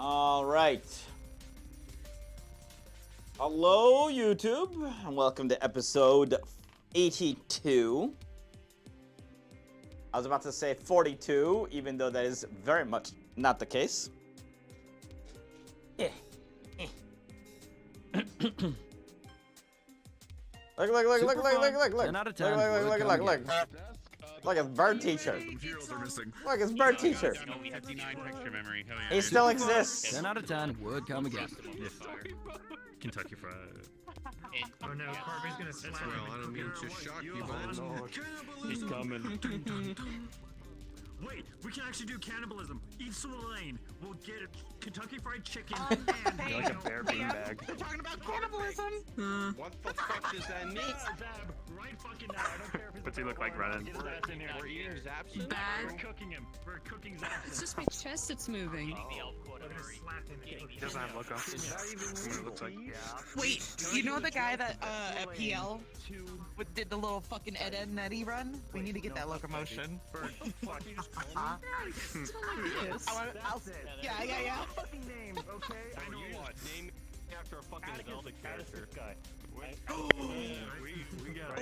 All right. Hello, YouTube, and welcome to episode 82. I was about to say 42, even though that is very much not the case. Look. 10 out of 10. Look, it's bird t-shirt. Look, it's bird t-shirt. Picture memory. Hell yeah. He still exists. 10 out of 10 would come again. Kentucky Fried. Oh no, Carby's gonna slam him. Well, I don't mean to shock you, but He's coming. Wait, we can actually do cannibalism. Eat Lane. We'll get a Kentucky Fried Chicken and You're like a bear beanbag. they're talking about cannibalism. What the fuck does that mean? Zab, right fucking now. I don't care if it's What's he look like running? Get his ass in here. We're eating Zapson? We're Bad. cooking him. We're cooking Zapson. It's just my chest that's moving. We're gonna slap him. He doesn't have look up. It looks like. Wait, you know the guy that at PL did the little fucking Ed and Eddie run? We need to get that locomotion. Yeah. Fucking name, okay? I know what. Name after a fucking Zelda character. Guy. We got a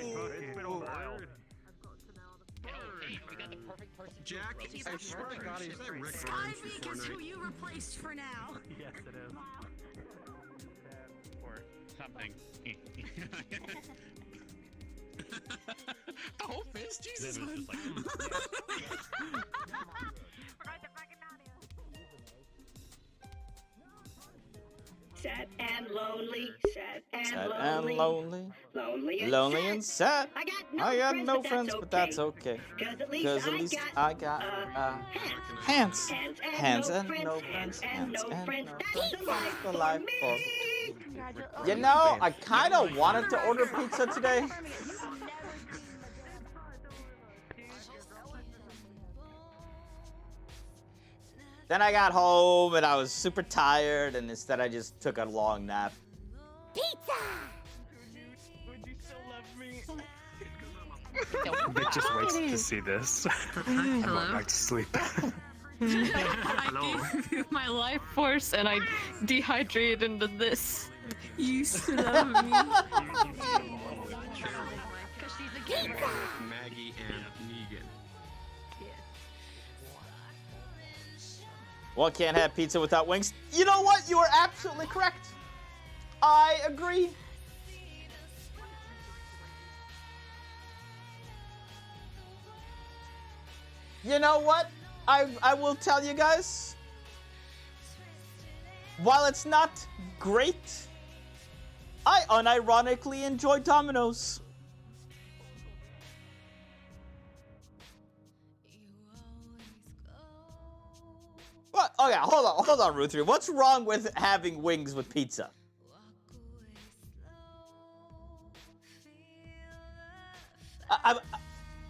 We got the perfect person. Jack, I swear to God, is that Rick Grimes Skyweek from is who Fortnite? you replaced for now. Yes, it is. Or something. Oh, fist, Jesus. Sad and lonely, sad and Sad lonely, and lonely. lonely And sad. I got no friends, but that's okay. Cause at Because at least least I I got hands. hands and no friends. And no friends. That's That's the the life life for for me. You know, I kind of wanted to order pizza today. Then I got home and I was super tired, and instead I just took a long nap. Would you still love me? Vic just waits to see this. I'm going back to sleep. I gave you my life force and I dehydrated into this. You still love me. Maggie and Negan. One can't have pizza without wings. You know what? You are absolutely correct. I agree. You know what? I will tell you guys. While it's not great, I unironically enjoy Domino's. What? Okay, hold on, Ruthie. What's wrong with having wings with pizza?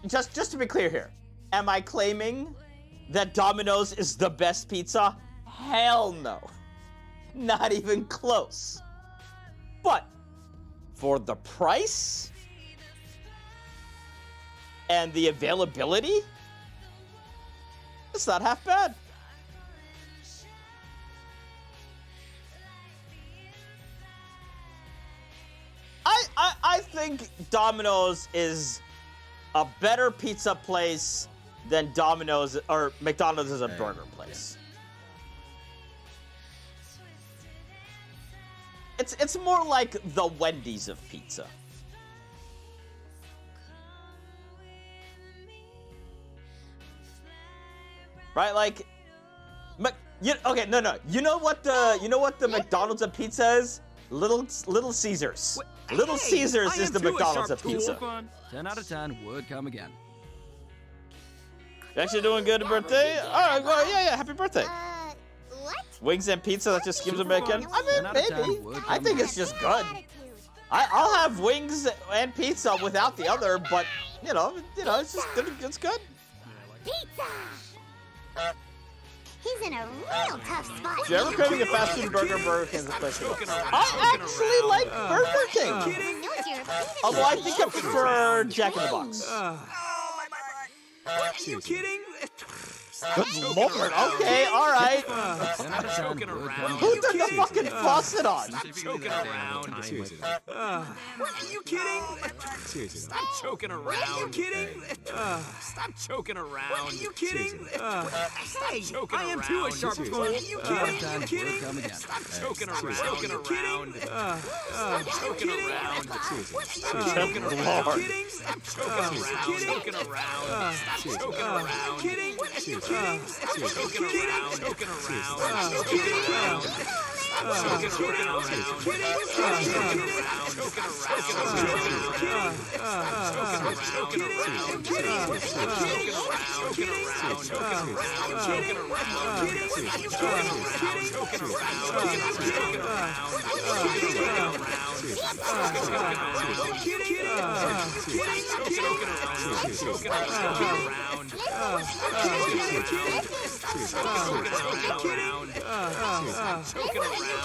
Just to be clear here, am I claiming that Domino's is the best pizza? Hell no. Not even close. But for the price and the availability, it's not half bad. I think Domino's is a better pizza place than Domino's or McDonald's is a burger place. It's more like the Wendy's of pizza. Right? Like okay, no. You know what the McDonald's of pizza is? Little Caesars. Little Caesars is the McDonald's of pizza. 10 out of 10 would come again. You actually doing good birthday? Alright, well, yeah, happy birthday. What? Wings and pizza, that just gives them bacon? I mean, 10 out of 10 maybe. would I come think again. it's just good. I'll have wings and pizza without the other, but, you know, it's just good. It's good. Pizza! He's in a real tough spot. If you're ever craving a fast food burger, Burger King's the place to go. I actually like Burger King. Although I think I prefer Jack in the Box. Are you kidding? Good lord. Okay, all right. 10 out of 10 would come Who again. turned the fucking faucet on? Joking around. Seriously. What are you kidding? Seriously. Stop joking around. What are you kidding? Stop joking around. What are you kidding? Hey, I am too a sharp spoon. What are you 10 out of kidding? 10 would come again. Stop joking around. Joking around. Stop joking around. Seriously. Stop joking around. Stop joking around. Stop joking around. Kidding? What are you kidding? Stop joking around. Joking around. Joking around. Stop joking around.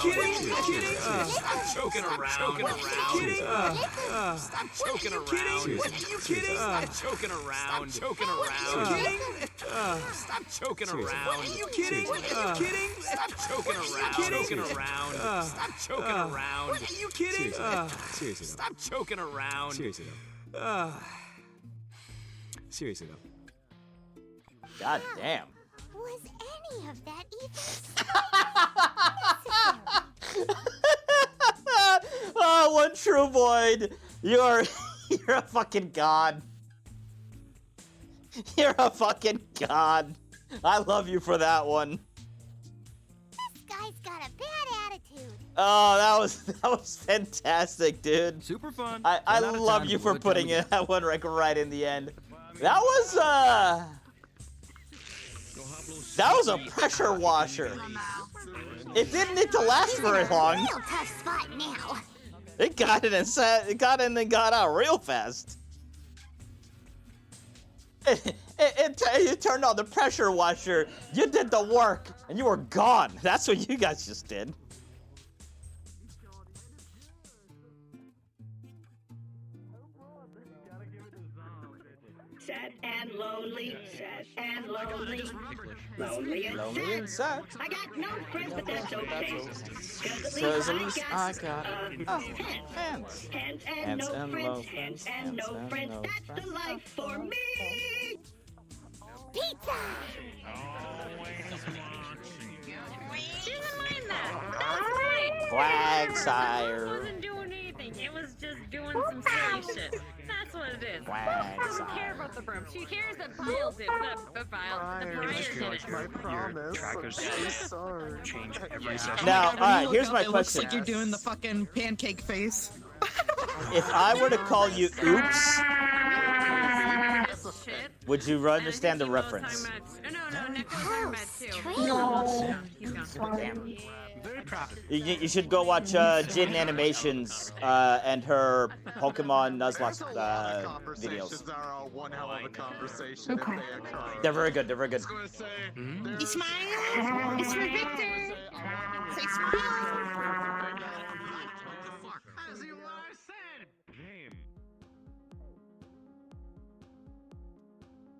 Kidding? Joking around. Stop joking around. What are you kidding? Joking around. Joking around. Stop joking around. What are you kidding? What are you kidding? Stop joking around. Joking around. Stop joking around. What are you kidding? Seriously. Stop joking around. Seriously though. Seriously though. God damn. Was any of that even Oh, one true void. You're a fucking god. You're a fucking god. I love you for that one. This guy's got a bad attitude. Oh, that was fantastic, dude. Super fun. I 10 out of love 10 you for would putting come it that one right in the end. That was a pressure washer. It didn't need to last very long. Real tough spot now. It got in and then got out real fast. It turned on the pressure washer. You did the work, and you were gone. That's what you guys just did. Sad and lonely, sad and lonely. Lonely and Lonely and sad. sad. I got no friends, but that's okay. So at least I got hands. Hands and Hands no and friends, no hands friends, and no hands and friends. no That's the friends. life for me. Pizza! She doesn't mind that. That's fine. Quagsire. It wasn't doing anything. It was just doing some silly shit. That's what it is. She doesn't care about the broom. She cares that Biles did. The Briar did it. Your trackers change every session. Now, When all right, you look here's up, my it looks question. like you're doing the fucking pancake face. If I were to call you Oops, Shit. would you understand the And I think reference? he was talking about- No, Nick was talking about too. Strange. He's gone. Very proud. You should go watch Jin Animations and her Pokemon Nuzlocke videos. Are all one hell of a conversation if they occur. They're very good. They're very good. You smile. It's for Victor. Say smile.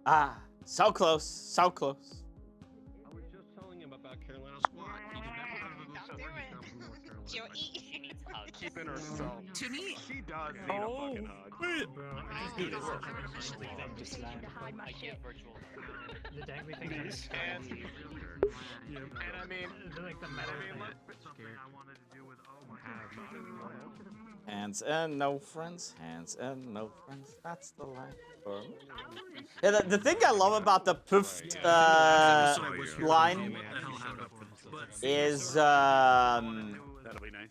Ah, so close. So close. I was just telling him about Carolina Squad. Keeping herself. Toonie? She does need a fucking hug. And I mean, Hands and no friends. Hands and no friends. That's the life for me. Yeah, the thing I love about the poofed line is That'll be nice.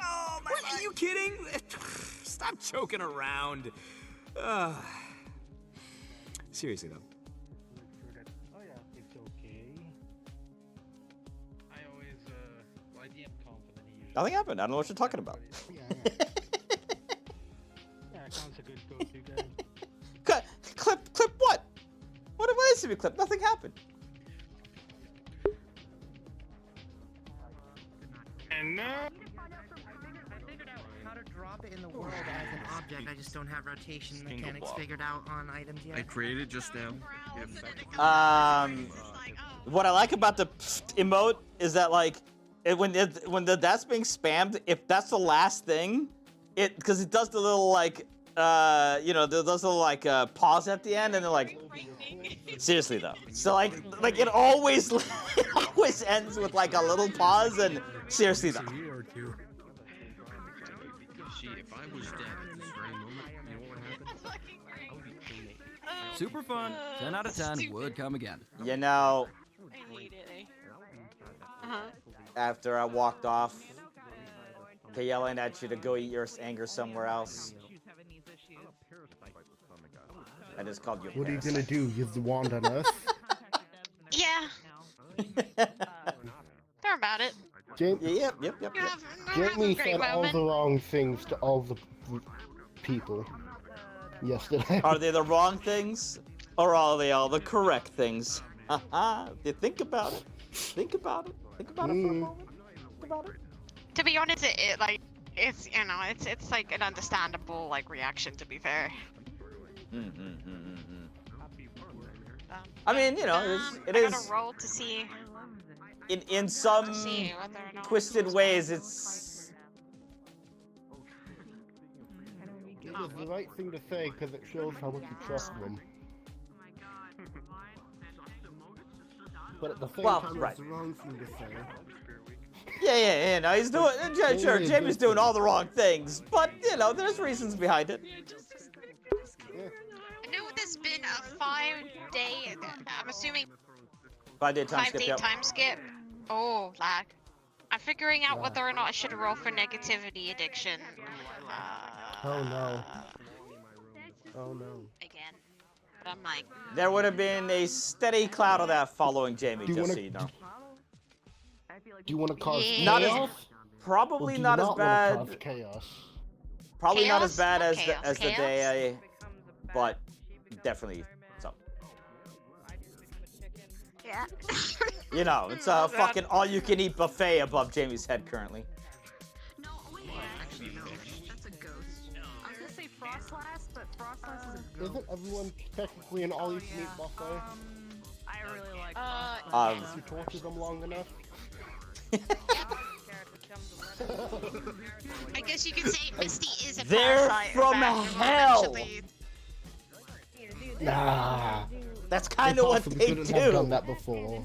oh my! What are you kidding? Stop joking around. Seriously though. Oh yeah, it's okay. I always, well, I DM confident usually. nothing happened. I don't know what you're talking about. Yeah, Con's a good go-to guy. Clip what? What is to be clipped? Nothing happened. no. I figured out how to drop it in the world as an object. I just don't have rotation mechanics figured out on items yet. I created just now. What I like about the emote is that like when that's being spammed, if that's the last thing, because it does the little like you know, does the little like pause at the end, and then like seriously though. So like it always it always ends with like a little pause, and seriously though. If I was dead at this very moment, you know what happened? Super fun. 10 out of 10 would come again. You know, I hate it. after I walked off, yelling at you to go eat your anger somewhere else. I just called you. What are you gonna do? Use the wand on us? Yeah. They're about it. Yep. Jamie said all the wrong things to all the people yesterday. Are they the wrong things, or are they all the correct things? If you think about it, think about it for a moment. Think about it. To be honest, it like it's you know it's like an understandable like reaction. To be fair. I mean, you know, it I is. gotta roll to see. In some see whether or not twisted ways, it's. It was the right thing to say because it shows how much you trust them. But at the same time, it's the wrong thing to say. Yeah, no, he's doing. Sure, Jamie's doing all the wrong things, but you know, there's reasons behind it. I know there's been a 5-day. I'm assuming 5-day time skip. 5-day Yep. time skip. Oh, lag. I'm figuring out whether or not I should roll for negativity addiction. Oh no. Oh no. Again. But I'm like. There would have been a steady cloud of that following Jamie, just so you know. Do you want to cause Not chaos? as, probably Or do you not as wanna bad. cause chaos? Probably not as bad as Chaos? the day, but definitely so. Yeah. You know, it's a fucking all-you-can-eat buffet above Jamie's head currently. No, wait. Actually, no. That's a ghost. I was gonna say Frostlass, but Frostlass is a ghost. Isn't everyone technically an all-you-can-eat buffet? I really like If you torture them long enough. I guess you could say Misty is a They're parasite. from that will hell. eventually- Nah. That's kind of what Impossible, they couldn't have done do. that before.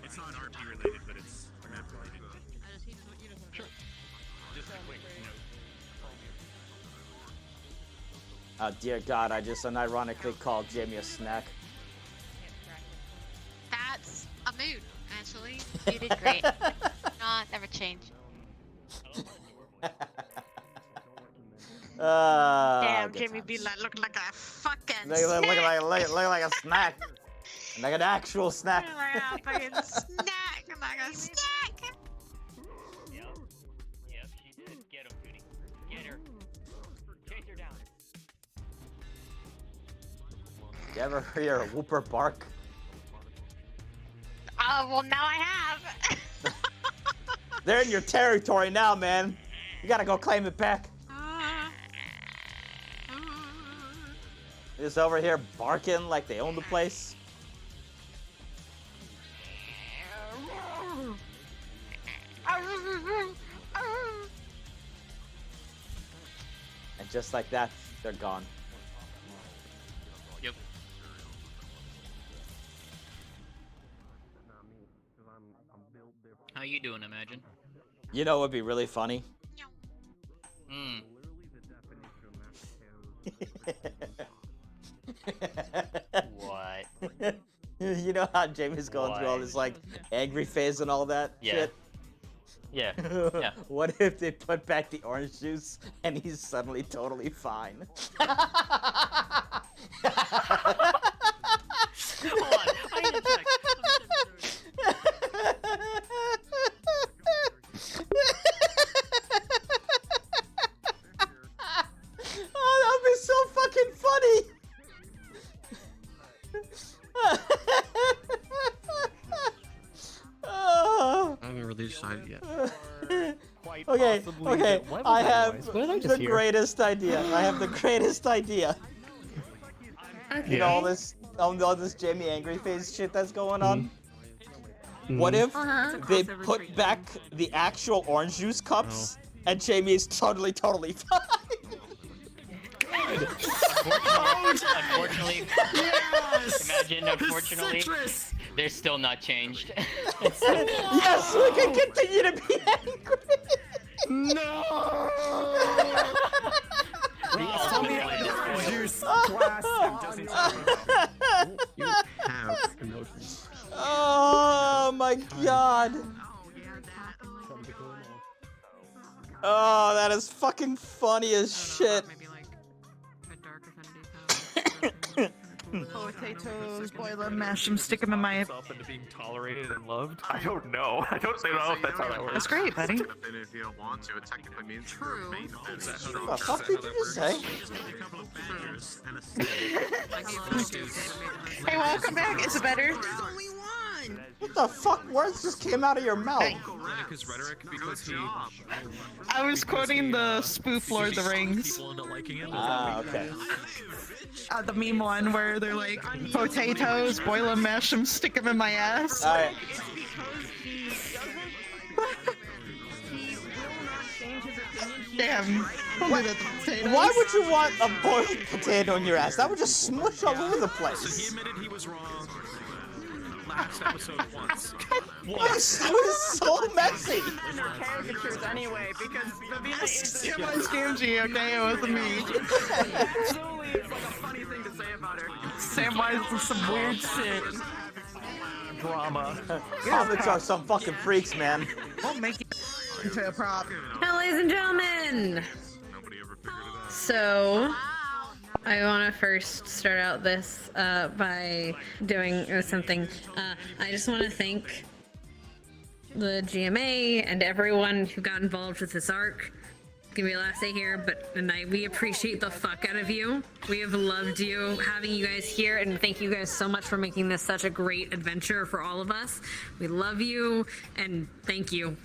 It's not RP related, but it's map related. Sure. Just a quick note. Oh dear God, I just unironically called Jamie a snack. That's a mood, actually. You did great. Never change. Damn, good Jimmy times. be like, look like a fucking Look snack. like a snack. Like an actual snack. Like a fucking snack. Like a snack. Yep, she did. Get him, Goody. Get her. Chase her down. You ever hear a whooper bark? Well, now I have. They're in your territory now, man. You gotta go claim it back. Just over here barking like they own the place. And just like that, they're gone. Yep. How you doing, Imagine? You know what would be really funny? Hmm. What? You know how Jamie's going through all this like angry phase and all that shit? Yeah. Yeah. What if they put back the orange juice and he's suddenly totally fine? Hold on. I need to check. Oh, that would be so fucking funny! decided yet. Okay, okay. I have What did I just the hear? greatest idea. I have the greatest idea. You know all this Jamie angry face shit that's going on? What if they put back the actual orange juice cups and Jamie is totally fine? Unfortunately, imagine, unfortunately, they're still not changed. Yes, we can continue to be angry. No! Juice glass You have emotions. Oh my god. Oh, that is fucking funny as shit. Potatoes, boil them, mash them, stick them in my... Up into being tolerated and loved? I don't know. I don't know if that's how that works. That's great, buddy. If you don't want to, it technically means true. What the fuck did you just say? Hey, welcome back. Is it better? What the fuck? Words just came out of your mouth. His rhetoric because he. I was quoting the spoof Lord of the Rings. People end up liking it. Ah, okay. The meme one where they're like, potatoes, boil them, mash them, stick them in my ass. Alright. Damn. Why would you want a boiled potato in your ass? That would just smush all over the place. So he admitted he was wrong last episode once. That was so messy. Caricatures anyway, because It was Gamgee, okay? It wasn't me. Zoe is like a funny thing to say about her. Samwise is some weird shit. Drama. Comics are some fucking freaks, man. We'll make it into a prop. Hello, ladies and gentlemen. So, I want to first start out this by doing something. I just want to thank the GMA and everyone who got involved with this arc. It's gonna be a last day here, but we appreciate the fuck out of you. We have loved you, having you guys here, and thank you guys so much for making this such a great adventure for all of us. We love you, and thank you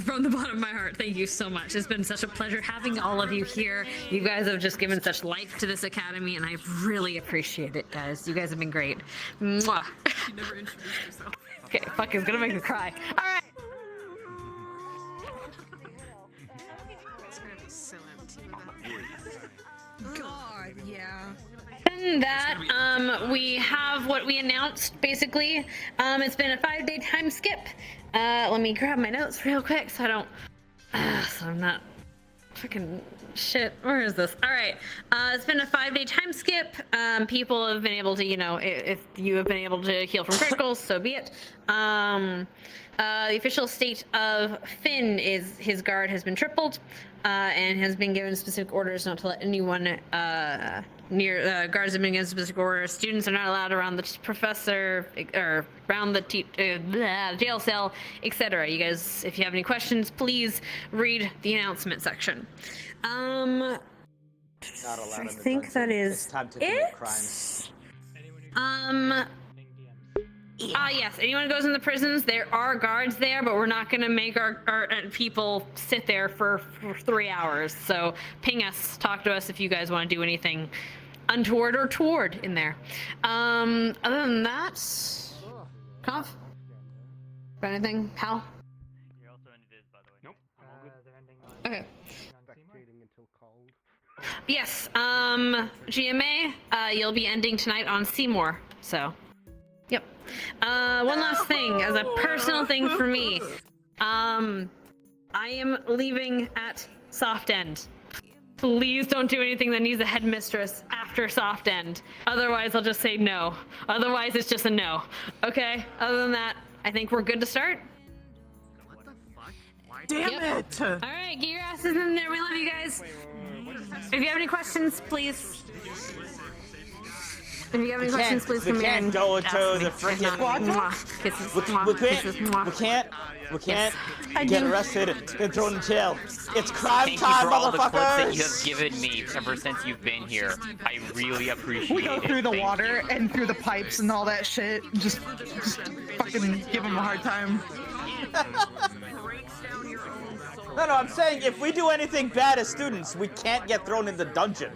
from the bottom of my heart. Thank you so much. It's been such a pleasure having all of you here. You guys have just given such life to this academy, and I really appreciate it, guys. You guys have been great. Mwah. You never introduced yourself. Okay, fuck, it's gonna make me cry. All right. God, yeah. And that, we have what we announced, basically. It's been a 5-day time skip. Let me grab my notes real quick so I don't, so I'm not freaking shit. Where is this? All right. It's been a 5-day time skip. People have been able to, you know, if you have been able to heal from criticals, so be it. The official state of Finn is his guard has been tripled, and has been given specific orders not to let anyone near guards have been given specific orders. Students are not allowed around the professor or around the jail cell, etc. You guys, if you have any questions, please read the announcement section. I think that is It's time to commit crimes. Yes, anyone who goes in the prisons, there are guards there, but we're not going to make our people sit there for 3 hours. So ping us, talk to us if you guys want to do anything untoward or toward in there. Other than that, Conf? Got anything? Hal? You're also in Viz, by the way. Nope. Okay. Yes, GMA, you'll be ending tonight on Seymour, so. Yep. One last thing, as a personal thing for me. I am leaving at Soft End. Please don't do anything that needs a headmistress after Soft End. Otherwise, I'll just say no. Otherwise, it's just a no. Okay? Other than that, I think we're good to start. Damn it! Alright, get your asses in there. We love you guys. If you have any questions, please. If you have any questions, please come in. We can't go to the freaking. We can't get arrested and thrown in jail. It's crime Thank time, you for all the quotes that you motherfuckers! have given me ever since you've been here. I really appreciate We go it. through the Thank water you. and through the pipes and all that shit. Just fucking give them a hard time. No, I'm saying if we do anything bad as students, we can't get thrown in the dungeon.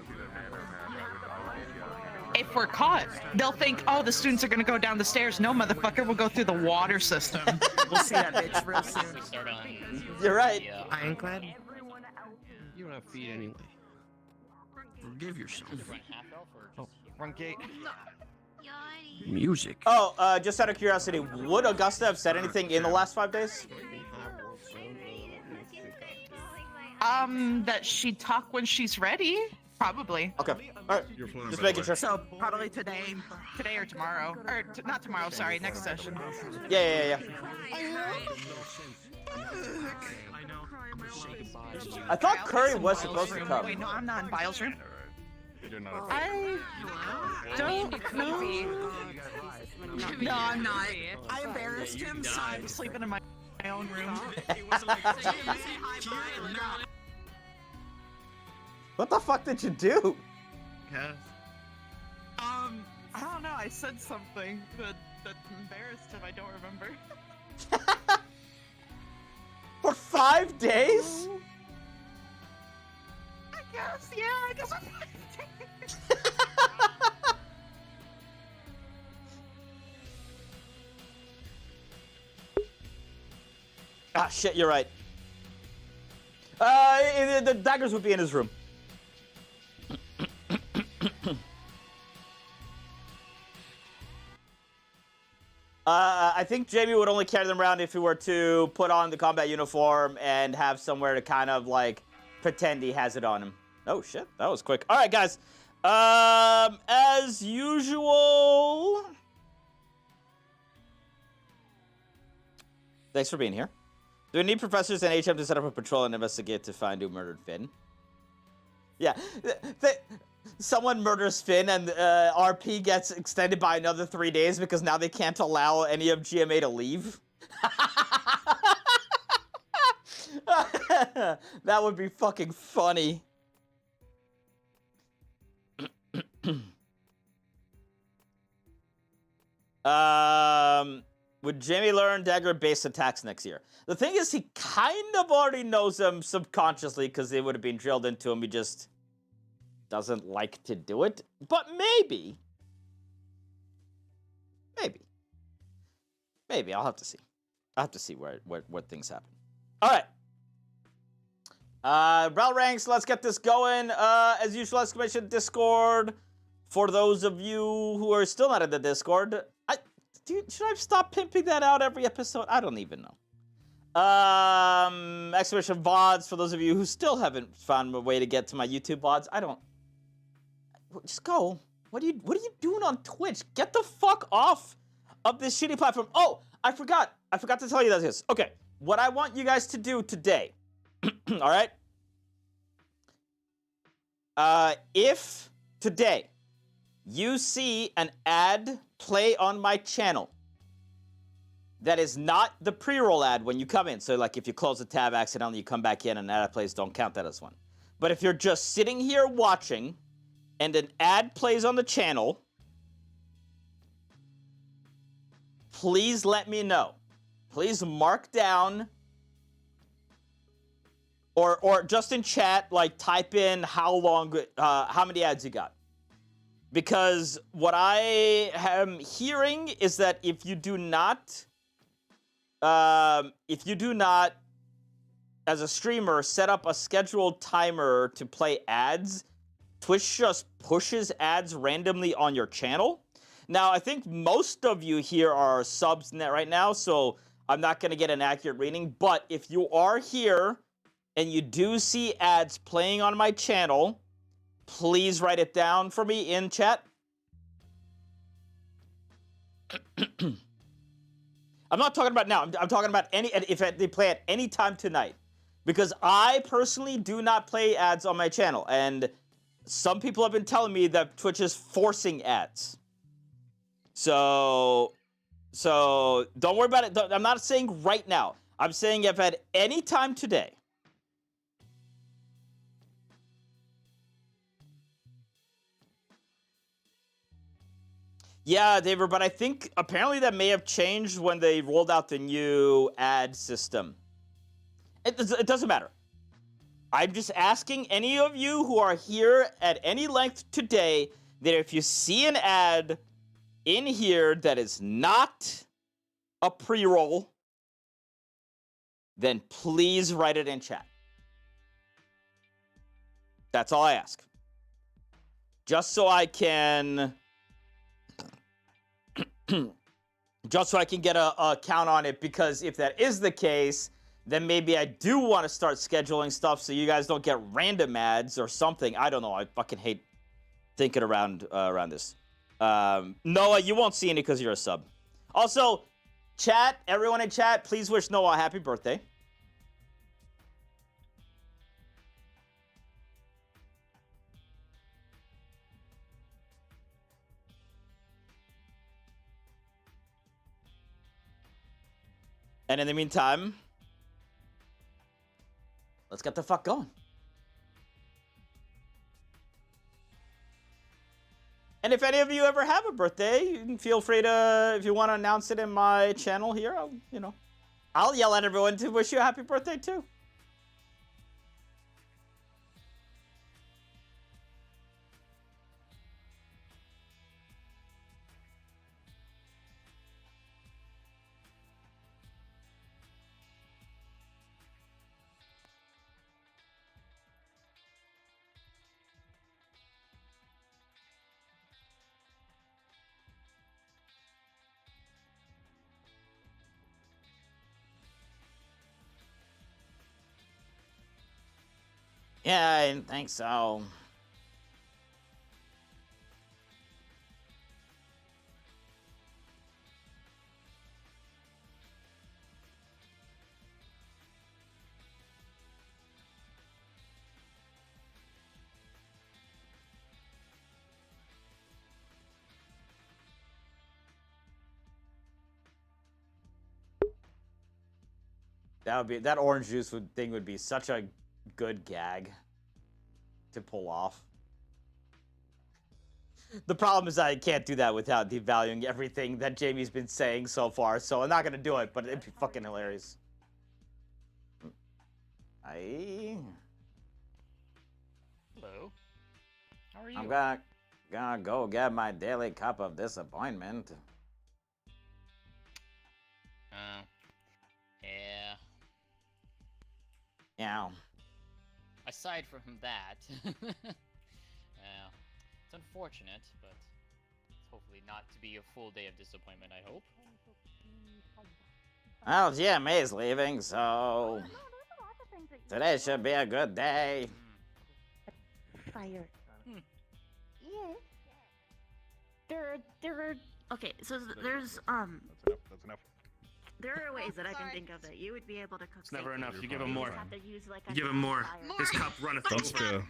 If we're caught, they'll think, oh, the students are gonna go down the stairs. No, motherfucker, we'll go through the water system. We'll see that bitch real soon. You're right. Ironclad. You don't have feet anyway. Forgive yourself. Oh, front gate. Music. Oh, just out of curiosity, would Augusta have said anything in the last 5 days? That she'd talk when she's ready. Probably. Okay. All right. Just making sure. So probably today or tomorrow, or not tomorrow. Sorry, next session. Yeah. I thought Curry was supposed to come. Wait, no, I'm not in Biles' room. You're not. I don't know. No, I'm not. I embarrassed him, so I'm sleeping in my own room. What the fuck did you do? I don't know. I said something that embarrassed him. I don't remember. For 5 days? I guess, yeah. I guess for 5 days. Ah, shit, you're right. The daggers would be in his room. I think Jamie would only carry them around if he were to put on the combat uniform and have somewhere to kind of like pretend he has it on him. Oh shit, that was quick. All right, guys. As usual. Thanks for being here. Do we need professors and HM to set up a patrol and investigate to find who murdered Finn? Yeah. Someone murders Finn and RP gets extended by another 3 days because now they can't allow any of GMA to leave. That would be fucking funny. Would Jamie learn dagger base attacks next year? The thing is, he kind of already knows them subconsciously because they would have been drilled into him. He just doesn't like to do it. But maybe. Maybe. I'll have to see. I'll have to see where things happen. All right. Rel ranks, let's get this going. As usual, exclamation Discord. For those of you who are still not in the Discord, should I stop pimping that out every episode? I don't even know. Exclamation VODs for those of you who still haven't found a way to get to my YouTube VODs. Just go. What are you doing on Twitch? Get the fuck off of this shitty platform. Oh, I forgot to tell you this. Okay, what I want you guys to do today. All right? If today you see an ad play on my channel that is not the pre-roll ad when you come in. So like if you close the tab accidentally, you come back in and ad plays, don't count that as one. But if you're just sitting here watching and an ad plays on the channel, please let me know. Please mark down or just in chat, like type in how many ads you got. Because what I am hearing is that if you do not, as a streamer, set up a scheduled timer to play ads, Twitch just pushes ads randomly on your channel. Now, I think most of you here are subs right now, so I'm not going to get an accurate reading. But if you are here and you do see ads playing on my channel, please write it down for me in chat. I'm not talking about now. I'm talking about if they play at any time tonight. Because I personally do not play ads on my channel. And some people have been telling me that Twitch is forcing ads. So don't worry about it. I'm not saying right now. I'm saying if at any time today, Yeah, David, but I think apparently that may have changed when they rolled out the new ad system. It doesn't matter. I'm just asking any of you who are here at any length today that if you see an ad in here that is not a pre-roll, then please write it in chat. That's all I ask. Just so I can get a count on it, because if that is the case, then maybe I do want to start scheduling stuff so you guys don't get random ads or something. I don't know. I fucking hate thinking around this. Noah, you won't see any because you're a sub. Also, chat, everyone in chat, please wish Noah a happy birthday. And in the meantime, let's get the fuck going. And if any of you ever have a birthday, you can feel free to, if you want to announce it in my channel here, I'll yell at everyone to wish you a happy birthday too. Yeah, I didn't think so. That orange juice thing would be such a good gag to pull off. The problem is I can't do that without devaluing everything that Jamie's been saying so far, so I'm not gonna do it, but it'd be fucking hilarious. Hello. How are you? I'm gonna go get my daily cup of disappointment. Yeah. Yeah. Aside from that, yeah, it's unfortunate, but it's hopefully not to be a full day of disappointment, I hope. Well, GMA's leaving, so today should be a good day. Fire. Yeah. There are. Okay, so there's That's enough. There are ways that I can think of that you would be able to cook. It's never enough. You give him him more. Have to use, like, a Give him more. fire. This cup runneth over.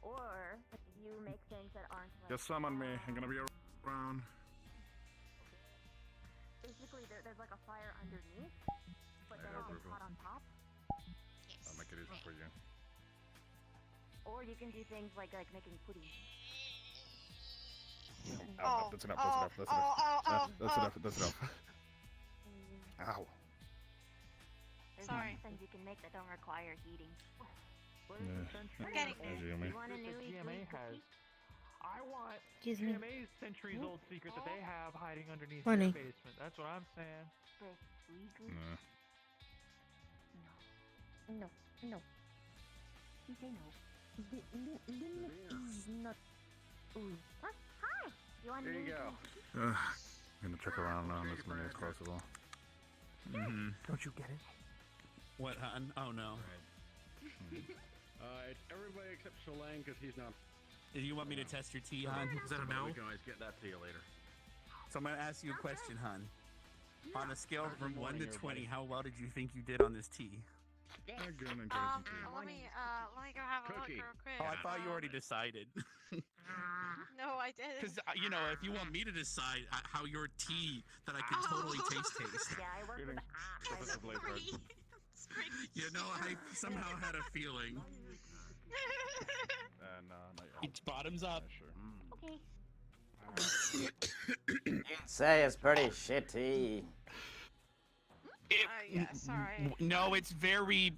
Or you make things that aren't like. Just summon me. I'm gonna be around. Basically, there's like a fire underneath, but then it's hot on top. I'll make it easy for you. Or you can do things like making pudding. Oh, that's enough. That's enough. That's enough. Ow. There's Sorry. things you can make that don't require heating. Getting You want a new GMA has. I want Excuse me. GMA's centuries-old secret that they have hiding underneath Funny. their basement. That's what I'm saying. No. You say no. The limit is not. Ooh. What? Hi. You want There new you go. drink? I'm gonna check around on as many as possible. Don't you get it? What, hun? Oh no. It's everybody except Solang because he's not. Do you want me to test your tea, hun? Is that a no? We can always get that to you later. So I'm gonna ask you a question, hun. On a scale from 1 to 20, how well did you think you did on this tea? let me go have a look real quick. Oh, I thought you already decided. No, I didn't. Because, if you want me to decide how your tea that I can totally taste. Yeah, I work with I somehow had a feeling. No, not yet. It's bottoms up. Sure. Okay. You'd say it's pretty shitty. Yes, alright. No, it's very.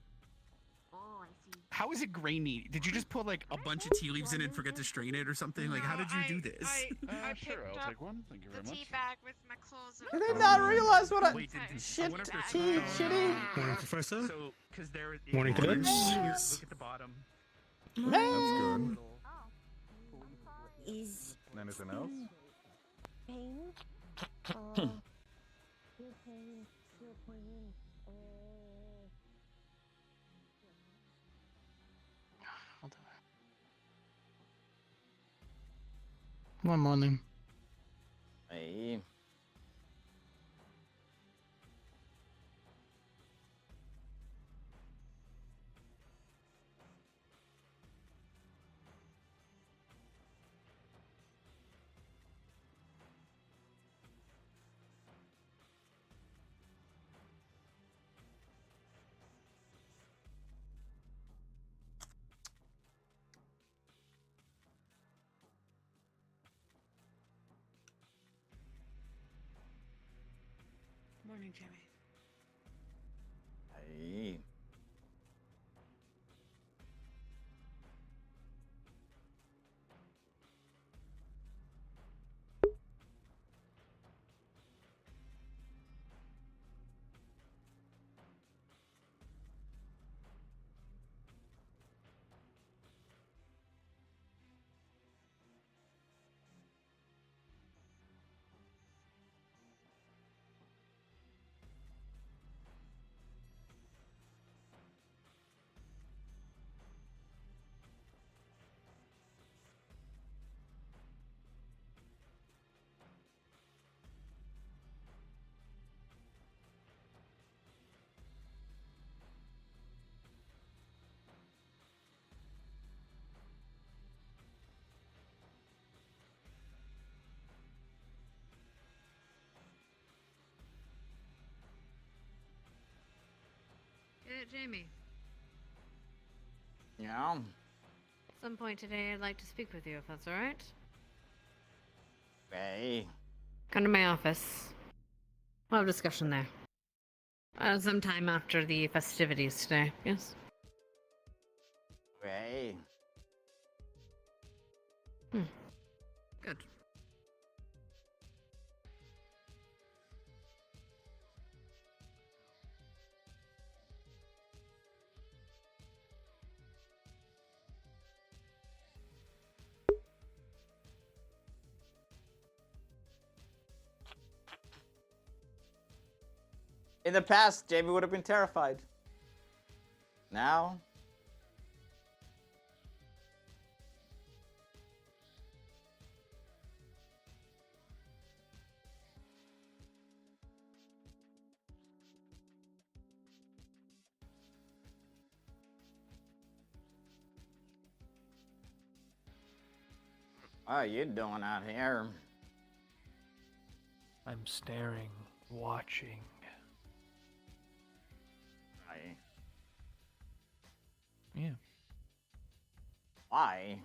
How is it grainy? Did you just put like a bunch of tea leaves in and forget to strain it or something? Like, how did you do this? I Sure, picked I'll up take one. Thank you very the much. tea bag with my clothes. Did they not realize what a Wait, shit I wonder if there's tea shitty? Morning, Professor. So, because there. Morning, Here, kids. look at the bottom. That's good. Is Anything else? pain? Feel pain. One morning. Hey. Morning, Jimmy. Hey. Jamie. Yeah. At some point today, I'd like to speak with you, if that's all right. Hey. Come to my office. We'll have a discussion there. Sometime after the festivities today, yes? Hey. Good. In the past, Jamie would have been terrified. Now? What are you doing out here? I'm staring, watching. Yeah. Why?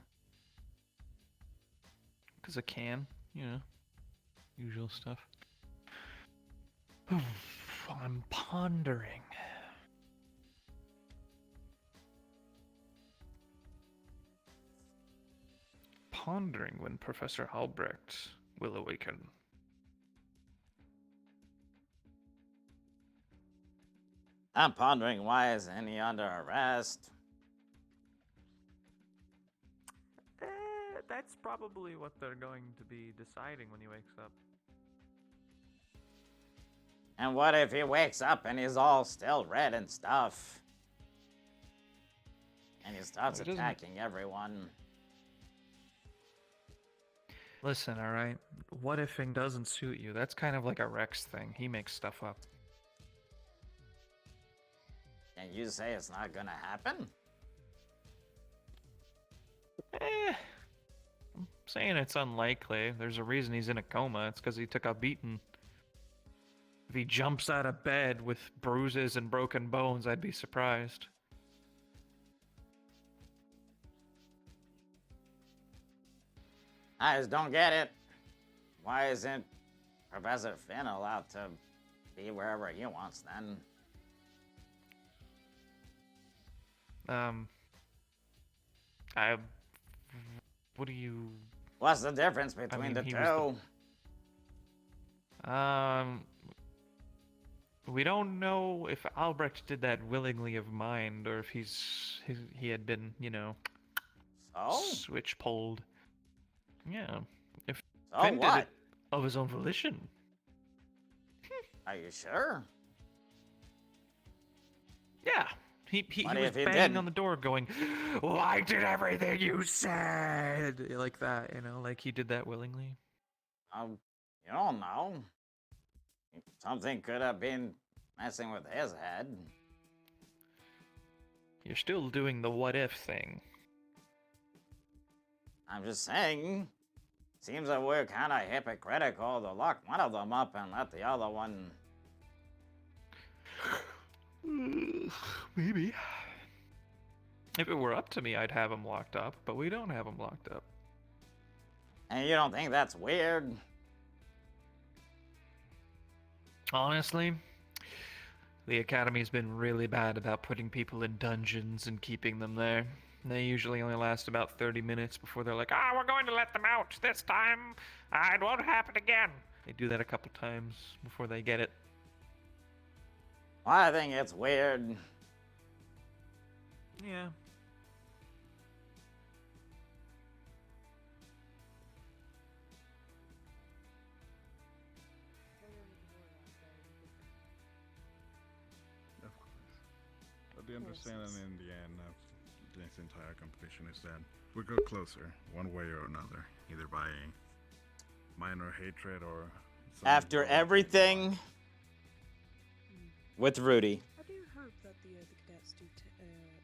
Because I can, you know. Usual stuff. I'm pondering. Pondering when Professor Albrecht will awaken. I'm pondering why isn't he under arrest? That's probably what they're going to be deciding when he wakes up. And what if he wakes up and he's all still red and stuff? And he starts attacking everyone. Listen, alright? What ifing doesn't suit you? That's kind of like a Rex thing. He makes stuff up. And you say it's not gonna happen? I'm saying it's unlikely. There's a reason he's in a coma. It's because he took a beating. If he jumps out of bed with bruises and broken bones, I'd be surprised. I just don't get it. why isn't Professor Finn allowed to be wherever he wants then? What do you... What's the difference between the two? We don't know if Albrecht did that willingly of mind, or if he had been, you know, switch pulled. Yeah. If Finn did it of his own volition. Are you sure? Yeah. He was banging on the door going, "Oh, I did everything you said!" Like that, you know, like he did that willingly. You don't know. Something could have been messing with his head. You're still doing the what if thing. I'm just saying. Seems that we're kind of hypocritical to lock one of them up and let the other one... Maybe. If it were up to me, I'd have him locked up, but we don't have him locked up. And you don't think that's weird? Honestly, the Academy's been really bad about putting people in dungeons and keeping them there. They usually only last about 30 minutes before they're like, we're going to let them out this time. It won't happen again. They do that a couple times before they get it. I think it's weird. Yeah. Of course. But the understanding in the end of this entire competition is that we go closer, one way or another, either by minor hatred or... After everything with Rudy, I do hope that the cadets do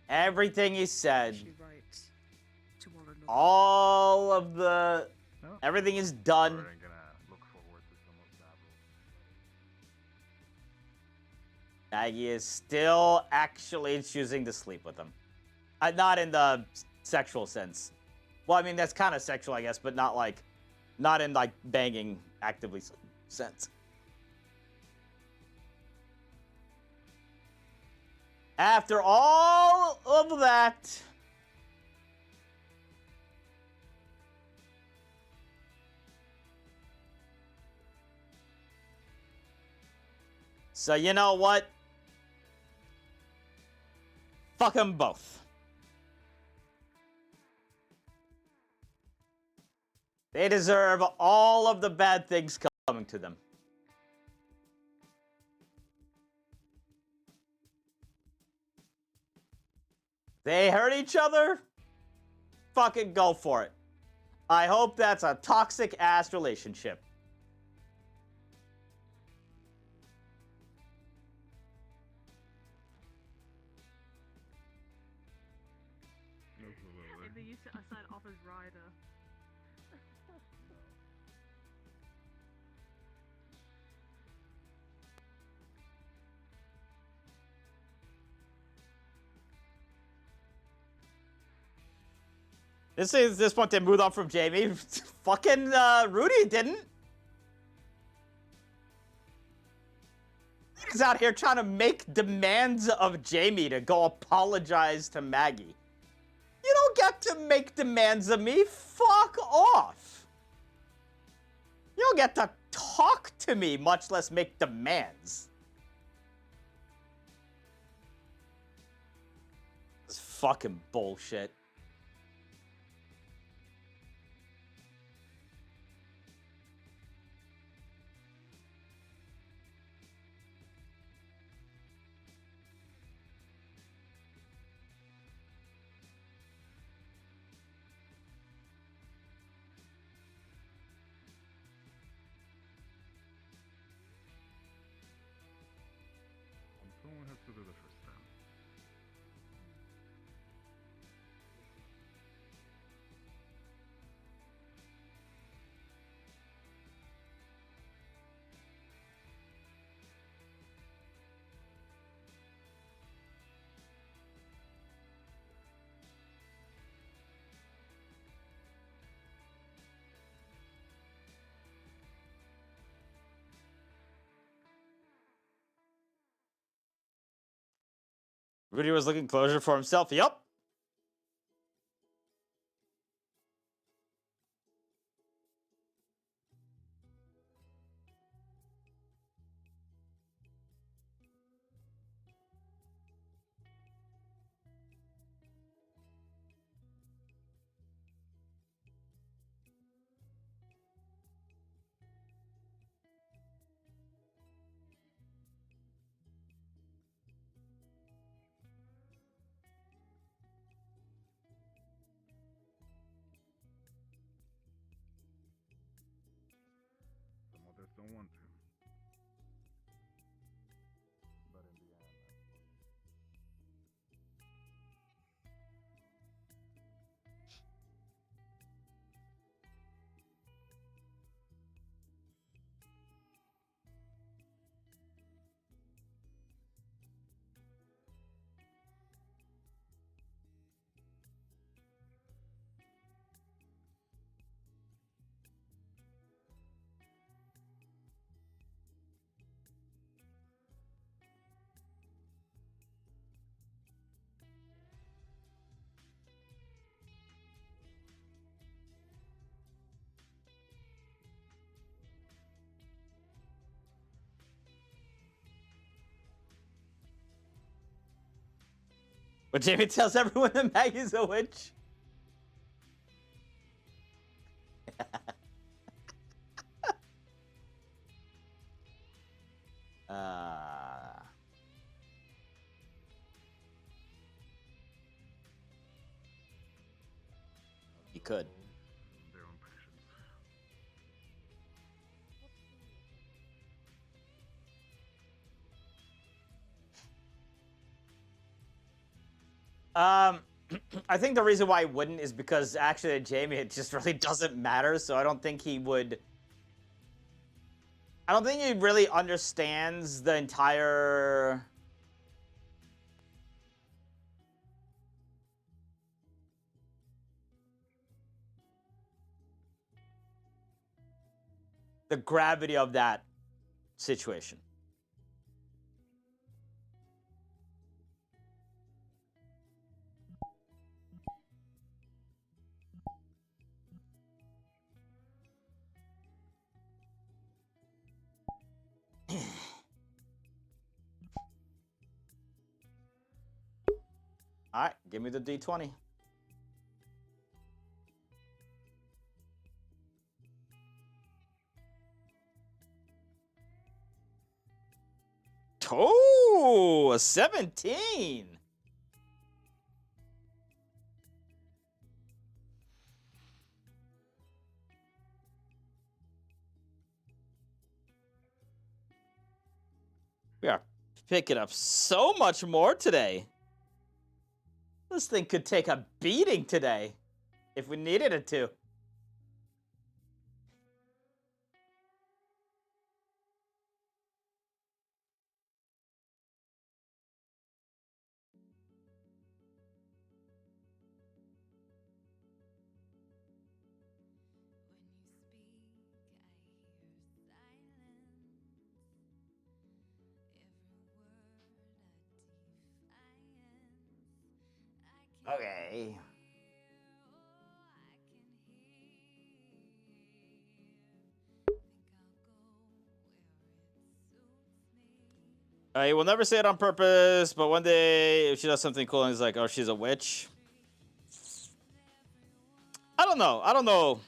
everything he said, actually write to one another. all of the, everything is done. Maggie is still actually choosing to sleep with him. Not in the sexual sense. Well, I mean, that's kind of sexual, I guess, but not in like banging actively sense. After all of that, so you know what? Fuck them both. They deserve all of the bad things coming to them. They hurt each other? Fucking go for it. I hope that's a toxic ass relationship. And they used to assign off as rider. This point they moved on from Jamie. Fucking Rudy didn't. He's out here trying to make demands of Jamie to go apologize to Maggie. You don't get to make demands of me. Fuck off. You don't get to talk to me, much less make demands. It's fucking bullshit. Someone has to do the first time. Rudy was looking closure for himself. Yup. Some others don't want to. But in the end, But Jamie tells everyone that Maggie's a witch. You could. their own passions. I think the reason why he wouldn't is because actually Jamie, it just really doesn't matter. So I don't think he would. I don't think he really understands the entire. The gravity of that situation. All right, give me the D20. Oh, a 17. We are picking up so much more today. This thing could take a beating today if we needed it to. Okay. He will never say it on purpose, but one day if she does something cool and he's like, oh, she's a witch. I don't know. I don't know.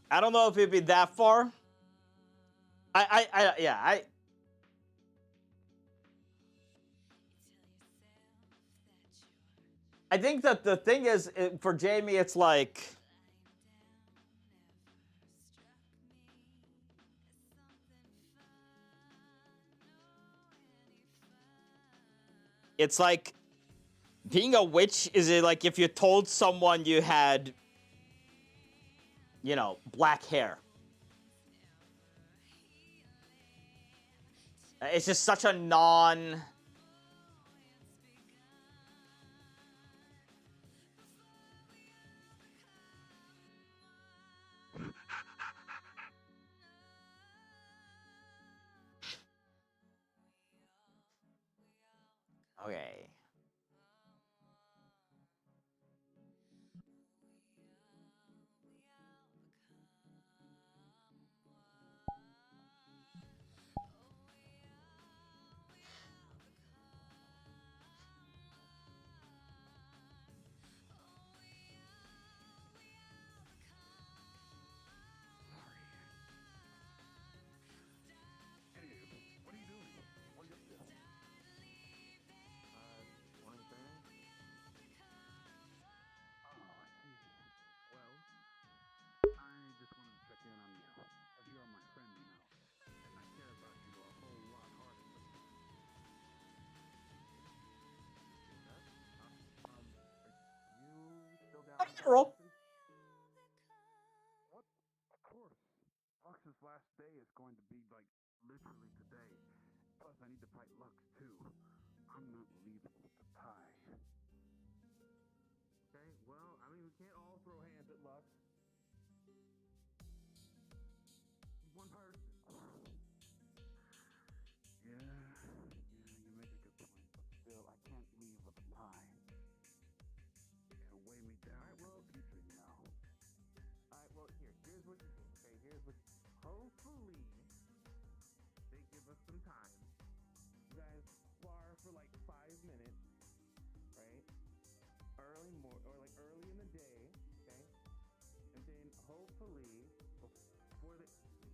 I don't know if it'd be that far. I think that the thing is, for Jamie, it's like, being a witch is it like if you told someone you had, you know, black hair. It's just such a non... roll. What? Of course. Lux's last day is going to be like literally today. Plus, I need to fight Lux too. I'm not leaving with the tie. Okay, well, I mean, we can't all throw hands at Lux. One person. Yeah, you make a good point, but still, I can't leave with a tie. It'll weigh me down. Alright, well, future, you know. Alright, well, here's what you do. Okay, here's what. Hopefully, they give us some time. You guys spar for like 5 minutes, right? Early in the day, okay? And then hopefully before the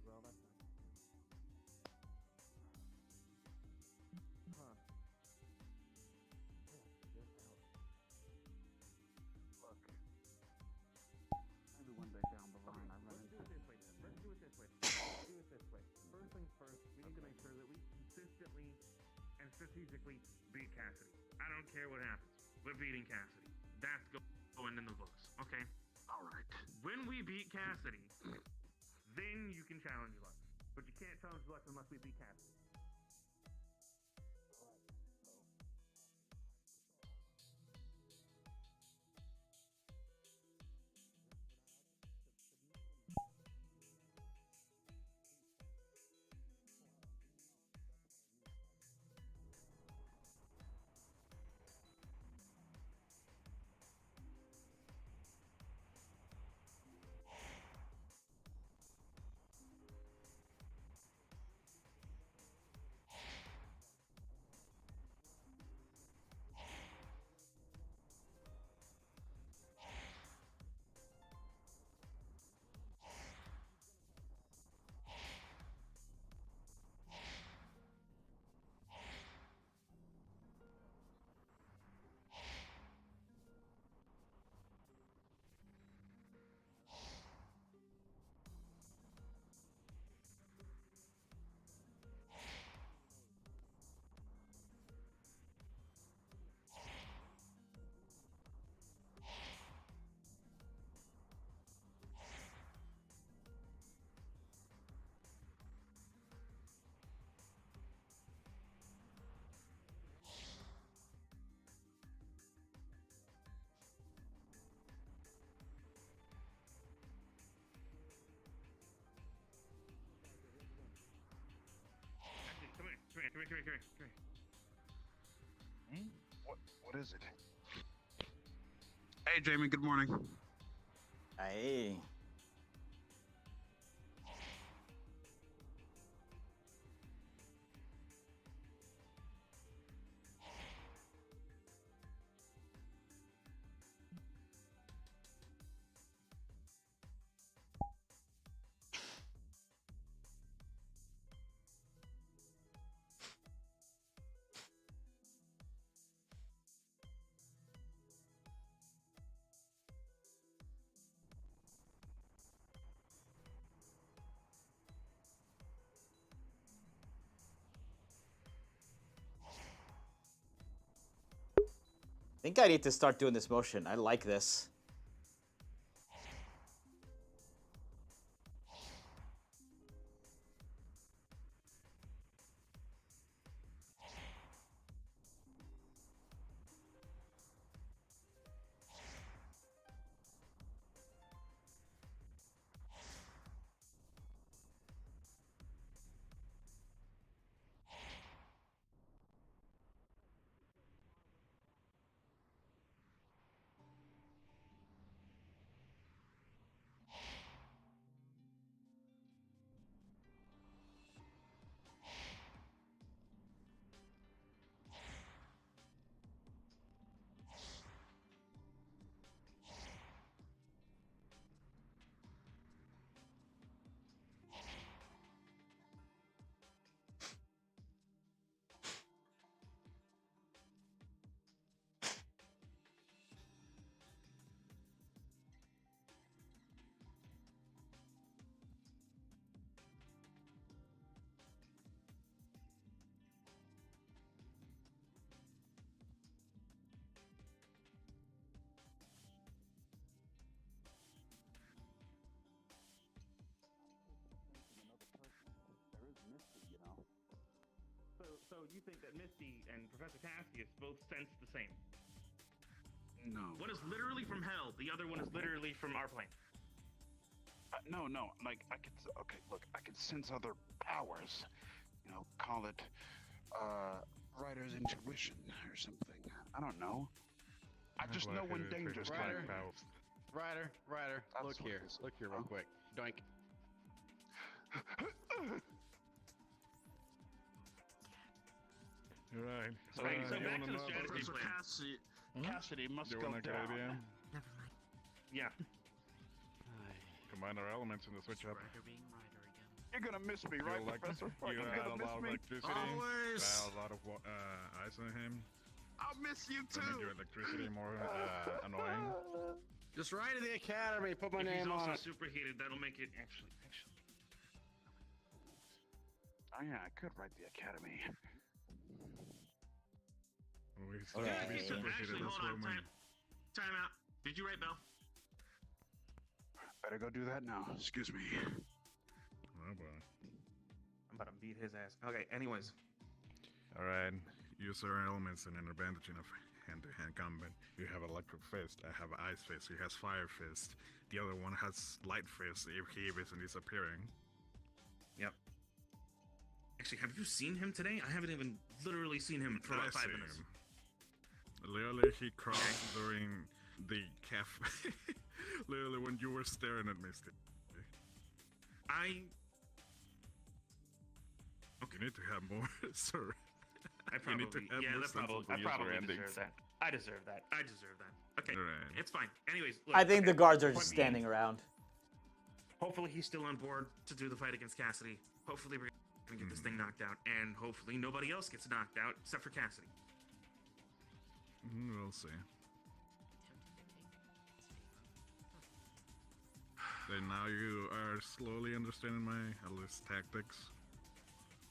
well, that's not. Huh. Yeah, this helps. Look. Maybe one day down the line I run into. Let's do it this way then. Let's do it this way. First things first, we need to make sure that we consistently and strategically beat Cassidy. I don't care what happens. We're beating Cassidy. That's going in the books, okay? Alright. When we beat Cassidy, then you can challenge Lux. But you can't challenge Lux unless we beat Cassidy. Come here. What is it? Hey, Jamie. Good morning. Hey. I think I need to start doing this motion. I like this. you think that Misty and Professor Cassius both sense the same? No. One is literally from hell. The other one is literally from our plane. No. Like I could. Okay, look. I could sense other powers. You know, call it writer's intuition or something. I don't know. I just know when danger's coming. Ryder, look here. Look here real quick. Doink. Right. So back to the strategy plan. Cassidy must you go want a good down. idea? Never mind. Yeah. Combine our elements in the switch up. You're gonna miss me, right, Professor? You You're add a gonna miss lot of me. electricity. Always. Add a lot of ice on him. I'll miss you To make your electricity more annoying. Just write to the academy. Put my If he's name also on it. superheated, that'll make it actually. Oh yeah, I could write the academy. Actually, hold on. Time out. Did you write Bell? Better go do that now. Excuse me. Oh boy. I'm about to beat his ass. Okay, anyways. Alright. Use our elements in an advantage in a hand-to-hand combat. You have electric fist. I have ice fist. He has fire fist. The other one has light fist if he isn't disappearing. Yep. Actually, have you seen him today? I haven't even literally seen him for about 5 minutes. Literally, he crossed during the cafe. Literally, when you were staring at me. Okay. You need to have more, sir. I probably, you need to have more sense of I user probably endings. deserve that. I deserve that. Okay, Right. it's fine. Anyways, look, I think the guards are point just being, standing around. Hopefully he's still on board to do the fight against Cassidy. Hopefully we're gonna get this thing knocked out, and hopefully nobody else gets knocked out except for Cassidy. We'll see. Then now you are slowly understanding my, at least, tactics.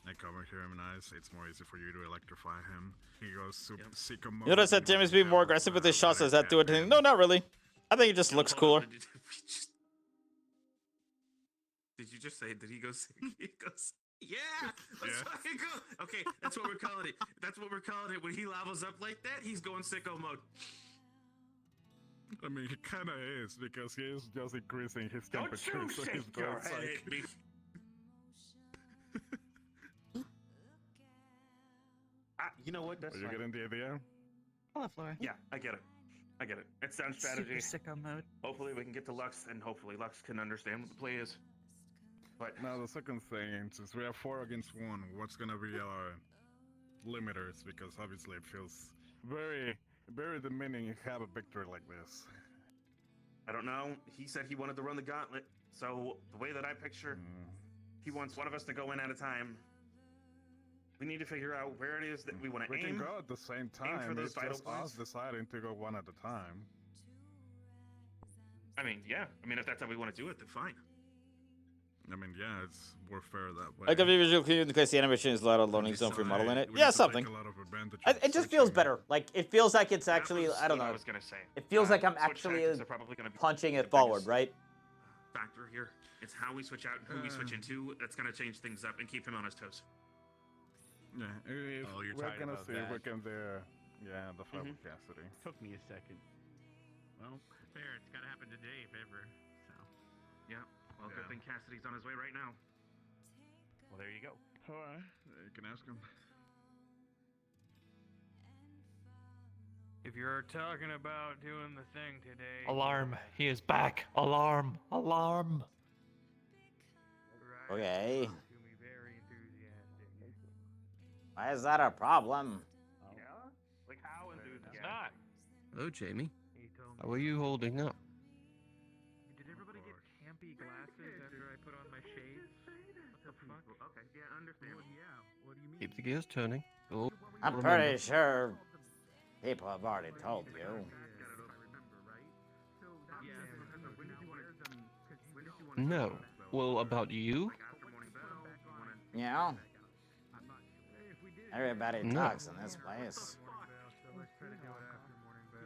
I cover him in ice. It's more easy for you to electrify him. He goes super sicko mode. Notice that Timmy's being more aggressive with his shots. Does that do anything? No, not really. I think it just looks cooler. Did you just say, did he go sick? He goes, yeah, let's fucking go. Okay, that's what we're calling it. That's what we're calling it. When he levels up like that, he's going sicko mode. I mean, he kind of is, because he is just increasing his Don't temperature. you So shake he's your going head psych. at me. You know what? That's Are you fine. getting the idea? Hello, Flora. Yeah, I get it. I get it. It's sound strategy. Super sicko mode. Hopefully we can get to Lux, and hopefully Lux can understand what the play is. But now the second thing, since we have 4 against 1, what's gonna be our limiters? Because obviously it feels very, very demeaning to have a victory like this. I don't know. He said he wanted to run the gauntlet. So the way that I picture, he wants one of us to go in at a time. We need to figure out where it is that we want to aim. We can go at the same Aim time. for those It's vital just points. us deciding to go one at a time. I mean, yeah. I mean, if that's how we want to do it, then fine. I mean, yeah, it's more fair that way. Like if you visual cue in case the animation is loud or loading zone for model in it. Yeah, something. It just feels better. Like it feels like it's actually, I don't know. I was gonna say. It feels like I'm Switch actually tactics are probably gonna be punching the it forward, biggest right? Factor here. It's how we switch out and who we switch into. That's gonna change things up and keep him on his toes. Yeah, if you're we're talking gonna about see that. if we can do, yeah, the fight with Cassidy. Took me a second. Well, fair. It's gotta happen today, if ever. So. Yeah. Well, good thing Cassidy's on his way right now. Well, there you go. Alright, you can ask him. If you're talking about doing the thing today. Alarm. He is back. Alarm. Alarm. Okay. To me very enthusiastic. Why is that a problem? Yeah? Like how enthusiastic? Not. Hello, Jamie. He told me. How are you holding up? Did everybody get campy glasses after I put on my shades? What the fuck? Okay, yeah, understand. Well, yeah. What do you mean? Keep the gears turning. Oh, I'm remember. pretty sure people have already told you. No. Well, about you? Yeah. Everybody No. talks in this place.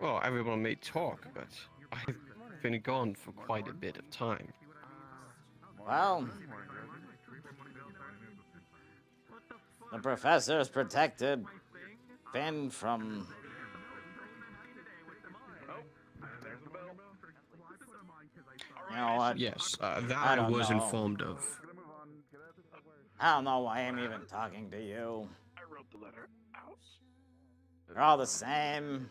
Well, everyone may talk, but I've been gone for quite a bit of time. Well, The professor's protected Finn from... You know what? Yes, that I I don't was know. informed of. I don't know why I'm even talking to you. I wrote the letter out. You're all the same.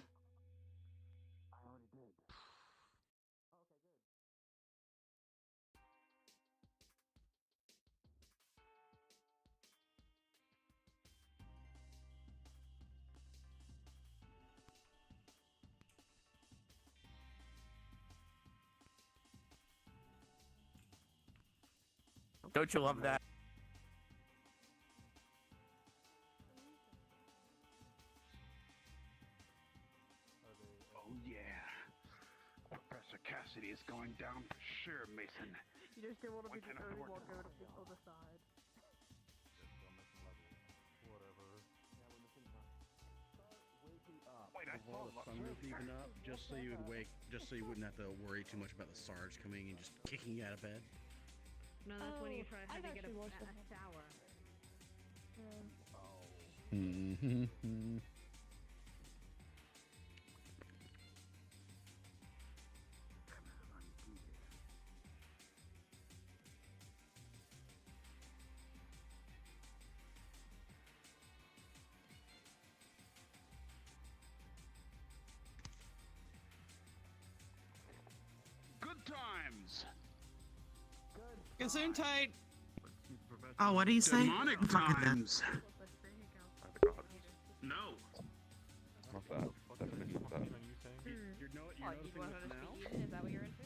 Don't you love that? Oh yeah. Professor Cassidy is going down for sure, Mason. You just didn't want to be the only one going up the other side. Wait, I saw the sunroof even up, just so you would wake, just so you wouldn't have to worry too much about the Sarge coming and just kicking you out of bed. No, that's when you try to get a shower. Mm-hmm. Good times. Gesundheit. Oh, what do you say? Demonic Fuck with them. times. No. Not that. Definitely not that. You know what now? Is that what you're into?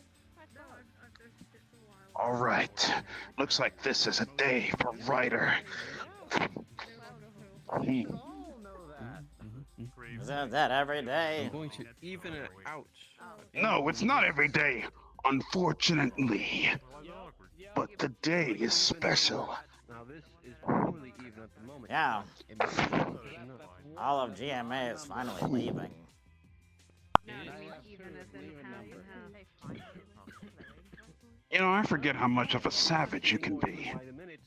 All right. Looks like this is a day for Ryder. Isn't that every day? I'm going to even it out. No, it's not every day, unfortunately. But today is special. Now this is poorly even at the moment. Yeah. All of GMA is finally leaving. You know, I forget how much of a savage you can be.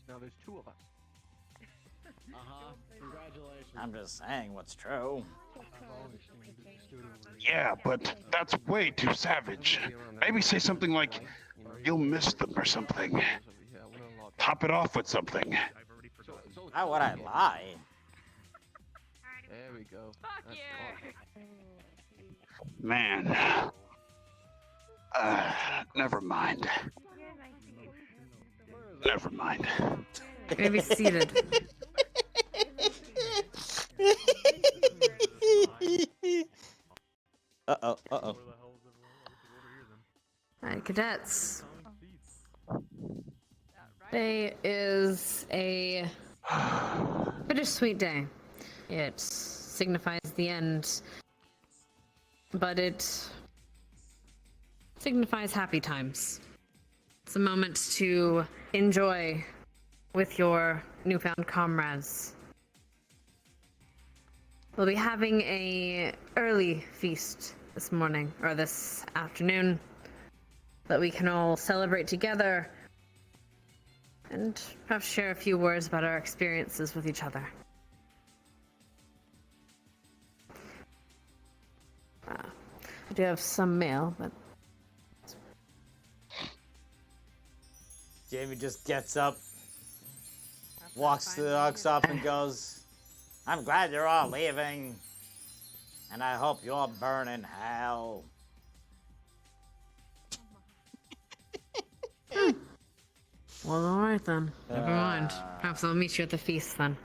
Now there's two of us. Congratulations. I'm just saying what's true. Yeah, but that's way too savage. Maybe say something like, you'll miss them or something. Top it off with something. How would I lie? There we go. Fuck yeah! Man. Never mind. Never mind. Maybe seated. Uh-oh, uh-oh. Alright, cadets. Today is a bittersweet day. It signifies the end, but it signifies happy times. It's a moment to enjoy with your newfound comrades. We'll be having a early feast this morning, or this afternoon, that we can all celebrate together and perhaps share a few words about our experiences with each other. I do have some mail, but... Jamie just gets up, walks to the workshop and goes, I'm glad you're all leaving, and I hope you all burn in hell. Well, alright then. Never mind. Perhaps I'll meet you at the feast then.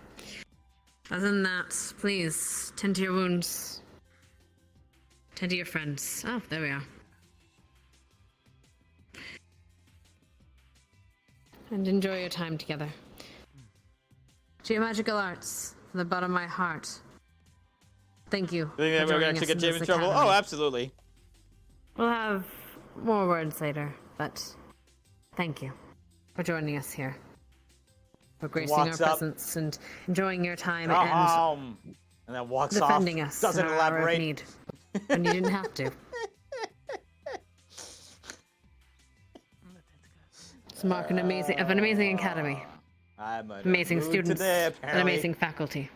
Other than that, please, tend to your wounds. Tend to your friends. Oh, there we are. And enjoy your time together. Geomagical Arts, from the bottom of my heart. Thank you. Think that we're gonna actually get Jamie in trouble? Oh, absolutely. We'll have more words later, but thank you for joining us here. For gracing our Walks up. presence and enjoying your time Go and home. And then walks off. defending us Doesn't in our hour of elaborate. need. When you didn't have to. It's a mark of an amazing academy. I'm an amazing mood students, today, and apparently. amazing faculty.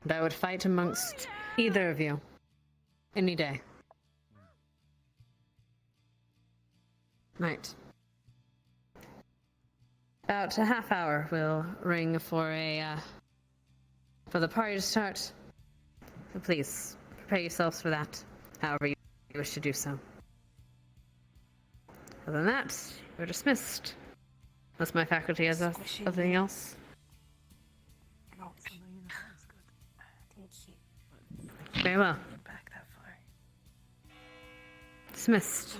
That would fight amongst either of you any day. Right. About a half hour will ring for the party to start. So please prepare yourselves for that, however you wish to do so. Other than that, we're dismissed. Unless my faculty has something else. Very well. Dismissed.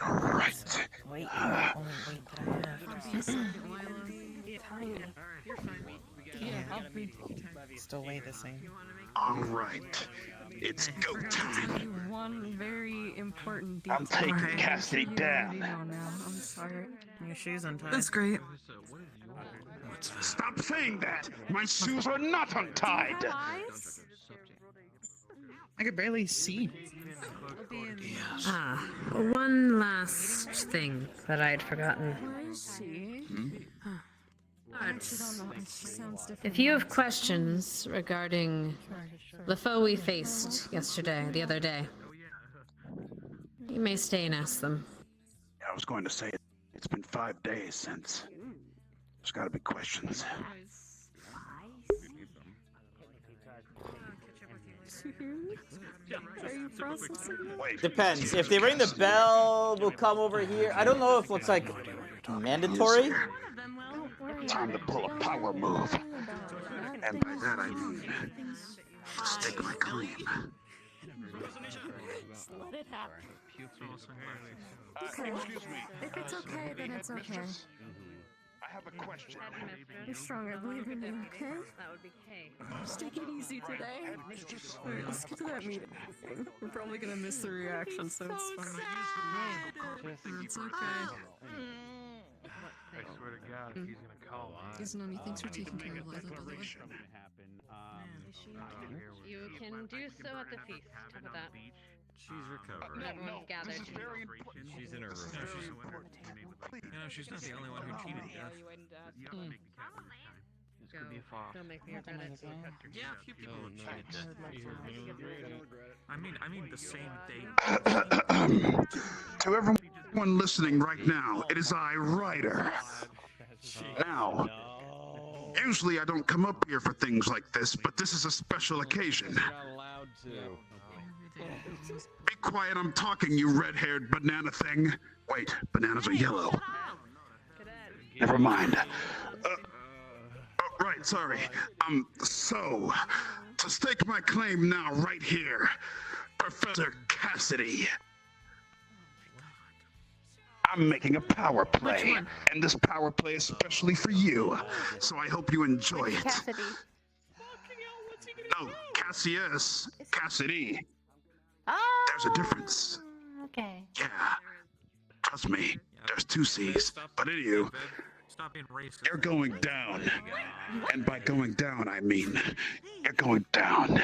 Alright. Wait, still weigh the same. Alright. It's go time. One very important detail. I'm taking Cassidy down. I'm sorry. Your shoes untied. That's great. Stop saying that! My shoes are not untied! I could barely see. Ah, one last thing that I'd forgotten. I see. If you have questions regarding the foe we faced the other day, you may stay and ask them. I was going to say it's been 5 days since. There's gotta be questions. Are you processing it? Depends. If they ring the bell, we'll come over here. I don't know if it's like mandatory. Time to pull a power move. And by that I mean stake my claim. Just let it happen. Okay. If it's okay, then it's okay. I have a question. You're strong, I believe in you, okay? That would be K. Just take it easy today. Alright, let's get to that meeting. We're probably gonna miss the reaction, so it's fine. It's okay. I swear to God, if he's gonna call me. Izanami, thanks for taking care of Liza, by the way. You can do so at the feast. How about that? She's recovering. Everyone's gathered. She's in her room. She's not the only one who cheated. This could be a fox. Don't make me regret it. Yeah, a few people cheated. I mean the same day. To everyone listening right now, it is I, Ryder. Now, usually I don't come up here for things like this, but this is a special occasion. Be quiet, I'm talking, you red-haired banana thing. Wait, bananas are yellow. Never mind. Right, sorry. So, to stake my claim now, right here, Professor Cassidy. I'm making a power play, and this power play is especially for you, so I hope you enjoy it. Cassidy. No, Cassidy. Oh, There's a difference. okay. Yeah. Trust me, there's 2 C's. But anywho, Stop being racist. you're going down. And by going down, I mean, you're going down.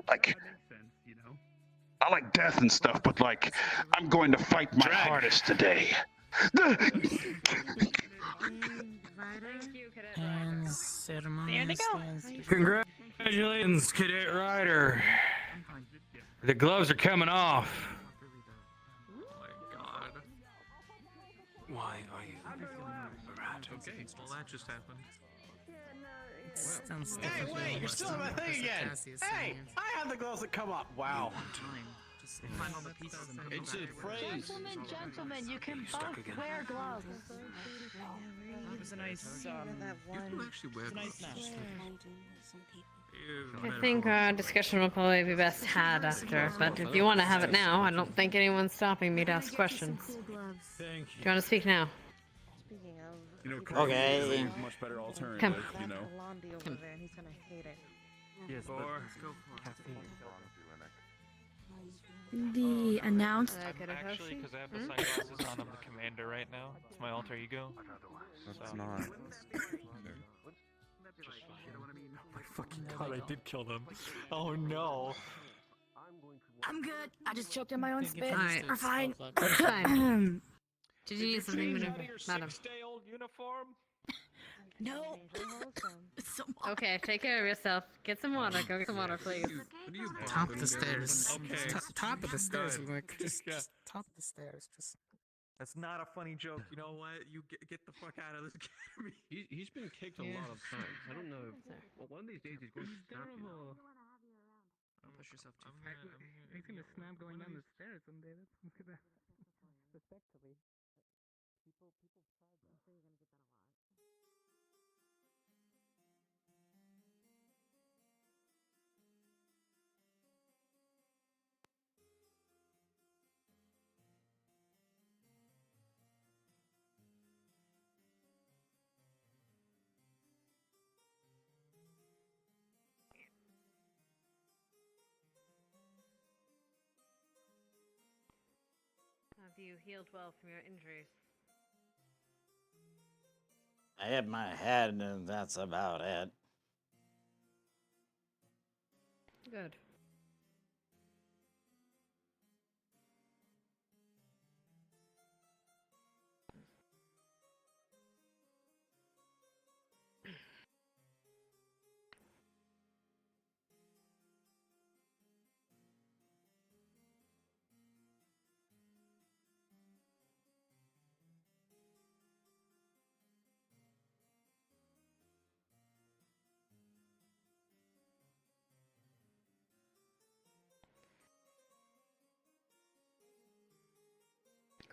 Like, I like death and stuff, but like, I'm going to fight my hardest today. Congratulations, Cadet Ryder. The gloves are coming off. Why are you a rat? Okay, well that just happened. Hey, wait, you're still on my thing again! Hey, I have the gloves that come up. Wow. It's a phrase. Gentlemen, you can both wear gloves. It was a nice, I think our discussion will probably be best had after, but if you want to have it now, I don't think anyone's stopping me to ask questions. Do you want to speak now? You know, Okay. much better alternative, Come. you know. over there, and he's gonna hate it. Yes, The announced. Actually, because I have the sunglasses on, I'm the commander right now. It's my alter ego. That's So- not. My fucking god, I did kill them. Oh no. I'm good. I just choked on my own spit. Alright. We're fine. It's fine. Did you need something, madam? Day-old uniform? No. Okay, take care of yourself. Get some water. Go get some water, please. Top of the stairs. Okay. Top of the stairs. Good. Like, Yeah. just top of the stairs. Just. That's not a funny joke. You know what? You get the fuck out of this academy. He's been kicked a lot of times. I don't know. Well, one of these days he's going to snap you. Don't push yourself too I'm far. gonna snap going down the stairs someday. Respectfully. People tried that. I'm sure you're gonna get that a lot. Have you healed well from your injuries? I hit my head, and that's about it. Good.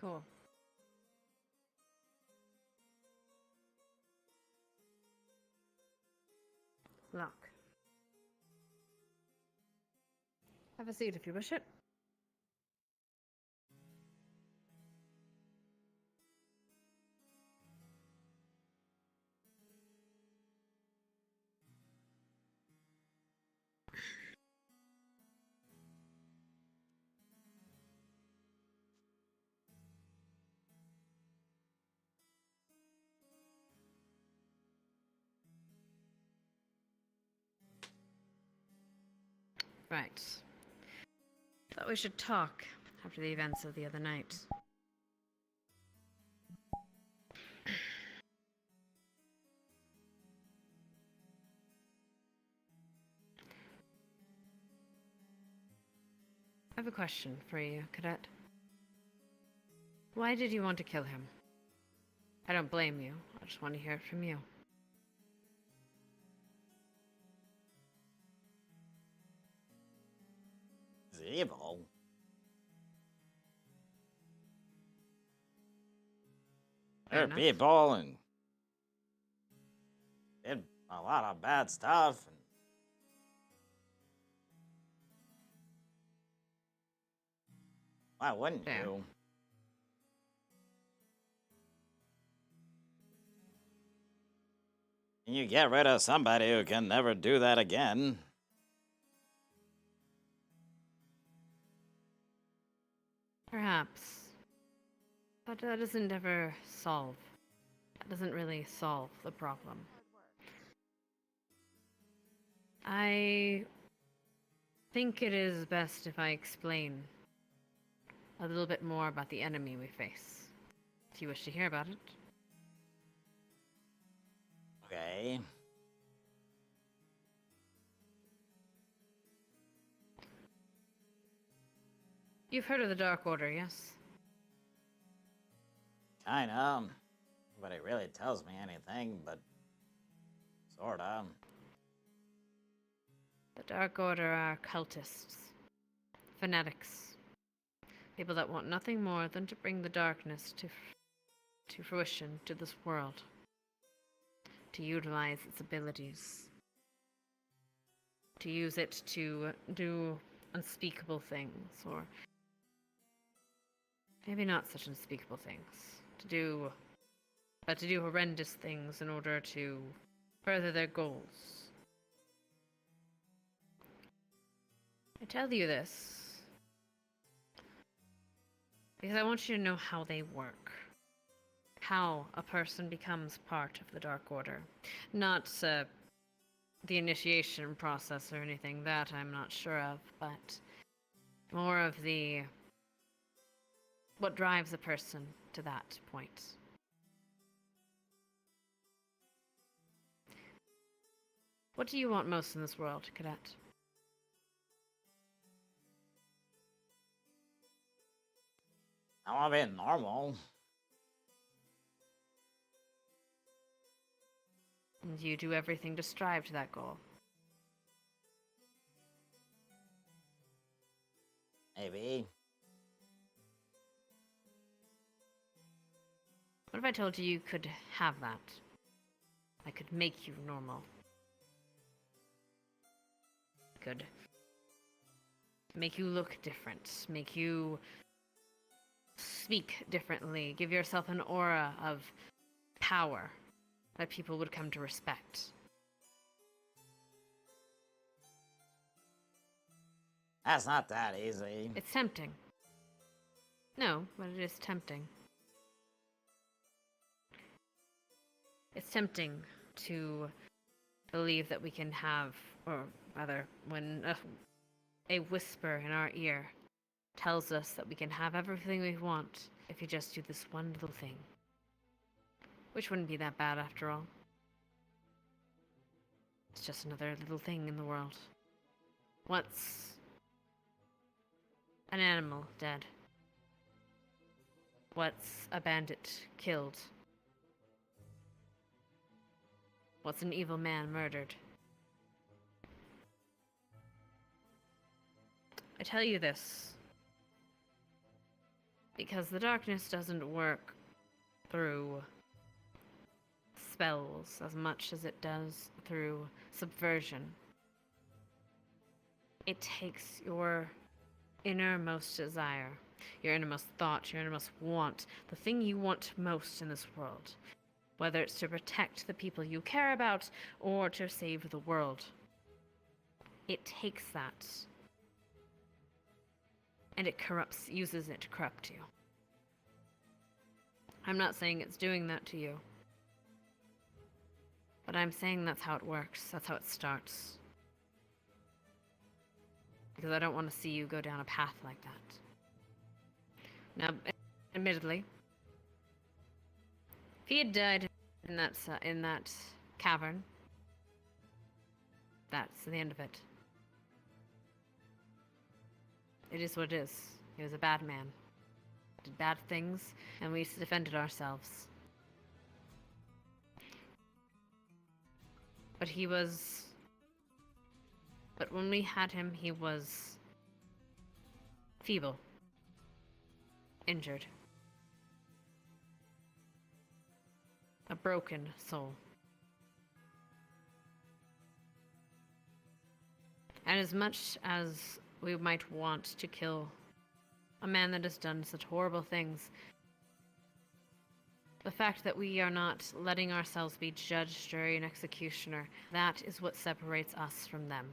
Cool. Lock. Have a seat if you wish it. Right. Thought we should talk after the events of the other night. I have a question for you, Cadet. Why did you want to kill him? I don't blame you. I just want to hear it from you. He's evil. There are people and did a lot of bad stuff. And why wouldn't you? Can you get rid of somebody who can never do that again? Perhaps. But that doesn't ever solve. That doesn't really solve the problem. I think it is best if I explain a little bit more about the enemy we face. If you wish to hear about it. Okay. You've heard of the Dark Order, yes? Kinda. Nobody really tells me anything, but sorta. The Dark Order are cultists, fanatics, people that want nothing more than to bring the darkness to fruition to this world, to utilize its abilities, to use it to do unspeakable things, or maybe not such unspeakable things, to do horrendous things in order to further their goals. I tell you this because I want you to know how they work. How a person becomes part of the Dark Order. Not the initiation process or anything, that I'm not sure of, but more of what drives a person to that point. What do you want most in this world, Cadet? I want to be normal. And you do everything to strive to that goal. Maybe. What if I told you you could have that? I could make you normal. Could make you look different, make you speak differently, give yourself an aura of power that people would come to respect. That's not that easy. It's tempting. No, but it is tempting. It's tempting to believe that we can have, or rather, when a whisper in our ear tells us that we can have everything we want if you just do this one little thing. Which wouldn't be that bad after all. It's just another little thing in the world. What's an animal dead? What's a bandit killed? What's an evil man murdered? I tell you this because the darkness doesn't work through spells as much as it does through subversion. It takes your innermost desire, your innermost thought, your innermost want, the thing you want most in this world, whether it's to protect the people you care about or to save the world. It takes that, and it uses it to corrupt you. I'm not saying it's doing that to you, but I'm saying that's how it works, that's how it starts. Because I don't want to see you go down a path like that. Now, admittedly, if he had died in that cavern, that's the end of it. It is what it is. He was a bad man. Did bad things, and we defended ourselves. But when we had him, he was feeble, injured, a broken soul. And as much as we might want to kill a man that has done such horrible things, the fact that we are not letting ourselves be judge, jury, and executioner, that is what separates us from them.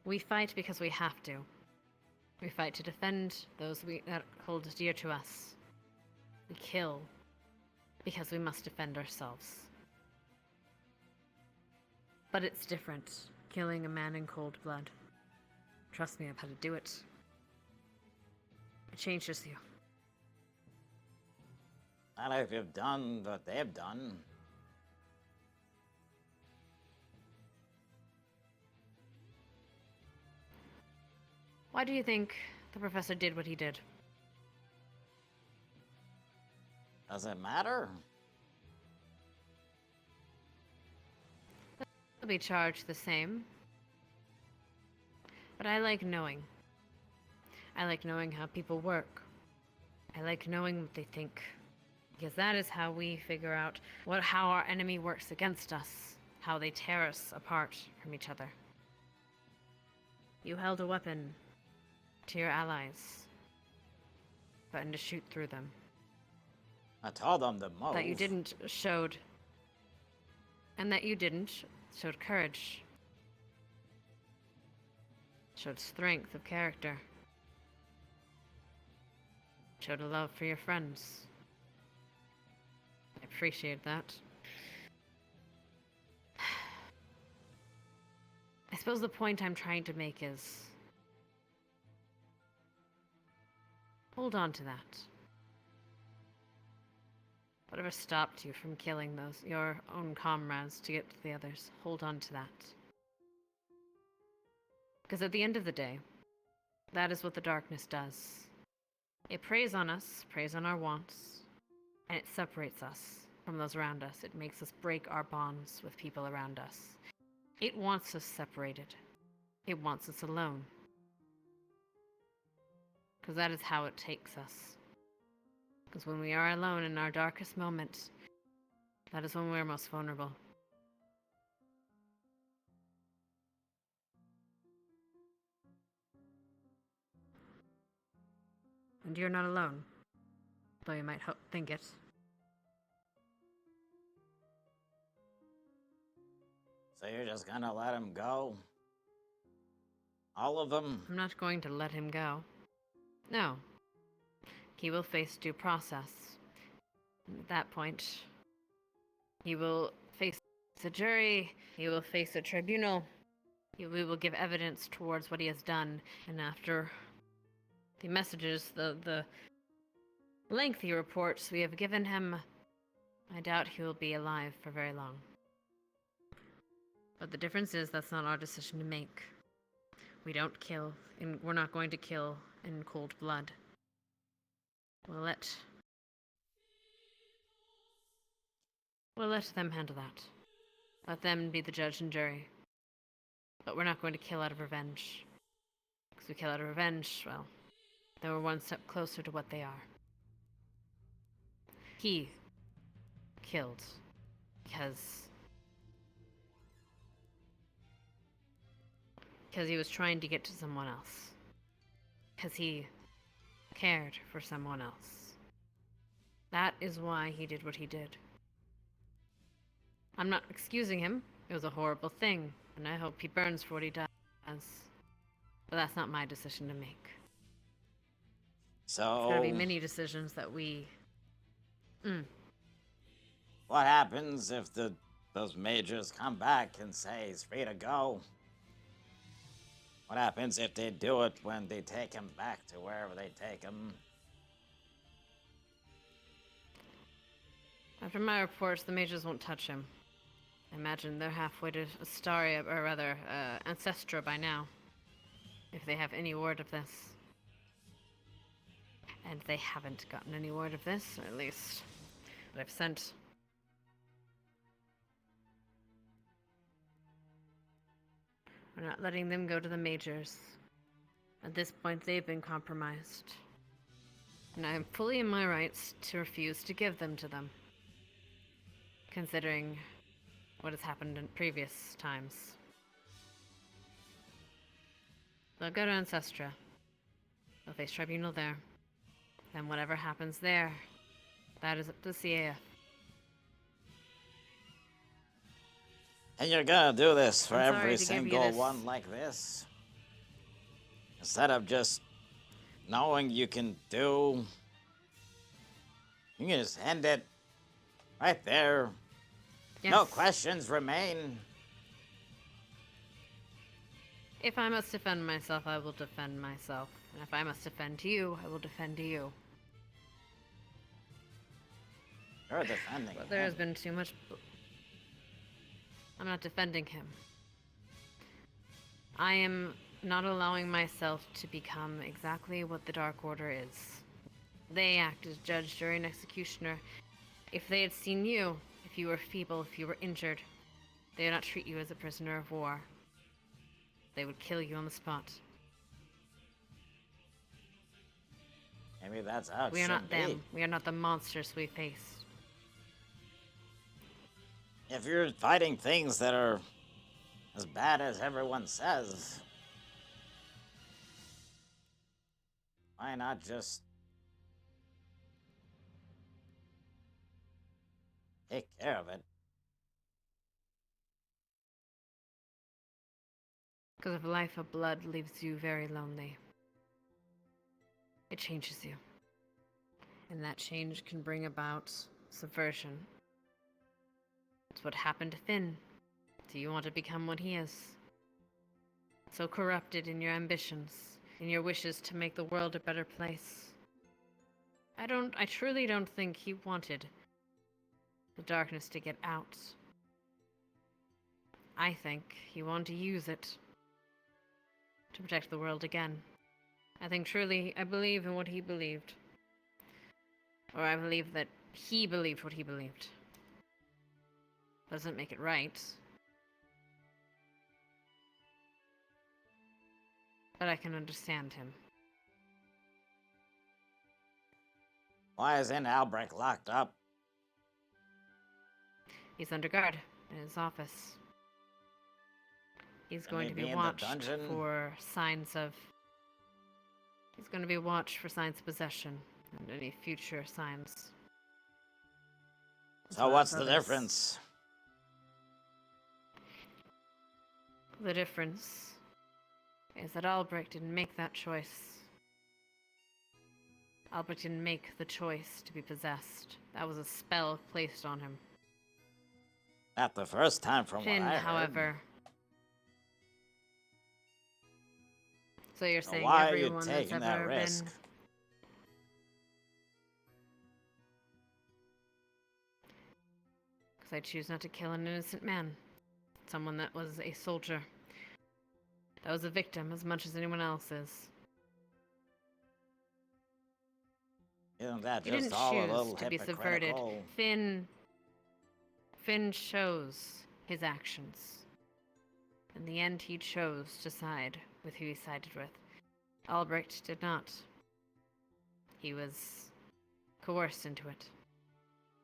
We fight because we have to. We fight to defend those that hold dear to us. We kill because we must defend ourselves. But it's different, killing a man in cold blood. Trust me, I've had to do it. It changes you. Not if you've done what they've done. Why do you think the professor did what he did? Does it matter? They'll be charged the same. But I like knowing. I like knowing how people work. I like knowing what they think. Because that is how we figure out how our enemy works against us. How they tear us apart from each other. You held a weapon to your allies, threatened to shoot through them. I told them to move. That you didn't showed courage. Showed strength of character. Showed a love for your friends. I appreciate that. I suppose the point I'm trying to make is Hold on to that. Whatever stopped you from killing your own comrades to get to the others, hold on to that. Because at the end of the day, that is what the darkness does. It preys on us, preys on our wants, and it separates us from those around us. It makes us break our bonds with people around us. It wants us separated. It wants us alone. Because that is how it takes us. Because when we are alone in our darkest moment, that is when we're most vulnerable. And you're not alone, though you might think it. So you're just gonna let him go? All of them? I'm not going to let him go. No. He will face due process. And at that point, he will face a jury, he will face a tribunal, we will give evidence towards what he has done, and after the messages, the lengthy reports we have given him, I doubt he will be alive for very long. But the difference is that's not our decision to make. We don't kill, and we're not going to kill in cold blood. We'll let them handle that. Let them be the judge and jury. But we're not going to kill out of revenge. Because we kill out of revenge, well, then we're one step closer to what they are. He killed because he was trying to get to someone else. Because he cared for someone else. That is why he did what he did. I'm not excusing him. It was a horrible thing, and I hope he burns for what he does. But that's not my decision to make. So... There's gotta be many decisions that we... What happens if those majors come back and say he's free to go? What happens if they do it when they take him back to wherever they take him? After my reports, the mages won't touch him. I imagine they're halfway to Astaria, or rather, Ancestra by now. If they have any word of this. And they haven't gotten any word of this, or at least what I've sent. We're not letting them go to the majors. At this point, they've been compromised. And I am fully in my rights to refuse to give them to them. Considering what has happened in previous times. They'll go to Ancestra. They'll face tribunal there. And whatever happens there, that is up to CAF. And you're gonna do this for every single one like this? Instead of just knowing you can do... You can just end it right there. Yes. No questions remain. If I must defend myself, I will defend myself. And if I must defend you, I will defend you. You're defending But there has been too much... I'm not defending him. I am not allowing myself to become exactly what the Dark Order is. They act as judge, jury, and executioner. If they had seen you, if you were feeble, if you were injured, they would not treat you as a prisoner of war. They would kill you on the spot. Maybe that's how it We are should not be. them. We are not the monsters we face. If you're fighting things that are as bad as everyone says, why not just take care of it? Because if a life of blood leaves you very lonely, it changes you. And that change can bring about subversion. It's what happened to Finn. Do you want to become what he is? So corrupted in your ambitions, in your wishes to make the world a better place. I truly don't think he wanted the darkness to get out. I think he wanted to use it to protect the world again. I believe in what he believed. Or I believe that he believed what he believed. Doesn't make it right. But I can understand him. Why isn't Albrecht locked up? He's under guard in his office. He's going to be in the watched dungeon? for signs of... He's going to be watched for signs of possession and any future signs. So what's the difference? The difference is that Albrecht didn't make that choice. Albrecht didn't make the choice to be possessed. That was a spell placed on him. Not the first time from Finn, what I heard. however... So you're saying why are you everyone that's taking that ever risk? been... Because I choose not to kill an innocent man. Someone that was a soldier. That was a victim as much as anyone else is. Isn't that He just didn't all a little choose to be subverted. hypocritical? Finn chose his actions. In the end, he chose to side with who he sided with. Albrecht did not. He was coerced into it.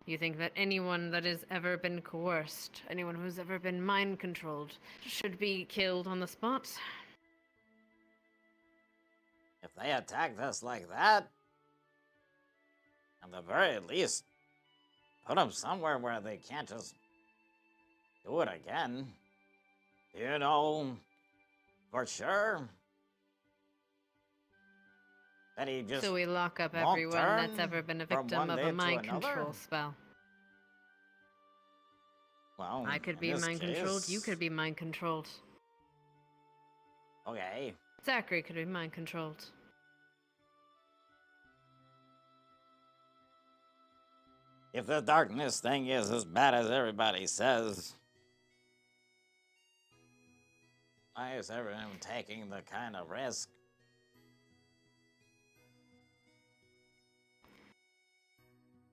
You think that anyone that has ever been coerced, anyone who's ever been mind-controlled, should be killed on the spot? If they attacked us like that, at the very least, put them somewhere where they can't just do it again. You know, for sure. That he just So we lock up won't everyone that's turn ever been a from victim one of day a to mind another? control spell. Well, I could in be this mind controlled, you case- could be mind controlled. Okay. Zachary could be mind controlled. If the darkness thing is as bad as everybody says, why is everyone taking the kind of risk?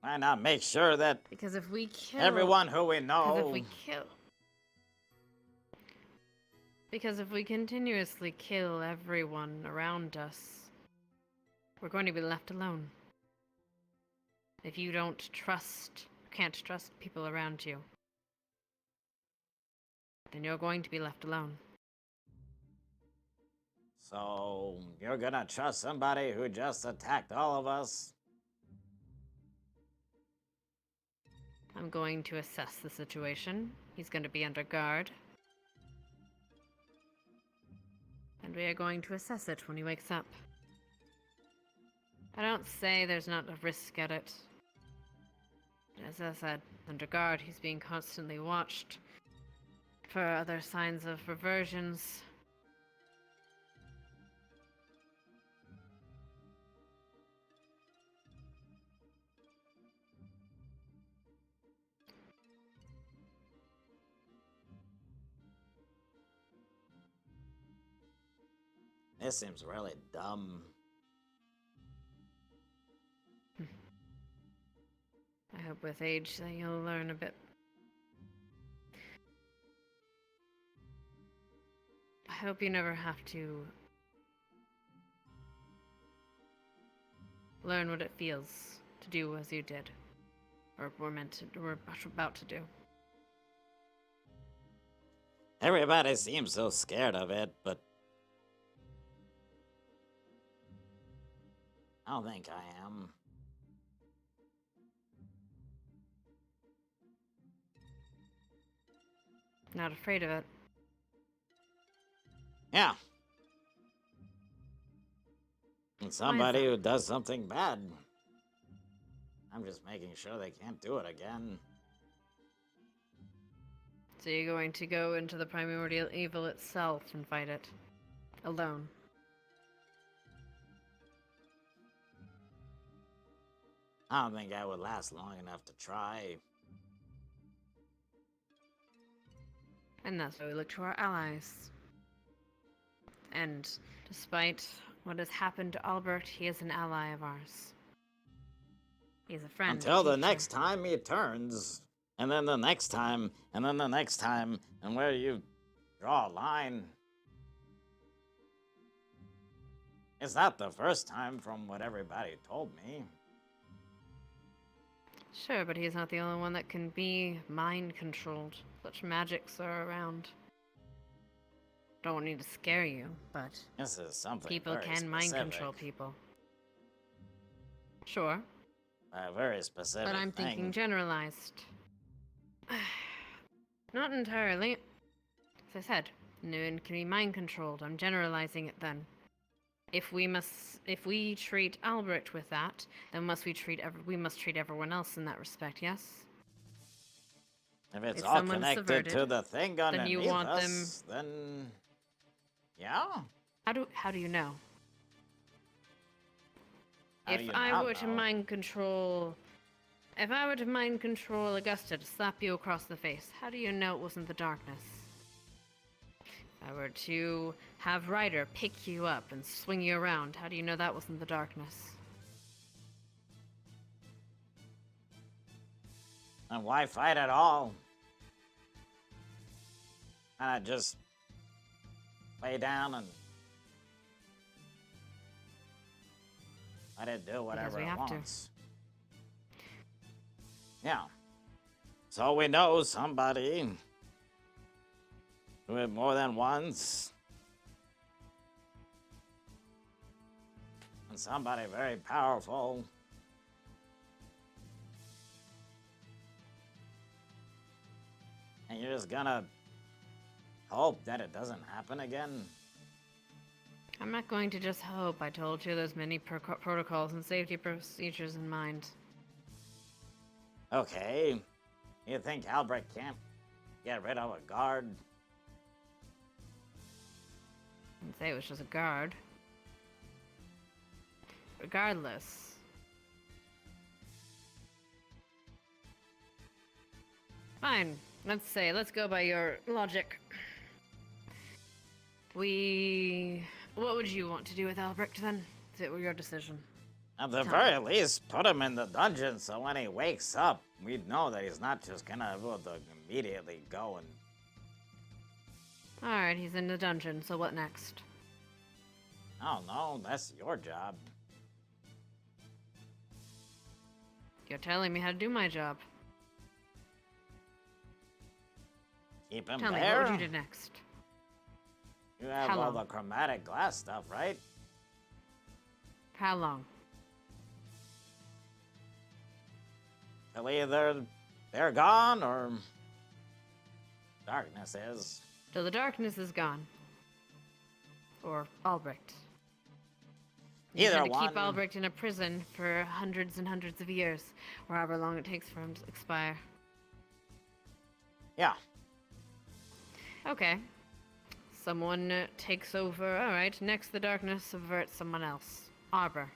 Why not make sure that Because if we kill everyone who we know... Because if we continuously kill everyone around us, we're going to be left alone. If you can't trust people around you, then you're going to be left alone. So, you're gonna trust somebody who just attacked all of us? I'm going to assess the situation. He's going to be under guard. And we are going to assess it when he wakes up. I don't say there's not a risk at it. As I said, under guard, he's being constantly watched for other signs of reversions. This seems really dumb. I hope with age that you'll learn a bit. I hope you never have to learn what it feels to do as you did, or were about to do. Everybody seems so scared of it, but I don't think I am. Not afraid of it. Yeah. And somebody who does something bad. I'm just making sure they can't do it again. So you're going to go into the primordial evil itself and fight it alone. I don't think I would last long enough to try. And that's why we look to our allies. And despite what has happened to Albert, he is an ally of ours. He's a friend. Until the next time he turns, and then the next time, and then the next time, and where you draw a line. It's not the first time from what everybody told me. Sure, but he's not the only one that can be mind controlled. Such magics are around. Don't need to scare you, but This is something people very can mind specific. control people. Sure. A very specific But I'm thing. thinking generalized. Not entirely. As I said, no one can be mind controlled. I'm generalizing it then. If we treat Albrecht with that, then we must treat everyone else in that respect, yes? If it's If all someone's connected to subverted, the thing then underneath you want us, then yeah. How do you know? How do If you I not were to know? mind control Augusta to slap you across the face, how do you know it wasn't the darkness? If I were to have Ryder pick you up and swing you around, how do you know that wasn't the darkness? And why fight at all? Why not just lay down and let it do whatever we it have to. wants? Yeah. So we know somebody do it more than once. And somebody very powerful. And you're just gonna hope that it doesn't happen again? I'm not going to just hope. I told you there's many protocols and safety procedures in mind. Okay. You think Albrecht can't get rid of a guard? I didn't say it was just a guard. Regardless. Fine. Let's go by your logic. What would you want to do with Albrecht then? If it were your decision. At the Tell very least, put him in the dungeon so when he wakes up, we'd know that he's not just gonna be able to immediately go and... Alright, he's in the dungeon, so what next? I don't know, that's your job. You're telling me how to do my job. Keep him Tell me, there? what would you do next? You have How all long? the chromatic glass stuff, right? How long? Till either they're gone or darkness is. Till the darkness is gone. Or Albrecht. You Either intend to keep one. Albrecht in a prison for hundreds and hundreds of years, or however long it takes for him to expire. Yeah. Okay. Someone takes over. Alright, next the darkness subverts someone else. Arbor.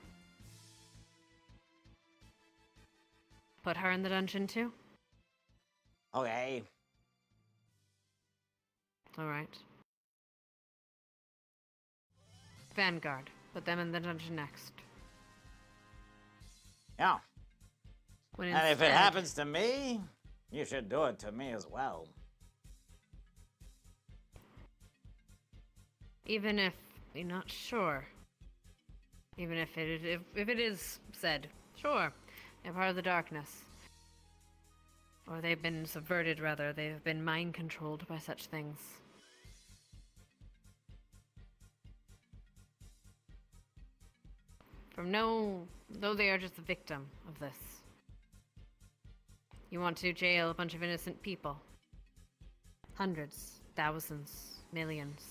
Put her in the dungeon too? Okay. Alright. Vanguard. Put them in the dungeon next. Yeah. When And if it instead- happens to me, you should do it to me as well. Even if you're not sure. Even if it is said, sure, they're part of the darkness. Or they've been subverted, rather. They've been mind-controlled by such things. Though they are just a victim of this. You want to jail a bunch of innocent people. Hundreds, thousands, millions.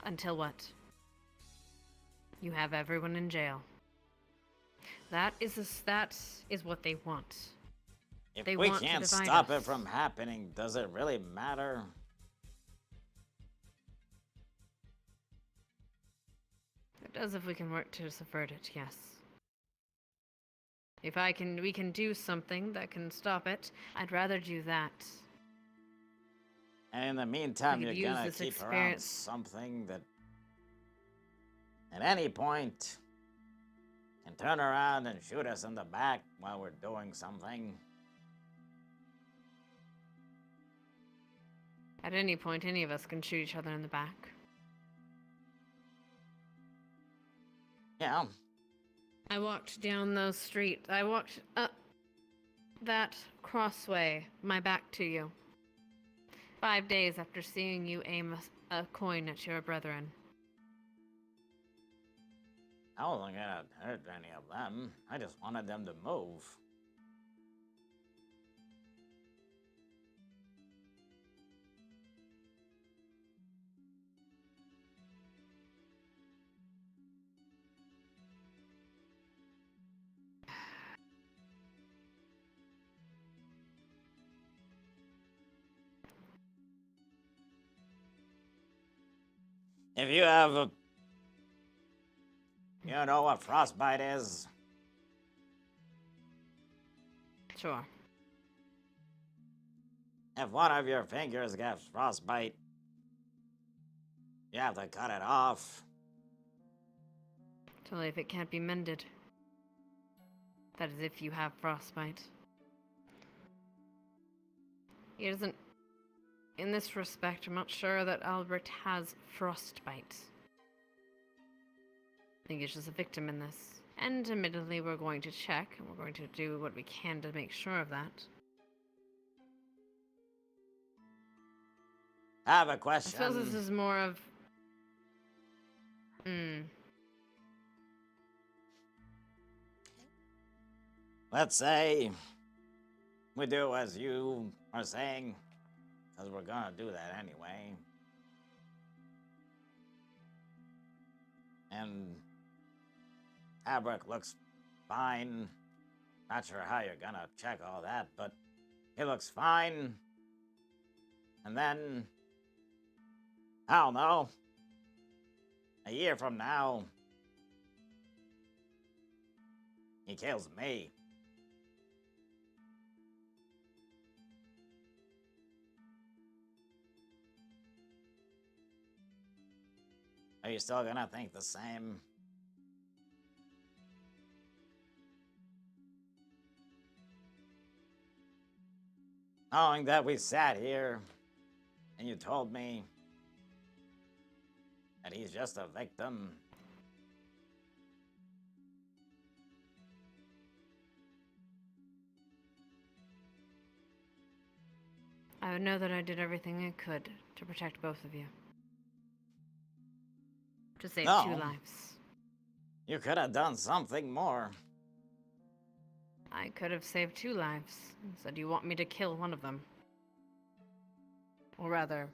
Until what? You have everyone in jail. That is what they want. If They we want to can't divide stop us. it from happening, does it really matter? It does if we can work to subvert it, yes. If we can do something that can stop it, I'd rather do that. And in the meantime, I could you're use gonna this keep around experience. something that, at any point, can turn around and shoot us in the back while we're doing something. At any point, any of us can shoot each other in the back. Yeah. I walked down those streets. I walked up that crossway, my back to you. 5 days after seeing you aim a coin at your brethren. I wasn't gonna hurt any of them. I just wanted them to move. If you have a... You know what frostbite is? Sure. If one of your fingers gets frostbite, you have to cut it off. Only if it can't be mended. That is if you have frostbite. He doesn't... In this respect, I'm not sure that Albert has frostbite. I think he's just a victim in this. And admittedly, we're going to check, and we're going to do what we can to make sure of that. I have a question. I suppose this is more of... Let's say we do as you are saying, because we're gonna do that anyway. And Albert looks fine. Not sure how you're gonna check all that, but he looks fine. And then, I don't know, a year from now, he kills me. Are you still gonna think the same? Knowing that we sat here and you told me that he's just a victim. I would know that I did everything I could to protect both of you. To save 2 lives. You could have done something more. I could have saved 2 lives. Instead, you want me to kill one of them. Or rather,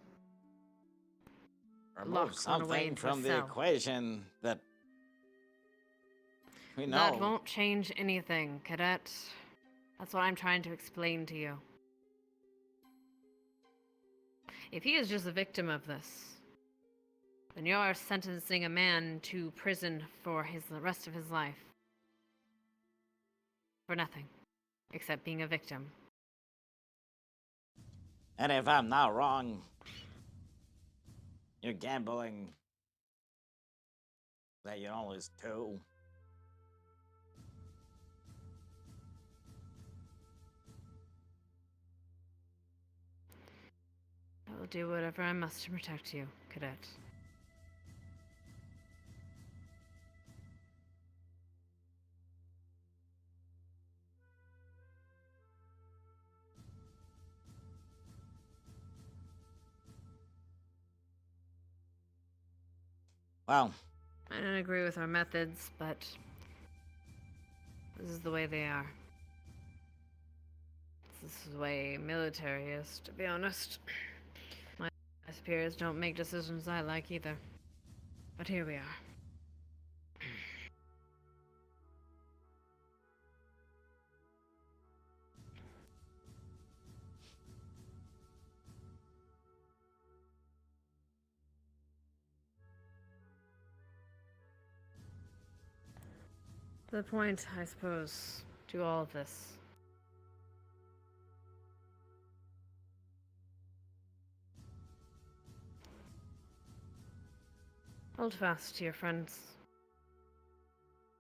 remove something from the equation that we know. That won't change anything, Cadet. That's what I'm trying to explain to you. If he is just a victim of this, then you are sentencing a man to prison for the rest of his life. For nothing. Except being a victim. And if I'm not wrong, you're gambling that you only lose 2. I will do whatever I must to protect you, Cadet. Well, I don't agree with our methods, but this is the way they are. This is the way military is, to be honest. My peers don't make decisions I like either. But here we are. The point, I suppose, do all of this? Hold fast to your friends.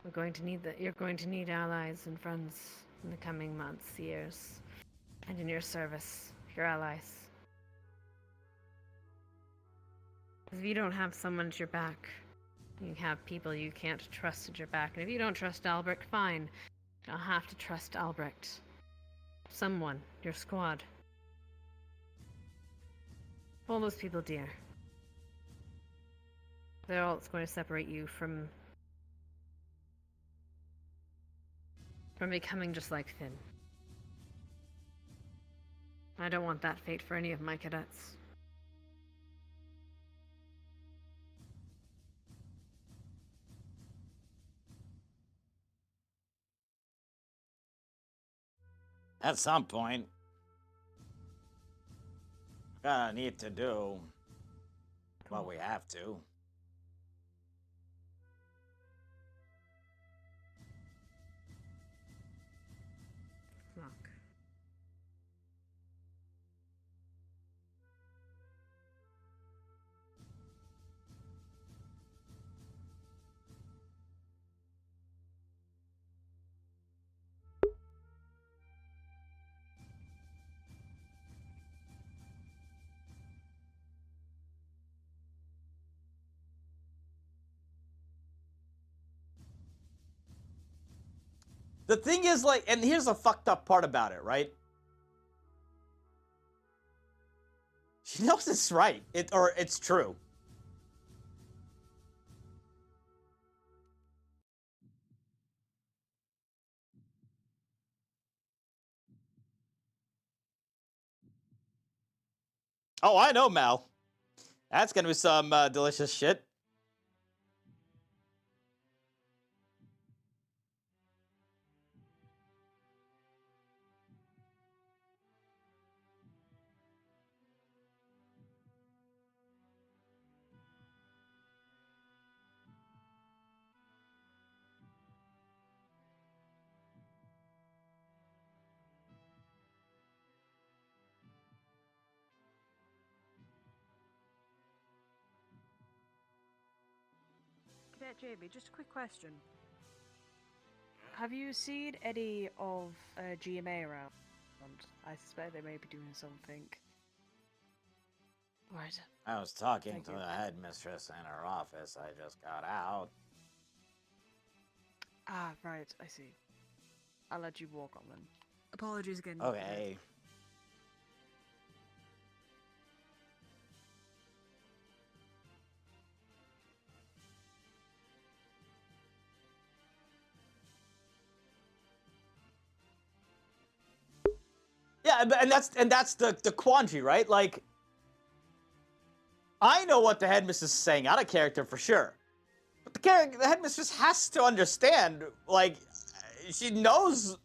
We're going to need that. You're going to need allies and friends in the coming months, years, and in your service, your allies. If you don't have someone at your back, you have people you can't trust at your back. And if you don't trust Albrecht, fine. You'll have to trust Albrecht. Someone, your squad. Hold those people dear. They're all that's going to separate you from becoming just like Finn. I don't want that fate for any of my cadets. At some point, we're gonna need to do what we have to. Fuck. The thing is, like, and here's the fucked up part about it, right? She knows it's right, or it's true. Oh, I know, Mal. That's gonna be some delicious shit. Cadet JB, just a quick question. Have you seen any of GMA around? I suspect they may be doing something. Right. I was talking Thank to you. the headmistress in her office. I just got out. Ah, right, I see. I'll let you walk on then. Apologies again. Okay. Yeah, and that's the quandary, right? Like, I know what the headmistress is saying out of character for sure, but the headmistress has to understand. Like, she knows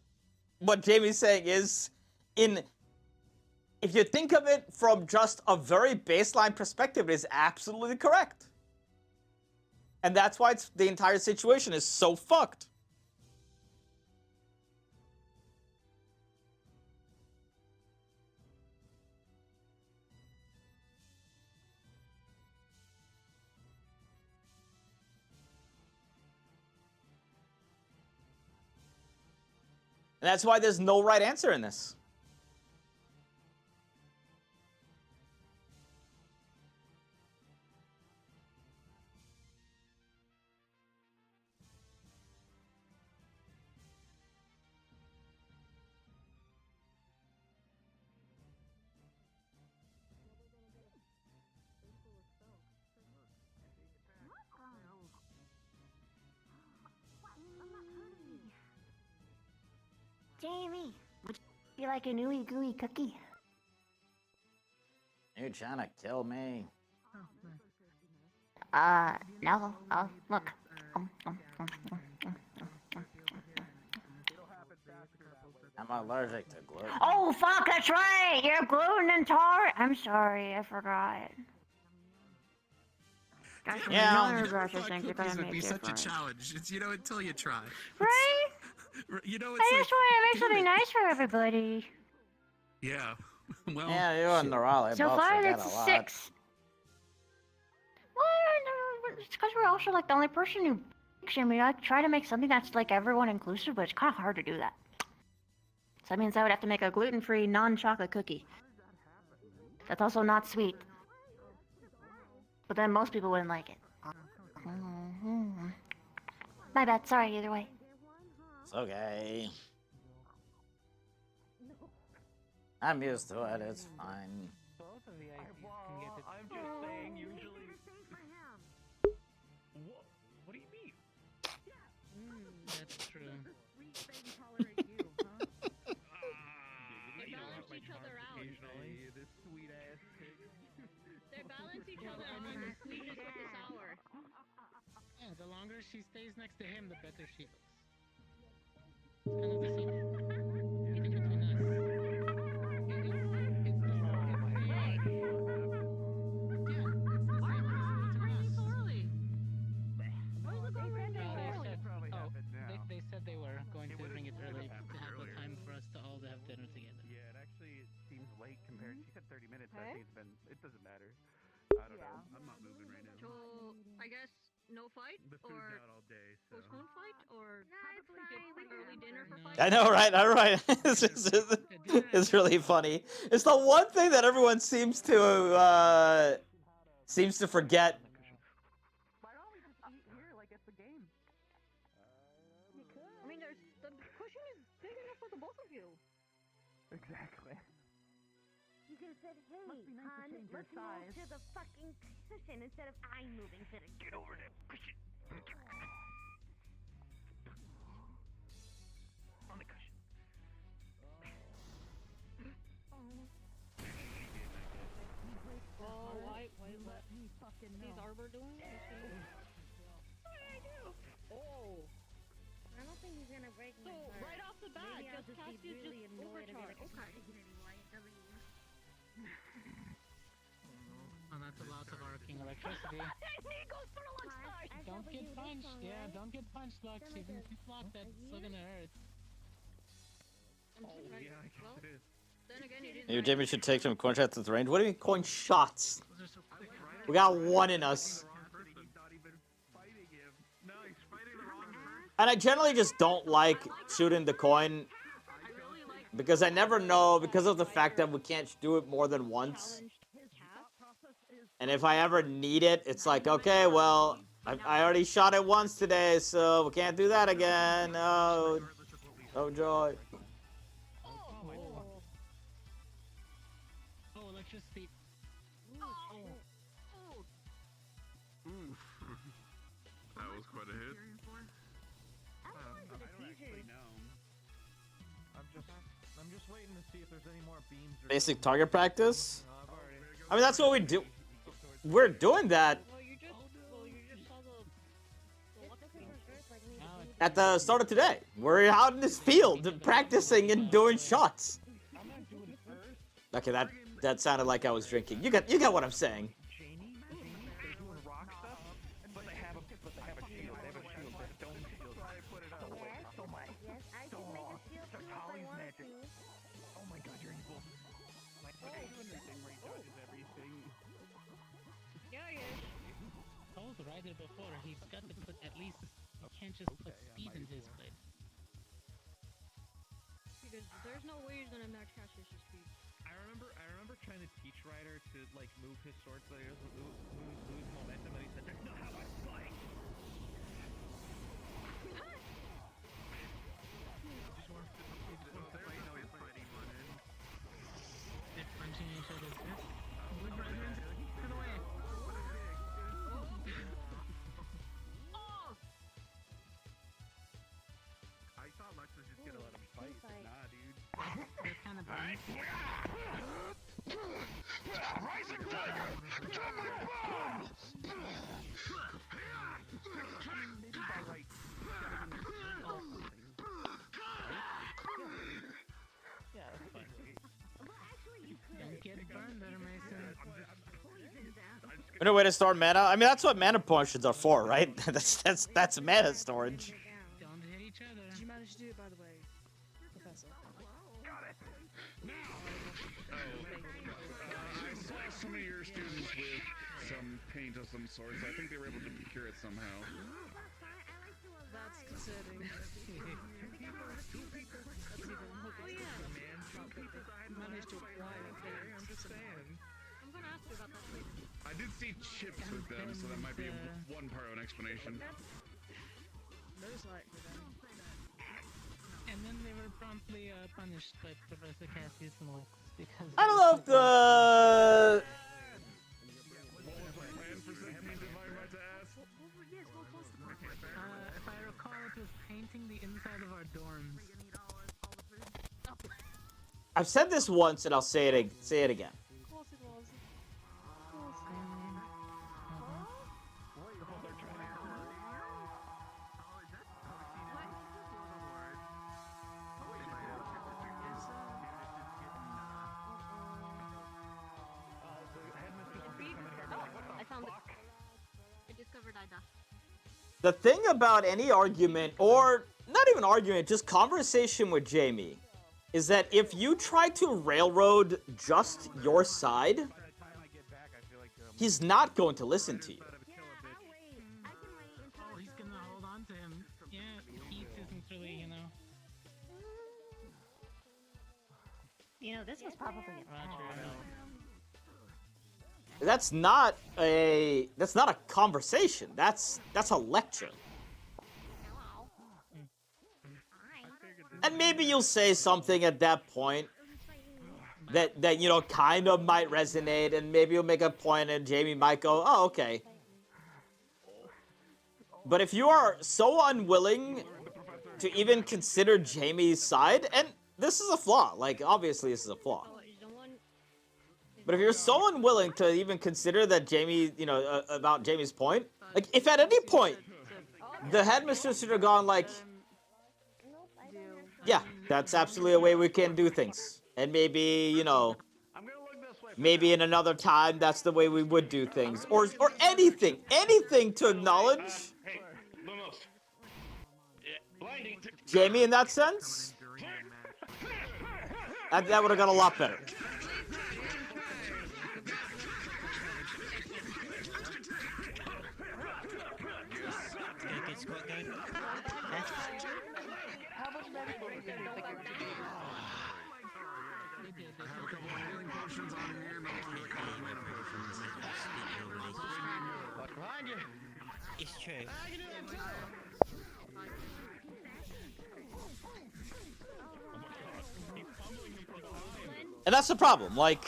what Jamie's saying is if you think of it from just a very baseline perspective, it is absolutely correct, and that's why the entire situation is so fucked. And that's why there's no right answer in this. Jamie, would you like an ooey gooey cookie? You trying to kill me? No. Oh, look. I'm allergic to gluten. Oh, fuck, that's right! You're gluten intolerant! I'm sorry, I forgot. That's Yeah. another I grocery thought thing you're cookies gonna would be make such a different. challenge. It's, until you try. Right? You know, I it's just want to make something nice for everybody. Yeah. Well. Yeah, you and the Raleigh So both far, forget that's a lot. 6. Well, it's because we're also like the only person who. I mean, I try to make something that's like everyone inclusive, but it's kind of hard to do that. So that means I would have to make a gluten-free, non-chocolate cookie. That's also not sweet. But then most people wouldn't like it. My bad. Sorry. Either way. It's okay. I'm used to it. It's fine. Both of the ICs can get it. I'm just saying, usually. What do you mean? That's true. They balance each other out. Occasionally, this sweet ass pig. They balance each other out on the sweetness of the sour. Yeah, the longer she stays next to him, the better she looks. It's kind of the same thing between us. They said they were going to bring it early to have the time for us to all have dinner together. Yeah, it actually seems late compared. She said 30 minutes. I think it's been. It doesn't matter. I don't know. I'm not moving right now. So I guess no fight The food's or out all day, so. postpone fight or early dinner for fight. I know, right? All right. It's really funny. It's the one thing that everyone seems to forget. I mean, the cushion is big enough for the both of you. Exactly. You could have said, hey, hon, let's move to the fucking cushion instead of I moving to the cushion. Get over that cushion. On the cushion. Oh, why let me fucking know? Is Arbor doing it? What did I do? Oh. I don't think he's gonna break my heart. Right off the bat, Maybe I'll just just be Cassius really just annoyed and be like, overcharged. okay. Oh, that's a lot of arcing electricity. Don't get punched. Yeah, don't get punched, Lux. Even if you block, that's still gonna hurt. Yeah, I guess it is. Then again, you didn't. Maybe Jamie should take some coin shots at the range. What do you mean coin shots? We got one in us. And I generally just don't like shooting the coin because I never know, because of the fact that we can't do it more than once. And if I ever need it, it's like, okay, well, I already shot it once today, so we can't do that again. Oh, oh joy. Oh, electricity. That was quite a hit. I don't actually know. I'm just waiting to see if there's any more beams. Basic target practice? I mean, that's what we do. We're doing that at the start of today. We're out in this field practicing and doing shots. Okay, that sounded like I was drinking. You got what I'm saying. Told Ryder before, he's got to put at least, can't just put speed into his blade. Because there's no way he's gonna match Cassius' speed. I remember trying to teach Ryder to like move his sword so he doesn't lose momentum, and he said, "That's not how I fight." Just wants to fight how he's fighting one in. They're punching each other's fists. Good brethren, to the way. I thought Lex was just gonna let him fight, but nah, dude. They're kind of bad. Rising Tiger! Maybe by like yeah, that's fine. Don't get burned there, Mason. No way to store mana. I mean, that's what mana potions are for, right? that's mana storage. Don't hit each other. Did you manage you do it, by the way, Professor? Got it. Now. I saw some of your students with some paint of some sort, so I think they were able to procure it somehow. That's concerning. That's even managed to acquire I'm just saying. I'm gonna ask you about that later. I did see chips with them, so that might be one part of an explanation. Most likely then. And then they were promptly punished by Professor Cassie's looks because. I don't know if the. If I recall, it was painting the inside of our dorms. I've said this once, and I'll say it again. Of course it was. I found it. I discovered Ida. The thing about any argument, or not even argument, just conversation with Jamie, is that if you try to railroad just your side, he's not going to listen to you. Oh, he's gonna hold on to him. Yeah, peace isn't really, you know. You know, this was probably That's not a conversation. That's a lecture. And maybe you'll say something at that point that you know kind of might resonate, and maybe you'll make a point, and Jamie might go, "Oh, okay." But if you are so unwilling to even consider Jamie's side, and this is a flaw, like obviously this is a flaw. But if you're so unwilling to even consider that Jamie, you know, about Jamie's point, like if at any point the headmistress should have gone like, yeah, that's absolutely a way we can do things. And maybe, you know, maybe in another time that's the way we would do things. Or anything to acknowledge Jamie in that sense. That would have got a lot better. How much medical do you think it would be? I have a couple of healing potions on here, no one really calls mana potions. Behind you. It's true. And that's the problem, like...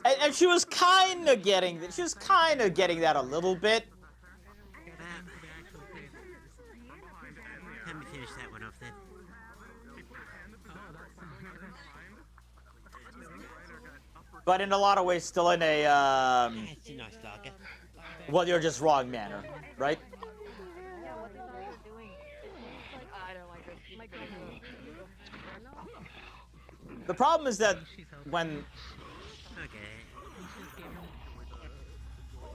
And she was kind of getting that a little bit. Let me finish that one off then. But in a lot of ways, still in a, It's a nice lager. well, you're just wrong manner, right? I don't like this. The problem is that when,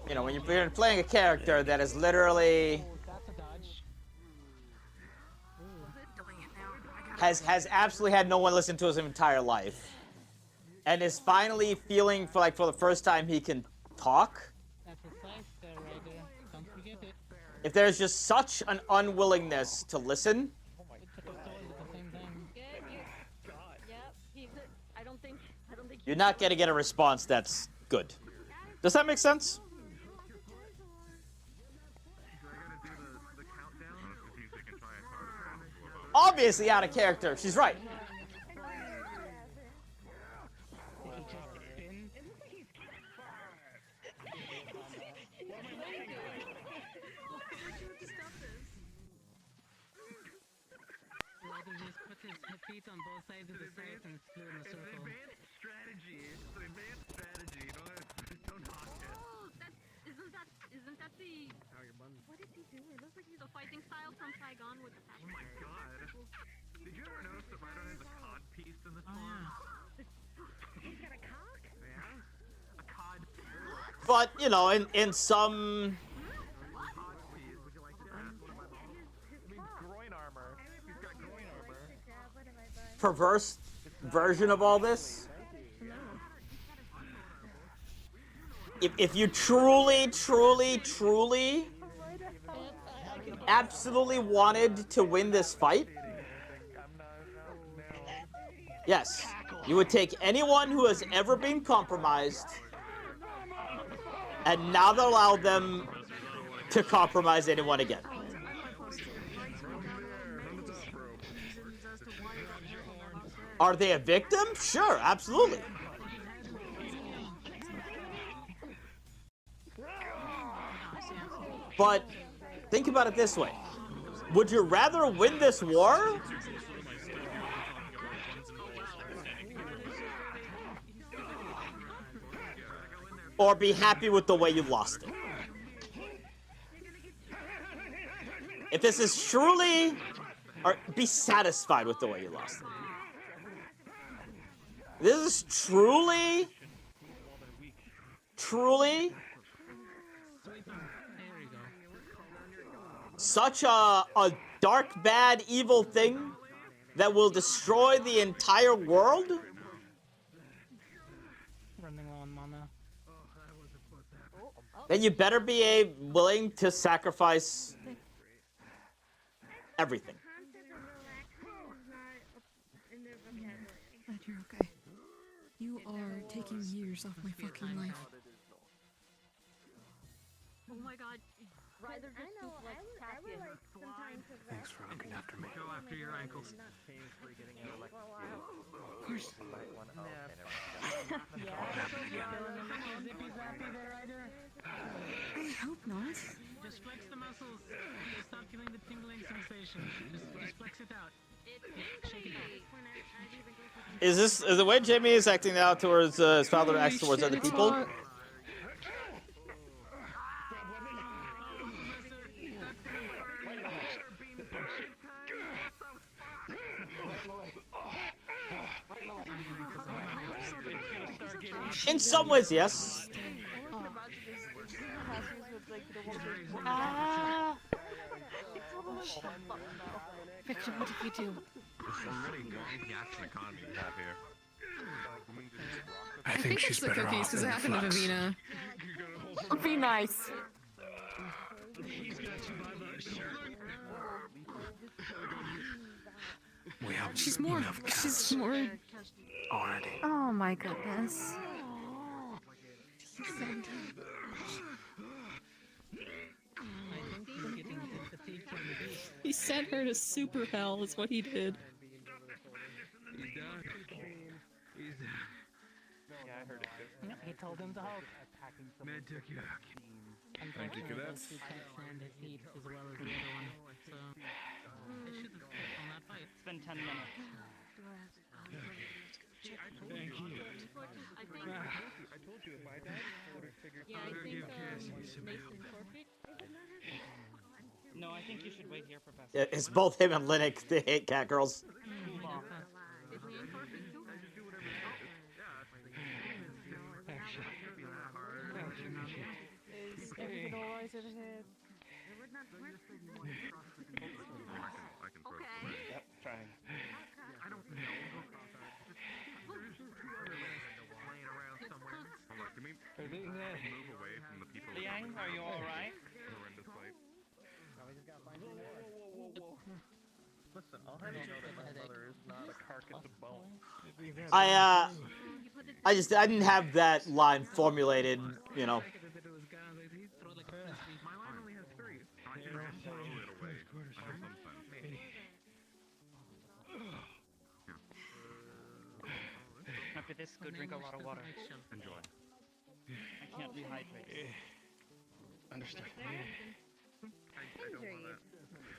you know, when you're playing a character that is literally has absolutely had no one listen to his entire life, and is finally feeling for the first time he can talk. That's a slice there, right there. Don't forget it. If there's just such an unwillingness to listen, you're not gonna get a response that's good. Does that make sense? Obviously out of character. She's right. Feet on both sides of the site and split in a circle. Advanced strategy. It's an advanced strategy. Don't knock it. Oh, isn't that the... What is he doing? It looks like he's a fighting style from Saigon with the Oh my god. Did you ever notice that Ryder has a cod piece in this form? He's got a cock? Yeah. A cod. But, you know, in some perverse version of all this, if you truly absolutely wanted to win this fight, yes, you would take anyone who has ever been compromised and not allow them to compromise anyone again. Are they a victim? Sure, absolutely. But think about it this way. Would you rather win this war? Or be happy with the way you lost it? If this is truly, or be satisfied with the way you lost it. This is truly such a dark, bad, evil thing that will destroy the entire world. Running low on mana. Then you better be willing to sacrifice everything. Glad you're okay. You are taking years off my fucking life. Oh my god. Rather just I would like sometimes to Thanks for looking after me. Go after your ankles. Of course. I hope not. Just flex the muscles. You'll stop feeling the tingling sensation. Just flex it out. Shake it out. Is the way Jamie is acting now towards his father acts towards other people? In some ways, yes. Victor, what did we do? I think she's it's the better cookies off because it than happened to Flux. Vivina. Be nice. We have She's more. enough She's cats more. already. Oh my goodness. He sent her to super hell is what he did. He told him to help. Med took you out. Thank you, cadets. Stand his heat as well as the other one. So they should have quit on that fight. It's been 10 minutes. Thank you. I told you if my dad would have figured No, I think you should wait here, Professor. It's both him and Linux. They hate cat girls. Is everything alright in here? I can throw it away. Yep, trying. I don't know. Hold on, can we move away from the people? Liang, are you alright? Horrendous fight. Listen, I'll have you know that my mother is not a carcass of bone. I didn't have that line formulated, you know. My line only has 3. I can throw it away. After this, go drink a lot of water. Enjoy. I can't rehydrate. Understood.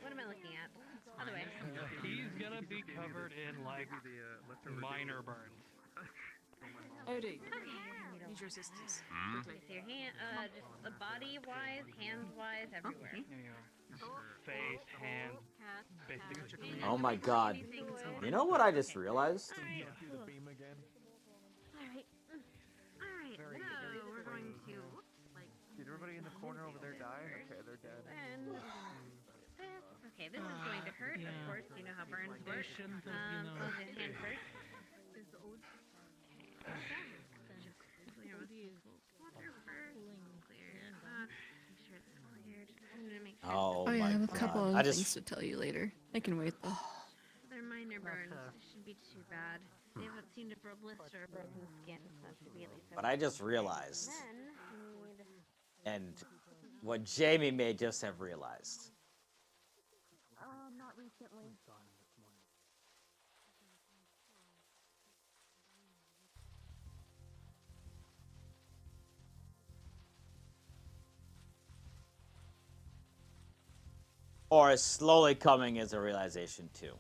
What am I looking at? By the way. He's gonna be covered in like minor burns. Odie, need your assistance. Quickly. Your hand, just body-wise, hand-wise, everywhere. Face, hands, basically. Oh my god. You know what I just realized? Alright. Alright, so we're going to corner over there dying? Okay, they're dead. Okay, this is going to hurt, of course. You know how burns work. Close in hand first. Oh, Oh yeah, I my have a couple God. of I things just to tell you later. I can wait though. They're minor burns. They shouldn't be too bad. They haven't seemed to blister or broken skin, so it should be at least But I just realized, and what Jamie may just have realized. Not recently. Or is slowly coming as a realization too.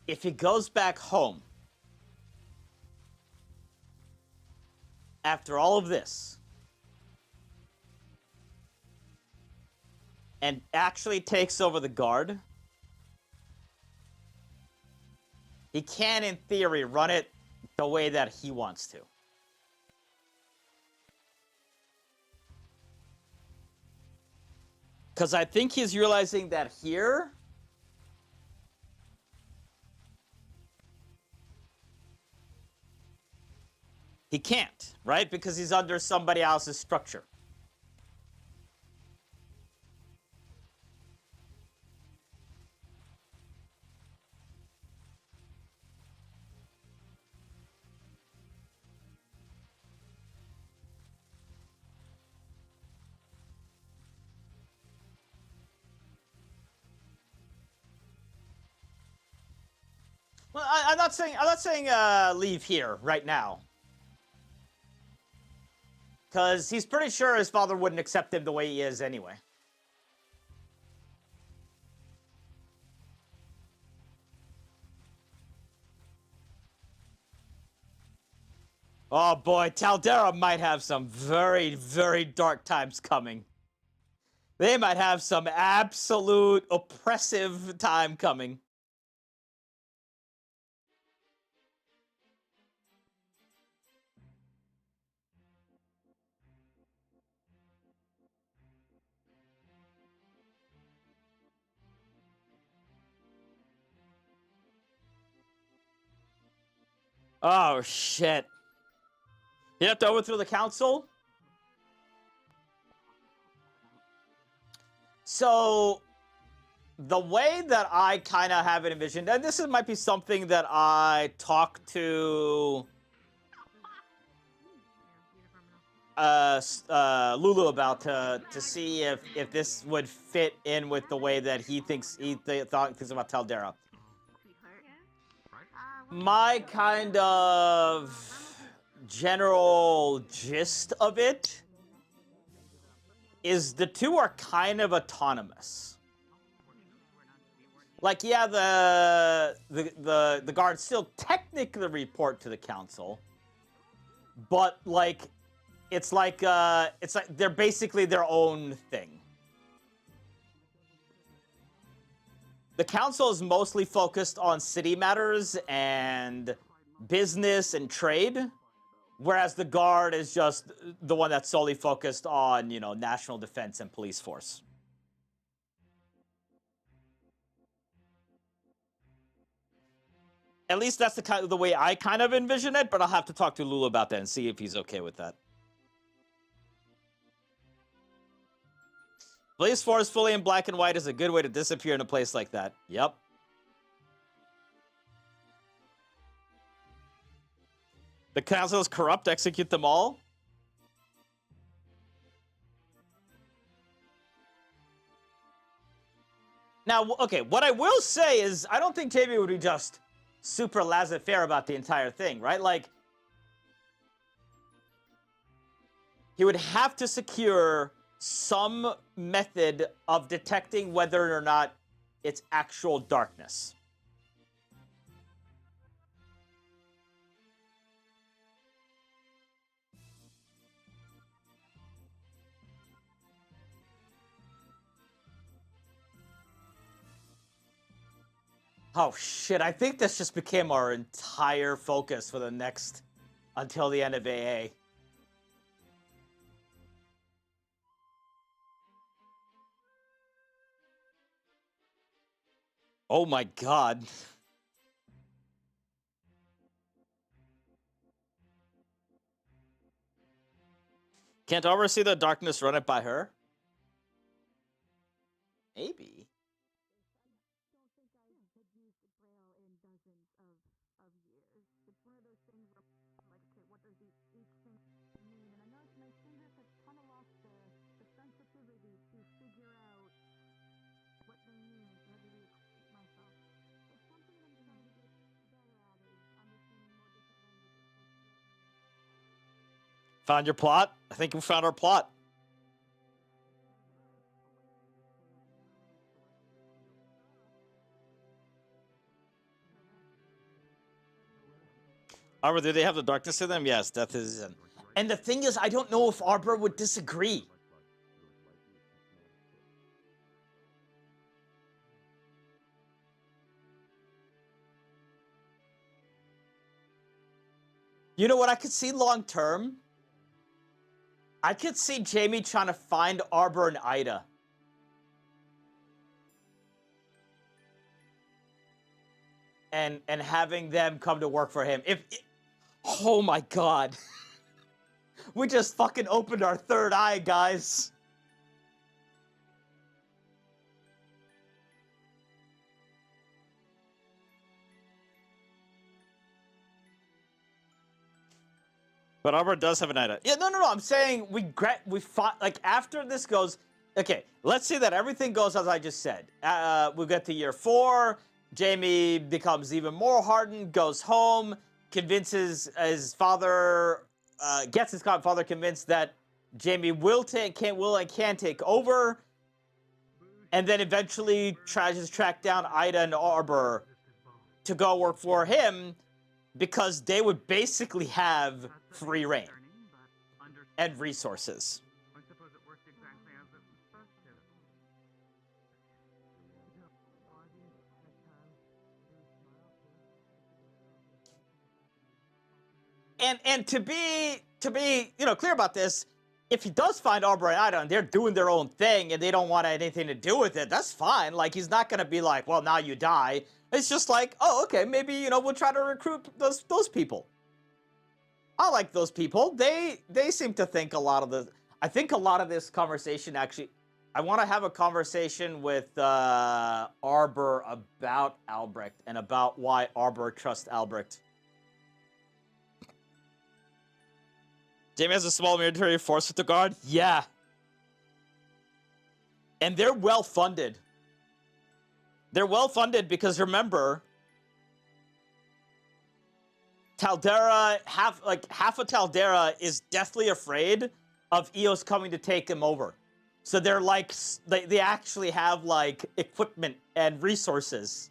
If he goes back home after all of this and actually takes over the guard, he can, in theory, run it the way that he wants to. Because I think he's realizing that here, he can't, right? Because he's under somebody else's structure. Well, I'm not saying leave here right now. Because he's pretty sure his father wouldn't accept him the way he is anyway. Oh boy, Taldera might have some very, very dark times coming. They might have some absolute oppressive time coming. Oh shit. You have to overthrow the council? So, the way that I kind of have it envisioned, and this might be something that I talked to Lulu about to see if this would fit in with the way that he thinks thinks about Taldera. My kind of general gist of it is the two are kind of autonomous. Like, yeah, the guards still technically report to the council, but like it's like they're basically their own thing. The council is mostly focused on city matters and business and trade, whereas the guard is just the one that's solely focused on, you know, national defense and police force. At least that's the way I kind of envision it, but I'll have to talk to Lulu about that and see if he's okay with that. Police force fully in black and white is a good way to disappear in a place like that. Yep. The council is corrupt, execute them all. Now, okay, what I will say is I don't think JB would be just super laissez-faire about the entire thing, right? Like, he would have to secure some method of detecting whether or not it's actual darkness. Oh shit, I think this just became our entire focus for the next... until the end of AA. Oh my god. Can't Arbor see the darkness run it by her? Maybe. Found your plot? I think we found our plot. Arbor, do they have the darkness in them? Yes, death is in. And the thing is, I don't know if Arbor would disagree. You know what I could see long term? I could see Jamie trying to find Arbor and Ida. And having them come to work for him. Oh my god. We just fucking opened our third eye, guys. But Arbor does have an Ida. Yeah, no. I'm saying we fought, like, after this goes... Okay, let's see that everything goes as I just said. We get to year 4. Jamie becomes even more hardened, goes home, convinces his father... gets his father convinced that Jamie will and can take over. And then eventually tries to track down Ida and Arbor to go work for him, because they would basically have free reign and resources. And to be clear about this, if he does find Arbor and Ida and they're doing their own thing and they don't want anything to do with it, that's fine. Like, he's not gonna be like, well, now you die. It's just like, oh, okay, maybe, we'll try to recruit those people. I like those people. They seem to think a lot of the... I think a lot of this conversation actually... I want to have a conversation with Arbor about Albrecht and about why Arbor trusts Albrecht. Jamie has a small military force with the guard? Yeah. And they're well-funded. They're well-funded because, remember, Taldera, half of Taldera is deathly afraid of Eos coming to take them over. So they're like, they actually have, like, equipment and resources.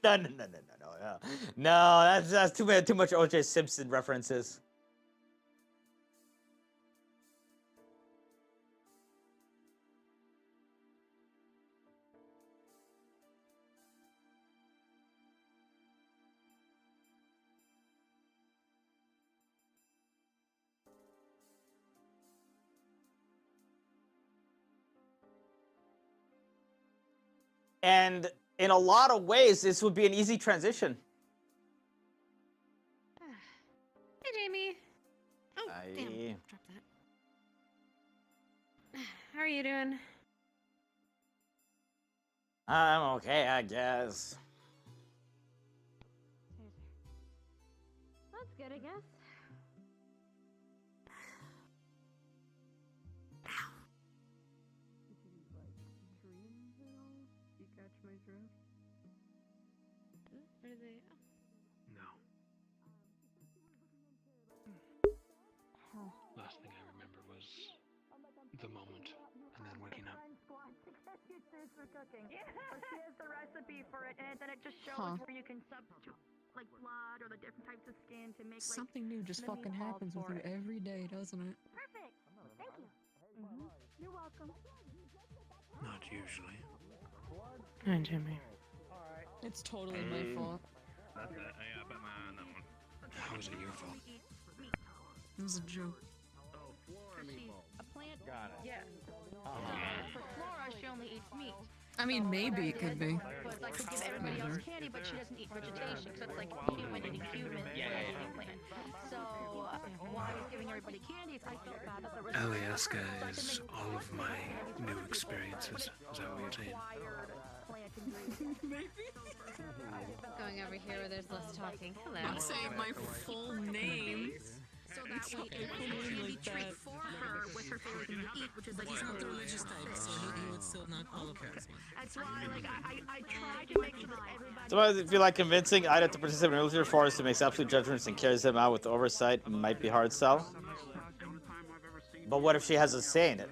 No. No, that's too much O.J. Simpson references. And in a lot of ways, this would be an easy transition. Hey, Jamie. Oh, Hi. damn. Drop that. How are you doing? I'm okay, I guess. That's good, I guess. You catch my drift? Where are they? Oh. Last thing I remember was the moment and then waking up. For cooking. Yeah. But she has the recipe for it, and then it just shows Huh. where you can substitute like blood or the different types of skin to make Something new just the fucking meatballs happens with for you it. every day, doesn't it? Perfect. Thank you. You're welcome. Not usually. Hi, Jimmy. It's totally my fault. That's it. I bet my eye on that one. How is it your fault? It was a joke. A plant. Got it. Yeah. For Flora, she only eats meat. I mean, maybe it could be. But like to give everybody else candy, but she doesn't eat vegetation, so it's like human eating human, plant eating plant. So while I was giving everybody candies, I felt bad that the rest Alyeska is all of my new experiences. Is that what you're saying? Going over here where there's less talking. Hello. I'm saying my full name. So that way it was a candy treat for her with her favorite thing to eat, which is like He's not the food. religious type, so he would still not qualify as one. That's why, like, I tried to make sure that everybody. Sometimes if you like convincing Ida to participate in religious force who makes absolute judgments and carries them out with oversight, it might be hard sell. But what if she has a say in it?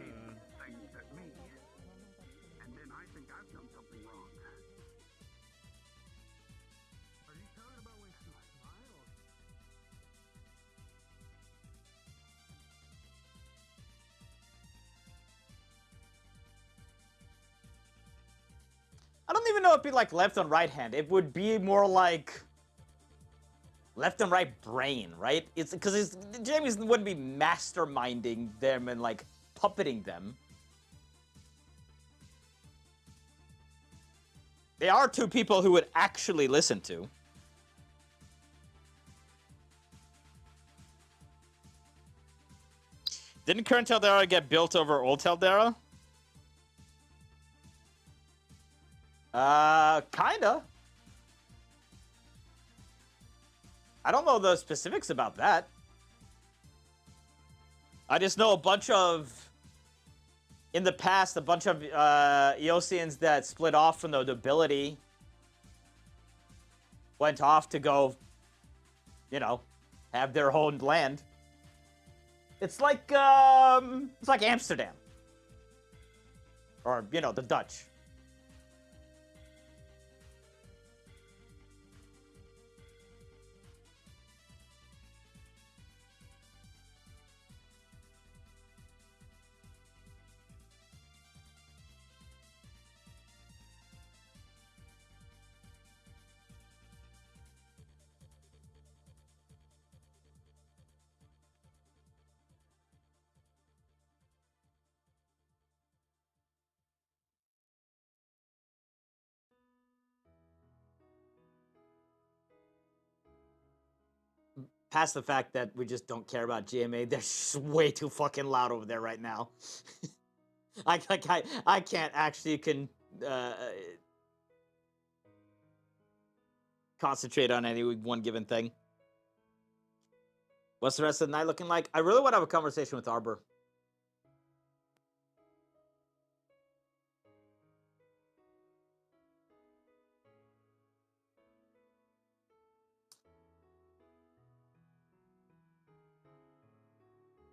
I don't even know if it'd be like left and right hand. It would be more like left and right brain, right? It's because Jamie's wouldn't be masterminding them and like puppeting them. They are two people who would actually listen to. Didn't current Taldera get built over old Taldera? Kinda. I don't know the specifics about that. I just know in the past, a bunch of Eosians that split off from the nobility went off to go, have their own land. It's like Amsterdam. Or, the Dutch. Past the fact that we just don't care about GMA, they're just way too fucking loud over there right now. I can't actually concentrate on any one given thing. What's the rest of the night looking like? I really want to have a conversation with Arbor.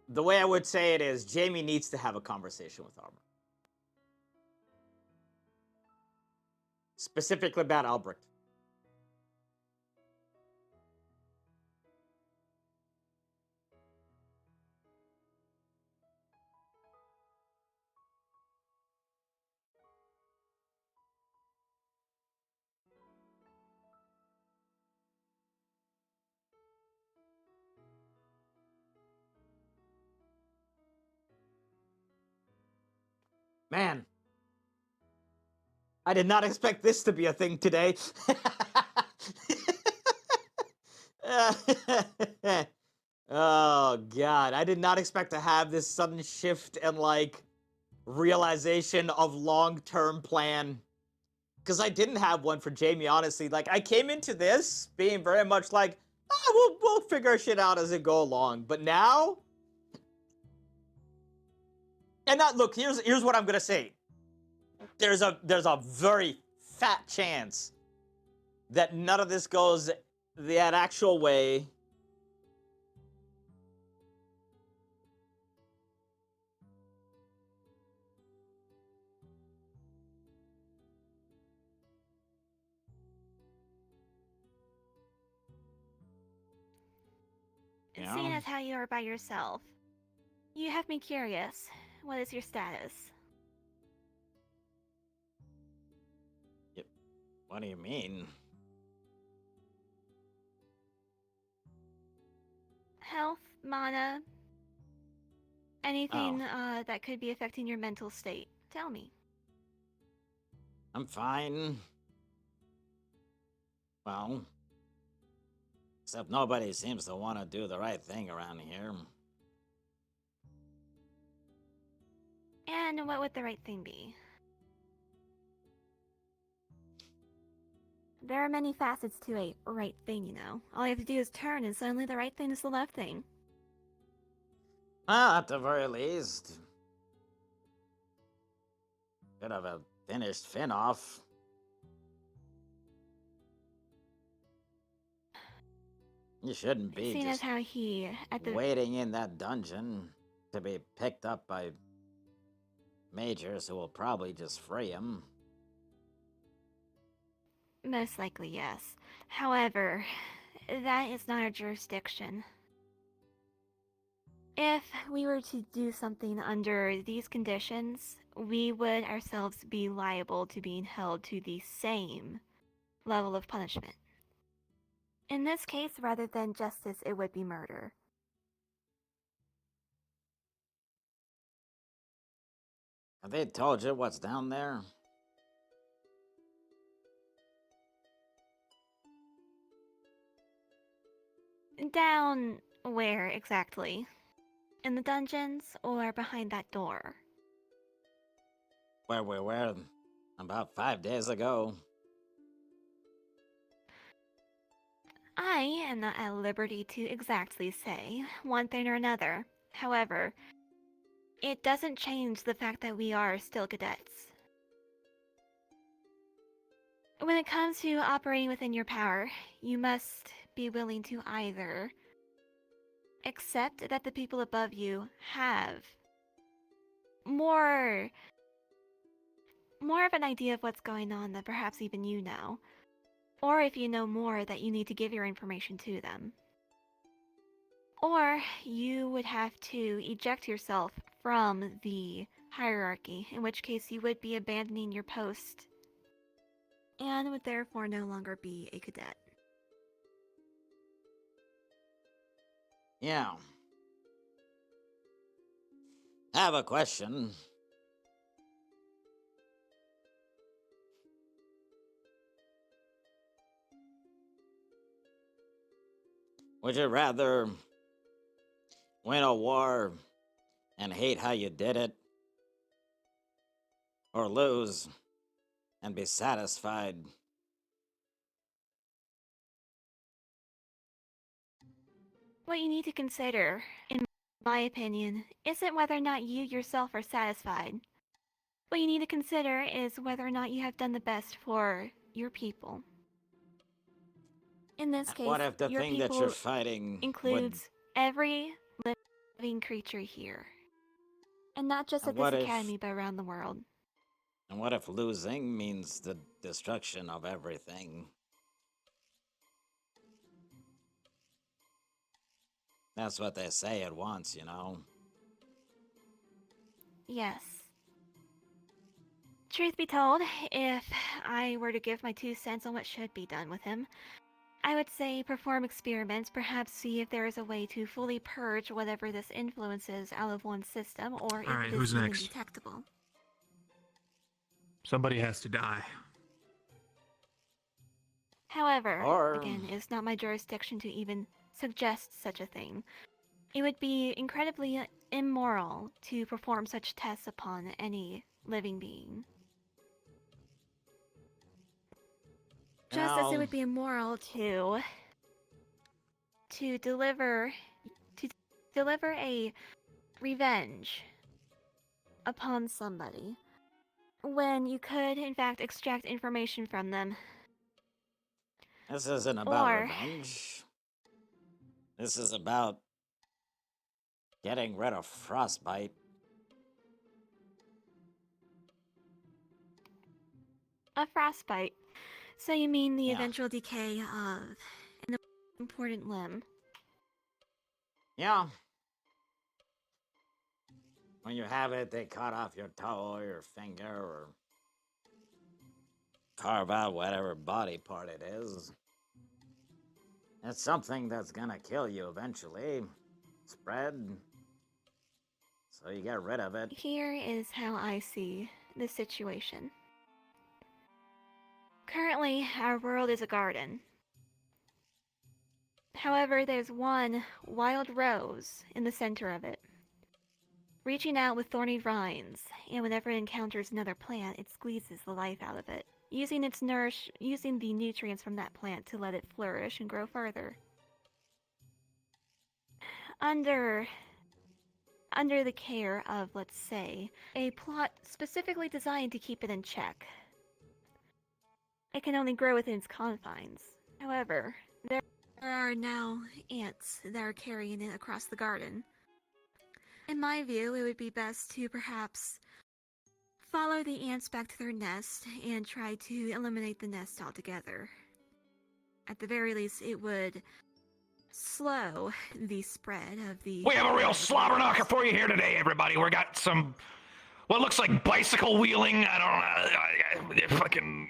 The way I would say it is, Jamie needs to have a conversation with Arbor. Specifically about Albrecht. Man, I did not expect this to be a thing today. Oh, God. I did not expect to have this sudden shift and, realization of long-term plan. Because I didn't have one for Jamie, honestly. I came into this being very much like, we'll figure shit out as it go along. But now... And look, here's what I'm gonna say. There's a very fat chance that none of this goes that actual way. And seeing as how you are by yourself, you have me curious. What is your status? What do you mean? Health, mana, anything that could be affecting your mental state. Tell me. I'm fine. Well, except nobody seems to want to do the right thing around here. And what would the right thing be? There are many facets to a right thing, you know. All you have to do is turn, and suddenly the right thing is the left thing. Well, at the very least, could have finished Finn off. You shouldn't be Seeing just as how he waiting in that dungeon to be picked up by majors who will probably just free him. Most likely, yes. However, that is not our jurisdiction. If we were to do something under these conditions, we would ourselves be liable to being held to the same level of punishment. In this case, rather than justice, it would be murder. Have they told you what's down there? Down where exactly? In the dungeons or behind that door? Where we were about 5 days ago. I am not at liberty to exactly say one thing or another. However, it doesn't change the fact that we are still cadets. When it comes to operating within your power, you must be willing to either accept that the people above you have more of an idea of what's going on than perhaps even you know, or if you know more, that you need to give your information to them. Or you would have to eject yourself from the hierarchy, in which case you would be abandoning your post and would therefore no longer be a cadet. Yeah. I have a question. Would you rather win a war and hate how you did it, or lose and be satisfied? What you need to consider, in my opinion, isn't whether or not you yourself are satisfied. What you need to consider is whether or not you have done the best for your people. In this case, What if the your thing that people you're fighting includes every living creature here. And not just at And this what if- academy, but around the world. And what if losing means the destruction of everything? That's what they say at once, you know? Yes. Truth be told, if I were to give my 2 cents on what should be done with him, I would say perform experiments, perhaps see if there is a way to fully purge whatever this influences out of one's system, or if Alright, it is who's even next? detectable. Somebody has to die. However, again, it's not my jurisdiction to even suggest such a thing. It would be incredibly immoral to perform such tests upon any living being. Just as it would be immoral to deliver a revenge upon somebody when you could in fact extract information from them This isn't about Or- revenge. This is about getting rid of frostbite. A frostbite. So you mean the Yeah. eventual decay of an important limb? Yeah. When you have it, they cut off your toe or your finger or carve out whatever body part it is. It's something that's gonna kill you eventually. Spread. So you get rid of it. Here is how I see the situation. Currently, our world is a garden. However, there's one wild rose in the center of it, reaching out with thorny rinds, and whenever it encounters another plant, it squeezes the life out of it, using the nutrients from that plant to let it flourish and grow further. Under the care of, let's say, a plot specifically designed to keep it in check, it can only grow within its confines. However, there are now ants that are carrying it across the garden. In my view, it would be best to perhaps follow the ants back to their nest and try to eliminate the nest altogether. At the very least, it would slow the spread of the... We have a real slobber knocker for you here today, everybody. We got some, what looks like bicycle wheeling. I don't know, fucking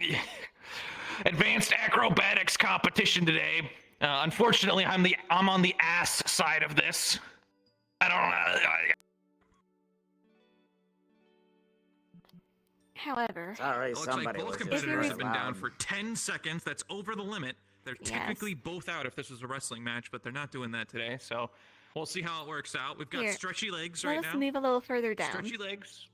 advanced acrobatics competition today. Unfortunately, I'm on the ass side of this. I don't know. However, Sorry, looks like somebody both was just competitors very have been down loud. for 10 seconds. That's over the limit. They're Yes. technically both out if this was a wrestling match, but they're not doing that today. So we'll see how it works out. We've got Here, stretchy legs let right us now. move a little further down. Stretchy legs.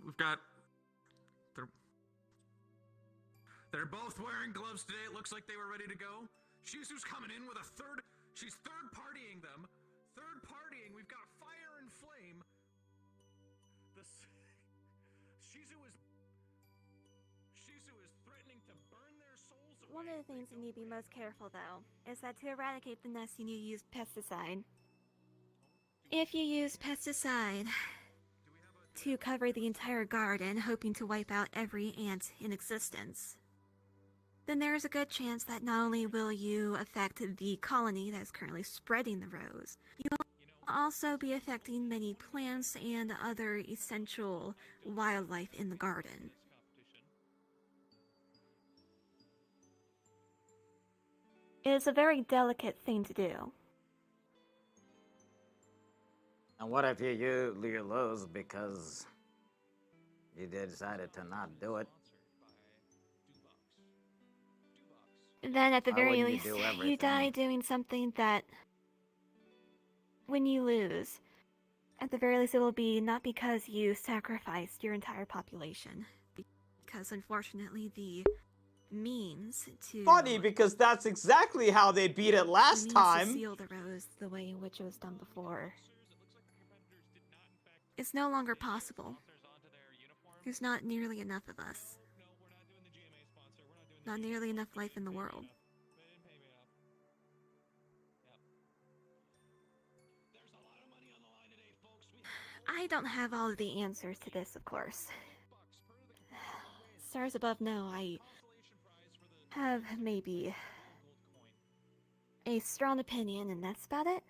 We've got. They're both wearing gloves today. It looks like they were ready to go. Shizu's coming in with a third. She's third partying them. Third partying. We've got fire and flame. Shizu is threatening to burn their souls away. One of the things you need to be most careful, though, is that to eradicate the nest, you need to use pesticide. If you use pesticide to cover the entire garden, hoping to wipe out every ant in existence, then there is a good chance that not only will you affect the colony that is currently spreading the rose, you will also be affecting many plants and other essential wildlife in the garden. It is a very delicate thing to do. And what if you lose because you decided to not do it? Then at the Why very wouldn't you least, do you everything? die doing something that, when you lose, at the very least it will be not because you sacrificed your entire population, because unfortunately the means to... Funny, because that's exactly how they beat it last To time. seal the rose the way in which it was done before. It's no longer possible. There's not nearly enough of us. Not nearly enough life in the world. I don't have all of the answers to this, of course. Stars above know I have maybe a strong opinion, and that's about it.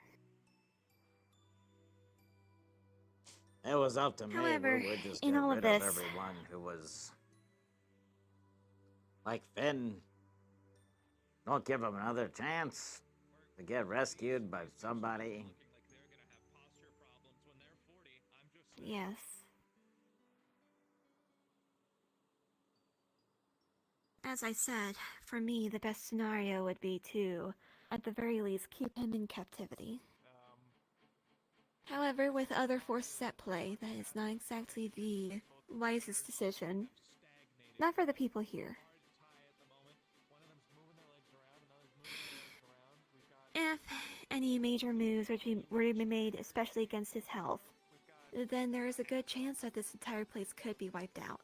It was up to me. However, we would just in get all of rid this- everyone who was like Finn. Don't give him another chance to get rescued by somebody. Yes. As I said, for me, the best scenario would be to, at the very least, keep him in captivity. However, with other forces at play, that is not exactly the wisest decision. Not for the people here. If any major moves were to be made, especially against his health, then there is a good chance that this entire place could be wiped out.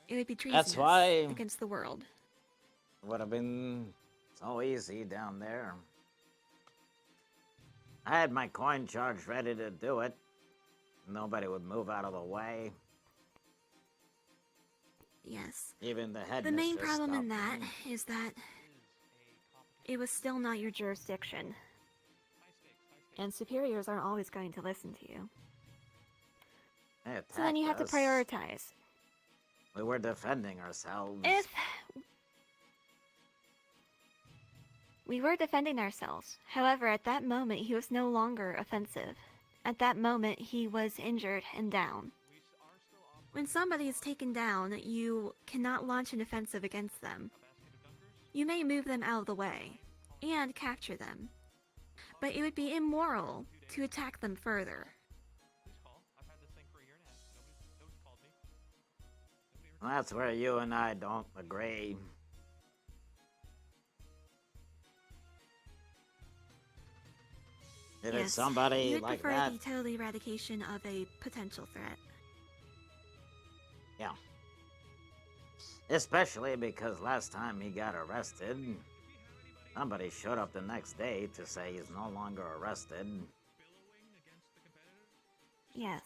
It would be treasonous That's why against the world. it would have been so easy down there. I had my coin charge ready to do it. Nobody would move out of the way. Yes. Even the headmaster. The main problem in stopped that me. is that it was still not your jurisdiction. And superiors aren't always going to listen to you. They So then you have to attacked us. prioritize. We were defending ourselves. If we were defending ourselves, however, at that moment he was no longer offensive. At that moment he was injured and down. When somebody is taken down, you cannot launch an offensive against them. You may move them out of the way and capture them, but it would be immoral to attack them further. That's where you and I don't agree. If it's somebody you would like prefer that, the total eradication of a potential threat. yeah. Especially because last time he got arrested, somebody showed up the next day to say he's no longer arrested. Yes.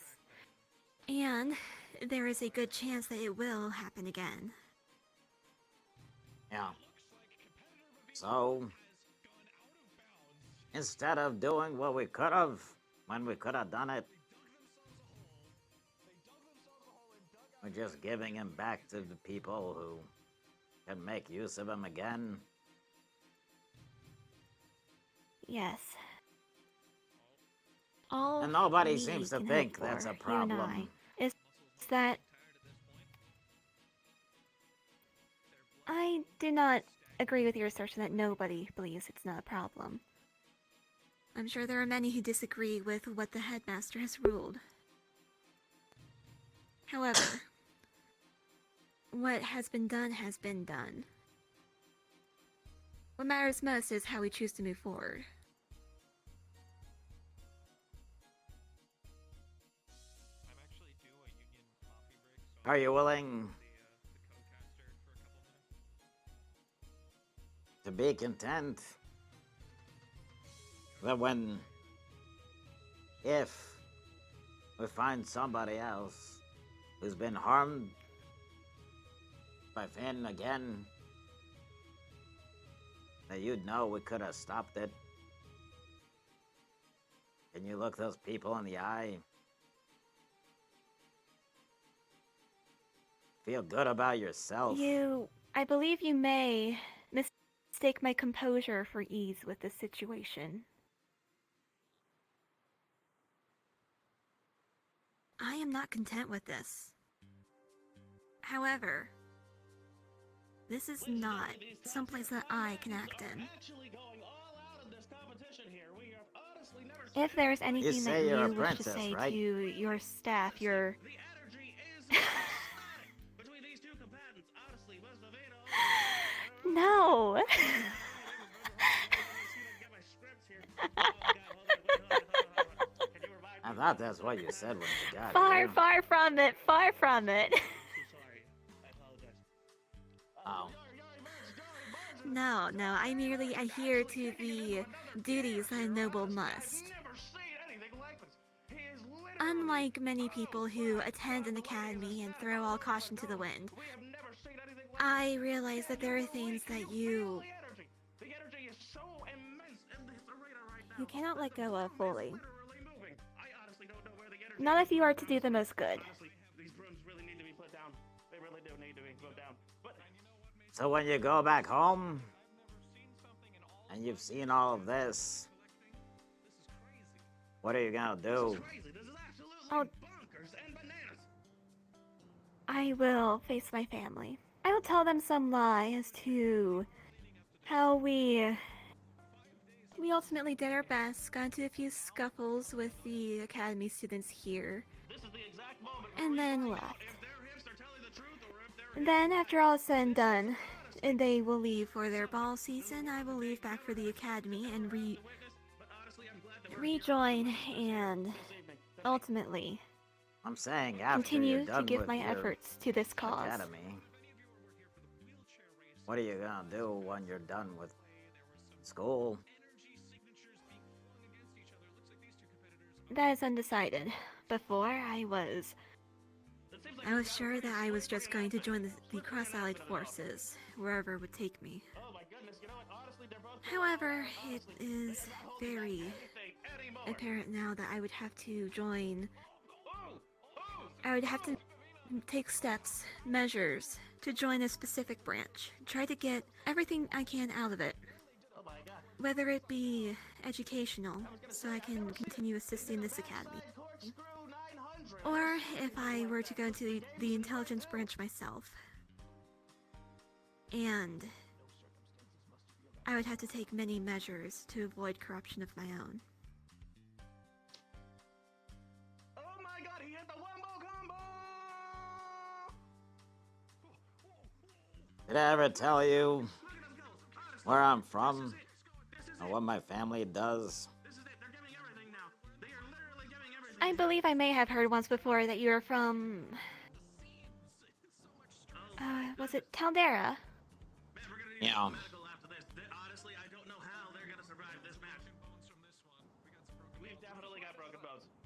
And there is a good chance that it will happen again. Yeah. So, instead of doing what we could have, when we could have done it, we're just giving him back to the people who can make use of him again. Yes. All And nobody we seems to can think hope that's a for, you and problem. I, is that I do not agree with your assertion that nobody believes it's not a problem. I'm sure there are many who disagree with what the headmaster has ruled. However, what has been done has been done. What matters most is how we choose to move forward. Are you willing to be content that if we find somebody else who's been harmed by Finn again, that you'd know we could have stopped it? Can you look those people in the eye? Feel good about yourself? I believe you may mistake my composure for ease with this situation. I am not content with this. However, this is not someplace that I can act in. If there's anything that you're a you wish to princess, say right? to your staff, your... No! I thought that's what you said when you got Far, here. far from it, far from it. Oh. No, I merely adhere to the duties that a noble must. Unlike many people who attend an academy and throw all caution to the wind, I realize that there are things that you cannot let go of fully. Not if you are to do the most good. So when you go back home, and you've seen all of this, what are you gonna do? I will face my family. I will tell them some lie as to how we ultimately did our best, got into a few scuffles with the academy students here, and then left. And then after all is said and done, and they will leave for their ball season, I will leave back for the academy and rejoin and ultimately I'm saying after continue you're done to give with my your efforts to this cause. academy, what are you gonna do when you're done with school? That is undecided. Before, I was sure that I was just going to join the Cross-Allied Forces, wherever it would take me. However, it is very apparent now that I would have to join... I would have to take steps, measures, to join a specific branch. Try to get everything I can out of it. Whether it be educational, so I can continue assisting this academy. Or if I were to go into the intelligence branch myself. And I would have to take many measures to avoid corruption of my own. Did I ever tell you where I'm from? Or what my family does? I believe I may have heard once before that you're from... was it Taldera? Yeah.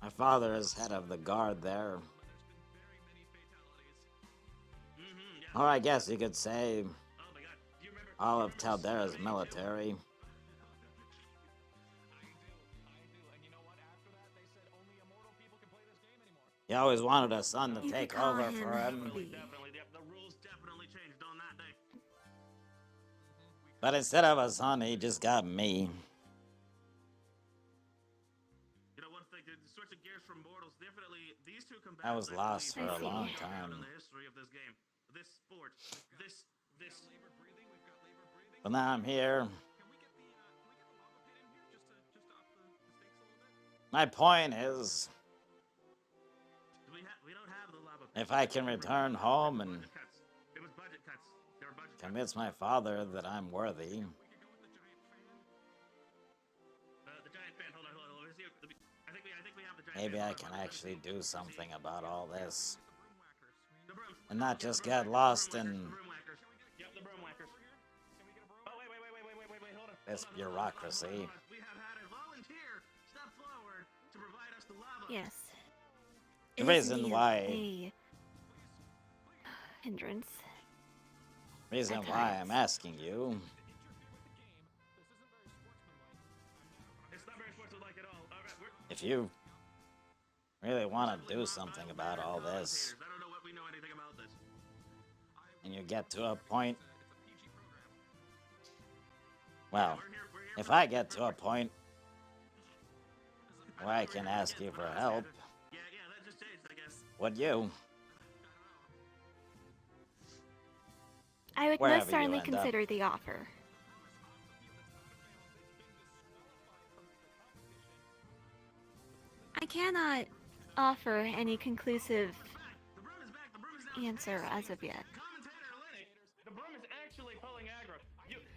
My father is head of the guard there. Or I guess you could say all of Taldera's military. He always wanted a son to take over for him. But instead of a son, he just got me. I was lost for a long time. But now I'm here. My point is, if I can return home and convince my father that I'm worthy, maybe I can actually do something about all this. And not just get lost in this bureaucracy. Yes. The reason why... a hindrance. Reason why I'm asking you... If you really want to do something about all this, and you get to a point... Well, if I get to a point where I can ask you for help, would you? I would Wherever most you certainly end up. consider the offer. I cannot offer any conclusive answer as of yet.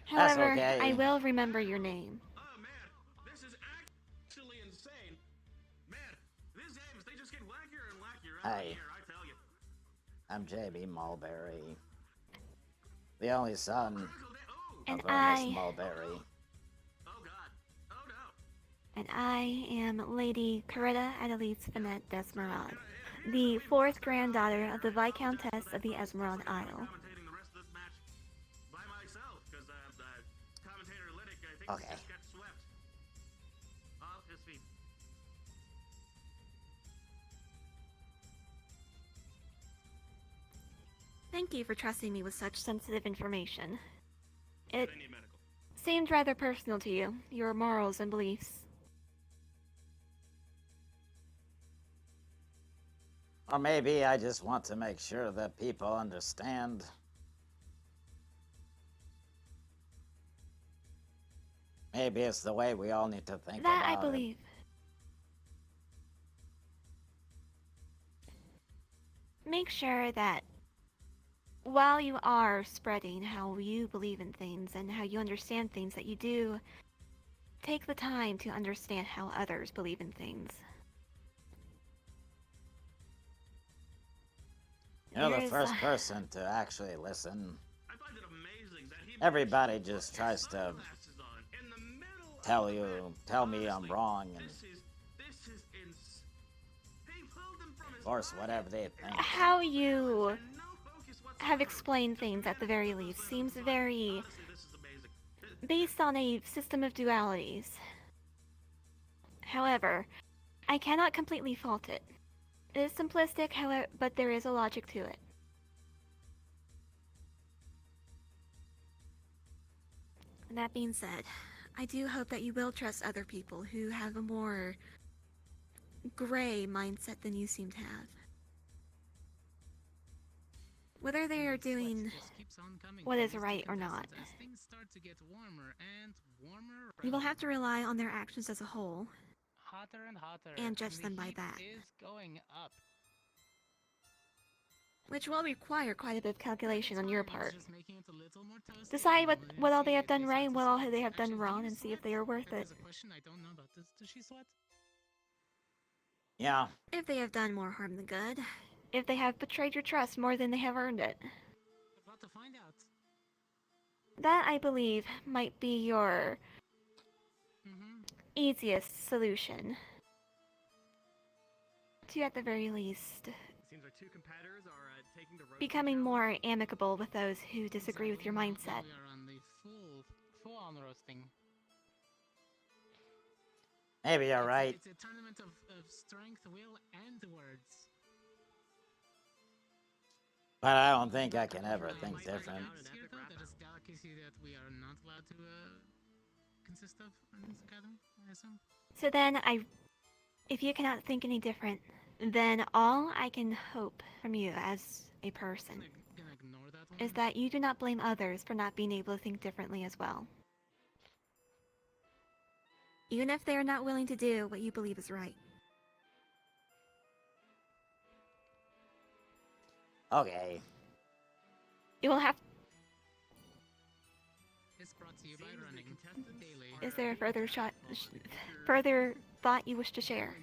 However, okay. I will remember your name. Hi. I'm JB Mulberry, the only son And of Ernest I- Mulberry. And I am Lady Coretta Adelise Finette Desmeraude, the fourth granddaughter of the Viscountess of the Esmeralda Isle. Okay. Thank you for trusting me with such sensitive information. It seemed rather personal to you, your morals and beliefs. Or maybe I just want to make sure that people understand. Maybe it's the way we all need to think That I about it. believe. Make sure that while you are spreading how you believe in things and how you understand things, that you do take the time to understand how others believe in things. You're the There's, first uh, person to actually listen. Everybody just tries to tell me I'm wrong and force whatever they think. how you have explained things at the very least seems very based on a system of dualities. However, I cannot completely fault it. It is simplistic, however, but there is a logic to it. That being said, I do hope that you will trust other people who have a more gray mindset than you seem to have. Whether they are doing what is right or not. You will have to rely on their actions as a whole Hotter and hotter. and judge them by heat that, is going up. which will require quite a bit of calculation on your part. Decide what all they have done right and what all they have done wrong and see if they are worth it. Does she sweat? Yeah. If they have done more harm than good. If they have betrayed your trust more than they have earned it. About to find out. That, I believe, might be your easiest solution. To, at the very least, Seems our two competitors are taking the road. becoming more amicable with those who disagree with your mindset. We are on the full-on roasting. Maybe you're right. It's a tournament of strength, will, and words. But I don't think I can ever think different. Here, though, that is delicacy that we are not allowed to consist of in this academy, I assume. So then, if you cannot think any different, then all I can hope from you as a person is that you do not blame others for not being able to think differently as well. Even if they are not willing to do what you believe is right. Okay. You will have. It's brought to you by running daily. Is there a further thought you wish to share?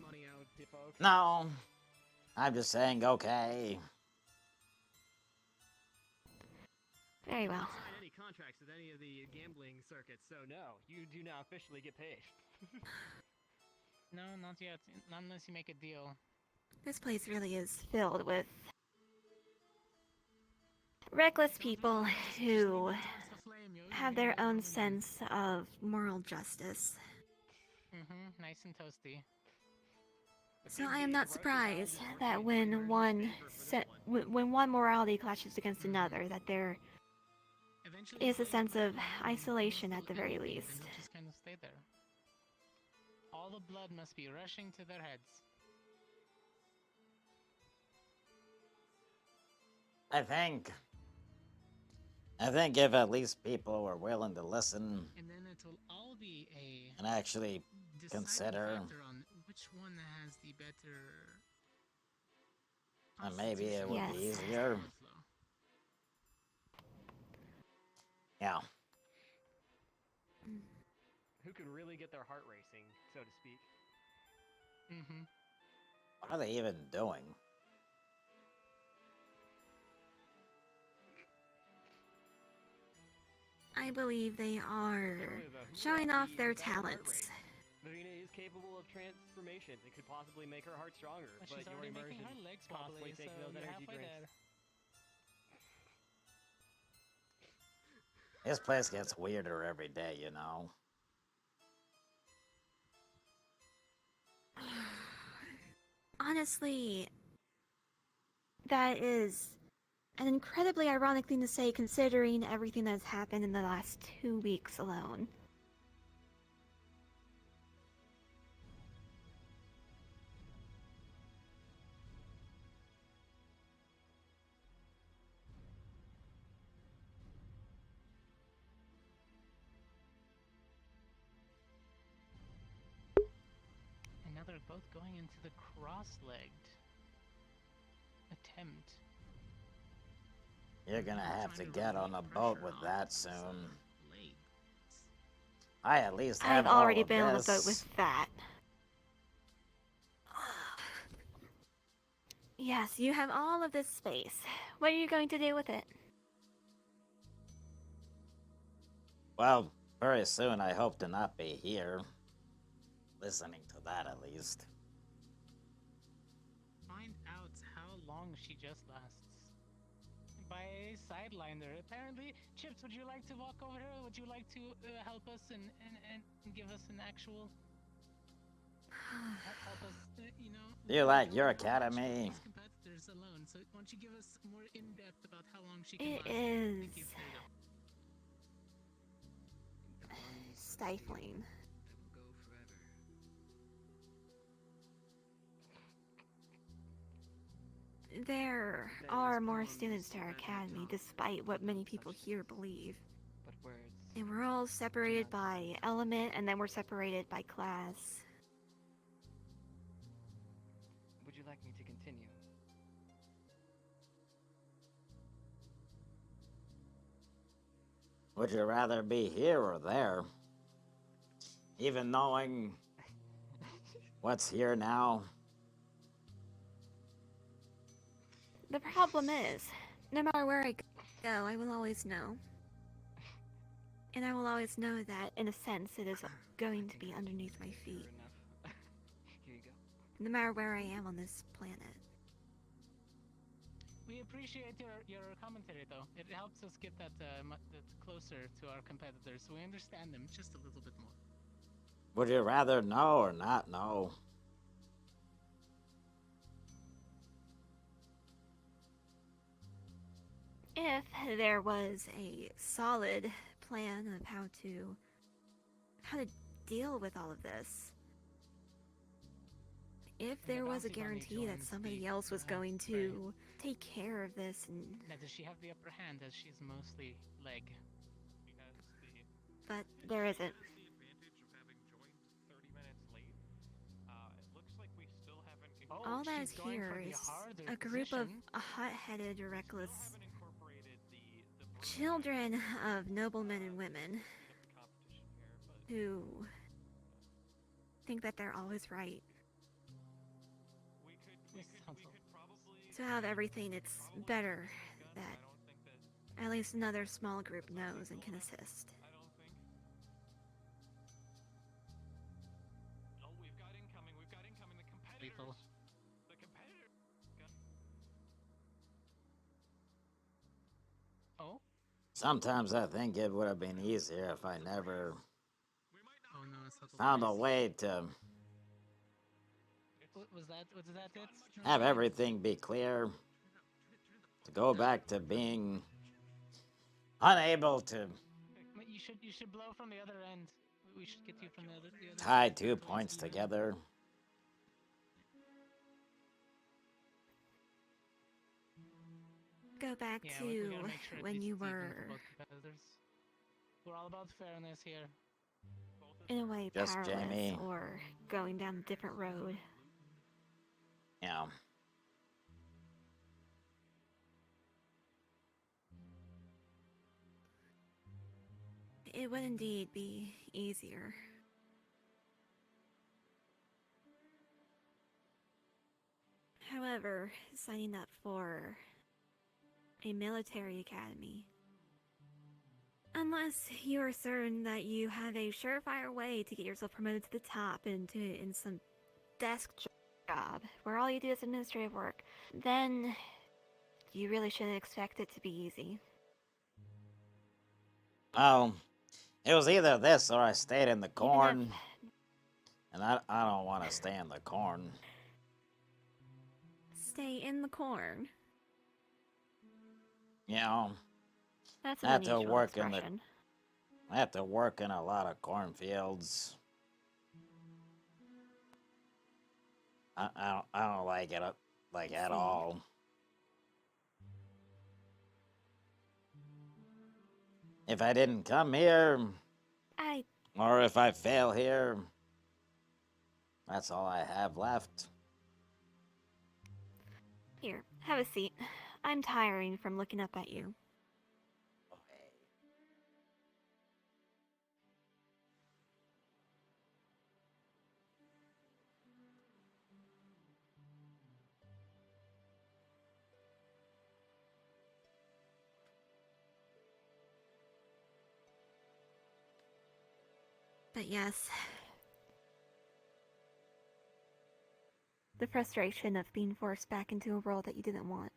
No. I'm just saying okay. Very well. Sign any contracts with any of the gambling circuits, so no, you do not officially get paid. No, not yet. Not unless you make a deal. This place really is filled with reckless people who have their own sense of moral justice. Nice and toasty. So I am not surprised that when one morality clashes against another, that there is a sense of isolation at the very least. They'll just kind of stay there. All the blood must be rushing to their heads. I think if at least people were willing to listen And then it will all be a and actually consider, factor on which one has the better. and maybe it would Yes. be easier. Yeah. Who could really get their heart racing, so to speak? What are they even doing? I believe they are showing off their talents. Marina is capable of transformation. It could possibly make her heart stronger, But but she's your already making immersion her legs constantly wobbly, so taking those you're energy halfway drinks. there. This place gets weirder every day, you know? Honestly, that is an incredibly ironic thing to say considering everything that has happened in the last 2 weeks alone. And now they're both going into the cross-legged attempt. You're gonna have to get on a boat with that soon. I at least have I've already all of been on a this. boat with that. Yes, you have all of this space. What are you going to do with it? Well, very soon I hope to not be here. Listening to that, at least. Find out how long she just lasts. By a sideliner. Apparently, Chips, would you like to walk over here? Would you like to help us and give us an actual... help us, you know... You like your academy? Competitors alone. So why don't you give us more in-depth about how long she can It last? is Thank you. There you go. stifling. There are more students to our academy, despite what many people here believe. And we're all separated by element, and then we're separated by class. Would you like me to continue? Would you rather be here or there? Even knowing what's here now? The problem is, no matter where I go, I will always know. And I will always know that, in a sense, it is going to be underneath my feet. Here you go. No matter where I am on this planet. We appreciate your commentary, though. It helps us get that closer to our competitors, so we understand them just a little bit more. Would you rather know or not know? If there was a solid plan of how to deal with all of this. If there was a guarantee that somebody else was going to take care of this and... Now, does she have the upper hand as she's mostly leg? But there isn't. All that is here is a group of hot-headed, reckless children of noblemen and women who think that they're always right. To have everything, it's better that at least another small group knows and can assist. Lethal. Oh? Sometimes I think it would have been easier if I never Oh no, it's not found a way to Was that it? have everything be clear. To go back to being unable to You should blow from the other end. We should get you from the other tie 2 points together. Go back Yeah, to we gotta make sure when it's you even were, for both competitors. We're all about fairness here. in a way, Just powerless Jamie. or going down a different road. Yeah. It would indeed be easier. However, signing up for a military academy, unless you are certain that you have a surefire way to get yourself promoted to the top in some desk job where all you do is administrative work, then you really shouldn't expect it to be easy. Oh, it was either this or I stayed in the corn. And I don't want to stay in the corn. Stay in the corn. You know, That's I an have to unusual work in expression. I have to work in a lot of cornfields. I don't like it at all. If I didn't come here, or if I fail here, that's all I have left. Here, have a seat. I'm tiring from looking up at you. But yes, the frustration of being forced back into a world that you didn't want.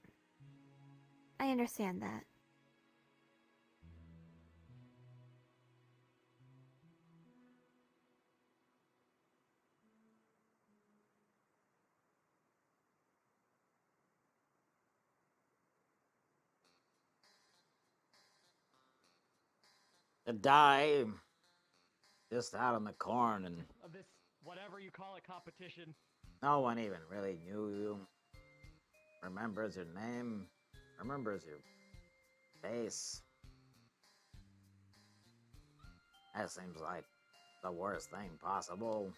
I understand that. To die just out in the corn and Of this, whatever you call it, competition. no one even really knew you. Remembers your name, remembers your face. That seems like the worst thing possible.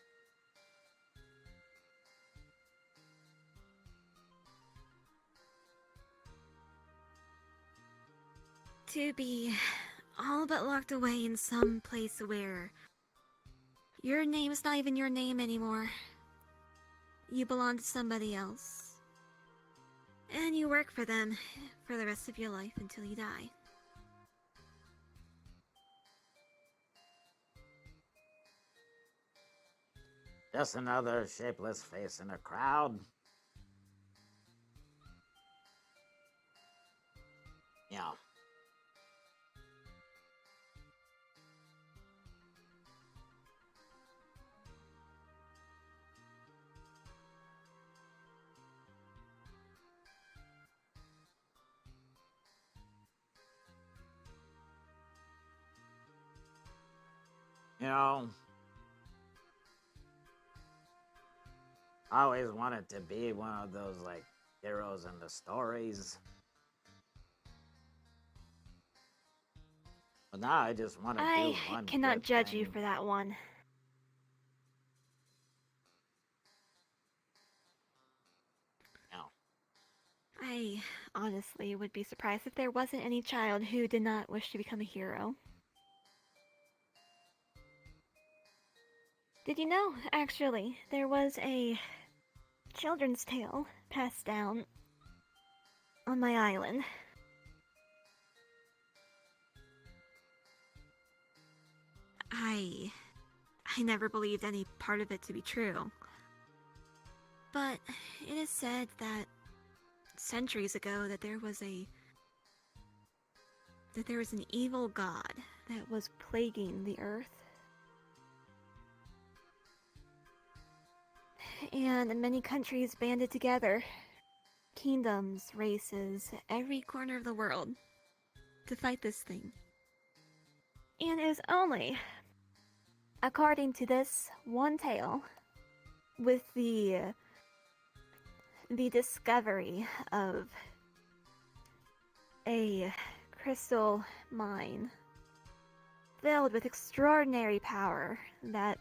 To be all but locked away in some place where your name is not even your name anymore. You belong to somebody else. And you work for them for the rest of your life until you die. Just another shapeless face in a crowd. Yeah. You know, I always wanted to be one of those, like, heroes in the stories. But now I just want to do I one cannot good judge you thing. for that one. No. I honestly would be surprised if there wasn't any child who did not wish to become a hero. Did you know, actually, there was a children's tale passed down on my island? I never believed any part of it to be true. But it is said that centuries ago that there was an evil god that was plaguing the earth. And many countries banded together, kingdoms, races, every corner of the world, to fight this thing. And it was only, according to this one tale, with the discovery of a crystal mine filled with extraordinary power that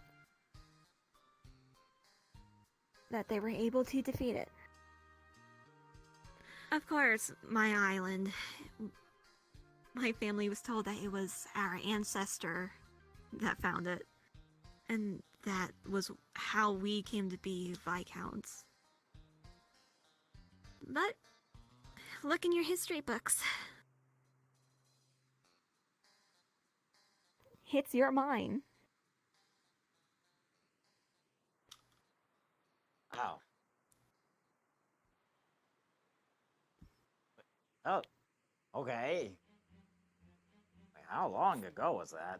they were able to defeat it. Of course, my island, my family was told that it was our ancestor that found it, and that was how we came to be Viscounts. But look in your history books. It's your mine. Oh. Oh. Okay. Like, how long ago was that?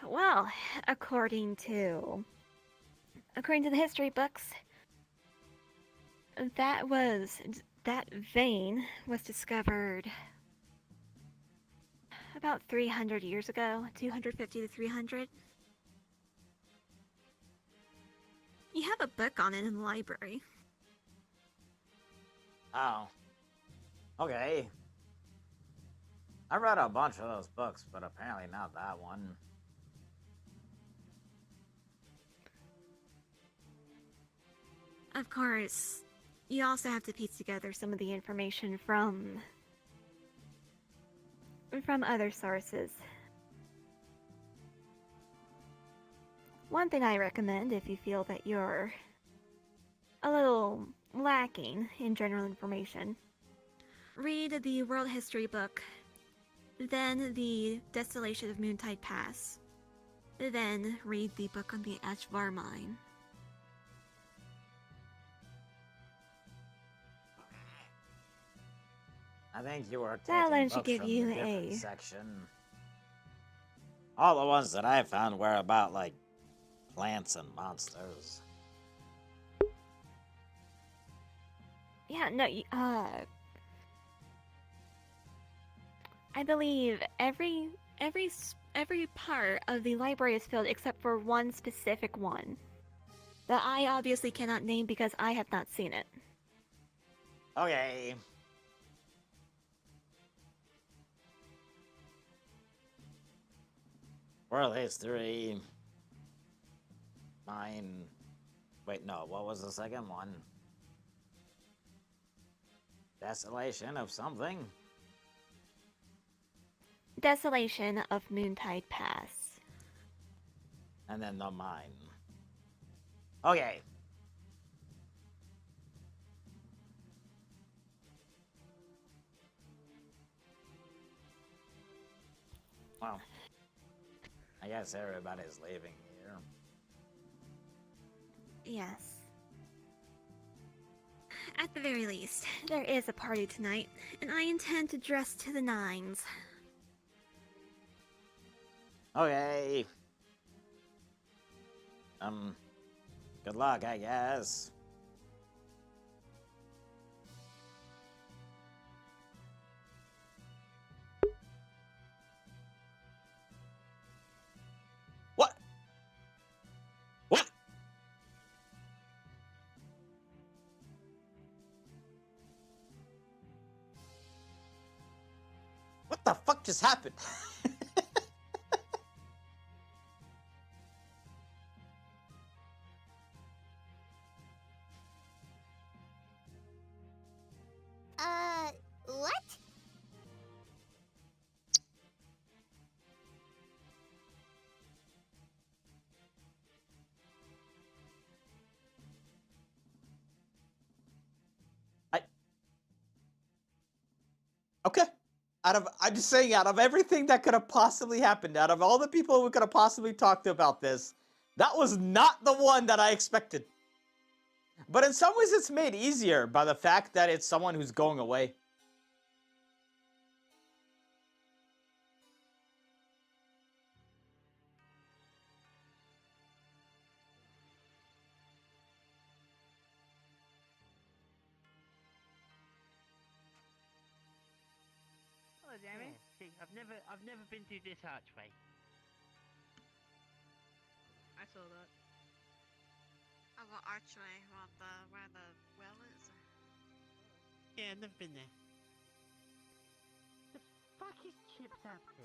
Well, according to the history books, that vein was discovered about 300 years ago, 250 to 300. You have a book on it in the library. Oh. Okay. I read a bunch of those books, but apparently not that one. Of course, you also have to piece together some of the information from other sources. One thing I recommend if you feel that you're a little lacking in general information, read the World History book, then the Desolation of Moontide Pass, then read the book on the Ashvar Mine. I think you were That'll taking should books give from you a different a- section. All the ones that I found were about, like, plants and monsters. Yeah, no, I believe every part of the library is filled except for one specific one that I obviously cannot name because I have not seen it. Okay. World history. Mine. Wait, no, what was the second one? Desolation of something? Desolation of Moontide Pass. And then the mine. Okay. Well, I guess everybody's leaving here. Yes. At the very least, there is a party tonight, and I intend to dress to the nines. Okay. Good luck, I guess. What? What? What the fuck just happened? What? Okay. I'm just saying, out of everything that could have possibly happened, out of all the people who could have possibly talked about this, that was not the one that I expected. But in some ways, it's made easier by the fact that it's someone who's going away. Hello, Jamie. See, I've never been through this archway. I saw that. Oh, what archway? Where the well is? Yeah, I've never been there. The fuck is Chips up to?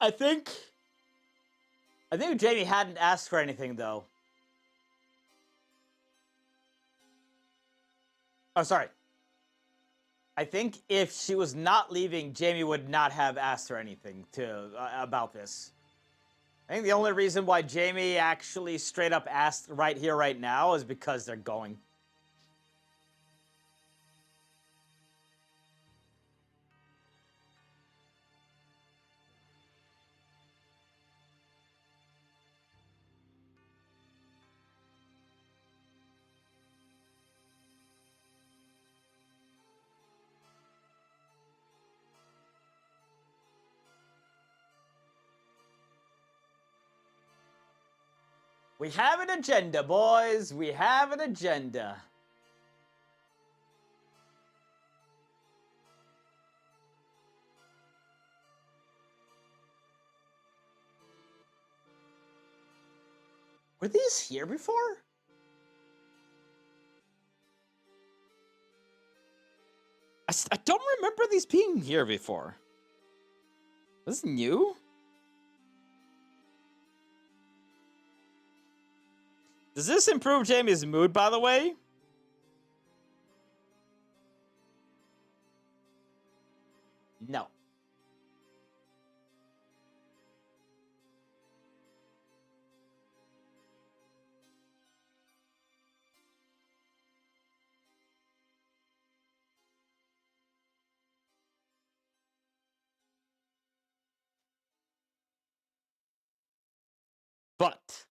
I think Jamie hadn't asked for anything, though. Oh, sorry. I think if she was not leaving, Jamie would not have asked her anything about this. I think the only reason why Jamie actually straight up asked right here, right now, is because they're going. We have an agenda, boys. We have an agenda. Were these here before? I don't remember these being here before. This is new? Does this improve Jamie's mood, by the way? No. But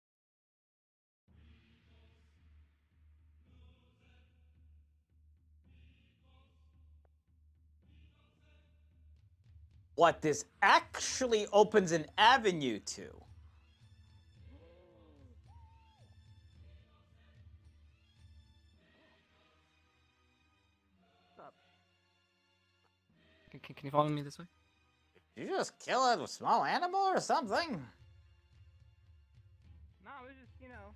what this actually opens an avenue to Can you follow me this way? Did you just kill a small animal or something? No, it was just, you know,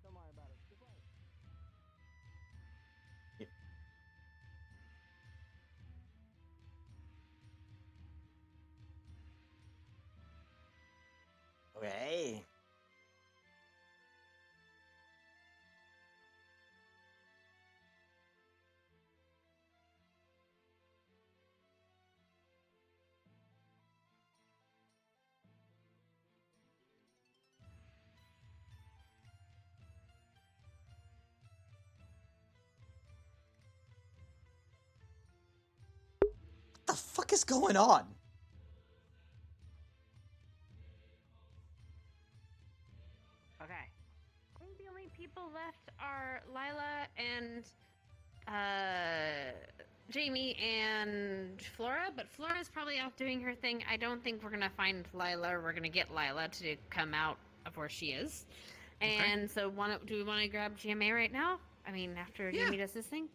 don't worry about it. Just wait. Okay. what the fuck is going on? Okay. I think the only people left are Lila and Jamie and Flora, but Flora's probably out doing her thing. I don't think we're gonna find Lila. We're gonna get Lila to come out of where she is. And so, do we want to grab GMA right now? I mean, after Jamie does this thing?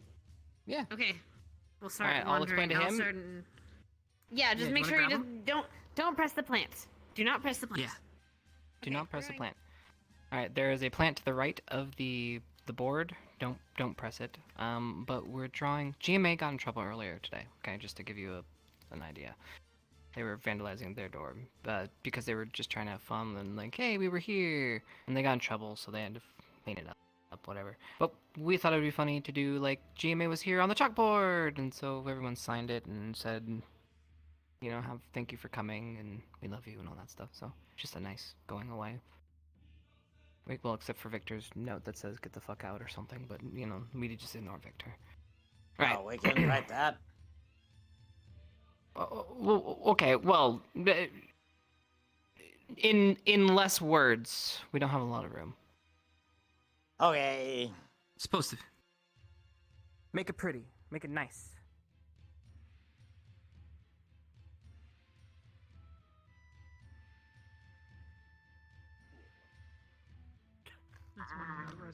Yeah. Okay. We'll start Alright, I'll explain to wandering. him. Yeah, just Yeah, make you sure wanna you grab just don't press the plant. Do not press the plant. Yeah. Do not press the plant. All right, there is a plant to the right of the board. Don't press it. But we're drawing. GMA got in trouble earlier today. Okay, just to give you an idea. They were vandalizing their door because they were just trying to have fun and like, hey, we were here, and they got in trouble, so they had to clean it up, whatever. But we thought it would be funny to do like GMA was here on the chalkboard, and so everyone signed it and said, you know, thank you for coming and we love you and all that stuff. So just a nice going away. Well, except for Victor's note that says get the fuck out or something, but you know, we just ignore Victor. Right. Oh, we can write that. Well, okay, well, in less words, we don't have a lot of room. Okay. Supposed to. Make it pretty. Make it nice.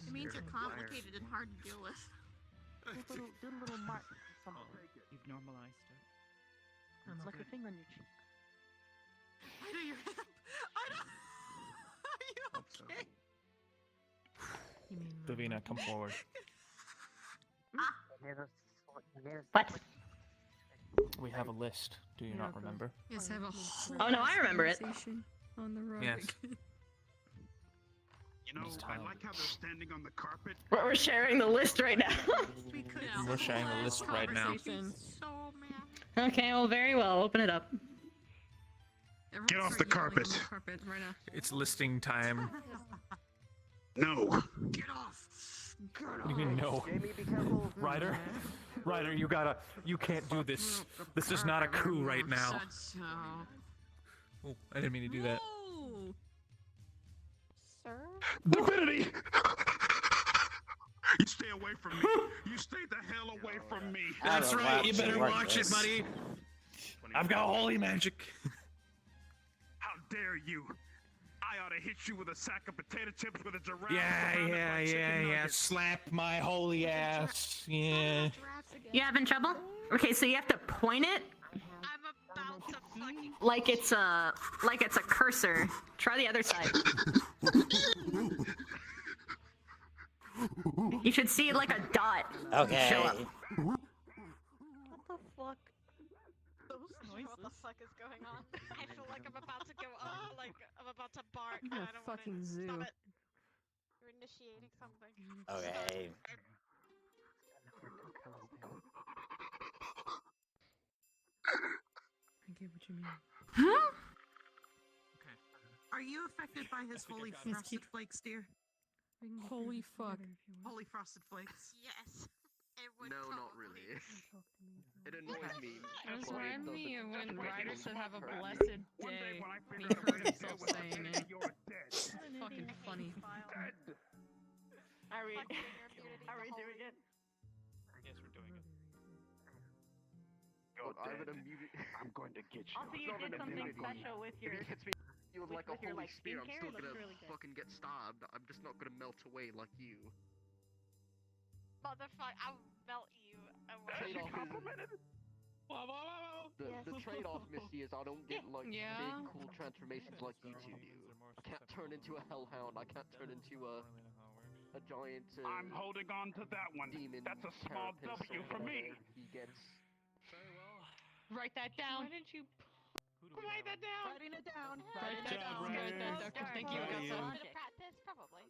It means you're complicated and hard to deal with. Do a little mark. You've normalized it. It's like a thing on your cheek. I know your hip. I know. Are you okay? Davina, come forward. What? We have a list. Do you not remember? Yes, I have a whole. Oh no, I remember it. On the rug. Yes. You know, I like how they're standing on the carpet. We're sharing the list right now. We're sharing the list right now. Okay, well, very well. Open it up. Get off the carpet. It's listing time. No. Get off. What do you mean no? Ryder, you can't do this. This is not a coup right now. Oh, I didn't mean to do that. Sir? Divinity! You stay away from me. You stay the hell away from me. That's right. You better watch it, buddy. I've got holy magic. How dare you? I I ought to hit you with a sack of potato chips with a giraffe. Yeah. Slap my holy ass. Yeah. You having trouble? Okay, so you have to point it. I'm about to fucking. Like it's a cursor. Try the other side. You should see like a dot Okay. show up. What the fuck? What the fuck is going on? I feel like I'm about to go up, like I'm about to bark. You're And a I don't fucking want zoo. Stop it. You're initiating something. Okay. I get what you mean. Are you affected by his holy frosted flakes, dear? Holy fuck. Holy frosted flakes? Yes. No, not really. It annoys me. Just but it remind doesn't me of when really Ryder said have a hurt me. blessed day. He heard himself saying it. It's fucking funny. Are we doing it? Yes, we're doing it. God, I have an immunity. I'm going to get you. Also, you Not did an something immunity. special with your. If he hits me with like a with your, holy like, spear, I'm skincare, still it looks gonna really good. fucking get stabbed. I'm just not gonna melt away like you. Motherfucker, I'll melt you away. Trade-off is the trade-off, Missy, is I don't get like Yeah. big cool transformations like you two do. I can't turn into a hellhound. I can't turn into a giant. I'm holding on to that one. Demon. That's a small carapace W or for me. whatever He gets. Write that down. Why didn't you write that down? Writing it down. Write that down. Write that, Doctor. Thank you, Augusta. Bit of practice, probably.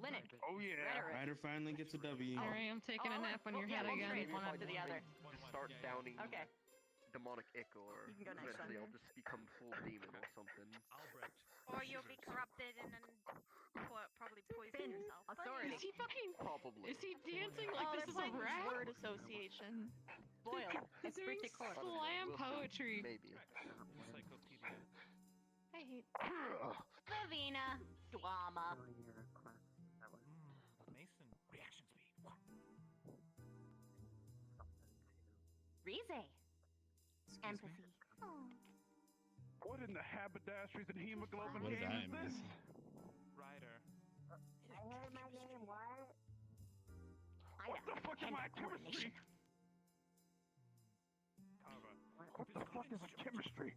Linux. Oh yeah. Ryder finally gets a W. Alright, I'm taking a nap on your head we'll again. trade one after the other. Just start downing Okay. demonic ichor. You can go next Eventually, one. I'll just become full demon or something. Or you'll be corrupted and then probably poison yourself. Authority. Is he fucking? Probably. Is he dancing like this is a rap? Word association. Boil. He's doing slam poetry. Maybe. I hate. Lavina. Drama. Mason. Reaction speed. Rize. Empathy. What in the haberdasheries and hemoglobin What did game I is this? miss? Ryder. I heard my name, what? What the fuck am I chemistry? What the fuck is a chemistry?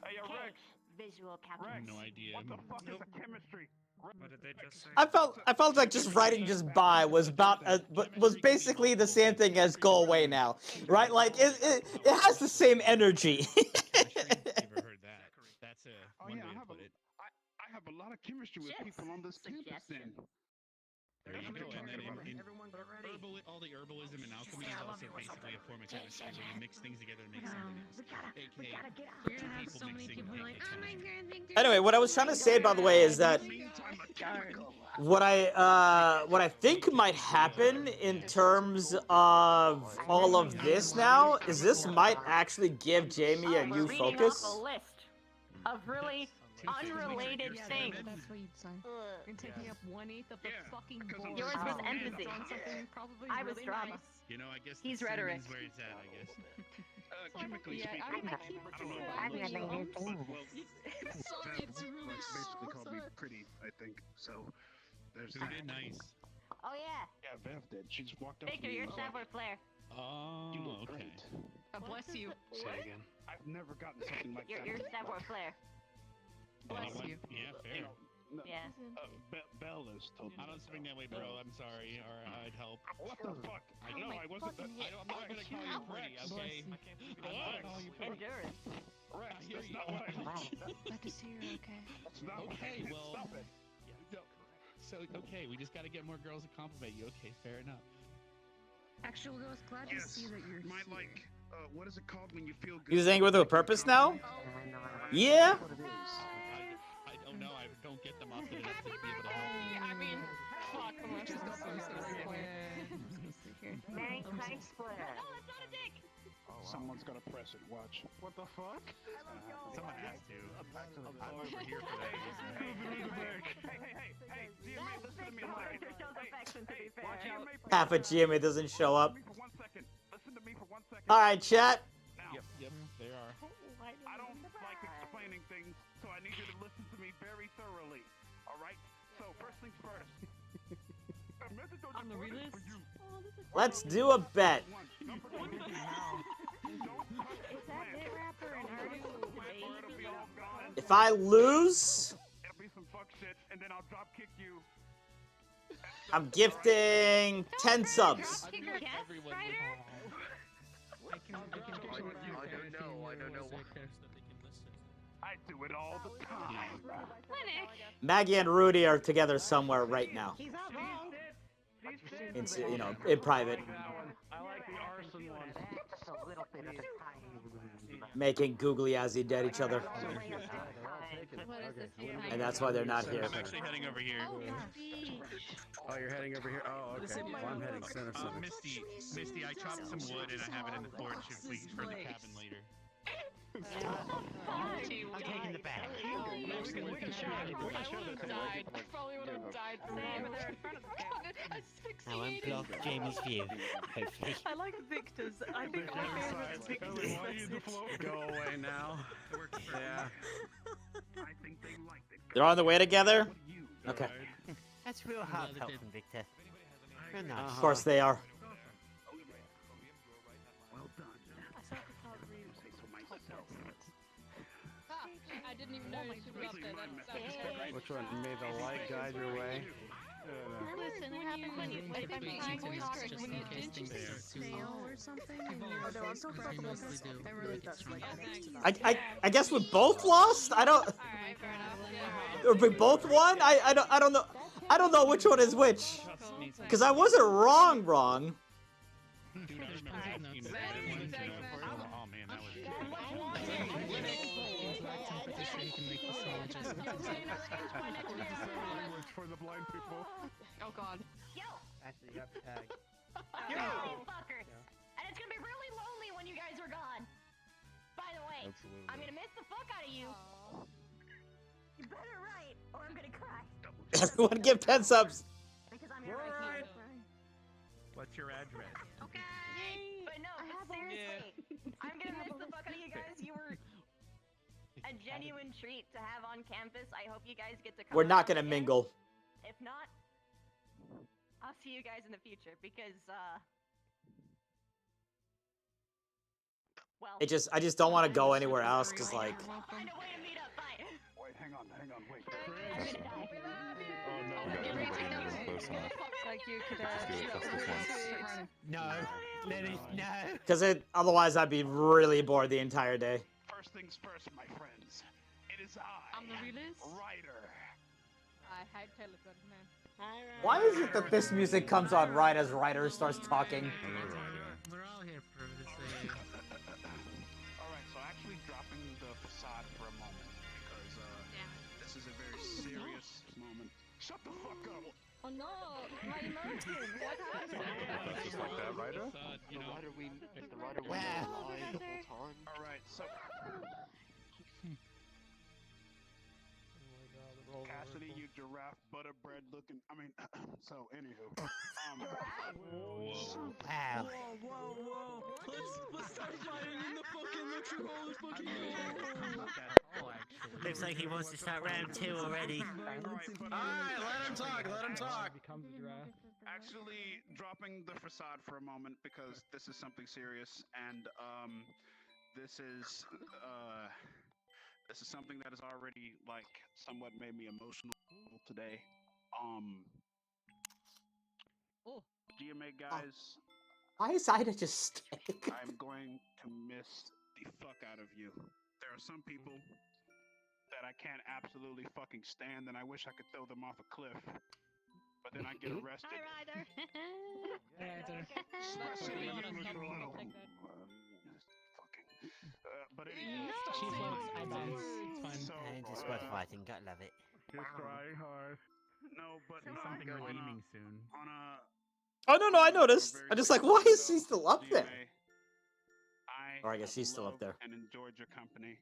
Hey, yo, Rex. Visual Rex. captain. No idea. What the fuck is a chemistry? What did they just say? I felt like just writing just by was was basically the same thing as go away now, right? Like it has the same energy. Never heard that. That's one way to put it. I have a lot of chemistry with people on this campus then. There you go. And then all the herbalism and alchemy is also basically a form of chemistry where you mix things together and make something else. AKA, We're gonna have so many people like, oh my god, Anyway, what I was trying to say, by the way, is that what I think might happen in terms of all of this now is this might actually give Jamie a new Reading focus. off a list of really unrelated things. That's what you'd say. You're taking up 1/8 of the fucking board. Yours was empathy. On something probably I was really drama. nice. You know, I guess He's the rhetoric. cinnamon's where it's at, I guess. Chemically Yeah, speaking, I mean, I keep I don't know saying about it. It's Sorry, it's really Rex basically called me sorry. pretty, I think. So there's She's a bit nice. Oh yeah. Yeah, Bev did. She just walked up Victor, to me you're and was like, Savoir Flair. Oh, "You look okay. great." Bless you. Say again. I've never gotten something like You're that. Savoir Flair. Bless you. Yeah, fair. No, Yeah. Belle is told me. I don't swing that way, bro. I'm sorry, or I'd help. What the fuck? I No, I wasn't. I'm not gonna call you pretty, okay? I'm not gonna call you pretty. Endurance. Rex, I hear that's you. not what I meant. Glad to see you're okay. That's not what I Okay, meant. well. Stop it. So, okay, we just gotta get more girls to compliment you. Okay, fair enough. Actually, I was glad to Yes. see that you're My here. like, what is it called when you feel good? He's angry with a purpose now? Yeah. That's what it is. I don't know. I don't get them often enough to be able to help. I mean, fuck, I'm just gonna Merry Chrysler. Someone's gonna press it. Watch. What the fuck? Someone has to. I'm over here for that reason. Hey, GMA, listen to me. Watch out. Half of GMA doesn't show up. For 1 second. Listen to me for 1 second. All right, chat. Now, Yep, they are. I don't like explaining things, so I need you to listen to me very thoroughly. All right? So first things first. On the relist? Let's do a bet. Is that bit rapper and If I lose, It'll be some fuck shit, and then I'll drop kick you. I'm gifting 10 subs. Kick your guest, Ryder? I don't know. I do it all the time. Clinic. Maggie and Rudy are together somewhere right now. He's not wrong. In, you know, in private. I like the arson one. Making googly eyes at each other. And that's why they're not here. I'm actually heading over here. Oh, you're heading over here? Oh, okay. Well, I'm heading center. Misty, I chopped some wood and I have it in the porch for the cabin later. I'm taking the bag. We can show it. I probably would have died for I won't block Jamie's view, hopefully. I like Victor's. I think my favorite is Victor's message. Go away now. Yeah. I think they liked it. They're on the way together? Okay. That's real heartfelt from Victor. Real nice. Of course they are. Well done. I didn't even notice you were up there. That Which one? May the light guide your way. Listen, it happens when you if I'm trying voice correct when you didn't you fail or something and I guess we both lost? I don't. Or we both won? I don't know. I don't know which one is which. Because I wasn't wrong. For the blind people. Oh god. Yo! Actually, you have to tag. Yo! Fuckers! And it's gonna be really lonely when you guys are gone. By the way, Absolutely. I'm gonna miss the fuck out of you. You better write, or I'm gonna cry. Everyone give 10 subs. Because I'm gonna write. What's your address? Okay. But no, seriously, I'm gonna miss the fuck out of you guys. You were a genuine treat to have on campus. I hope you guys get to come. We're not around gonna again. mingle. If not, I'll see you guys in the future because well, I just don't want to go anywhere else because like. find a way to meet up. Bye. Wait, hang on, wait. Thank you, No, Lenny, no. Because otherwise I'd be really bored the entire day. First things first, my friends. It is I'm the realist. Ryder. I hide teleport, man. Why is it that this music comes on right as Ryder starts talking? We're all here for the same. Alright, so actually dropping the facade for a moment because this is a very serious moment. Shut the fuck up! Oh no, my emotion. What happened? Just like that, Ryder? The rider was alive the whole time. Alright, so Cassidy, you giraffe butter bread looking. I mean, so anywho. Wow. Whoa. Let's start fighting in the true hole is fucking Looks like he wants to start round 2 already. Alright, let him talk. Actually, dropping the facade for a moment because this is something serious, and this is something that has already like somewhat made me emotional today. GMA guys, Why is Ida just staying? I'm going to miss the fuck out of you. There are some people that I can't absolutely fucking stand, and I wish I could throw them off a cliff. But then I get arrested. Hi, Ryder. Especially you little. But anyway. It's fine. So, And just worth fighting, gotta love it. Just trying hard. No, but Something redeeming soon. On a Oh no, I noticed. I'm just like, why is she still up there? Or I guess she's still up there. And enjoyed your company.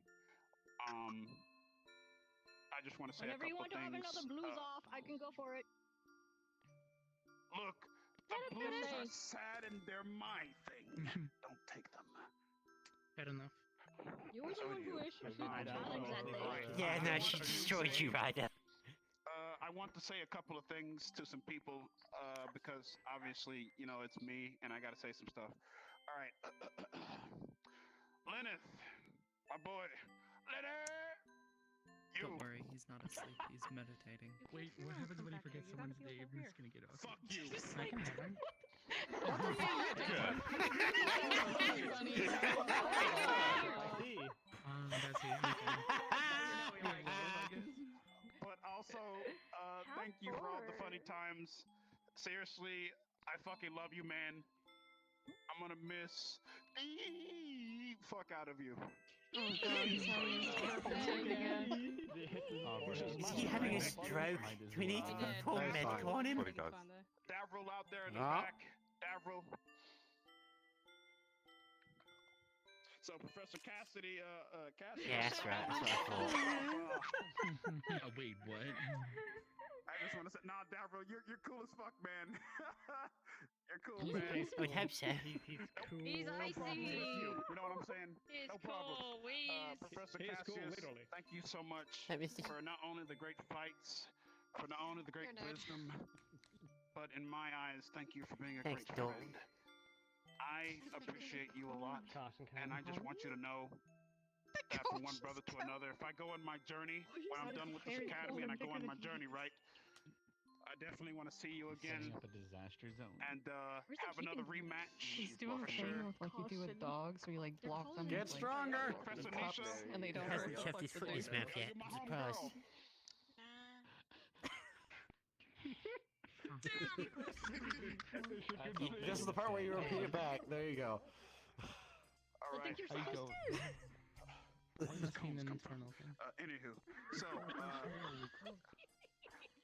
I just want to say Whenever a you couple want to have things. another blues off, I can go for it. Look, the blues are sad and they're my thing. Don't take them. Fair enough. You're the one who issued the challenge that day. Yeah, no, she destroyed you, Ryder. I want to say a couple of things to some people, because obviously, you know, it's me, and I gotta say some stuff. All right. Lenneth, my boy. Lenneth! Don't worry, he's not asleep. He's meditating. Wait, what happens when he forgets someone's name? He's gonna get up. Fuck you! I can have him. That's it. But also, thank you for all the funny times. Seriously, I fucking love you, man. I'm gonna miss the fuck out of you. Is he having a stroke? Do we need to perform medical on him? Davril out there in the No. back. Davril. So Professor Cassidy, Cassidy. Yeah, that's right. That's what I thought. Oh, wait, what? I just want to say, nah, Davril, you're cool as fuck, man. You're cool, man. I would hope so. He's icy. You know what I'm saying? He's No problem. cool, Weez. Professor He's cool, Cassius, literally. thank you so much Hey, Mr. for not only the great fights, for not only the great You're a nerd. wisdom, but in my eyes, thank you for being a Thanks, great Dog. friend. I appreciate you a lot, and I just want you to know that from one brother to another, if I go on my journey, when I'm done with this academy and I go on my journey, right, I definitely want to see you again Setting up a disaster zone. and have another rematch. He's doing for the sure. thing with like you do with dogs, where you like block them. Get with, like, stronger! with Professor cups, Nisha. and they don't Hasn't hurt. shoved his foot in his mouth yet. I'm surprised. This is the part where you repeat it back. There you go. All right. you're supposed to. Anywho, so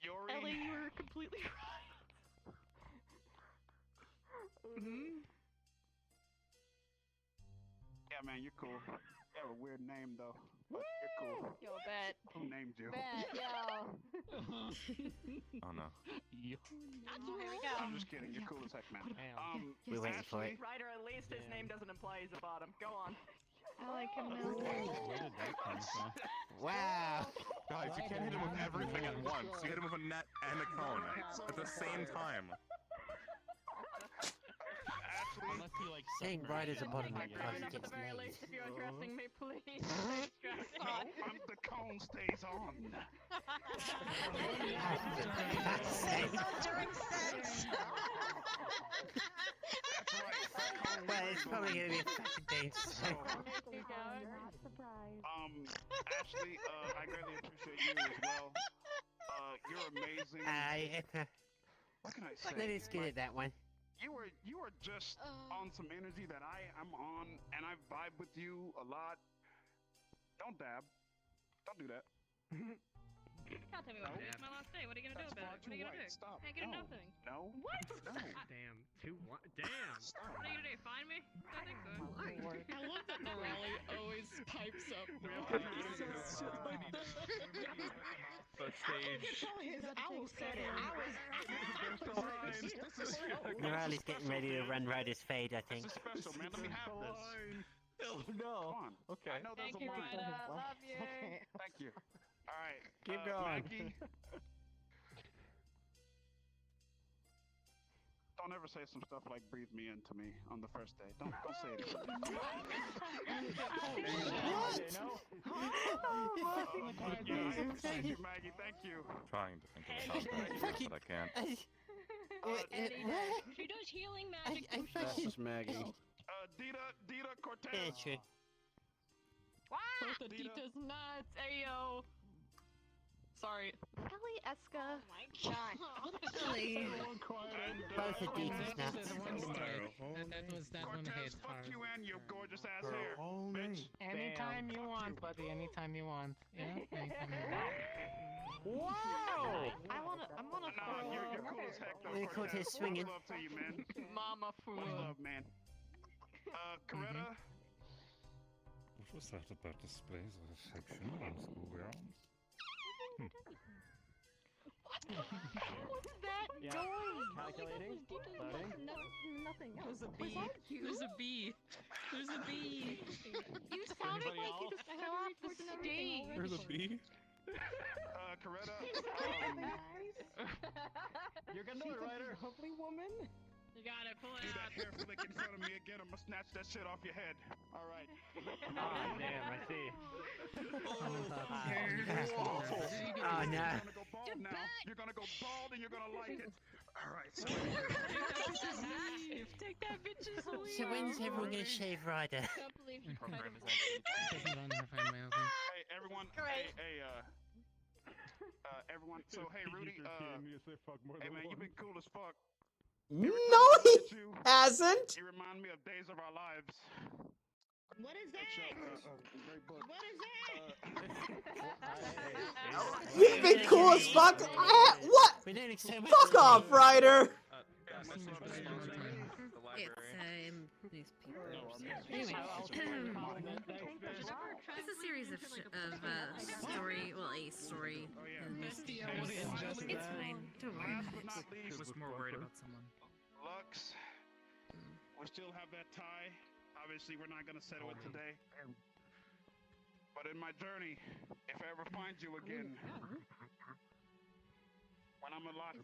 Yori. Ellie, you were completely right. Yeah, man, you're cool. You have a weird name though, but you're cool. Yo, bet. Who named you? Bet, yo. Oh no. Here we go. I'm just kidding. You're cool as heck, man. We're waiting for it. Ryder, at least his name doesn't imply he's a bottom. Go on. I like him now. Where did that come from? Wow. Guys, you can't hit him with everything at once. You hit him with a net and a cone at the same time. Saying Ryder's a bottom Fair because he enough, at gets the very laid. least, if you're addressing me, please. The cone stays on. During sex. Well, it's probably gonna be a fucking thing. Ashley, I greatly appreciate you as well. You're amazing. What can I say? Let us get at that one. You are just on some energy that I am on, and I vibe with you a lot. Don't dab. Don't do that. You can't tell me what to do. It's my last day. What are you gonna do about it? What are you gonna do? Stop. I ain't gonna do nothing. No. What? No. Damn. Damn. Stop. What are you gonna do? Find me? I don't think so. I love that Morelli always pipes up real The stage. Morales getting ready to run Ryder's fade, I think. This is special, man. Let me have this. Oh no. Come on. Okay. I know there's Thank a you, line. Ryder. Love you. Thank you. All right. Keep going. Maggie, don't ever say some stuff like "breathe me into me" on the first day. Don't say it. Thank you, Maggie. Thank you. Trying to think of a topic, but I can't. She does healing magic. That's just Maggie. Dita Cortez. Yeah, true. Wow! Dita's nuts. Ayo. Sorry. Ellie Eska. Oh my god. Ellie. Both of Dita's nuts. That was that one Cortez, hit fuck hard. you and your gorgeous ass hair, bitch. Anytime you want, buddy. Anytime you want. Yeah. Anytime you want. Wow! I wanna. Nah, you're cool as heck though. Look at Cortez swinging. Much love to you, man. Mama fool. Much love, man. Coretta. What was that about displays of affection on school grounds? What the? What is that Yeah. going? Calculating. Loading. nothing else. There's a bee. There's a bee. There's a bee. You sounded like you fell off the stage. There's a bee. Coretta. You're gonna do it, Ryder. Lovely woman. You gotta pull it Do out. that hair flick in front of me again, I'm gonna snatch that shit off your head. All right. Ah, damn, I see. Oh, no. You're gonna go bald now. You're gonna go bald and you're gonna like it. All right. So Take that bitch's weave. So when's everyone gonna shave Ryder? Hey, everyone. Hey, everyone. So, hey, Rudy. Hey, man, you've been cool as fuck. No, he hasn't. You remind me of Days of Our Lives. What is that? Great book. What is that? We've been cool as fuck. What? Fuck off, Ryder. Anyway, it's a series of story. Well, a story. It's fine. Don't worry about it. He was more worried about someone. Lux, we still have that tie. Obviously, we're not gonna settle it today. But in my journey, if I ever find you again, when I'm a lot,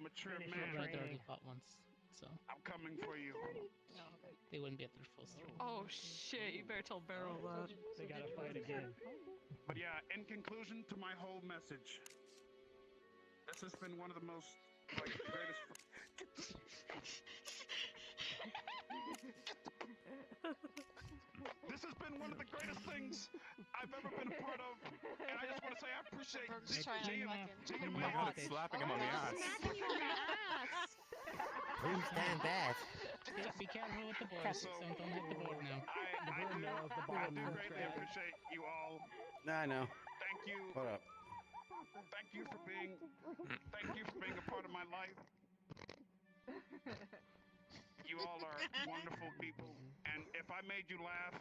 mature man, I already fought once, so I'm coming for you. they wouldn't be at their full strength. Oh shit! You better tell Beryl that. They gotta fight again. But yeah, in conclusion to my whole message, this has been one of the most greatest. This has been one of the greatest things I've ever been a part of, and I just want to say I appreciate God, it's slapping him on the ass. Who's damn bad? Be careful with the boards, so don't hit the board now. I do greatly appreciate you all. I know. Thank you. Hold up. Thank you for being a part of my life. You all are wonderful people, and if I made you laugh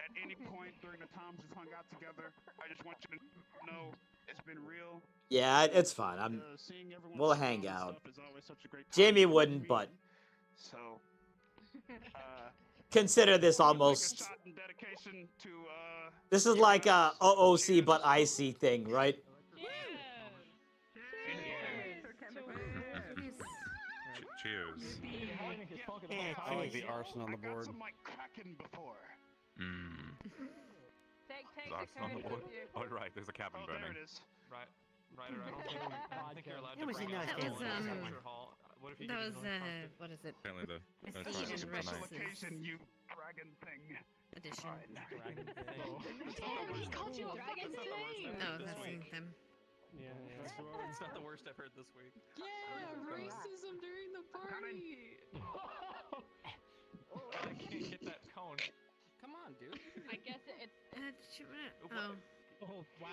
at any point during the times we've hung out together, I just want you to know it's been real. Yeah, it's fine. Seeing everyone We'll smile hang and out. stuff is always such a great time Jamie for wouldn't, me. but So, consider this almost. shot in dedication to This is like a OOC but IC thing, right? Cheers. I like the arson on the board. Take Arson on the board. Oh, right, there's a cabin burning. There it is. Right, Ryder, I don't think you're allowed to That was bring a nice alcohol game. into the lecture hall. What if you That did was, it on purpose? what is it? Apparently the Ascension tonight. Occasion, you dragon thing. Edition. He called you a dragon thing. Oh, I've seen them. Yeah, it's not the worst I've heard this week. Yeah, racism during the party. I can't get that cone. Come on, dude. I guess it's. Oh. Oh, wow.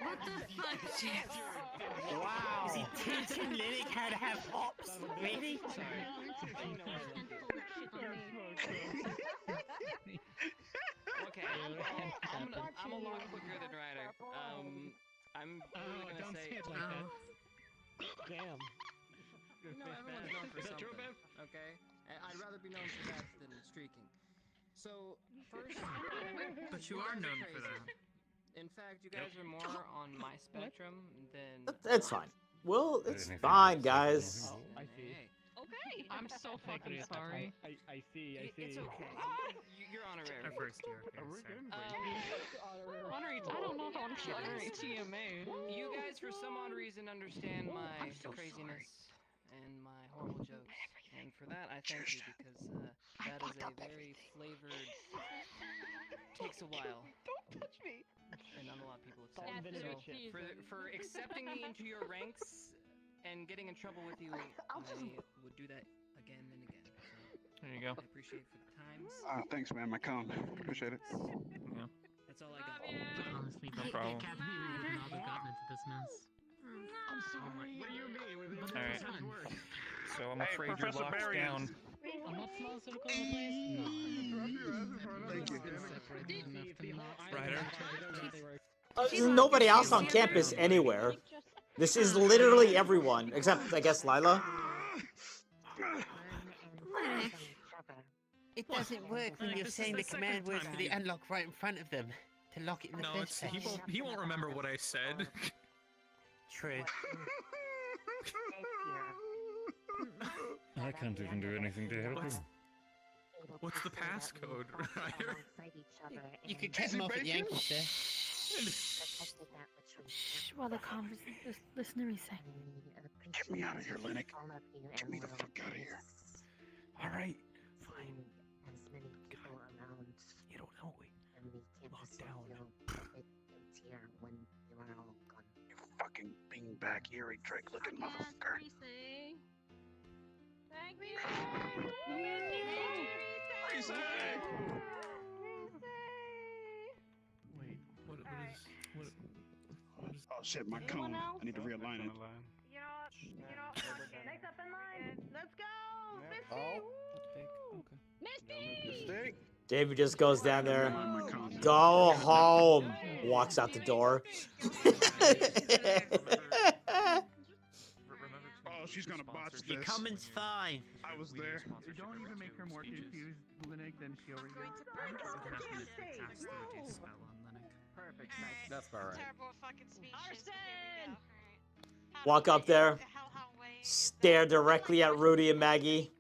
What the fuck, Jeff? Wow. Is he teaching Lily how to have hops? Really? Okay, I'm a lot quicker than Ryder. I'm really gonna say. It like that. Damn. You know, everyone's known for something. Okay, I'd rather be known for that than streaking. So first, But you are known for that. In fact, you guys are more on my spectrum than. It's fine. Well, it's fine, guys. Oh, I see. Okay. I'm so fucking sorry. I see. It's okay. You're honorary. Our first year. Honorary. I don't know how to say honorary TMA. You guys, for some odd reason, understand my craziness and my horrible jokes, and for that, I thank you because that is a very flavored. Takes a while. Don't touch me. And not a lot of people have said. So for accepting me into your ranks and getting in trouble with you, I would do that again and again. So there you go. I appreciate for the times. Thanks, man. My cone. Appreciate it. Yeah. That's all I got. Honestly, No problem. the Academy would not have gotten into this mess. I'm sorry. What do you mean? But All it's right. fine. So I'm afraid you're locked down. I'm not small circle of place. No. Thank you. Ryder? There's nobody else on campus anywhere. This is literally everyone, except, I guess, Lila. It doesn't work when you're saying the command words for the unlock right in front of them to lock it in the No, first place. he won't remember what I said. True. I can't even do anything to help him. What's the passcode, Ryder? You could cut him off at the ankles there. Shh, while the listener is saying. Get me out of here, Linux. Get me the fuck out of here. Alright, fine. You don't know it. Lock down. You fucking beanbag eerie trick looking motherfucker. Thank you. Wait, what is... Oh shit, my cone. I need to realign it. Next up in line. Let's go. Misty. David just goes down there. Go home. Walks out the door. Oh, she's gonna botch this. Your comment's fine. I was there. Don't even make her more confused, Linux, than she already is. Perfect. That's about right. Terrible fucking speech. Arson! Walk up there. Stare directly at Rudy and Maggie.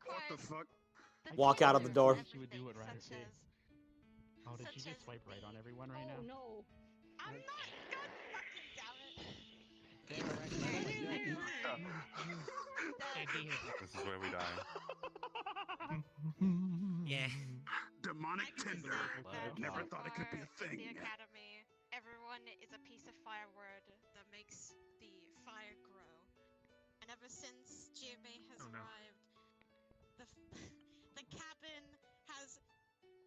What the fuck? Walk out of the door. She would do what Ryder said. Oh, did she just swipe right on everyone right now? No. I'm not. God fucking This is where we die. Yeah. Demonic Tinder. Never thought it could be a thing. The Academy, everyone is a piece of fireword that makes the fire grow. And ever since GMA has arrived, the cabin has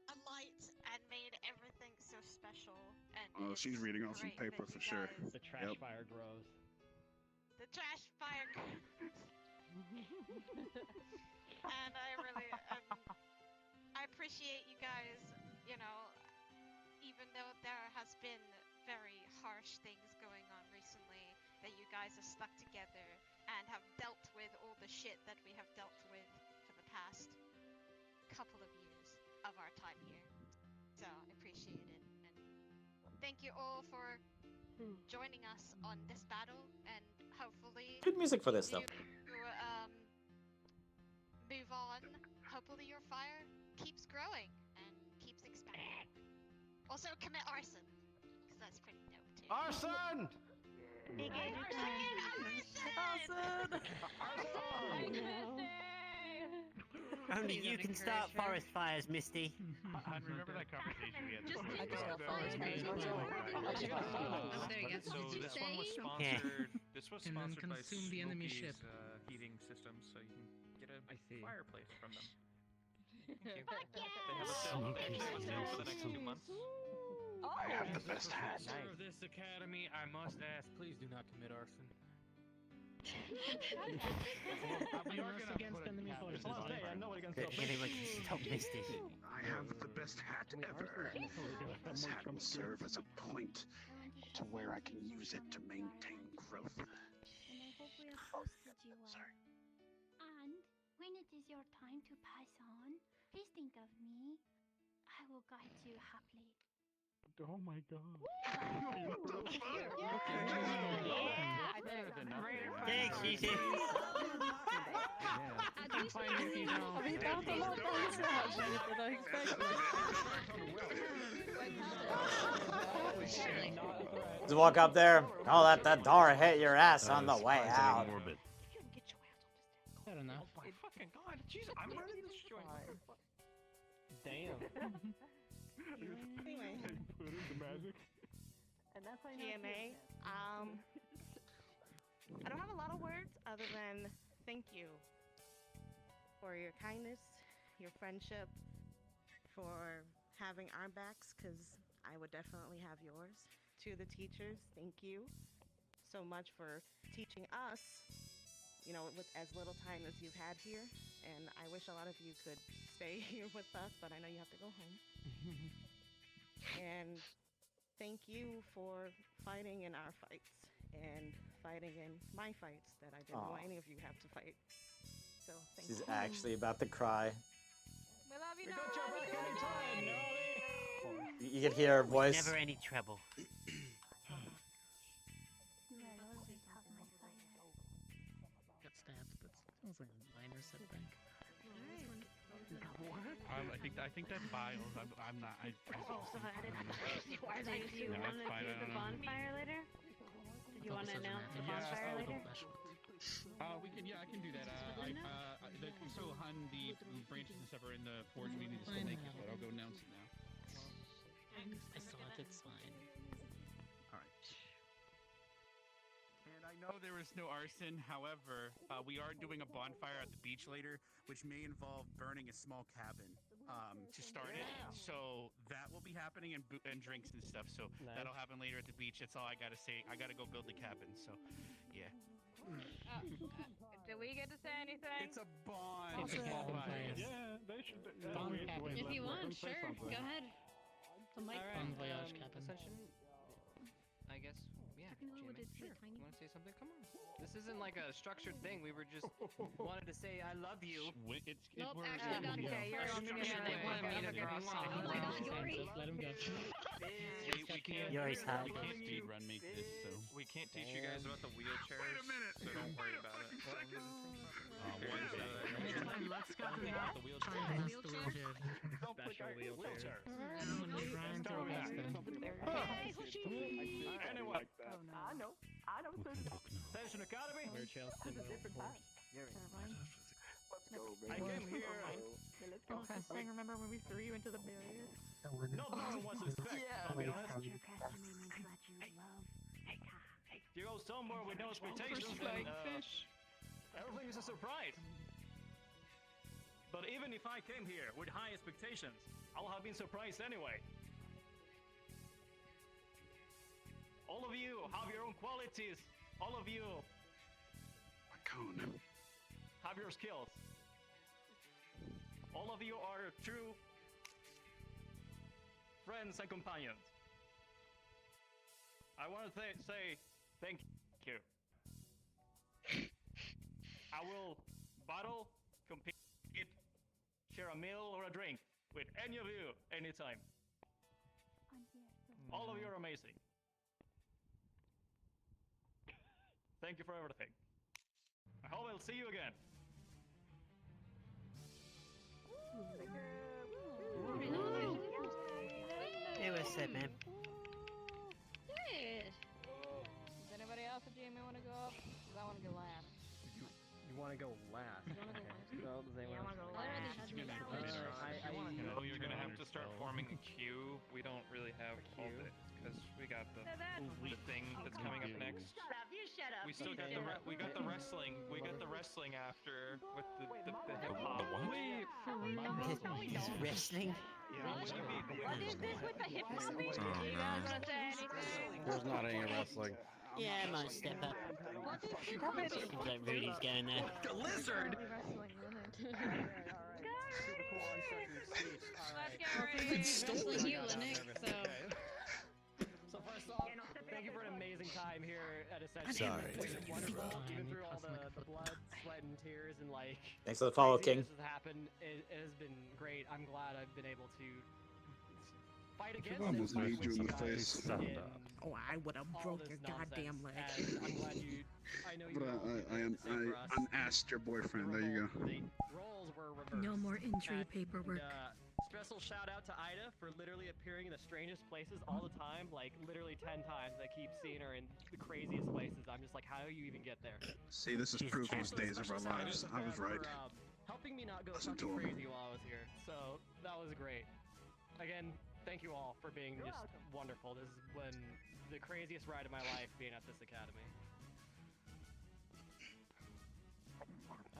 a light and made everything so special. And Oh, she's reading off some paper for sure. The trash fire grows. the trash fire grows. And I really, I appreciate you guys, you know, even though there has been very harsh things going on recently, that you guys have stuck together and have dealt with all the shit that we have dealt with for the past couple of years of our time here. So I appreciate it, and thank you all for joining us on this battle, and hopefully Good music for this, though. Move on. Hopefully your fire keeps growing and keeps expanding. Also commit arson, because that's pretty dope too. Arson! Only you can start forest fires, Misty. I remember that conversation we had. So this one was sponsored. This was sponsored by consume the enemy ship. Heating systems, so you can get a fireplace from them. They have a sale. They actually have a sale for the next 2 months. I have the best hat. Of this academy, I must ask, please do not commit arson. We are against enemy forces. Anyone can stop Misty. I have the best hat ever. This hat will serve as a point to where I can use it to maintain growth. Sorry. And when it is your time to pass on, please think of me. I will guide you happily. Oh my god. Thanks, Easy. Just walk up there. Oh, that door hit your ass on the way out. I don't know. Oh my fucking god, Jesus, I'm running this joint. Damn. Anyway. And that's GMA. I don't have a lot of words other than thank you for your kindness, your friendship, for having our backs, because I would definitely have yours. To the teachers, thank you so much for teaching us, you know, with as little time as you've had here. And I wish a lot of you could stay here with us, but I know you have to go home. And thank you for fighting in our fights. And fighting in my fights that I didn't want Aw. any of you have to fight. So thank She's you. actually about to cry. We love you, We got your back anytime, Nolly! You can hear her voice. Never any trouble. Got stabbed. That sounds like a minor setback. I think that's biles. I'm not. Oh, so did you want to do the bonfire later? Did you want to announce the bonfire later? We can. Yeah, I can do that. So Hun, the branches and stuff are in the forge. We need to still make it, but I'll go announce it now. I saw it. It's fine. All right. And I know there was no arson. However, we are doing a bonfire at the beach later, which may involve burning a small cabin to start it. So that will be happening, and drinks and stuff. So that'll happen later at the beach. That's all I gotta say. I gotta go build the cabin. So, yeah. Do we get to say anything? It's a bond. It's a bonfire. Yeah, they should. If you want, sure. Go ahead. The mic. Bon voyage, Captain. Ascension, I guess, yeah. GMA, sure. You want to say something? Come on. This isn't like a structured thing. We were just wanted to say I love you. Nope, actually not. Okay, you're on the mission. They wanted me to cross off. Oh my God, Yori. Let him go. We can't. Yori's hot. We can't speed run make this. So We can't teach you guys about the wheelchairs. Wait a minute. So don't worry about it. Let's go to the wheelchair. Special wheelchair. Anyway. I know. Ascension Academy. That's a different time. Let's go, baby. I came here. Let's go. Thing, remember when we threw you into the barrier? No one wants to respect. I'll be honest. You go somewhere with no expectations, then everything is a surprise. But even if I came here with high expectations, I'll have been surprised anyway. All of you have your own qualities. All of you have your skills. All of you are true friends and companions. I want to say thank you. I will battle, compete, share a meal or a drink with any of you anytime. All of you are amazing. Thank you for everything. I hope I'll see you again. It was said, man. Good. Does anybody else at GMA want to go up? Because I want to go last. You want to go last? You wanna go last? No, does anyone I want to go last. You know, you're gonna have to start forming a queue. We don't really have all the because we got the thing that's coming up next. Shut up, you shut up. We still got the we got the wrestling. We got the wrestling after with the hip hop. He's wrestling. What is this with the hip hop? Do you guys want to say anything? There's not any wrestling. Yeah, I might step up. Seems like Rudy's going there. The lizard. Let's get ready. Wrestling you, Linux, so. So first off, thank you for an amazing time here at Ascension. Sorry. It's been wonderful, even through all the blood, sweat, and tears, and like. Thanks for the follow, King. This has happened. It has been great. I'm glad I've been able to fight against it. Almost made you in the face. Oh, I would have broke your goddamn leg. I'm glad you. I know you. But I unasked your boyfriend. There you go. The roles were reversed. No more entry paperwork. Special shout out to Ida for literally appearing in the strangest places all the time, like literally 10 times. I keep seeing her in the craziest places. I'm just like, how do you even get there? See, this is proof those days of our lives. I was right. Helping me not go Listen fucking to him. crazy while I was here. So that was great. Again, thank you all for being just wonderful. This is when the craziest ride of my life being at this academy.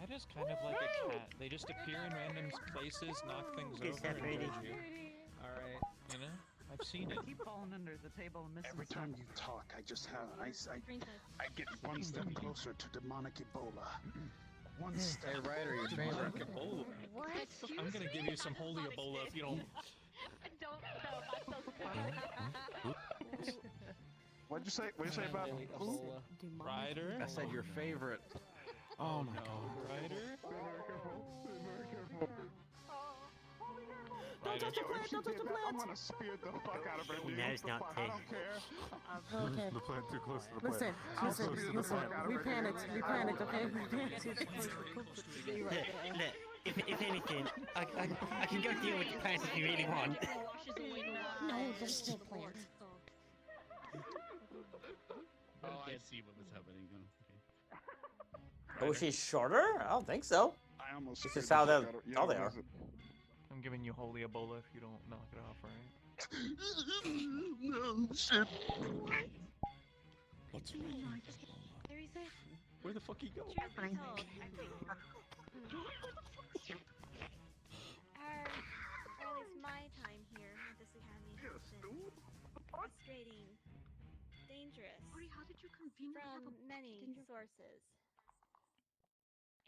I just kind of like a cat. They just appear in random places, knock things over, and hurt you. Alright. You know? I've seen it. I keep falling under the table and missing Every time you talk, I just have I get one step closer to demonic Ebola. One step. Hey, Ryder, your favorite. Ebola. What? I'm gonna give you some holy Ebola if you don't. Don't. No, I'm so What'd you say? What'd you say about who? Ryder? I said your favorite. Oh my god. Ryder? Don't touch the plant! Don't touch the plant! I'm gonna spear the fuck out of her. He knows not to. I don't care. Okay. The plant too close to the plant. Listen. We panicked. We panicked. Okay. We panicked. Look, if anything, I can go deal with the plants if you really want. No, there's still plants. Oh, I see what was happening. Oh, she's shorter? I don't think so. I almost. This is how they are. I'm giving you holy Ebola if you don't knock it off, right? No shit. What's Where the fuck he go? Truth be told, or at least my time here at this academy has been frustrating, dangerous, How did you convene from many sources,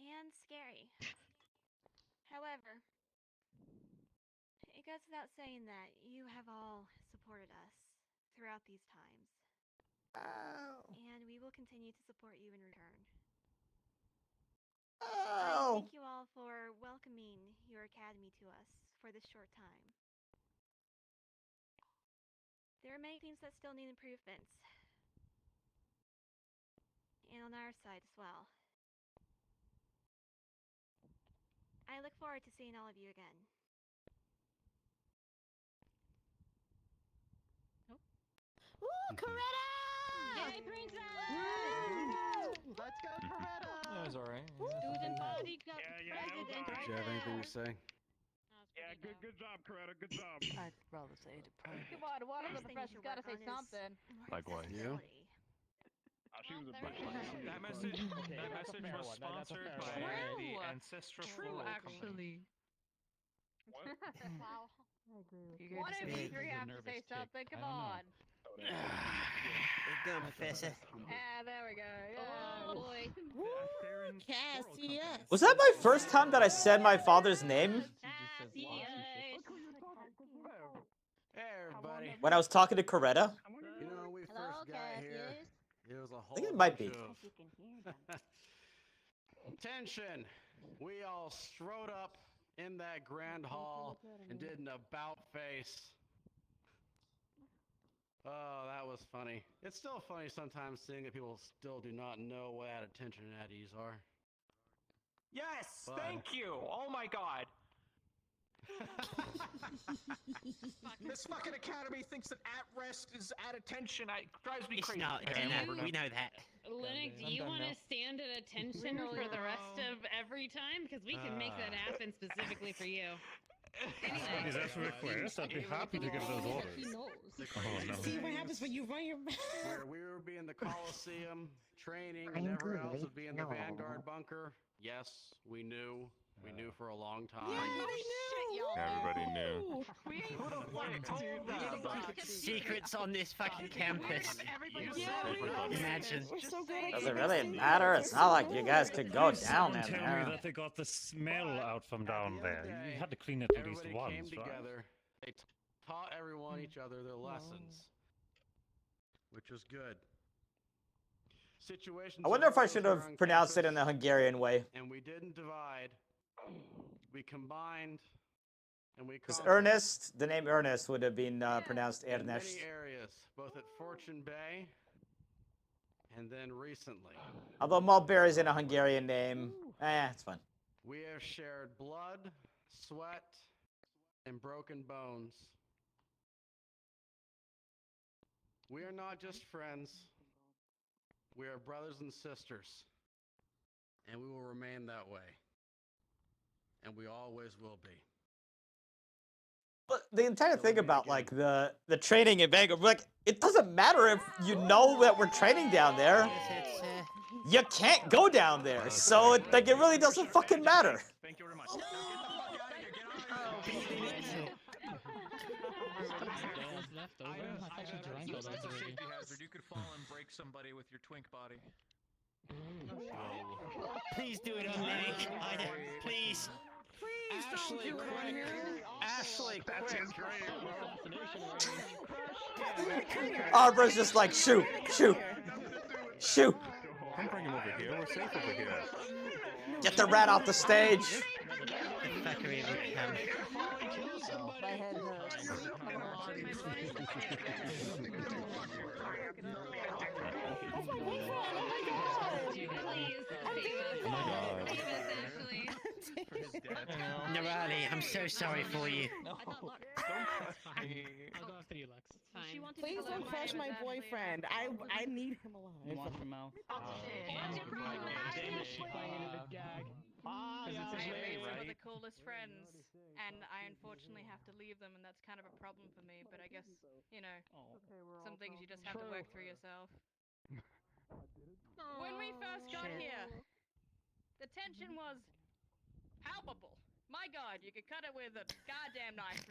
and scary. However, it goes without saying that you have all supported us throughout these times. And we will continue to support you in return. Thank you all for welcoming your academy to us for this short time. There are many things that still need improvements. And on our side as well. I look forward to seeing all of you again. Ooh, Coretta! Yay, princess! Let's go, Coretta! That was alright. Student body got president. Did you have anything to say? Yeah, good job, Coretta. Good job. I'd rather say depressed. Come on, one of the First thing we professors should gotta work say on is something. more Likewise. You? accessibility. She was a Well, bitch. That message was sponsored by the Ancestral True, Floral actually. Wow. You One of you three have to say something. Come on. Go, Professor. Yeah, there we go. Yeah, boy. Cassius. Was that my first time that I said my father's name? Hey, everybody. When I was talking to Coretta? You know, when we first got here, it was a whole think it might be. bunch of tension. We all strode up in that grand hall and did an about face. Oh, that was funny. It's still funny sometimes seeing that people still do not know what attention at ease are. Yes, But- thank you. Oh my god. This fucking academy thinks that at rest is at attention. It drives me It's crazy. not, Okay, no, we know that. Linux, do you want to stand at attention for the rest of every time? Because we can make that happen specifically for you. Anyway. Is that a request? I'd be happy to give those orders. He knows. Oh, no. See what happens when you run your mouth. Where we would be in the Coliseum training and everyone else would be in the Vanguard bunker. Yes, we knew. We knew for a long time. Everybody knew. Secrets on this fucking campus. Imagine. Does it really matter? It's not like you guys could go down Someone in tell me there. that they got the smell out from down there. You had to clean it at least Everybody came once, right? together. They taught everyone each other their lessons, which was good. Situations. I wonder if I arose should here have on pronounced it campus, in the Hungarian way. And we didn't divide. We combined, and we Because conquered. Ernest, the name Ernest would have been pronounced In many Ernest. areas, both at Fortune Bay and then recently. Although Mulberry's in a Hungarian name, it's fun. We have shared blood, sweat, and broken bones. We are not just friends. We are brothers and sisters. And we will remain that way. And we always will be. But the entire thing about like the training in Vanguard, like it doesn't matter if you know that we're training down there. You can't go down there, so it really doesn't fucking matter. Thank you very much. Safety hazard. You could fall and break somebody with your twink body. Please do it on Nick. Please. Ashley, quick! Ashley, that's his grave, bro. Arbor's just like, shoot, shoot, shoot. Don't bring him over here. We're safe over here. Get the rat off the stage. My head hurts. Narali, I'm so sorry for you. I'll go after you, Lux. Please don't crush my boyfriend. I need him alive. Watch your mouth. We're the coolest friends, and I unfortunately have to leave them, and that's kind of a problem for me. But I guess, you know, some things you just have to work through yourself. When we first got here, the tension was palpable. My God, you could cut it with a goddamn knife.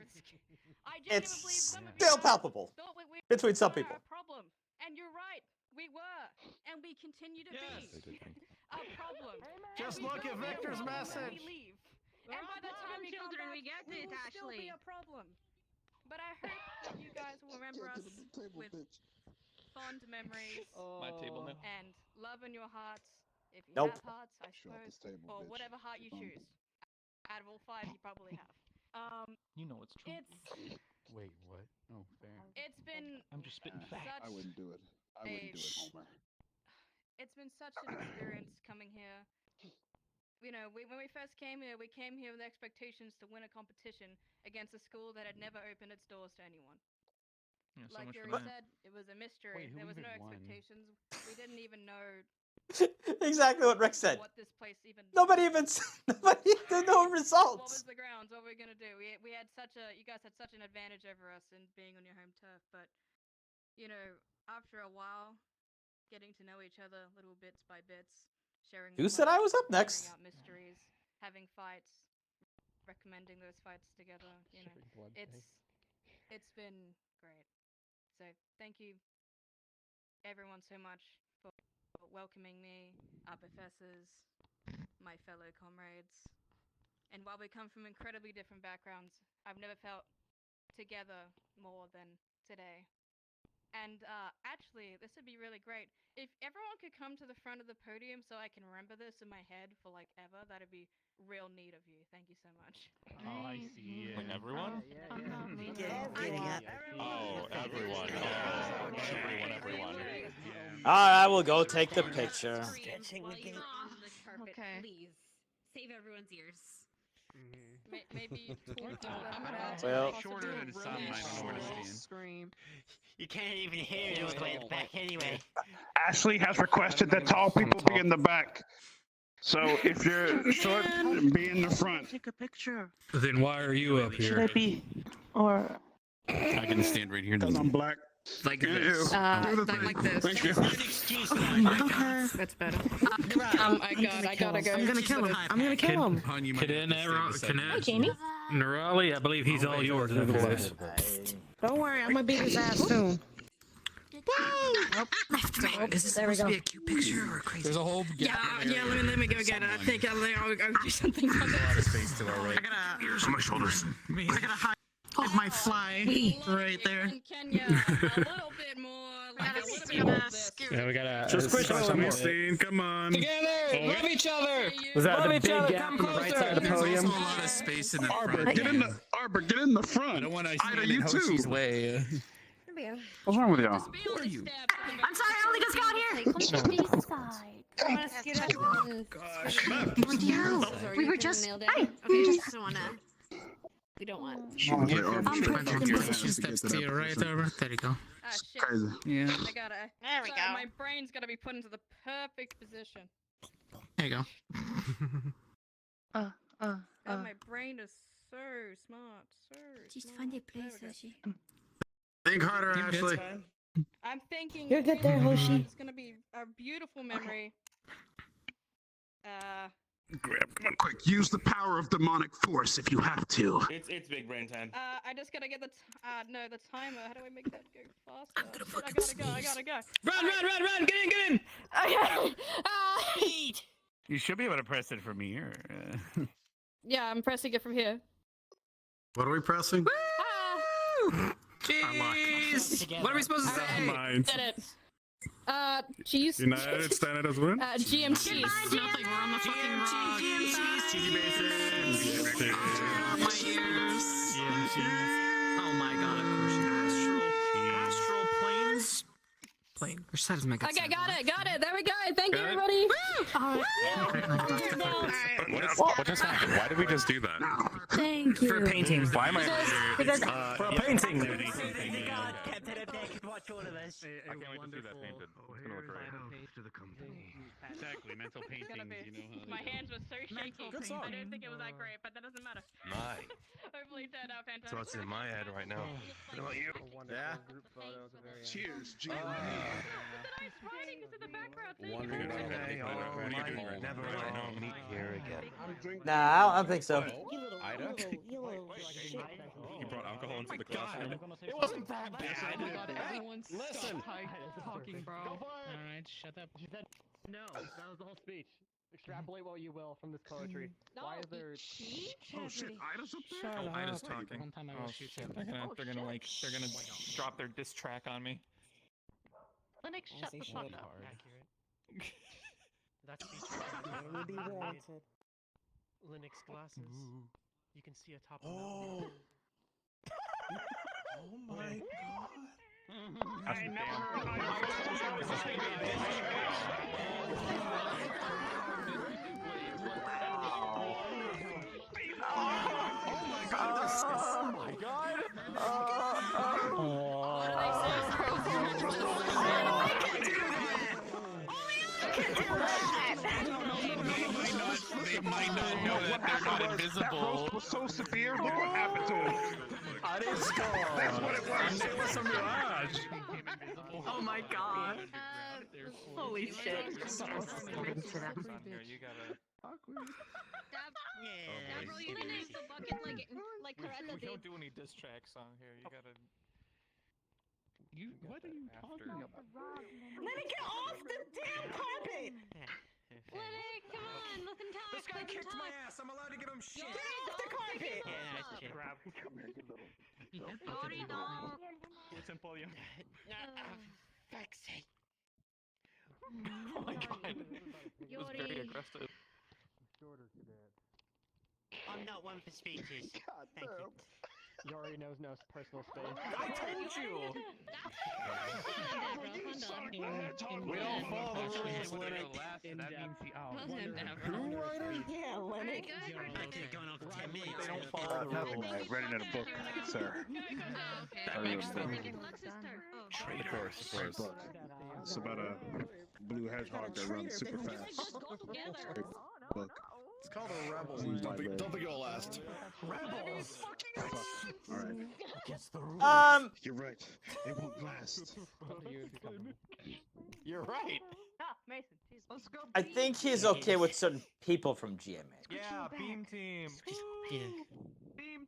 I genuinely believe It's some of you still guys palpable thought we between some were people. a problem, and you're right. We were, and we continue to be a problem. Just And we look will at be a Victor's problem when message. We leave. We're And by the time we come children, back, we get we it, will still be Ashley. a problem. But I hope that you guys will remember us with fond memories My table now. and love in your hearts. If you Nope. have hearts, I suppose, or whatever heart you choose. Out of all 5, you probably have. You know it's true. Wait, what? Oh, fair. It's been I'm just spitting facts. I wouldn't do it. I wouldn't do it, Homer. It's been such an experience coming here. You know, when we first came here, we came here with expectations to win a competition against a school that had never opened its doors to anyone. Yeah, so Like much for Yuri that. said, it was a mystery. Wait, who There was no even won? expectations. We didn't even know Exactly what Rick said. what this place even. Nobody even nobody did no What was results. the grounds? What were we gonna do? We had such a. You guys had such an advantage over us in being on your home turf, but you know, after a while, getting to know each other little bits by bits, sharing. Who said I was up figuring next? out mysteries, having fights, recommending those fights together. You know, it's been great. So thank you, everyone, so much for welcoming me, our professors, my fellow comrades. And while we come from incredibly different backgrounds, I've never felt together more than today. And actually, this would be really great. If everyone could come to the front of the podium so I can remember this in my head for like ever, that'd be real neat of you. Thank you so much. Oh, I see. Like everyone? Getting up. Oh, everyone. Oh, everyone. I will go take the picture. Stretching the gate. Okay. Please save everyone's ears. Maybe Well, shorter than some, I don't know where to stand. Scream. You can't even hear it all the way back anyway. Ashley has requested that tall people be in the back. So if you're short, be in the front. Take a picture. Then why are you up Should here? I be? Or. I can stand right here. Because I'm black. Like Yeah, this. Like this. Thank you. Okay. That's better. I gotta go. I'm gonna kill him. I'm gonna kill him. Jamie? Nerali, I believe he's all yours. Don't worry, I'm gonna beat his ass soon. Is this There we supposed to go. be a cute picture or crazy? There's a whole Yeah, let me go get it. I think I'll do something about A lot of space to our right. Here's my shoulders. I gotta hide my fly right there. Kenya, a little bit more. Like a little bit more of this. Yeah, we gotta. Just push on. Come on. Together! Love each other! Was that Love the each big other, gap come on the right closer. side of the There's podium? also a lot of space in the Arbor, front. get in the get in the front. I don't want to Ida, stand you in Hoshi's too. way. What's wrong with y'all? Who are you? I'm sorry, I only just got here. Come side. Let's get up to Gosh. We were just. Hey, Okay, just wanna. We don't want. Steps to your right over. There you go. Ah, shit. Crazy. Yeah. I gotta. There we sorry, go. My brain's gotta be put into the perfect position. There you go. My brain is so smart. So Just smart. find a There place, we go. Hoshi. Think harder, Ashley. I'm thinking. You're good there, Hoshi. It's gonna be a beautiful memory. Grab, come on, quick. Use the power of demonic force if you have to. It's big brain time. I just gotta get the the timer. How do I make that go faster? I gotta go. Run! Get in! Okay. You should be able to press it from here. Yeah, I'm pressing it from here. What are we pressing? Jeez! What are we supposed to say? Did it. Cheese. United Standards win? GM cheese. Nothing, we're on the fucking rock. Cheesy basics. My ears. Oh my god. Astral planes. Plane. Which side is my gut? Okay, got it. There we go. Thank you, everybody. What just happened? Why did we just do that? Thank you. For painting. Why am I? Because for a painting. I can't wait to see that painted. It's gonna look great. Exactly, mental paintings, you know how My hands were so shaky. Good song. I don't think it was that great, but that doesn't matter. My. Hopefully it turned out fantastic. So what's in my head right now? What about you? Yeah. Cheers, GMA. But then I was writing this in the background saying Wondering if I never will meet here again. Nah, I don't think so. Ida? You brought alcohol into the classroom? It wasn't that bad. Listen. Talking, bro. Alright, shut up. No, that was the whole speech. Extrapolate what you will from this poetry. Why is there? Oh shit, Ida's up there? Oh, Ida's talking. One time I Oh will shit, shoot they're gonna drop their diss track on me. Linux, shut the fuck up. That's Maybe warranted. Linux glasses. You can see atop the Oh. Oh my god. I Oh my god. They might not know that they're not invisible. That roast was so severe, look what happened to him. I didn't score. That's what it was. It was a mirage. Oh my god. Holy shit. You gotta. Dabble, you can name the bucket like Coretta We did. don't do any diss tracks on here. You gotta. What are you talking about? Let me get off the damn carpet! Lenny, come on, let them talk. This guy kicked my ass. I'm allowed to give him shit. Get off the carpet! Grab. Come here, you little. Sorry, dog. Listen, podium. Fuck's sake. Oh my god. It was very aggressive. I'm not one for speeches. Thank you. Yori knows no personal space. I told you. We don't follow the rules, Linux. That means he Yeah, Lenny. Going on for 10 minutes. They don't follow the rules. I've read it in a book, sir. That makes sense. Traitor. Book. It's about a blue hedgehog that runs super fast. Book. It's called a rebel. Don't think it'll last. Rebels. Alright. You're right. It won't last. You're right. Mason, let's go. I think he's okay with certain people from GMA. Yeah, beam team. Beam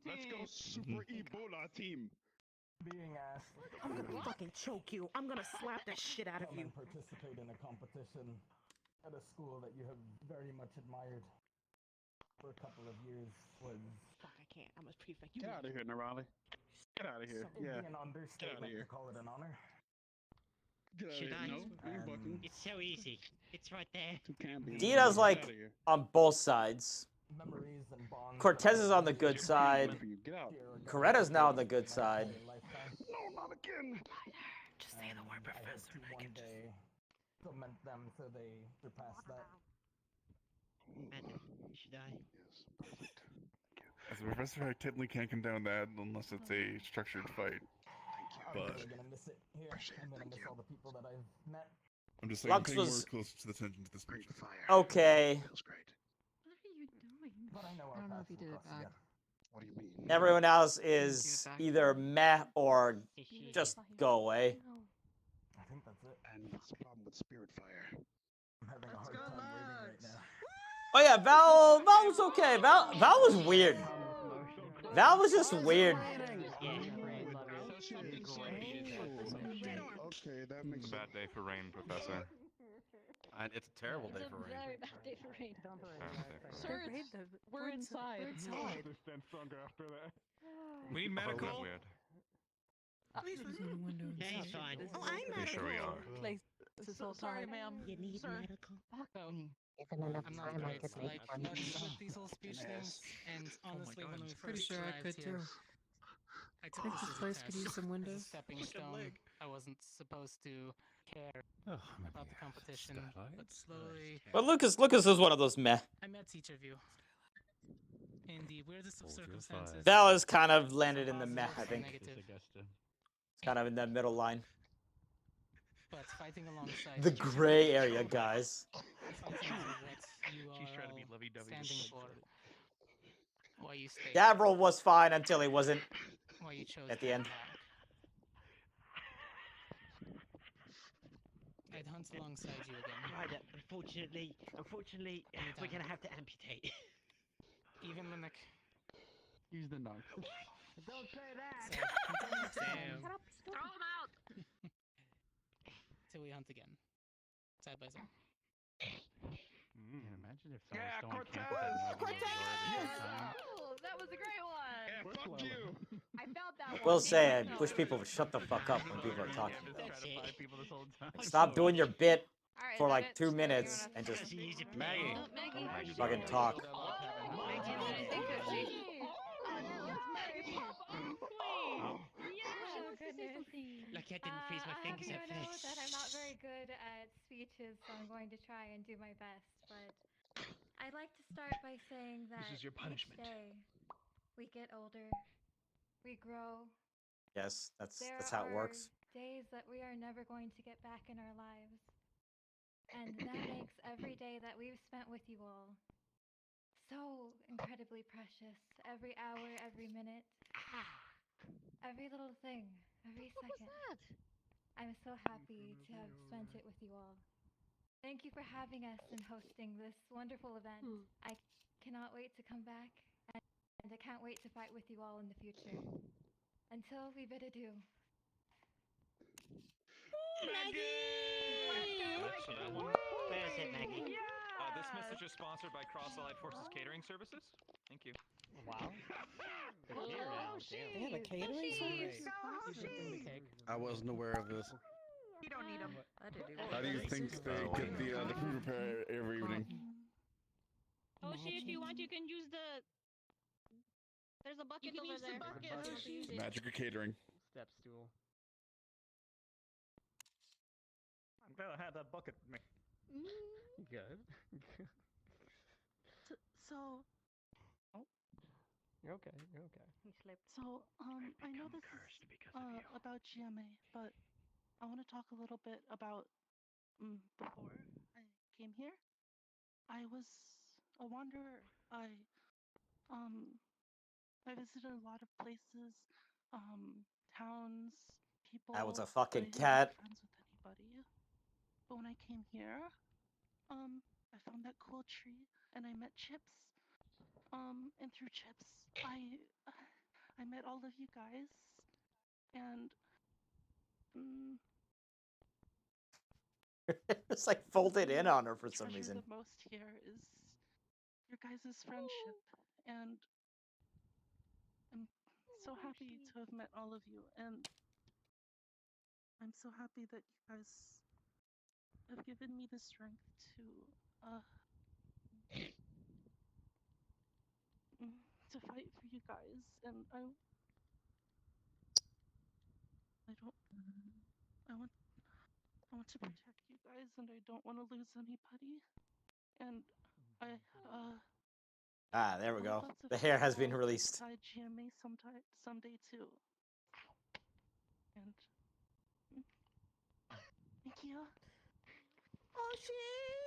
Let's go Super Ebola team. Being asked. I'm gonna fucking choke you. I'm gonna slap the shit out of you. Participate in a competition at a school that you have very much admired for a couple of years was. Fuck, I can't. I'm a prefect. Get out of here, Nerali. Get out of here. Yeah. An understatement here. to call it an honor. Get out of Should here. I? No, you're bucking. It's so easy. It's right there. Two can't be. Dita's Get like outta here. on both sides. Memories and bonds. Cortez is on the good side. Get out. Coretta's now on the good side. No, not again. Just say the word professor. One day cement them so they surpass that. Should I? Yes, perfect. As a professor, I technically can't condone that unless it's a structured fight. I'm But really gonna miss it here. I'm gonna miss all the people that I've met. I'm just saying, Lux paying was- more close to the attention to this speech. Okay. Feels great. What are you doing? But I know I don't know if you did it back. What do you mean? Everyone else is either meh or just go away. I think that's it. And that's the problem with Spirit Fire. I'm having a hard time waiting right now. Oh yeah, Val was okay. Val was weird. Val was just weird. Okay, that makes a bad day for Rain, Professor. It's a terrible day It's for a rain. very bad day for rain. Sir, we're inside. Stand stronger after that. We need Oh, that medical. weird. Yeah, he's fine. Oh, I'm Pretty sure we are. Place this whole Sorry, time. ma'am. You need medical. Isn't enough I'm not time I great. could make Like, one. with these whole speech things, and honestly, when we Pretty first sure I arrived could here, too. I I took think this this as a place could test. use some As a windows. stepping stone. I wasn't supposed to care about the competition, but slowly But Lucas is one of those meh. I met each of you. In the weirdest of circumstances. Val has kind of landed in the Some meh, I positive, think. some negative. It's kind of in that middle line. But fighting alongside The each of you, gray area, guys. fighting for what you She's trying to be are all lovey-dovey. standing for. Why you stayed. Gavril was fine until he wasn't Why you chose at the that end. flag. I'd hunt alongside you again. Right, unfortunately, we're gonna have to amputate. Even when Use the knock. Don't say that. So, until next time. Damn. Throw him out! Till we hunt again. Side by side. Imagine if Yeah, someone Oh, that was a great one. Yeah, fuck you. I felt that one. Will say I wish people would shut the fuck up when people are talking. Stop doing your bit Alright, for is that like it? 2 Or minutes you wanna- and just Maggie. Oh, Maggie. fucking talk. Maggie, what do you think, Coachy? Lucky I didn't freeze my fingers You at know first. that I'm not very good at speeches, so I'm going to try and do my best. But I'd like to start by saying that This is your punishment. each day we get older, we grow. Yes, that's There how it are works. days that we are never going to get back in our lives, and that makes every day that we've spent with you all so incredibly precious. Every hour, every minute, every little thing, every second. I'm so happy to have spent it with you all. Thank you for having us and hosting this wonderful event. I cannot wait to come back, and I can't wait to fight with you all in the future. Until we bid adieu. So that one. Where is it, Maggie? This message is sponsored by Cross Allied Forces Catering Services. Thank you. Wow. They have a catering service? I wasn't aware of this. You don't need them. How do you think they get the food prepared every evening? Oh shit, if you want, you can use the... There's a bucket over there. Magic or catering? Step stool. I'm glad I had that bucket with me. Good. So, You're okay. You're okay. he slipped. So, I know this is about GMA, but I want to talk a little bit about before I came here. I was a wanderer. I visited a lot of places, towns, people. That was a but fucking I didn't make cat. friends with anybody. But when I came here, I found that cool tree and I met Chips. And through Chips, I met all of you guys, and It's like folded in on her for some treasure reason. the most here is your guys' friendship, and I'm so happy to have met all of you, and I'm so happy that you guys have given me the strength to fight for you guys, and I want to protect you guys, and I don't want to lose anybody, and I Ah, there we I hope go. lots of The hair has been people released. Inside GMA someday too. And thank you. Oh shit!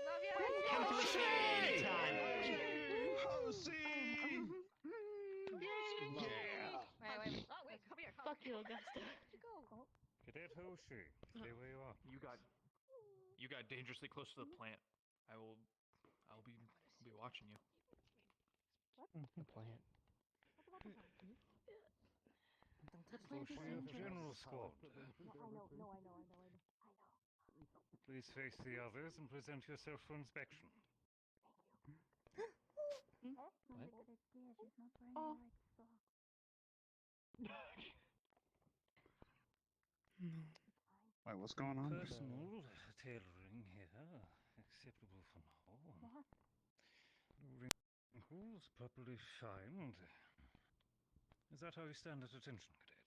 Love you. Come to a show anytime. Wait. Oh, wait, come here. Fuck you, Augusta. Where'd you go? Cadet Hoshi, stay where you are. You got dangerously close to the plant. I'll be watching you. The plant. General Squad. I know. Please face the others and present yourself for inspection. Oh. Wait, what's going on? Personal tailoring here, acceptable for now. Wrinkles properly shined. Is that how you stand at attention, cadet?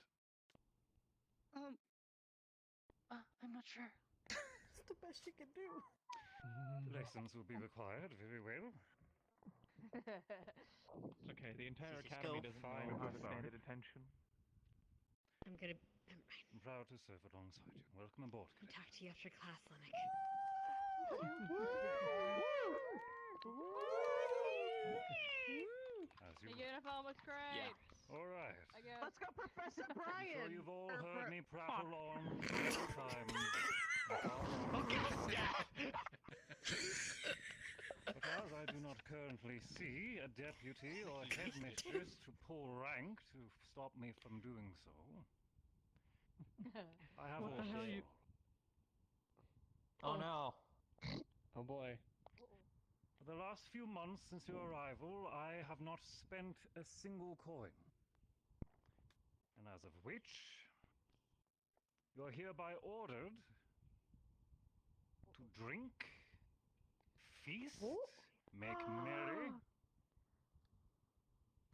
I'm not sure. It's the best you can do. Lessons will be required, very well. Okay, the entire This is academy still doesn't fine know how with to us. stand at attention. I'm gonna I'm proud to serve alongside you. Welcome aboard, cadet. talk to you after class, Lennox. As you The uniform looks great. All right. I guess. Let's go, Professor I'm Brian. sure you've all heard me prattle on every time. But as I do not currently see a deputy or a headmistress to pull rank to stop me from doing so, I have What the hell also... you- Oh no. Oh boy. For the last few months since your arrival, I have not spent a single coin. And as of which, you are hereby ordered to drink, feast, make merry.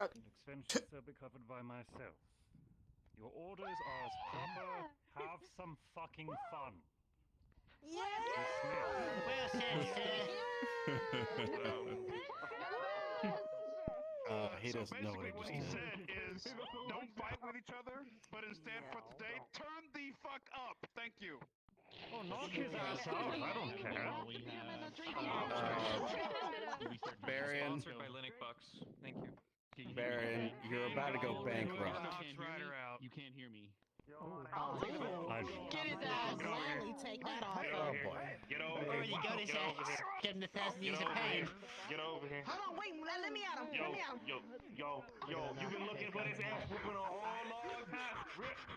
Expenses shall be covered by myself. Your orders are as proper. Have some fucking fun. Well said, He doesn't know what he What just he did. said is, don't fight with each other, but instead for today, turn the fuck up. Thank you. Oh, knock his ass out. I don't care. Baron, Sponsored by Linux Bucks. Thank you. Baron, you're about to go bankrupt. You can't hear me. Get his ass. Gladly take that off. Oh boy. Get over here. Already got his ass. Give him 1,000 years of pain. Get over here. Hold on, wait, let me at him. Yo, Let me at him. yo, you've been looking for this ass whooping a whole long time.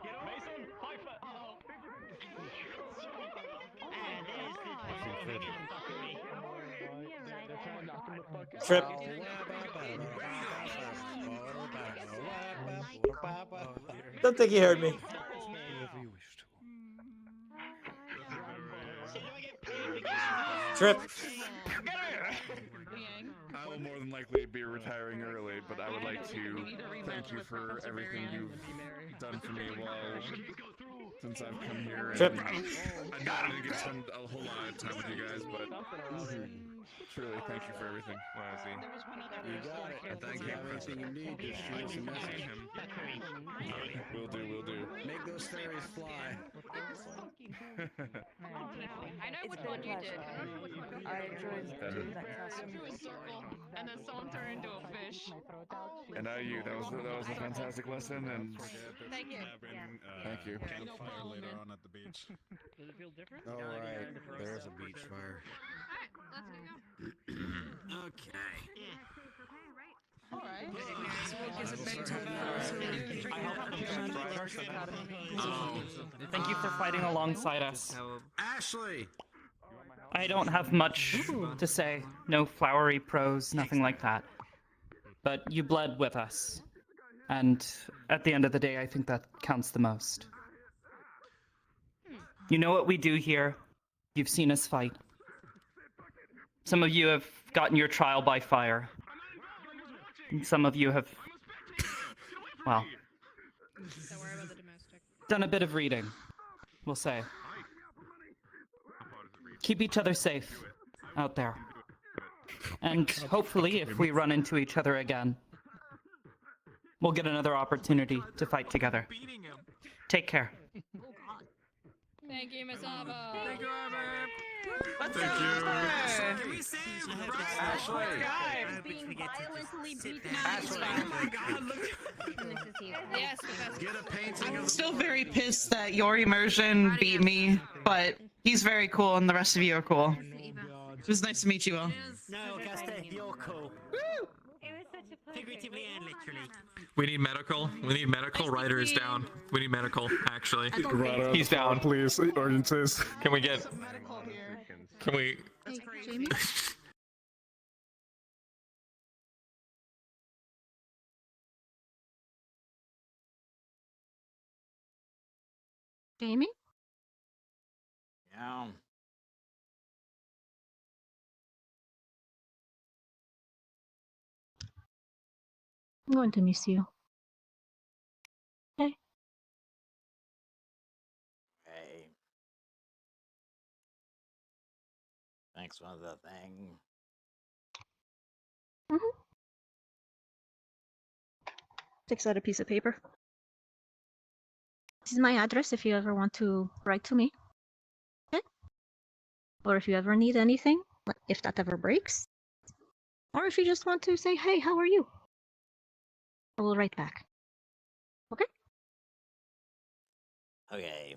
Get over Mason, here. high five. And there's the They're trying to knock him the fuck out. Trip. Don't think he heard me. Whatever you wish to. Trip. I will more than likely be retiring early, but I would like to thank you for everything you've done for me since I've come here. Trip. And I know I didn't get to spend a whole lot of time with you guys, but truly thank you for everything. You got it. And thank you. Everything you need, just shoot us a message. Will do, will do. Make those fairies fly. I know which one you did. I remember which one you did. I enjoyed doing that Drew a circle, and then someone turned into a fish. And now you, that was a fantastic lesson, and Thank you. thank you. Campfire later on at the beach. Does it feel different? All right, there's a beach fire. Okay. Alright. Thank you for fighting alongside us. Ashley! I don't have much to say. No flowery prose, nothing like that. But you bled with us. And at the end of the day, I think that counts the most. You know what we do here. You've seen us fight. Some of you have gotten your trial by fire. And some of you have, well, Don't worry about the domestic. done a bit of reading, we'll say. Keep each other safe out there. And hopefully, if we run into each other again, we'll get another opportunity to fight together. Take care. Thank you, Miss Arbor. Thank you, Arbor. What's Thank up, you. Arbor? Can we see Ashley. being violently beaten Yes, Professor. Get a painting I'm still very pissed that your immersion beat me, but he's very cool and the rest of you are cool. It was nice to meet you all. No, Augusta, you're cool. It was such Figuratively and literally. We need medical. We need medical. Ryder is down. We need medical, actually. Ryder, He's down. please. Urgencies. Can we get... Can we... Hey, Jamie? Jamie? Yeah. I'm going to miss you. Okay. Hey. Thanks for the thing. Takes out a piece of paper. This is my address if you ever want to write to me. Okay? Or if you ever need anything, if that ever breaks. Or if you just want to say, hey, how are you? I will write back. Okay? Okay.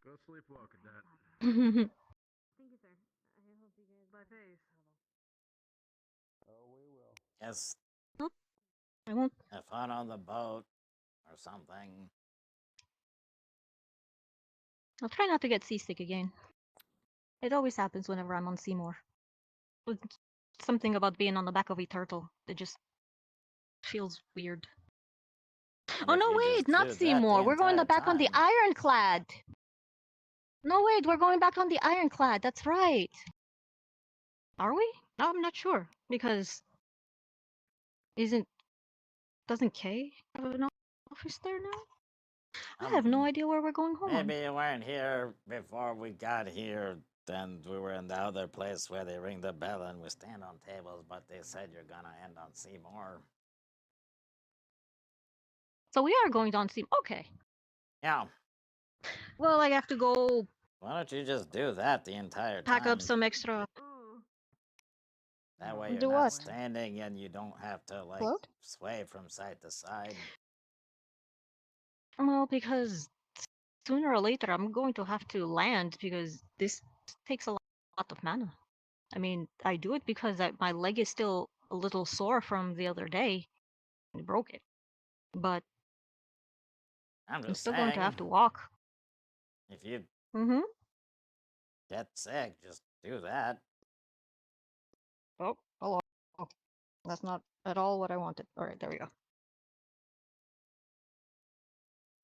Go sleep well, cadet. Thank you, sir. I hope you guys bye face. Oh, we will. Yes. Nope. I won't. Have fun on the boat or something. I'll try not to get seasick again. It always happens whenever I'm on Seymour. It's something about being on the back of a turtle. It just feels weird. And Oh if no, you wait, just not do that Seymour. the We're going entire back on the time. Ironclad. No, wait, we're going back on the Ironclad. That's right. Are we? No, I'm not sure because doesn't Kay have an office there now? I have no idea where we're going home. on. Maybe you weren't here before we got here. Then we were in the other place where they ring the bell and we stand on tables, but they said you're gonna end on Seymour. So we are going on Seymour. Okay. Yeah. Well, I have to go Why don't you just do that the entire pack time? up some extra. That way you're Do not what? standing and you don't have to like Float? sway from side to side. Well, because sooner or later I'm going to have to land because this takes a lot of mana. I mean, I do it because my leg is still a little sore from the other day. I broke it. But I'm I'm just still saying, going to have to walk. if you Mm-hmm. get sick, just do that. Oh, hello. Oh, that's not at all what I wanted. All right, there we go.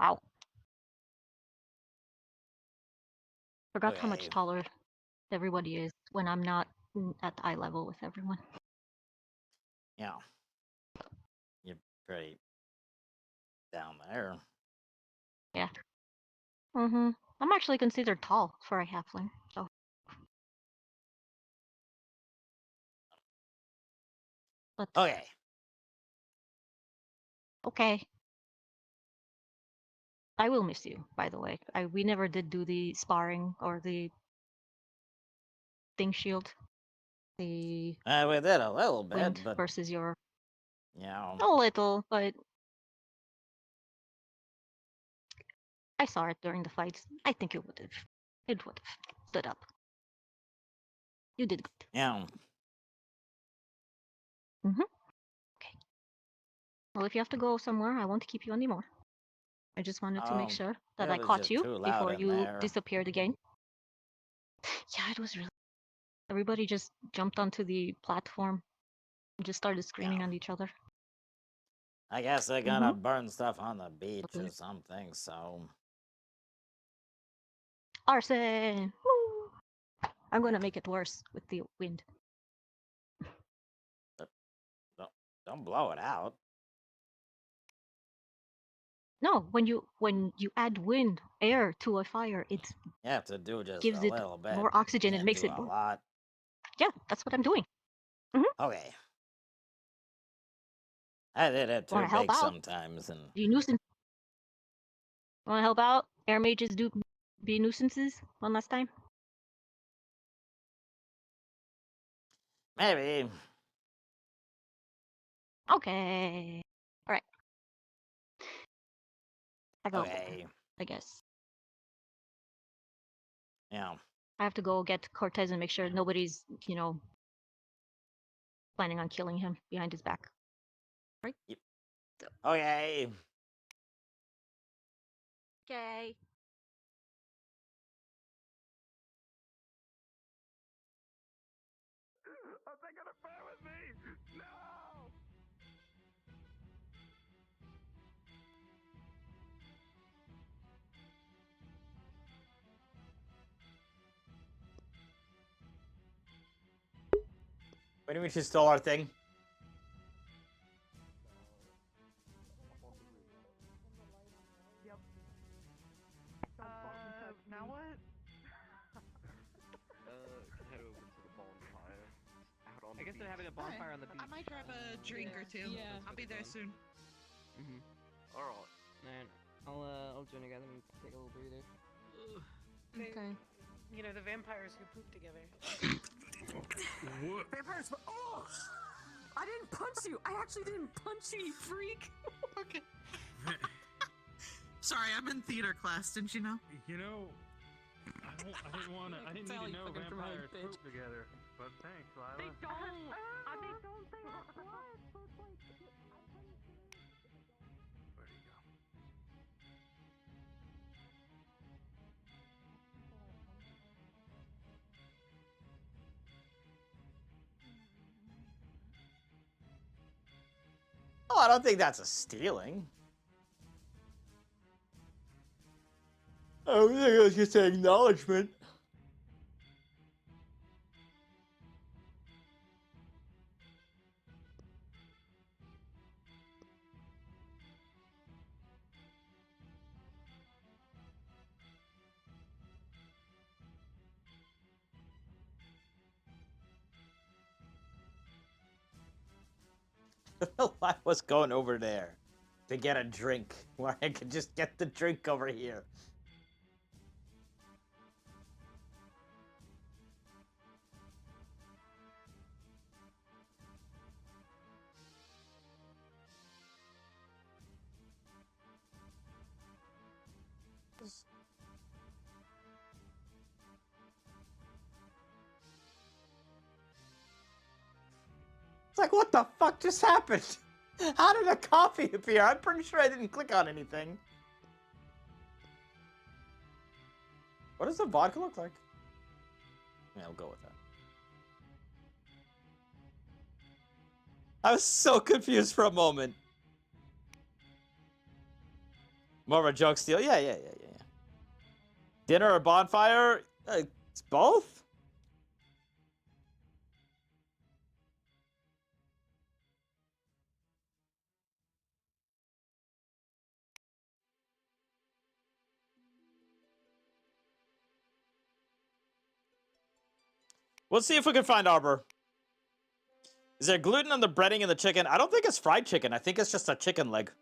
Ow. Forgot how much Okay. taller everybody is when I'm not at eye level with everyone. Yeah. You're pretty down there. Yeah. Mm-hmm. I'm actually considered tall for a halfling, so. But Okay. okay. I will miss you, by the way. We never did do the sparring or the thing shield. The We did a little bit, wind but versus your yeah. a little, but I saw it during the fights. I think it would have stood up. You did good. Yeah. Mm-hmm. Okay. Well, if you have to go somewhere, I won't keep you anymore. I just wanted to make sure that it I was caught just you too loud before in you there. disappeared again. Yeah, it was really. Everybody just jumped onto the platform and just started screaming at each other. I guess they're gonna burn stuff on the beach or something, so. Arson! Woo! I'm gonna make it worse with the wind. Don't blow it out. No, when you add wind, air to a fire, it You have to do just gives a it little bit. more oxygen You and can't makes do it a lot. Yeah, that's what I'm doing. Okay. I did it too Wanna help big out? sometimes, and You nuisance. Wanna help out? Air mages do be nuisances one last time. maybe. Okay. All right. I go. Okay. I guess. Yeah. I have to go get Cortez and make sure nobody's, planning on killing him behind his back. Right? Yep. Okay. Okay. Are they gonna bear with me? No! What do you mean she stole our thing? Yep. Now what? Head over to the bonfire. Out on I guess they're having a bonfire on the beach. I might grab a drink or two. Yeah. I'll be there soon. Mm-hmm. Alright. Man, I'll join together and take a little breather. Okay. You know, the vampires who poop together. What? Vampires, oh! I didn't punch you! I actually didn't punch you, you freak! Okay. Sorry, I'm in theater class, didn't you know? You know, I didn't need to know vampires poop together, but thanks, Lila. They don't! They don't, they are what? So it's like... Where'd he go? Oh, I don't think that's a stealing. I think it was just an acknowledgement. I was going over there to get a drink where I could just get the drink over here. It's like, what the fuck just happened? How did a coffee appear? I'm pretty sure I didn't click on anything. What does the vodka look like? Yeah, I'll go with that. I was so confused for a moment. More of a joke steal? Yeah. Dinner or bonfire? It's both? Let's see if we can find Arbor. Is there gluten on the breading and the chicken? I don't think it's fried chicken. I think it's just a chicken leg.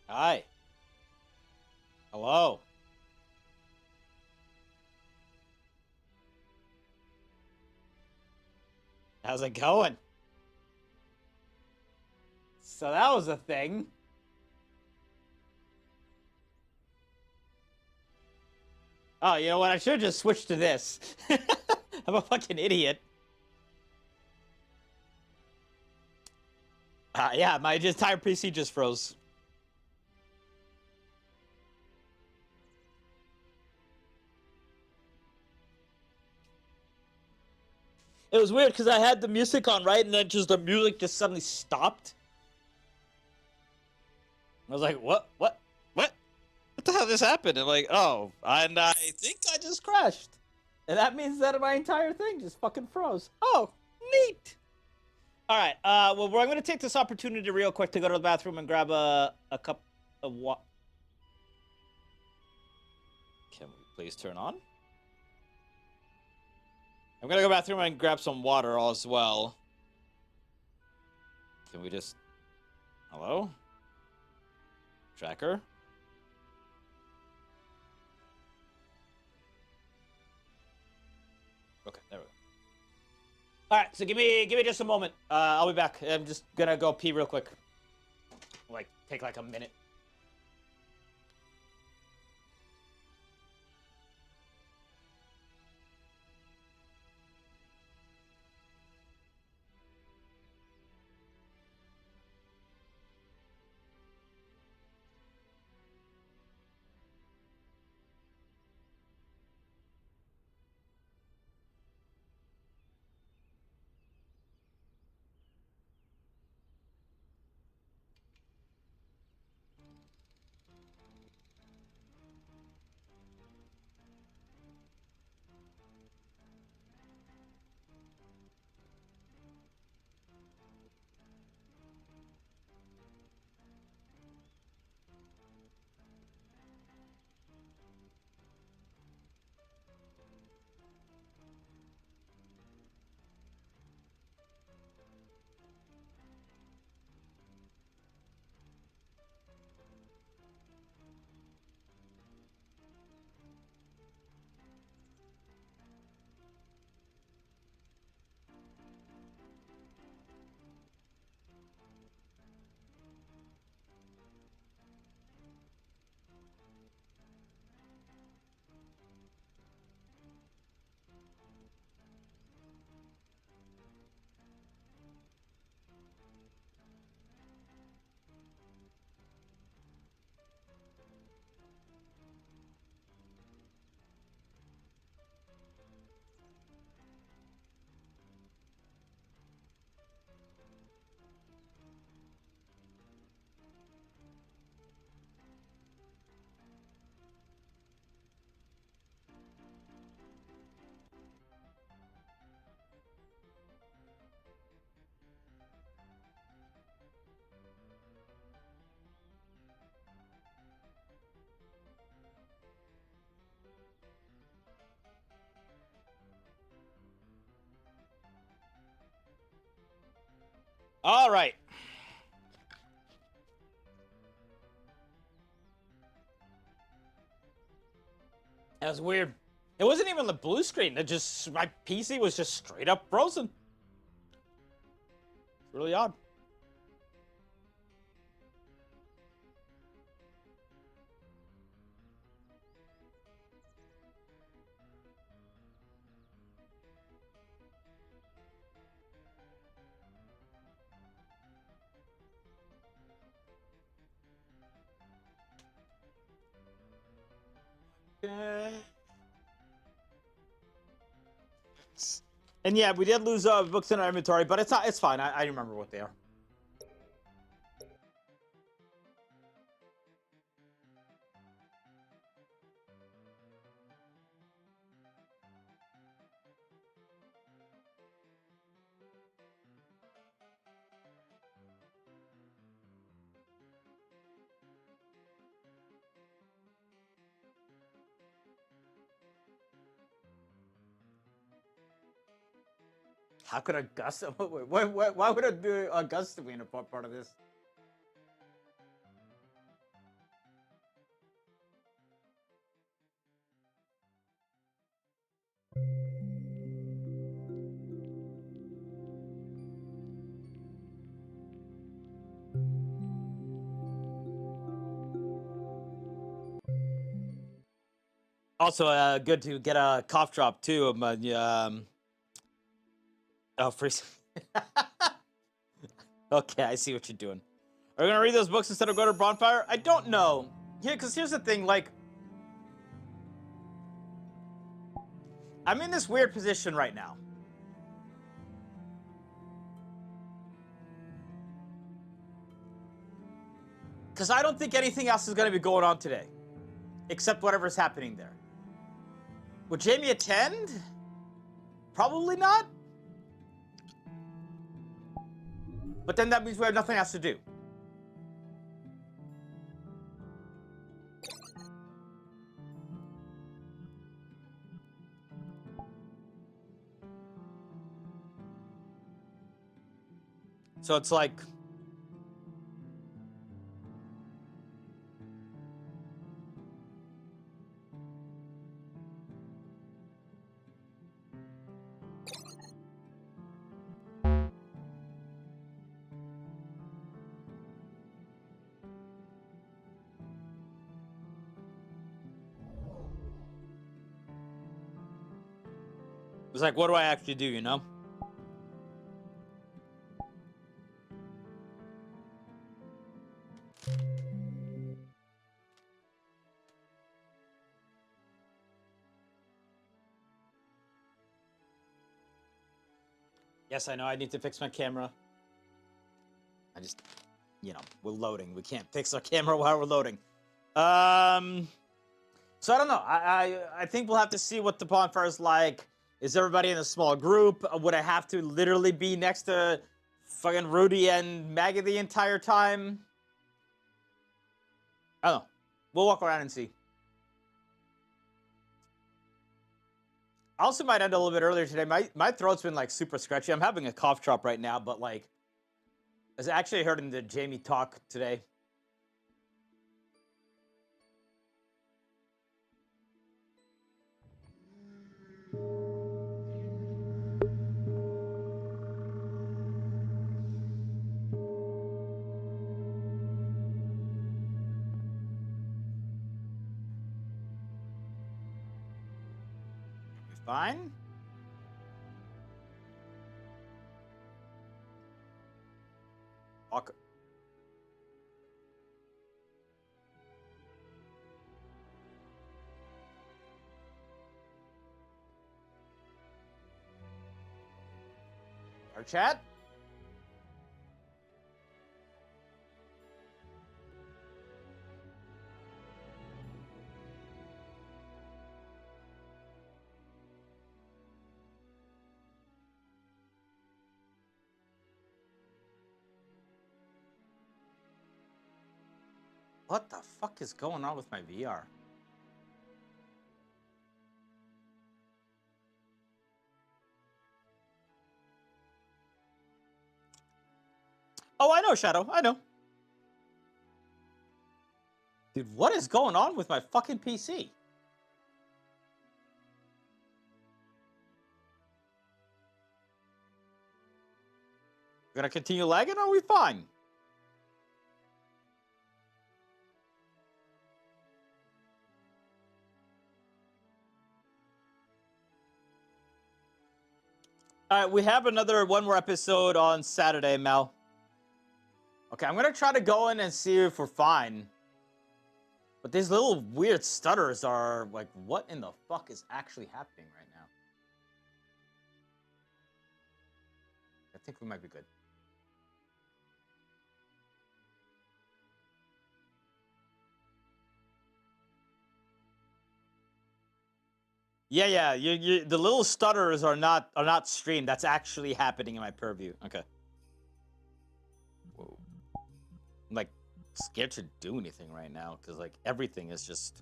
Hi. Hello. How's it going? So that was a thing. Oh, you know what? I should have just switched to this. I'm a fucking idiot. Yeah, my entire PC just froze. It was weird because I had the music on, right? And then just the music just suddenly stopped. I was like, what? What the hell just happened? And like, oh, and I think I just crashed. And that means that my entire thing just fucking froze. Oh, neat. All right, well, I'm going to take this opportunity real quick to go to the bathroom and grab a cup of water. Can we please turn on? I'm going to go to the bathroom and grab some water as well. Can we just... Hello? Tracker? Okay, there we go. All right, so give me just a moment. I'll be back. I'm just gonna go pee real quick. Like, take like a minute. All right. That was weird. It wasn't even the blue screen. It just, my PC was just straight up frozen. It's really odd. And yeah, we did lose books in our inventory, but it's fine. I remember what they are. How could Augusta? Why would Augusta be in a part of this? Also, good to get a cough drop too. Oh, freeze. Okay, I see what you're doing. Are we gonna read those books instead of go to bonfire? I don't know. Yeah, because here's the thing, like, I'm in this weird position right now. Because I don't think anything else is gonna be going on today. Except whatever's happening there. Would Jamie attend? Probably not. But then that means we have nothing else to do. So it's like... It's like, what do I actually do, you know? Yes, I know I need to fix my camera. I just, you know, we're loading. We can't fix our camera while we're loading. So I don't know. I think we'll have to see what the bonfire is like. Is everybody in a small group? Would I have to literally be next to fucking Rudy and Maggie the entire time? I don't know. We'll walk around and see. I also might end a little bit earlier today. My throat's been like super scratchy. I'm having a cough drop right now, but like, as I actually heard in the Jamie talk today. Fine. Okay. VRChat? What the fuck is going on with my VR? Oh, I know, Shadow. I know. Dude, what is going on with my fucking PC? Gonna continue lagging? Or are we fine? All right, we have one more episode on Saturday, Mel. Okay, I'm gonna try to go in and see if we're fine. But these little weird stutters are like, what in the fuck is actually happening right now? I think we might be good. Yeah. The little stutters are not streamed. That's actually happening in my purview. Okay. Whoa. I'm like scared to do anything right now because like everything is just.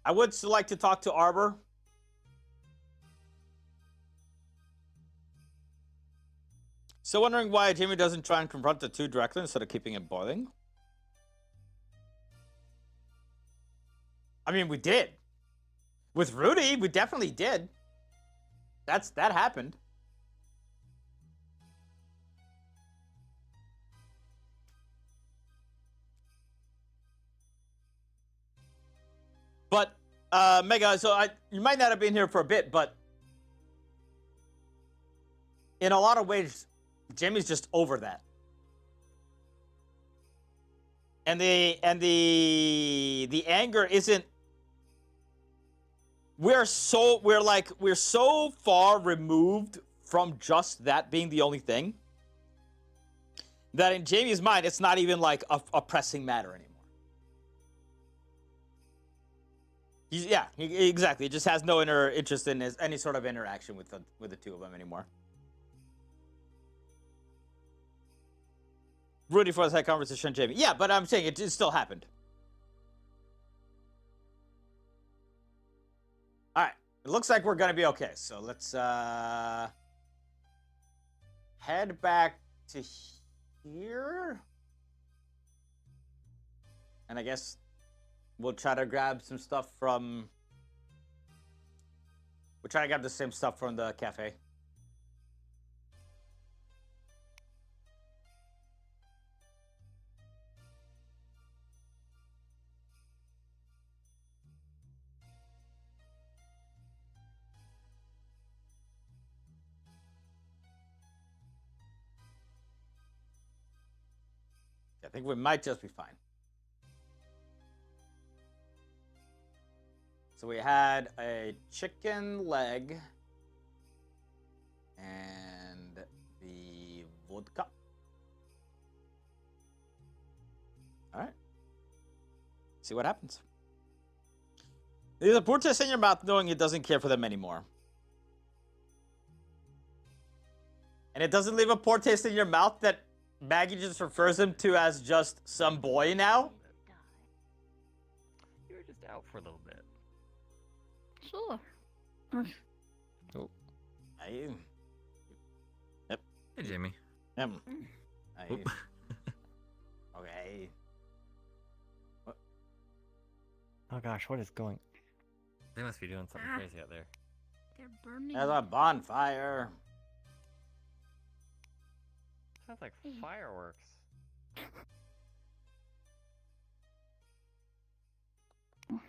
I would still like to talk to Arbor. So wondering why Jamie doesn't try and confront the two directly instead of keeping it boiling? I mean, we did. With Rudy, we definitely did. That happened. But Mega, so you might not have been here for a bit, but in a lot of ways, Jamie's just over that. And the anger isn't. We're so far removed from just that being the only thing that in Jamie's mind, it's not even like a pressing matter anymore. Exactly. He just has no interest in any sort of interaction with the two of them anymore. Rudy for that conversation, Jamie. Yeah, but I'm saying it still happened. All right. It looks like we're gonna be okay. So let's head back to here, and I guess we'll try to grab some stuff from. We'll try to grab the same stuff from the cafe. I think we might just be fine. So we had a chicken leg and the vodka. All right. See what happens. There's a poor taste in your mouth knowing it doesn't care for them anymore. And it doesn't leave a poor taste in your mouth that Maggie just refers him to as just some boy now. You were just out for a little bit. Sure. Oh. Yep. Hey, Jamie. Okay. What? Oh gosh, what is going? They must be doing something crazy out there. They're burning. There's a bonfire. Sounds like fireworks. You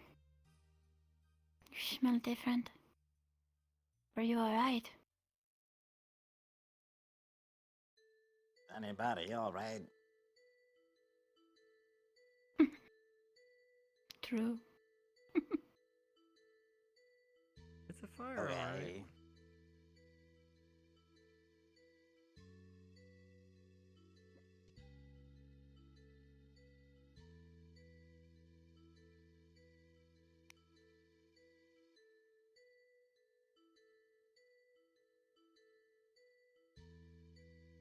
smell different. Are you alright? Anybody all right? True. It's a fire, alright.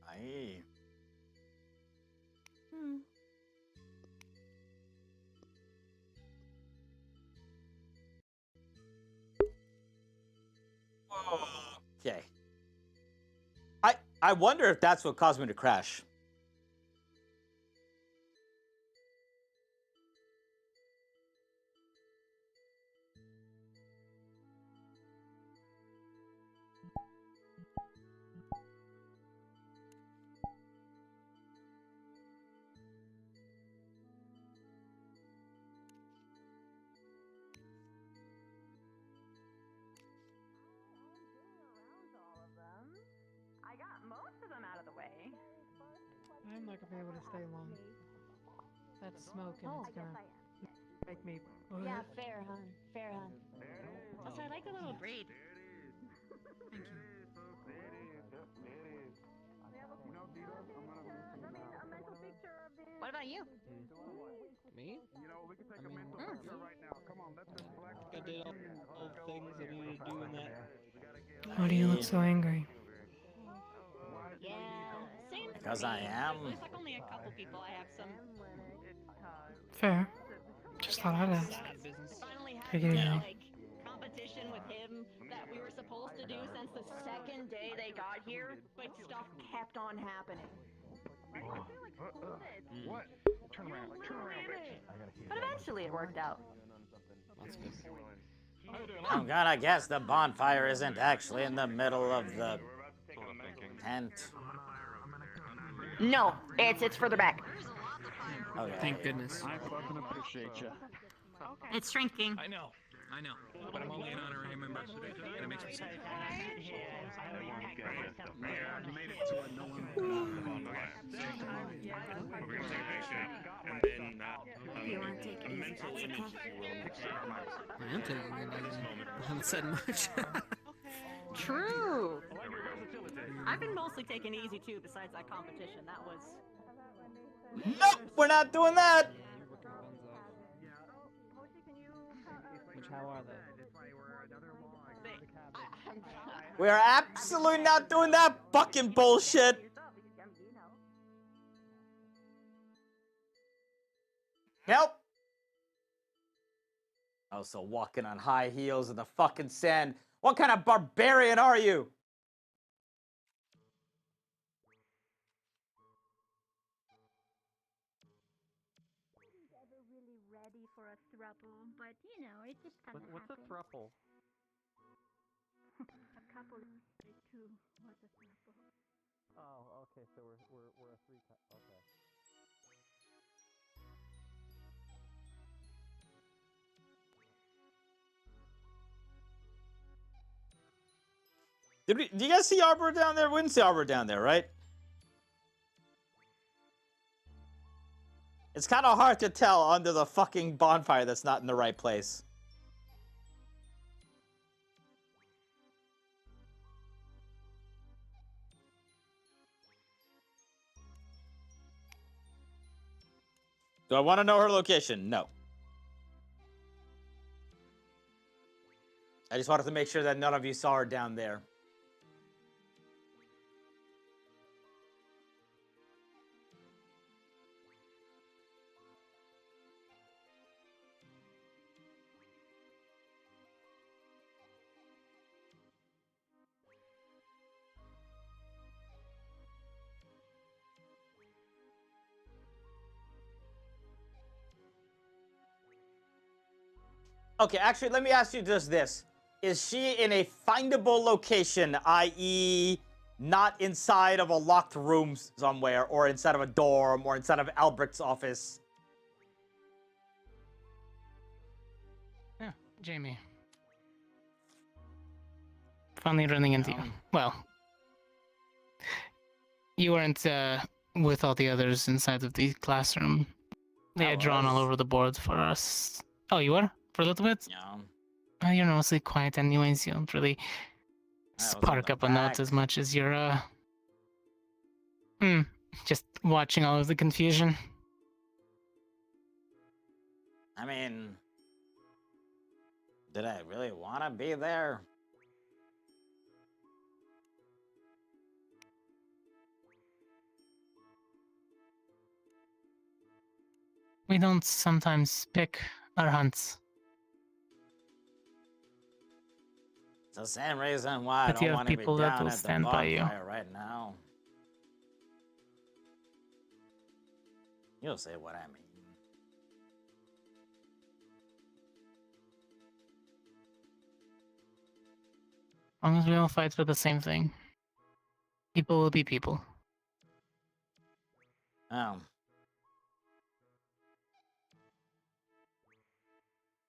Aye. Okay. I wonder if that's what caused me to crash. I got most of them out of the way. I'm not gonna be able to stay long. That smoke and it's gonna make me. Yeah, fair, hon. Fair, hon. Also, I like the little braid. Thank you. What about you? Me? You know, we can take a mental picture right now. Come on, let's just flex. I did all things I needed to do in that. Why do you look so angry? Yeah, same. Because I am. There's like only a couple people I have some. Fair. Just thought I'd ask. Finally had Figured it this, out. like competition with him that we were supposed to do since the second day they got here, but stuff kept on happening. What? Turn around. Turn around, bitch. But eventually it worked out. That's good. I'm gonna guess the bonfire isn't actually in the middle of the tent. No, it's further back. Okay. Thank goodness. I fucking appreciate you. It's shrinking. I know, but I'm only an honorary member, and it makes me sad. Made it to a no one. We're gonna take a picture, and then a mental image, if you will. I am taking it easy. I haven't said much. True. I've been mostly taking it easy too. Besides that competition, that was. Nope, we're not doing that. Which, how are they? We are absolutely not doing that fucking bullshit. Nope. Also walking on high heels in the fucking sand. What kind of barbarian are you? Never really ready for a throuple, but you know, it just kind of What's a thruple? A couple two was a throuple. Oh, okay. So we're a three. Okay. Do you guys see Arbor down there? We didn't see Arbor down there, right? It's kind of hard to tell under the fucking bonfire that's not in the right place. Do I want to know her location? No. I just wanted to make sure that none of you saw her down there. Okay, actually, let me ask you just this. Is she in a findable location, i.e. not inside of a locked room somewhere, or inside of a dorm, or inside of Albrecht's office? Yeah, Jamie. Finally running into you. Well, you weren't with all the others inside of the classroom. They had drawn all over the board for us. Oh, you were? For a little bit? Yeah. Well, you're mostly quiet anyways. You don't really spark up a note as much as you're, just watching all of the confusion. I mean, did I really want to be there? We don't sometimes pick our hunts. It's the same reason why But I you don't have want to be people that down will at the stand by you. bonfire right now. You'll see what I mean. As long as we all fight for the same thing. People will be people.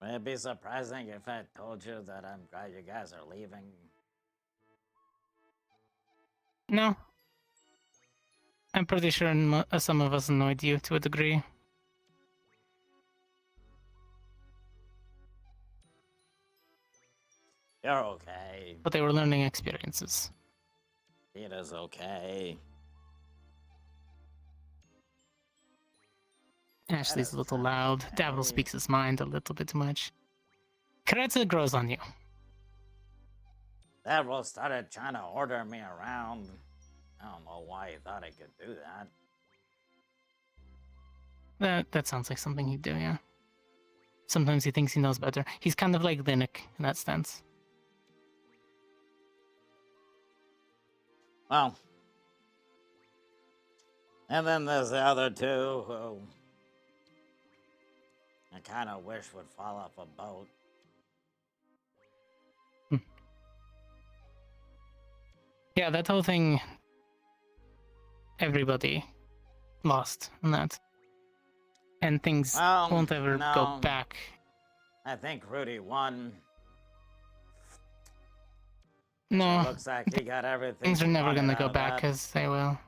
Would it be surprising if I told you that I'm glad you guys are leaving? No. I'm pretty sure some of us annoyed you to a degree. You're okay. But they were learning experiences. It is okay. Ashley's a little loud. Davil speaks his mind a little bit too much. Coretta grows on you. Davil started trying to order me around. I don't know why he thought he could do that. That sounds like something he'd do, yeah. Sometimes he thinks he knows better. He's kind of like Linux in that sense. Well. And then there's the other two who I kind of wish would fall off a boat. Yeah, that whole thing. Everybody lost in that, and things Well, won't ever no. go back. I think Rudy won. No, It looks like he got everything. things are he never wanted gonna out go of back that. as they will.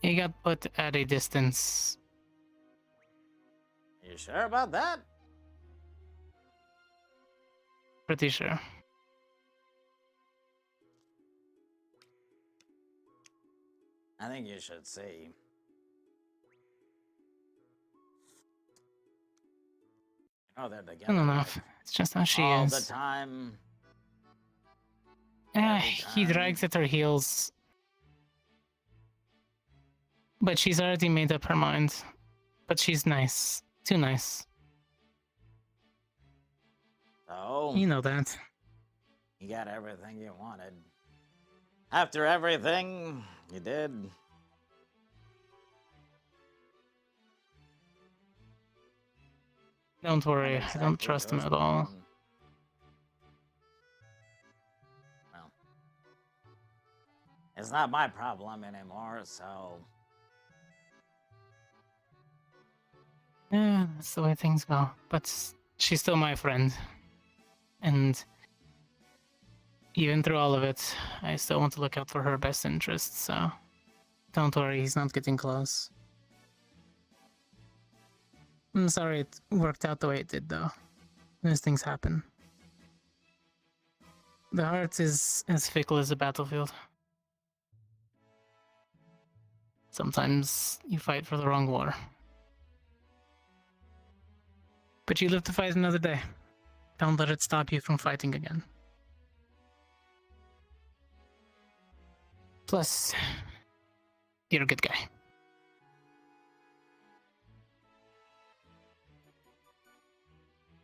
He got put at a distance. You sure about that? Pretty sure. I think you should see. You know they're I together. don't know. Right? It's just how she All is. the time. He drags at her heels. But she's already made up her mind. But she's nice. Too nice. So You know that. you got everything you wanted. After everything you did. Don't worry, I don't Exactly trust him goes at all. on. Well, it's not my problem anymore, so Yeah, that's the way things go. But she's still my friend. And even through all of it, I still want to look out for her best interests, so don't worry, he's not getting close. I'm sorry it worked out the way it did, though. These things happen. The heart is as fickle as a battlefield. Sometimes you fight for the wrong war. But you live to fight another day. Don't let it stop you from fighting again. Plus, you're a good guy.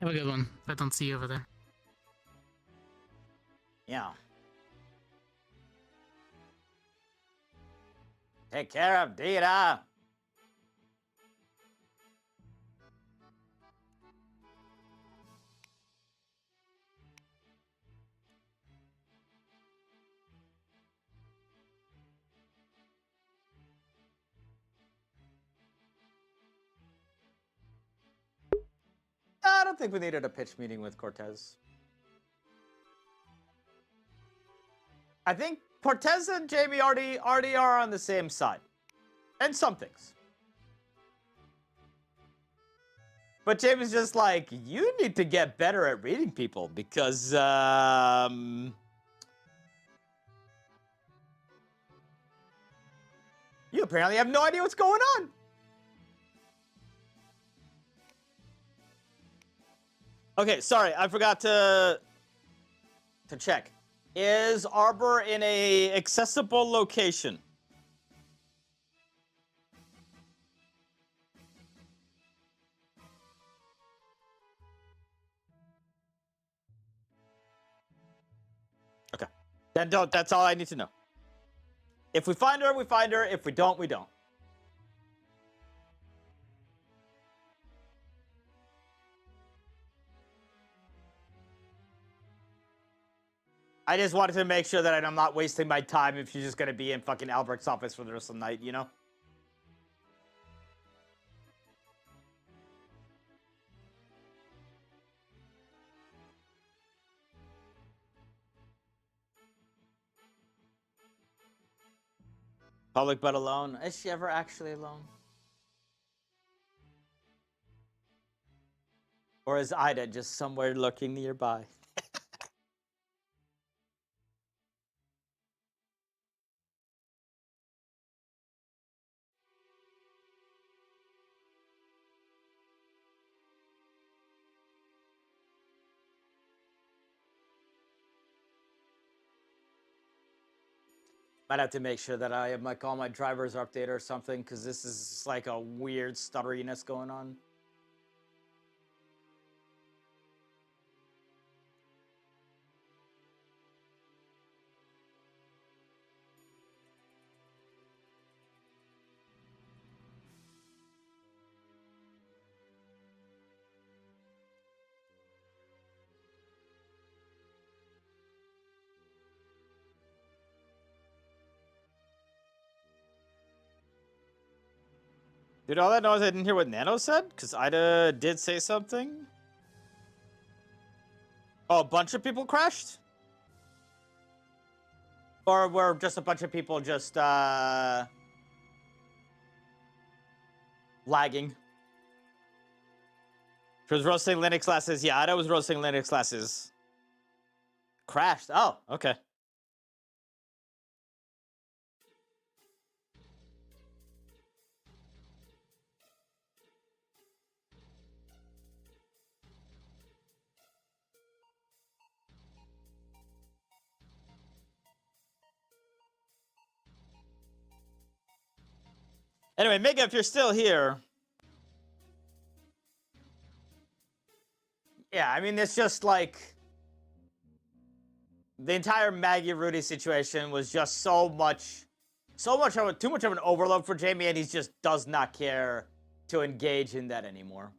Have a good one. If I don't see you over there. yeah. Take care of Dita. I don't think we needed a pitch meeting with Cortez. I think Cortez and Jamie already are on the same side. And some things. But Jamie's just like, you need to get better at reading people because, you apparently have no idea what's going on. Okay, sorry, I forgot to check. Is Arbor in a accessible location? Okay. Then don't. That's all I need to know. If we find her, we find her. If we don't, we don't. I just wanted to make sure that I'm not wasting my time if she's just gonna be in fucking Albrecht's office for the rest of the night, you know? Public but alone. Is she ever actually alone? Or is Ida just somewhere lurking nearby? Might have to make sure that I have like all my drivers are updated or something, because this is like a weird stutteriness going on. Dude, all that noise, I didn't hear what Nano said? Because Ida did say something? Oh, a bunch of people crashed? Or were just a bunch of people just, lagging? She was roasting Linux classes. Yeah, Ida was roasting Linux classes. Crashed. Oh, okay. Anyway, Mega, if you're still here. Yeah, I mean, it's just like the entire Maggie Rudy situation was just too much of an overload for Jamie, and he just does not care to engage in that anymore.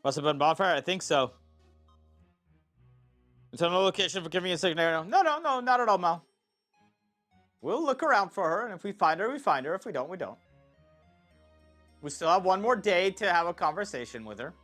Must have been bonfire? I think so. It's on a location for giving you a signal. No, not at all, Mal. We'll look around for her, and if we find her, we find her. If we don't, we don't. We still have one more day to have a conversation with her.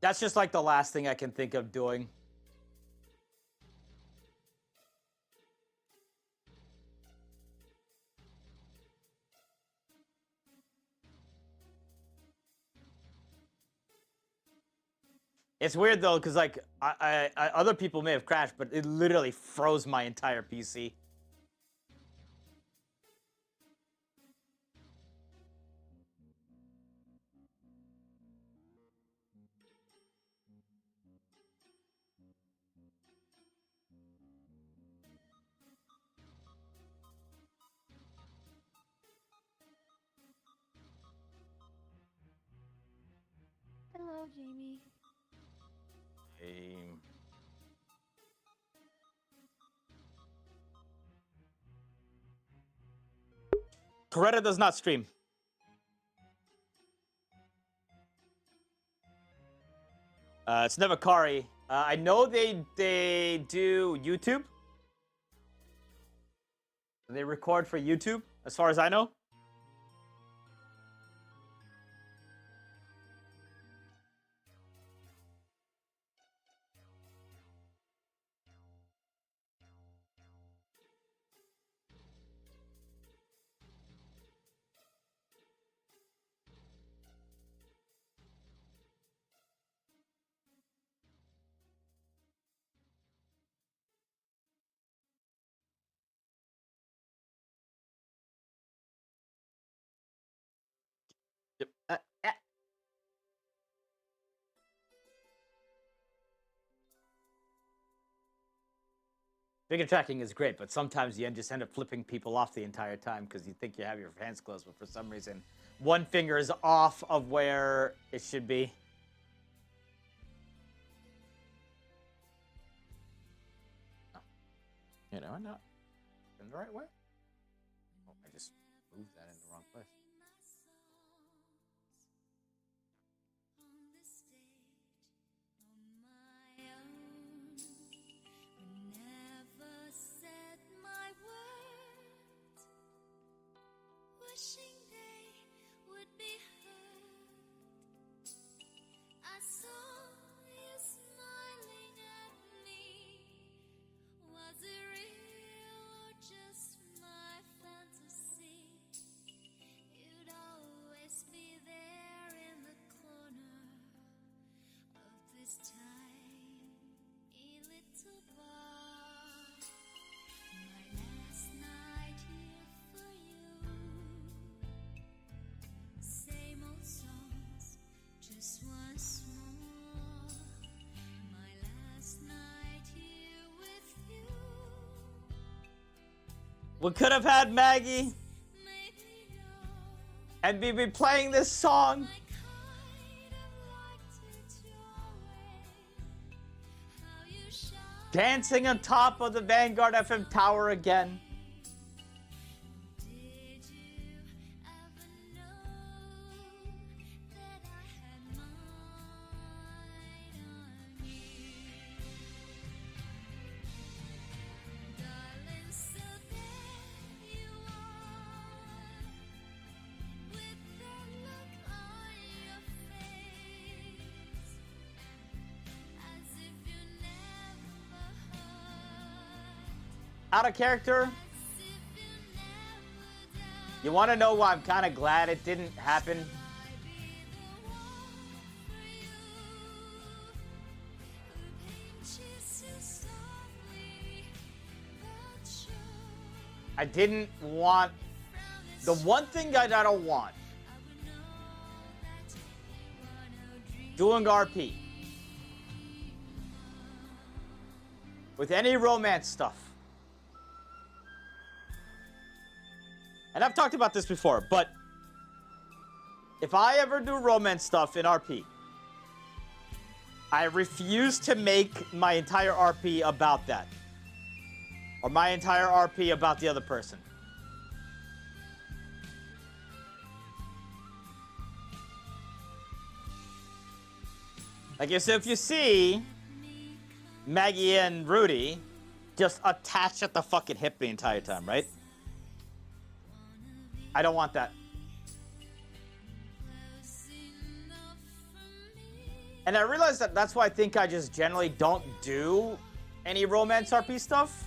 That's just like the last thing I can think of doing. It's weird though, because like other people may have crashed, but it literally froze my entire PC. Hello, Jamie. Hey. Coretta does not stream. It's Nevakari. I know they do YouTube. They record for YouTube, as far as I know. Yep. Figure tracking is great, but sometimes you just end up flipping people off the entire time because you think you have your hands closed, but for some reason, one finger is off of where it should be. Oh. You know, not in the right way. Oh, I just moved that in the wrong place. Wishing they would be heard. I saw you smiling at me. Was it real or just my fantasy? We could have had Maggie. And we'd be playing this song. Dancing on top of the Vanguard FM tower again. Out of character. You want to know why I'm kind of glad it didn't happen? I didn't want... The one thing I don't want... Doing RP. With any romance stuff. And I've talked about this before, but if I ever do romance stuff in RP, I refuse to make my entire RP about that. Or my entire RP about the other person. Like, if you see Maggie and Rudy just attached at the fucking hip the entire time, right? I don't want that. And I realize that that's why I think I just generally don't do any romance RP stuff.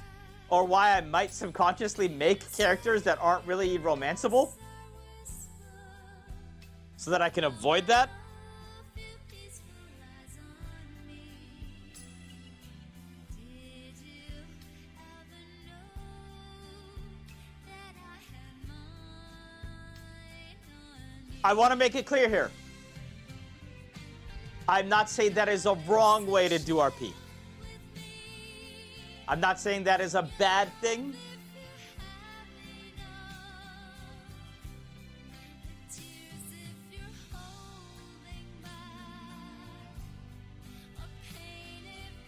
Or why I might subconsciously make characters that aren't really romanceable. So that I can avoid that. I want to make it clear here. I'm not saying that is a wrong way to do RP. I'm not saying that is a bad thing.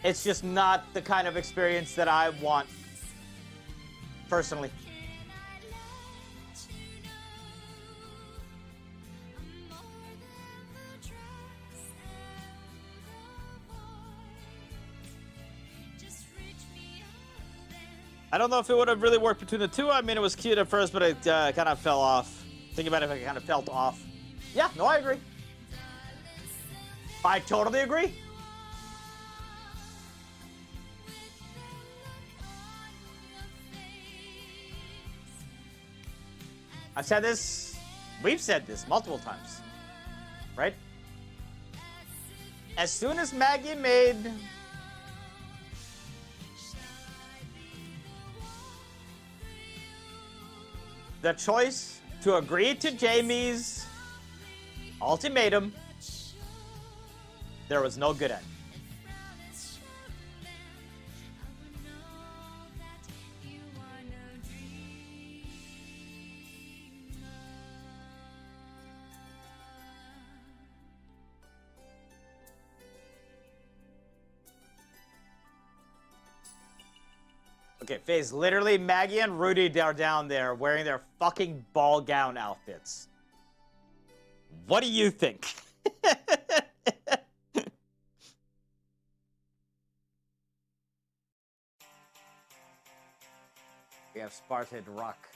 It's just not the kind of experience that I want personally. I don't know if it would have really worked between the two. I mean, it was cute at first, but it kind of fell off. Think about it, if it kind of felt off. Yeah, no, I agree. I totally agree. I've said this. We've said this multiple times. Right? As soon as Maggie made... the choice to agree to Jamie's ultimatum, there was no good end. Okay, FaZe, literally Maggie and Rudy are down there wearing their fucking ball gown outfits. What do you think? We have Spartan Rock.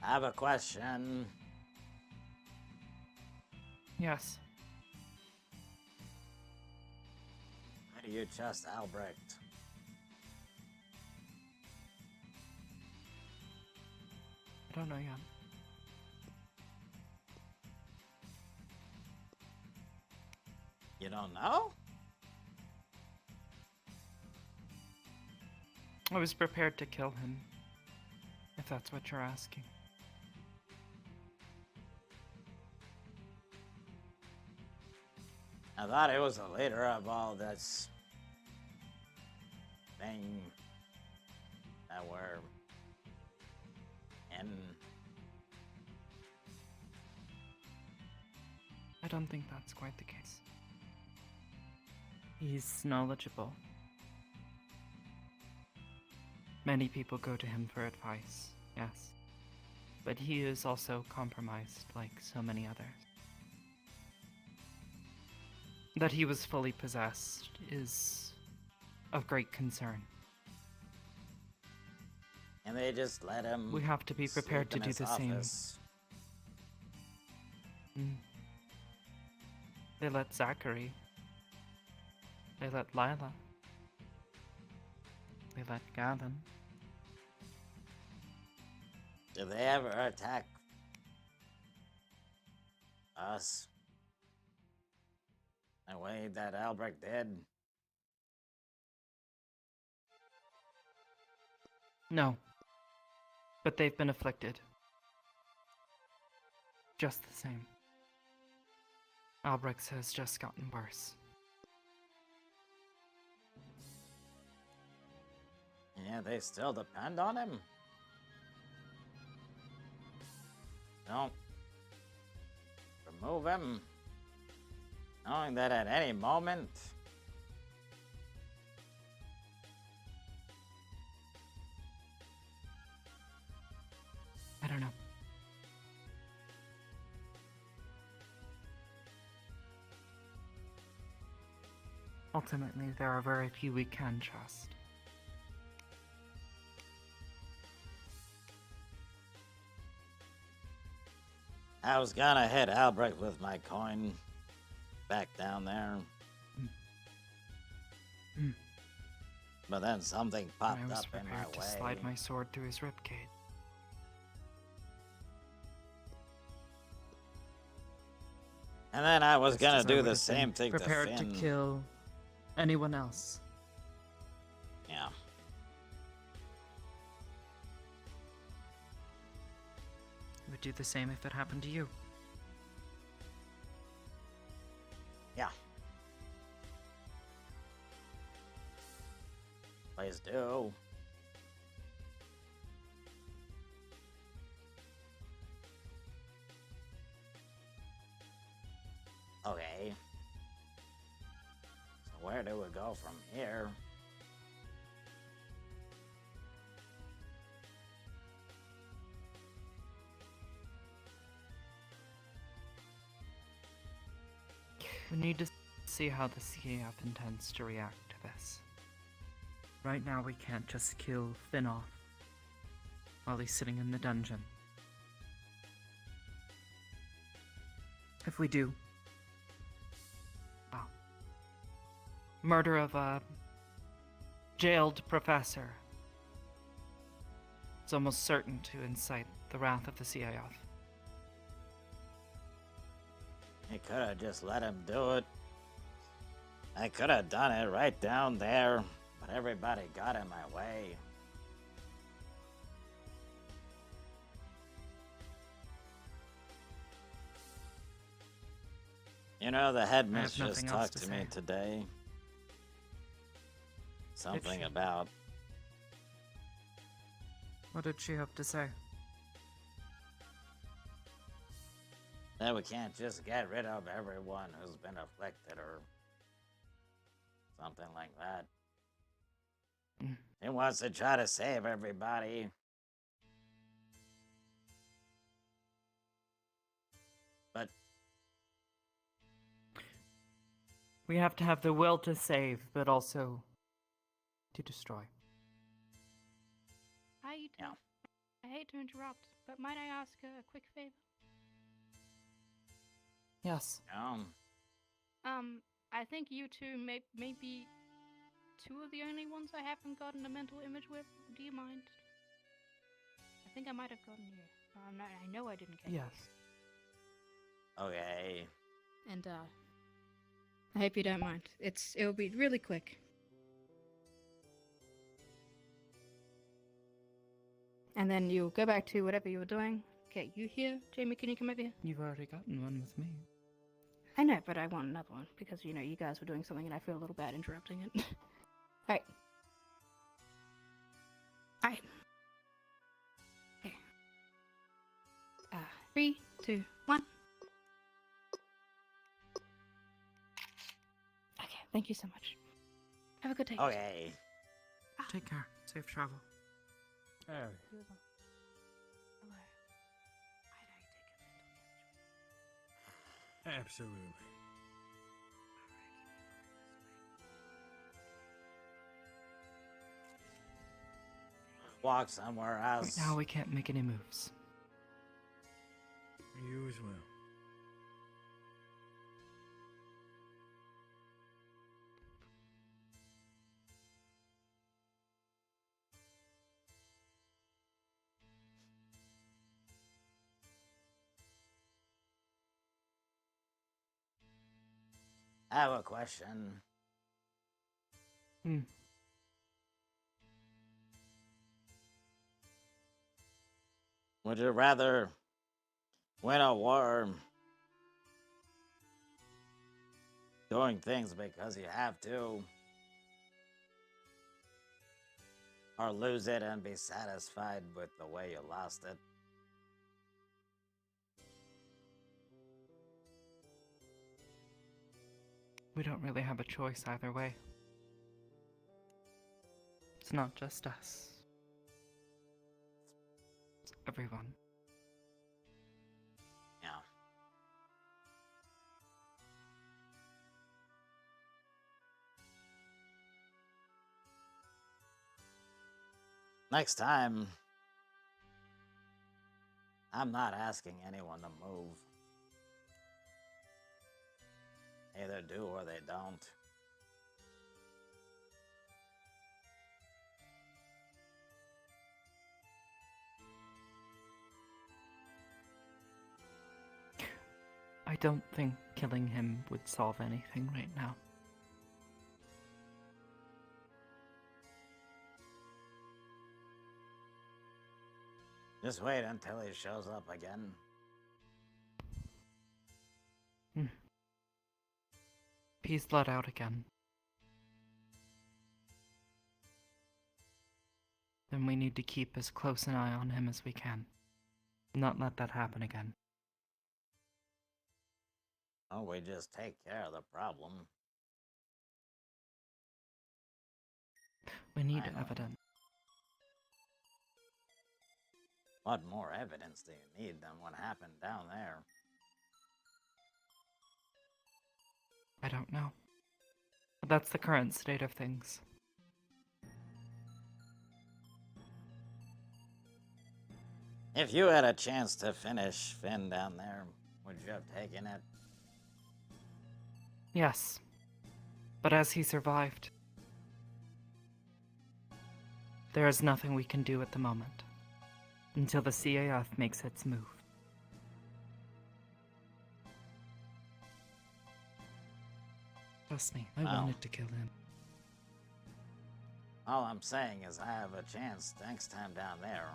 I have a question. Yes. Why do you trust Albrecht? I don't know yet. You don't know? I was prepared to kill him, if that's what you're asking. I thought it was the leader of all this thing that we're in. I don't think that's quite the case. He's knowledgeable. Many people go to him for advice, yes. But he is also compromised, like so many others. That he was fully possessed is of great concern. And they just let him. We have to be prepared to sleep in do his the same. office. They let Zachary. They let Lila. They let Gavin. Did they ever attack us the way that Albrecht did? No. But they've been afflicted. Just the same. Albrecht's has just gotten worse. Yeah, they still depend on him. Don't remove him, knowing that at any moment I don't know. Ultimately, there are very few we can trust. I was gonna hit Albrecht with my coin back down there. But then something popped I was up in my prepared to way. slide my sword through his ribcage. And then I was Just gonna as I do would the have same been thing to prepared Finn. to kill anyone else. Yeah. I would do the same if it happened to you. Yeah. Please do. Okay. So where do we go from here? We need to see how the CAF intends to react to this. Right now we can't just kill Finn off while he's sitting in the dungeon. If we do, murder of a jailed professor, it's almost certain to incite the wrath of the CAF. I could have just let him do it. I could have done it right down there, but everybody got in my way. You know, the headmaster just nothing else talked to to me say. today. Something she? about What did she have to say? that we can't just get rid of everyone who's been afflicted or something like that. He wants to try to save everybody. But We have to have the will to save, but also to destroy. Hi, you two. Yeah. I hate to interrupt, but might I ask a quick favor? Yes. I think you two may be two of the only ones I haven't gotten a mental image with. Do you mind? I think I might have gotten you. I know I didn't get you. Yes. Okay. And I hope you don't mind. It'll be really quick. And then you'll go back to whatever you were doing. Okay, you here? Jamie, can you come over here? You've already gotten one with me. I know, but I want another one because, you know, you guys were doing something and I feel a little bad interrupting it. Alright. Alright. Okay. 3, 2, 1. Okay, thank you so much. Have a good day. Okay. Take care. Safe travel. You as well. Absolutely. Walk somewhere else. Right now we can't make any moves. You as well. I have a question. Would you rather win a war doing things because you have to, or lose it and be satisfied with the way you lost it? We don't really have a choice either way. It's not just us. It's everyone. Yeah. Next time, I'm not asking anyone to move. Either do or they don't. I don't think killing him would solve anything right now. Just wait until he shows up again. He's let out again. Then we need to keep as close an eye on him as we can. Not let that happen again. Oh, we just take care of the problem. We need I know. evidence. What more evidence do you need than what happened down there? I don't know. But that's the current state of things. If you had a chance to finish Finn down there, would you have taken it? Yes. But as he survived, there is nothing we can do at the moment. Until the CAF makes its move. Trust me, I wanted to kill him. All I'm saying is I have a chance next time down there.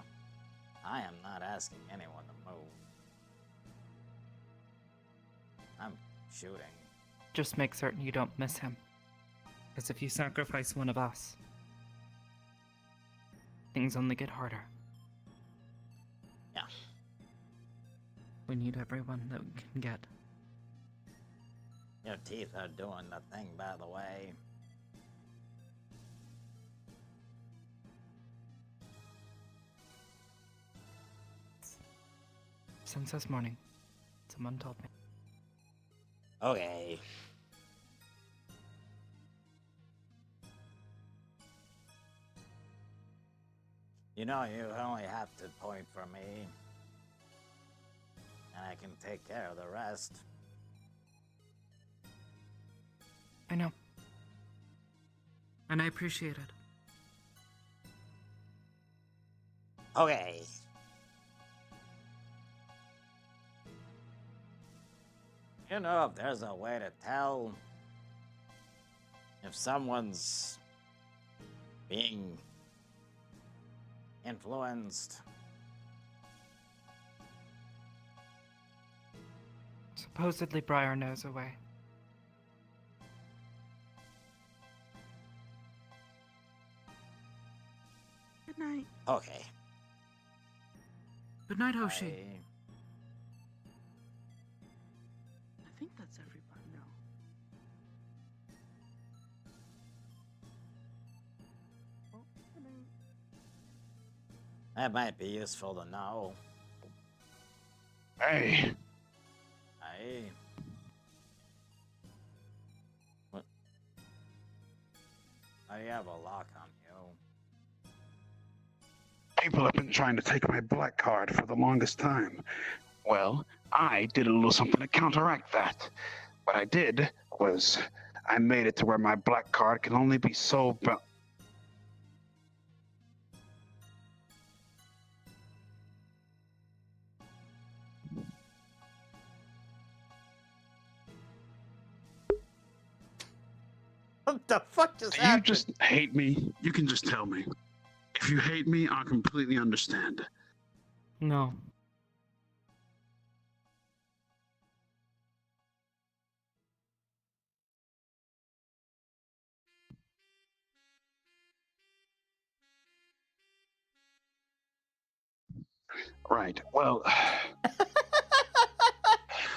I am not asking anyone to move. I'm shooting. Just make certain you don't miss him. Because if you sacrifice one of us, things only get harder. Yeah. We need everyone that we can get. Your teeth are doing the thing, by the way. Since this morning, someone told me. Okay. You know, you only have to point for me. And I can take care of the rest. I know. And I appreciate it. Okay. You know, if there's a way to tell if someone's being influenced. Supposedly Briar knows a way. Good night. Okay. Good night, Hoshi. I think that's everybody now. Oh, good night. That might be useful to know. Hey. Hey. What? Why do you have a lock on you? People have been trying to take my black card for the longest time. Well, I did a little something to counteract that. What I did was I made it to where my black card can only be sold by... What the fuck just Do happened? you just hate me? You can just tell me. If you hate me, I'll completely understand. No. Right. Well, I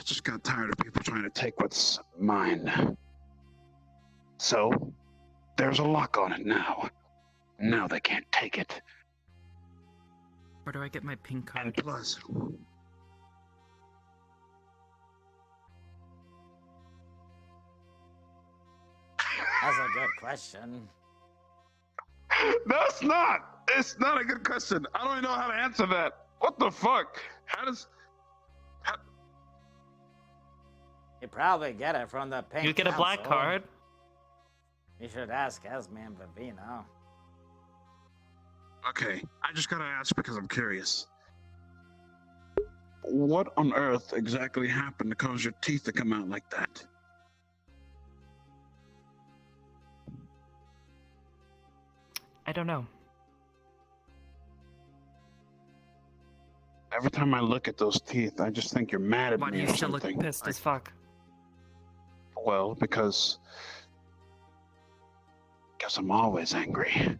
just got tired of people trying to take what's mine. So, there's a lock on it now. Now they can't take it. Where do I get my pink card? And plus, That's a good question. that's not. It's not a good question. I don't even know how to answer that. What the fuck? How does? You probably get it from the pink. You get a black council. card? You should ask Esme and Vivino. Okay, I just gotta ask because I'm curious. What on earth exactly happened to cause your teeth to come out like that? I don't know. Every time I look at those teeth, I just think you're mad at Why do me you or still look something. pissed as fuck? Well, because I'm always angry.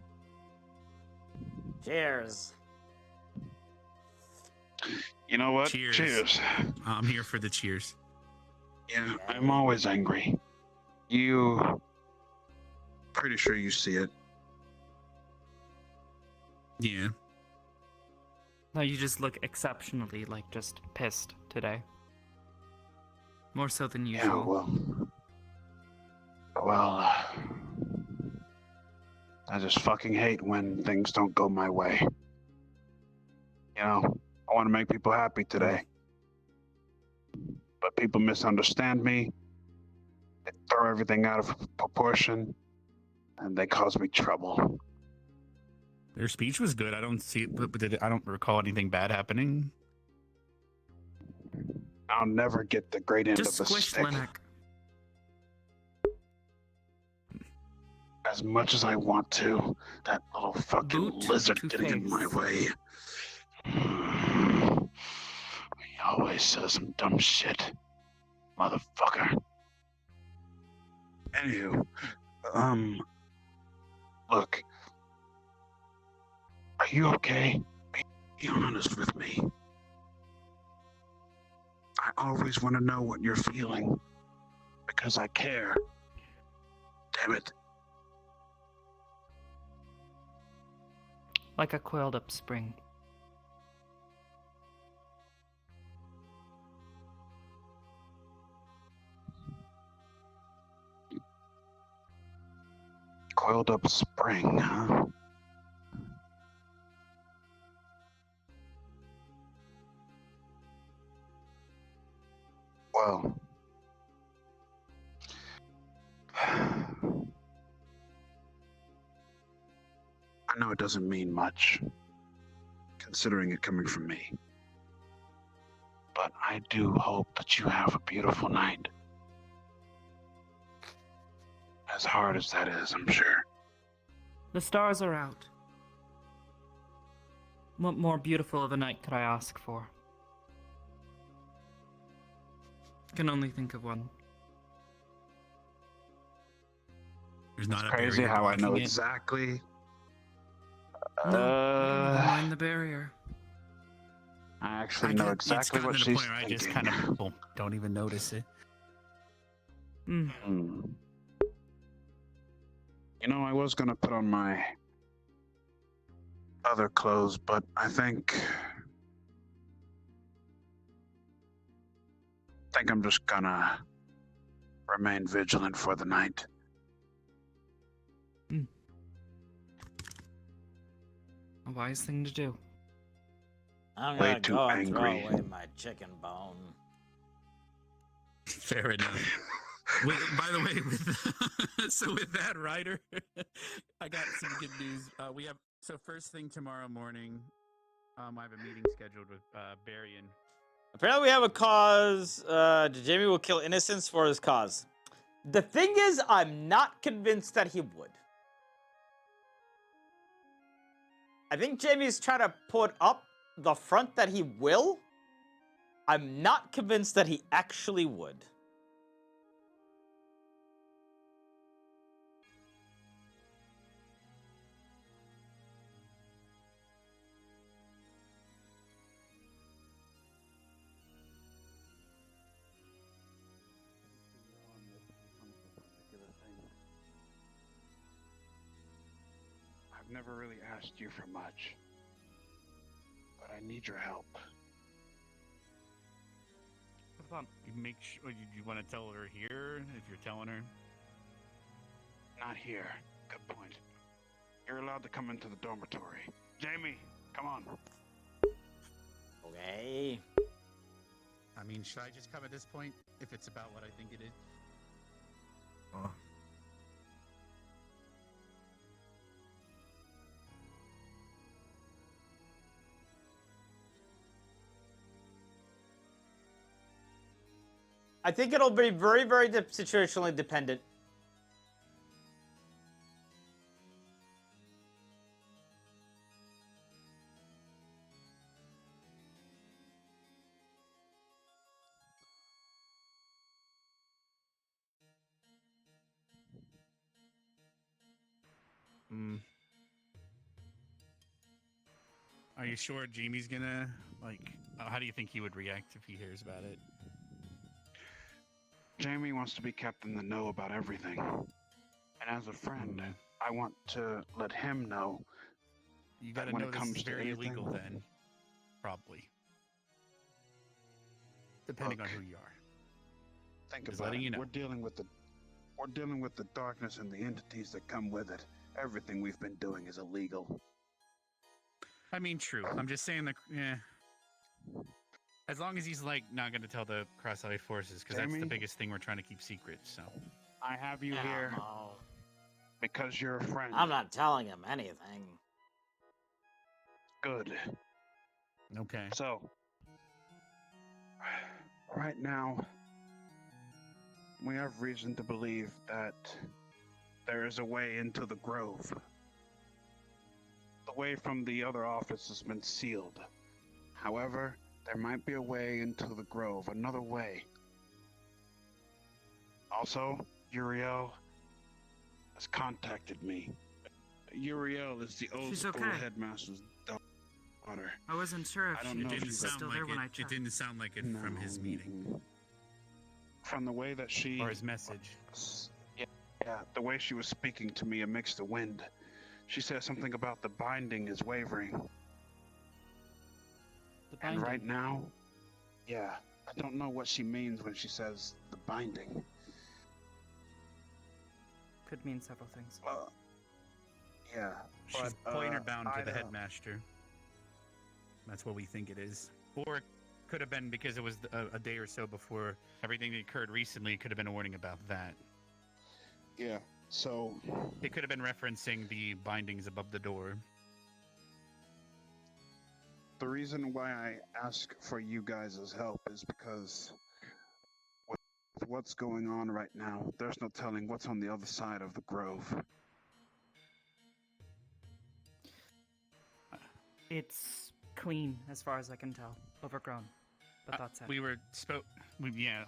Cheers. You know what? Cheers. Cheers. I'm here for the cheers. Yeah, I'm always angry. You... Pretty sure you see it. Yeah. No, you just look exceptionally, like, just pissed today. More so than usual. Yeah, well, I just fucking hate when things don't go my way. You know, I want to make people happy today. But people misunderstand me, they throw everything out of proportion, and they cause me trouble. Their speech was good. I don't see, but I don't recall anything bad happening. I'll never get the great end Just of the squish stick. Linux. As much as I want to, that little fucking Boot lizard to getting in face. my way. He always says some dumb shit. Motherfucker. Anywho, look. Are you okay? Be honest with me. I always want to know what you're feeling. Because I care. Damn it. Like a coiled up spring. Coiled up spring, huh? Well, I know it doesn't mean much, considering it coming from me. But I do hope that you have a beautiful night. As hard as that is, I'm sure. The stars are out. What more beautiful of a night could I ask for? Can only think of one. There's not It's a crazy barrier how I know blocking it. exactly. No, I don't even mind the barrier. I actually know exactly what she's I thinking. just kind of don't even notice it. Hmm. You know, I was gonna put on my other clothes, but I think I'm just gonna remain vigilant for the night. A wise thing to do. I'm Way gonna too go and throw angry. away my chicken bone. Fair enough. By the way, with that, Ryder, I got some good news. We have first thing tomorrow morning. I have a meeting scheduled with Barian. Apparently, we have a cause. Jamie will kill innocents for his cause. The thing is, I'm not convinced that he would. I think Jamie's trying to put up the front that he will. I'm not convinced that he actually would. I've never really asked you for much, but I need your help. You make sure you want to tell her here if you're telling her. Not here. Good point. You're allowed to come into the dormitory. Jamie, come on. Okay. I mean, should I just come at this point if it's about what I think it is? I think it'll be very, very situationally dependent. Are you sure Jamie's gonna, how do you think he would react if he hears about it? Jamie wants to be kept in the know about everything. And as a friend, I want to let him know. You gotta when know it this comes is to very anything, illegal then. Probably. Depending on who you are. Think Just about letting it. you know. We're dealing with the darkness and the entities that come with it. Everything we've been doing is illegal. I mean, true. I'm just saying as long as he's not going to tell the Cross-Allied Forces, because that's the Jamie? biggest thing we're trying to keep secret. So I have you Yeah, here no. because you're a friend. I'm not telling him anything. Good. Okay. So, right now, we have reason to believe that there is a way into the Grove. The way from the other office has been sealed. However, there might be a way into the Grove, another way. Also, Uriel has contacted me. Uriel is the old She's school okay. headmaster's daughter. I wasn't sure if I don't she know if was she's still there when I checked. It didn't sound like it from his meeting. From the way that she... Or his message. Yeah, the way she was speaking to me amidst the wind. She said something about the binding is wavering. And right now, yeah, I don't know what she means when she says the binding. Could mean several things. Yeah. She's pointer bound to the Headmaster. That's what we think it is. Or it could have been because it was a day or so before everything that occurred recently. It could have been a warning about that. Yeah. So it could have been referencing the bindings above the door. the reason why I ask for you guys' help is because with what's going on right now, there's no telling what's on the other side of the grove. It's clean, as far as I can tell. Overgrown. But that's it.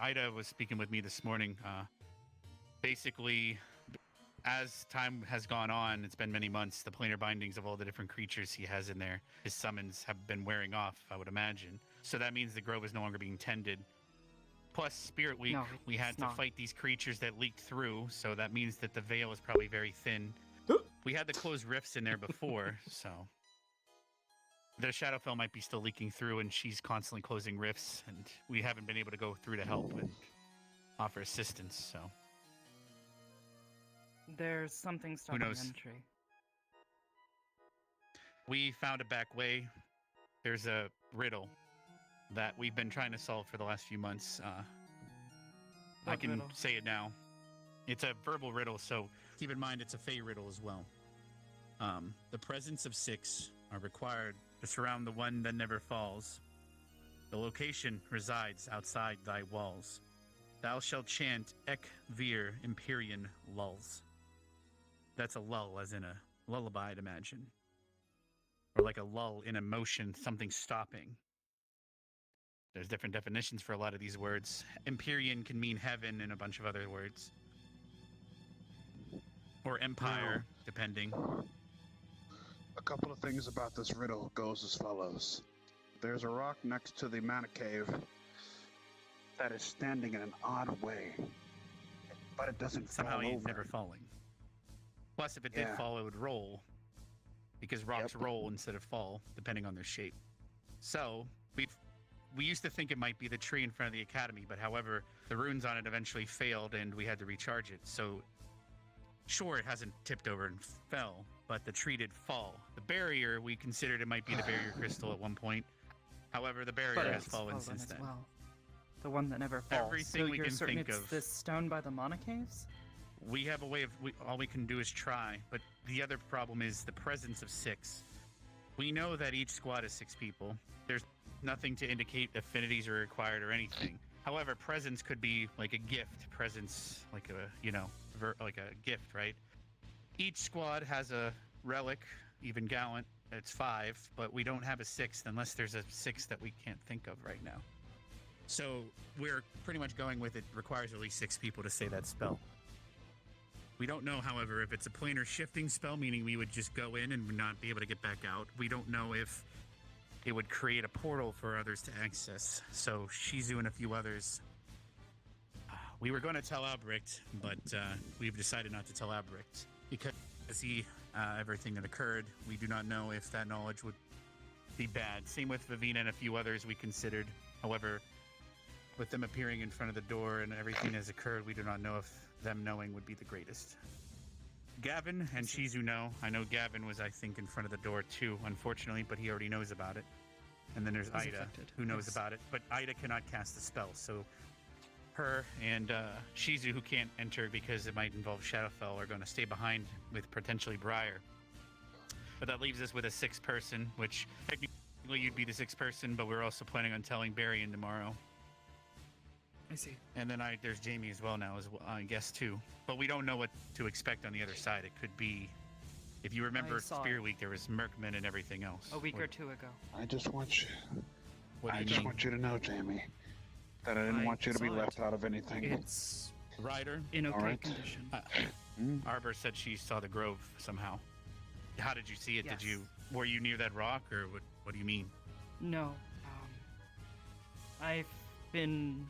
Ida was speaking with me this morning. Basically, as time has gone on, it's been many months, the planar bindings of all the different creatures he has in there, his summons have been wearing off, I would imagine. So that means the grove is no longer being tended. Plus, Spirit Week, we had to fight these creatures that leaked through, so that means that the veil is probably very thin. We had to close rifts in there before, so... The Shadowfell might be still leaking through, and she's constantly closing rifts, and we haven't been able to go through to help and offer assistance, so... There's something stopping entry. We found a back way. There's a riddle that we've been trying to solve for the last few months. I can say it now. It's a verbal riddle, so keep in mind it's a Fey riddle as well. The presence of 6 are required to surround the one that never falls. The location resides outside thy walls. Thou shalt chant Ek Vir Empyrean Lulls. That's a lull, as in a lullaby, I'd imagine. Or like a lull in emotion, something stopping. There's different definitions for a lot of these words. Empyrean can mean heaven and a bunch of other words. Or empire, depending. A couple of things about this riddle goes as follows. There's a rock next to the mana cave that is standing in an odd way, but it doesn't Somehow fall he's over. never falling. Plus, if it did fall, it would roll. Because rocks roll instead of fall, depending on their shape. So, we used to think it might be the tree in front of the academy, but however, the runes on it eventually failed and we had to recharge it. So, sure, it hasn't tipped over and fell, but the tree did fall. The barrier, we considered it might be the barrier crystal at one point. However, the barrier has fallen since then. Well. The one that never falls. Everything so we you're can certain think it's of. this stone by the Mana Caves? We have a way of, all we can do is try, but the other problem is the presence of 6. We know that each squad is 6 people. There's nothing to indicate affinities are required or anything. However, presence could be like a gift. Presence, like a, like a gift, right? Each squad has a relic, even Gallant, it's 5, but we don't have a 6th unless there's a 6th that we can't think of right now. So we're pretty much going with it requires at least 6 people to say that spell. We don't know, however, if it's a planar shifting spell, meaning we would just go in and not be able to get back out. We don't know if it would create a portal for others to access. So Shizu and a few others, we were going to tell Albrecht, but we've decided not to tell Albrecht because everything that occurred, we do not know if that knowledge would be bad. Same with Vivina and a few others we considered. However, with them appearing in front of the door and everything has occurred, we do not know if them knowing would be the greatest. Gavin and Shizu know. I know Gavin was, I think, in front of the door too, unfortunately, but he already knows about it. And then there's Ida, who knows about it, but Ida cannot cast the spell, so her and Shizu, who can't enter because it might involve Shadowfell, are going to stay behind with potentially Briar. But that leaves us with a 6th person, which technically you'd be the 6th person, but we're also planning on telling Barry tomorrow. I see. And then there's Jamie as well now, I guess, too. But we don't know what to expect on the other side. It could be, if you remember Spear Week, there was Merkman and everything else. A week or two ago. I just want you. What do you just mean? want you to know, Jamie, that I didn't want you to be left out of anything. It's Ryder in okay Alright. condition. Arbor said she saw the grove somehow. How did you see it? Yes. Were you near that rock, or what do you mean? No. I've been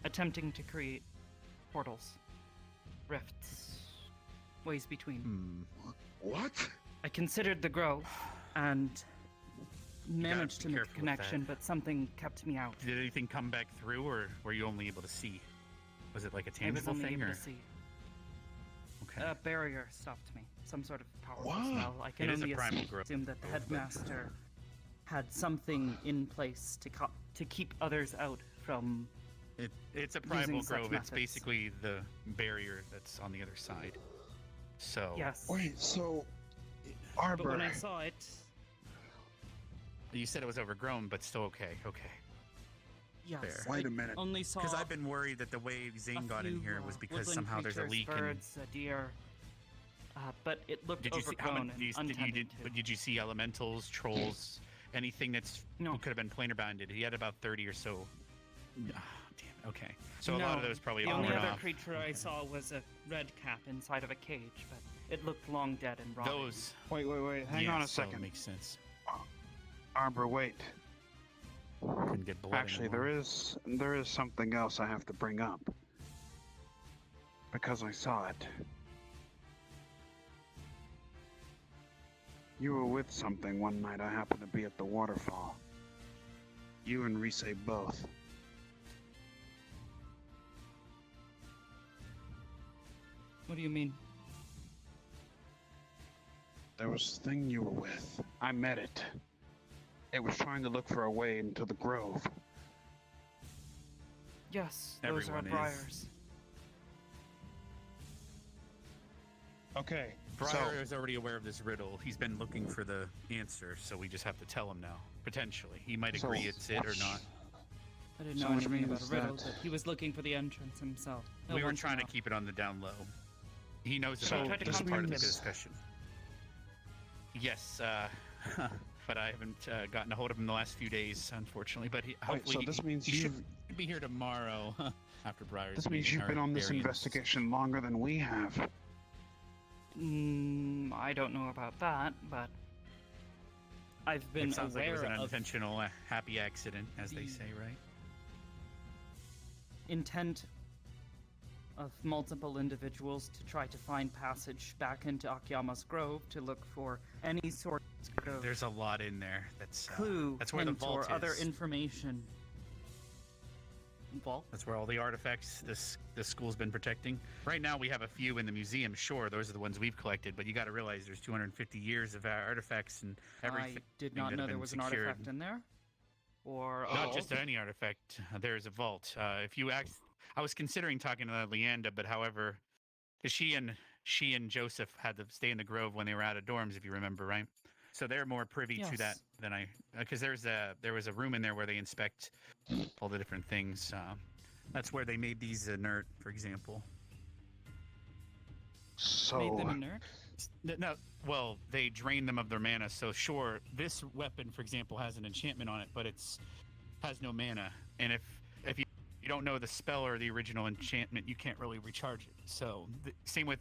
attempting to create portals, rifts, ways between. What? I considered the grove and managed to make a careful with connection, but something kept me out. Did anything come back through, or were you only able to see? Was it like a I was tangible only thing, able or? to see. Okay. A barrier stopped me. Some sort of powerful What? spell. I can It is a only primal growth. assume that the headmaster had something in place to keep others out from It's a primal using such grove. It's methods. basically the barrier that's on the other side. So Yes. Wait, so Arbor. But when I saw it, you said it was overgrown, but still okay. Okay. yes. Fair. Wait I a minute. Only saw Because I've been worried that the way Zane got in few, here was because woodland somehow there's a creatures, leak. birds, a deer. But it looked Did you see overgrown and did untended to. did you see elementals, trolls, anything that's who could have been planar bounded? He had about 30 or so. Ah, damn. Okay. So a lot of those probably The have only worn other off. creature I saw was a red cap inside of a cage, but it looked long dead and rotting. Those. Wait. Hang on a second. Makes sense. Arbor, wait. Couldn't get blood Actually, anymore. there is something else I have to bring up. Because I saw it. You were with something one night I happened to be at the waterfall. You and Rise both. What do you mean? There was a thing you were with. I met it. It was trying to look for a way into the grove. Yes, those are Everyone is. briars. Okay. Briar is already aware of this riddle. He's been looking for the answer, so we just have to tell him now. Potentially. He might agree it's it or not. I didn't So know which anything about a means riddle, that- but he was looking for the entrance himself. We were once trying to enough. keep it on the down low. He knows So about it. this It's part of the means- discussion. Yes, but I haven't gotten a hold of him the last few days, unfortunately. But hopefully so this means he should you've- be here tomorrow after Briar's This means meeting, you've or been on this variance. investigation longer than we have. I don't know about that, but I've been It sounds like it was aware an of unintentional happy accident, as they say, right? intent of multiple individuals to try to find passage back into Akiyama's grove to look for any sort of There's a lot in there. That's clue, that's where the hint, vault or other is. information. Vault? That's where all the artifacts this school's been protecting. Right now, we have a few in the museum. Sure, those are the ones we've collected, but you got to realize there's 250 years of artifacts and everything. I did not that know have there been was an secured. artifact in there. Or Not just any artifact. There's a vault. If you ask, I was considering talking to Leanda, but however, 'cause she and Joseph had to stay in the grove when they were out of dorms, if you remember, right? So they're more privy to that Yes. than I, because there was a room in there where they inspect all the different things. That's where they made these inert, for example. So made them inert? No, well, they drain them of their mana. So sure, this weapon, for example, has an enchantment on it, but has no mana. And if you don't know the spell or the original enchantment, you can't really recharge it. So same with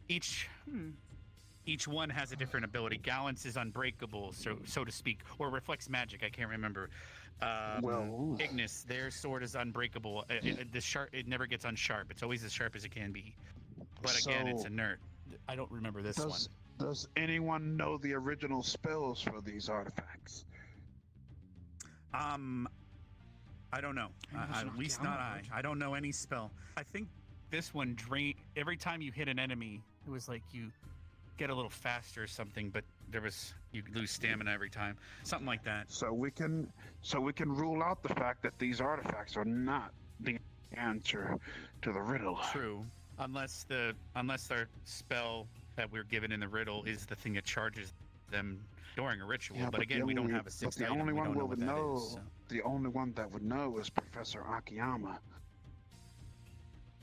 each one has a different ability. Gallant's is unbreakable, so to speak, or reflects magic. I can't remember. Well, Ignis, their sword is unbreakable. It never gets unsharp. It's always as sharp as it can be. But again, it's So- inert. I don't remember this one. Does anyone know the original spells for these artifacts? I don't know. At least not I. I don't know any spell. I think this one every time you hit an enemy, it was like you get a little faster or something, but you lose stamina every time. Something like that. So we can rule out the fact that these artifacts are not the answer to the riddle. True. Unless their spell that we're given in the riddle is the thing that charges them during a ritual. Yeah, but again, we don't have a but sixth the item. only We one don't know we what would that know. is, so. The only one that would know is Professor Akiyama.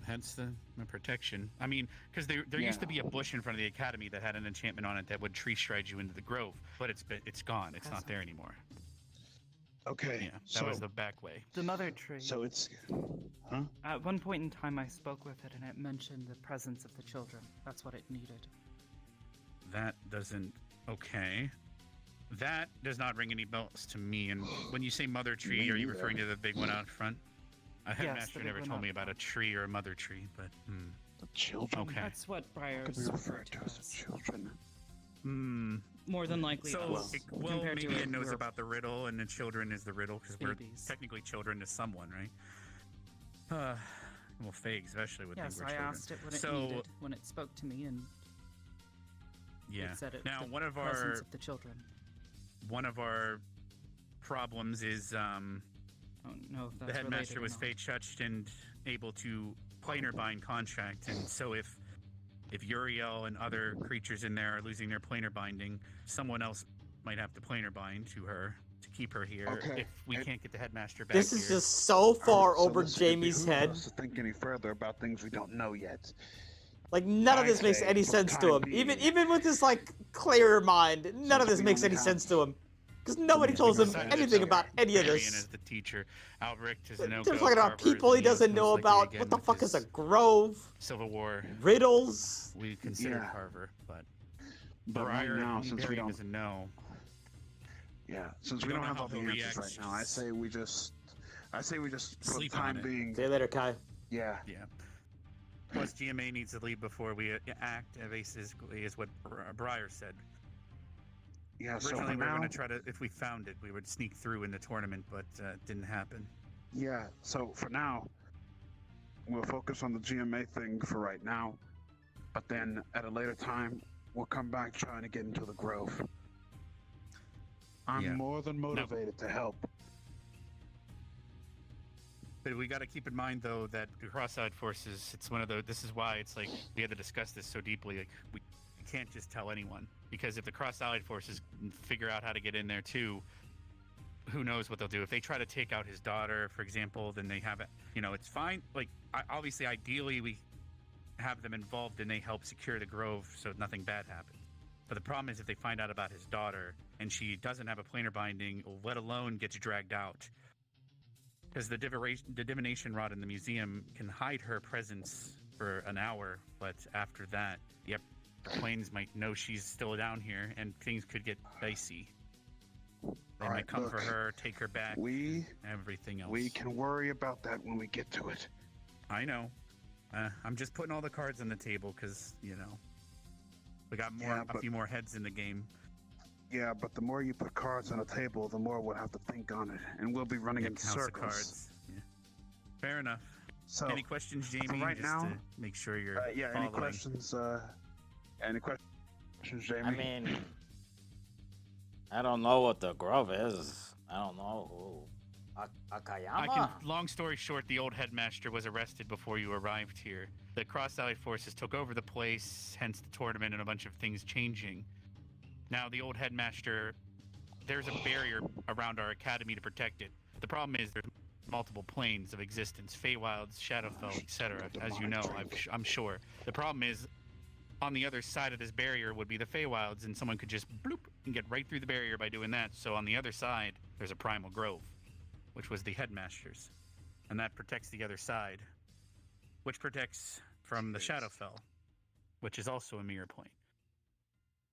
Hence the protection. I mean, because there used to be a bush in front of the academy that had an enchantment on it that would tree stride you into the grove, but it's gone. It's not there anymore. Okay. Yeah, that was the back way. The mother tree. So it's, huh? At one point in time, I spoke with it, and it mentioned the presence of the children. That's what it needed. That doesn't. Okay. That does not ring any bells to me. And when you say mother tree, Me are you neither. referring to the big one out front? A Yes, headmaster the big never one told out me about a tree or a mother tree, but The children. okay. That's what Could Briar's be referred referred to as children. More than likely. So, us, well, compared maybe to it knows we're about the riddle, and the children is the riddle because we're babies. technically children to someone, right? Well, Faye especially would Yes, think we're I children. asked it what it So, needed when it spoke to me, and yeah. it said it. Now, the one of presence our of the children. problems is don't know if that's The headmaster related or was not. fate touched and able to planar bind contract, and so if Uriel and other creatures in there are losing their planar binding, someone else might have to planar bind to her to keep her here. Okay. If we can't get the headmaster back This here. is just so far So over listen, it Jamie's behooves head. us to think any further about things we don't know yet. Like, none of I this makes say, any for the sense to time him. Even being, with his, like, clearer mind, none of since this we makes only any have sense to him. Because nobody We tells him decided anything to about any of Marion this. as the teacher. Albrecht is a no-go. They're talking about Carver is people he a no, doesn't most know likely about. again What the with fuck is a his grove? Civil War. Riddles? We consider Yeah. Carver, but But right Briar now, since we Marion don't, doesn't know. since we don't know have how all the he'll answers react. right now, I say we just, for the Sleep on time it. being. See you later, Kai. Yeah. Yeah. Plus, GMA needs to leave before we act, basically, is what Briar said. Yeah, so Originally, for we were now, going to try to, if we found it, we would sneak through in the tournament, but it didn't happen. yeah, so for now, we'll focus on the GMA thing for right now. But then at a later time, we'll come back trying to get into the Grove. I'm more than motivated to help. But we got to keep in mind, though, that the cross-eyed forces, it's one of the, this is why it's like, we had to discuss this so deeply, like, we can't just tell anyone. Because if the cross-allied forces figure out how to get in there, too, who knows what they'll do. If they try to take out his daughter, for example, then they have it, it's fine. Like, obviously, ideally, we have them involved and they help secure the Grove so nothing bad happens. But the problem is if they find out about his daughter and she doesn't have a planar binding, let alone gets dragged out. Because the divination rod in the museum can hide her presence for an hour, but after that, yep, the planes might know she's still down here, and things could get dicey. They might come for her, take her back, everything else. We can worry about that when we get to it. I know. I'm just putting all the cards on the table because, we got a few more heads in the game. Yeah, but the more you put cards on the table, the more we'll have to think on it, and we'll be running in House of circles. Cards. Yeah. Fair enough. So, any questions, Jamie? right just now, to make sure you're any following. questions? Any questions, Jamie? I mean, I don't know what the Grove is. I don't know who. Akayama? Long story short, the old headmaster was arrested before you arrived here. The cross-allied forces took over the place, hence the tournament and a bunch of things changing. Now, the old headmaster, there's a barrier around our academy to protect it. The problem is there's multiple planes of existence, Feywilds, Shadowfell, etc., as you know, I'm sure. The problem is, on the other side of this barrier would be the Feywilds, and someone could just bloop and get right through the barrier by doing that. So on the other side, there's a Primal Grove, which was the headmaster's, and that protects the other side, which protects from the Shadowfell, which is also a mirror plane.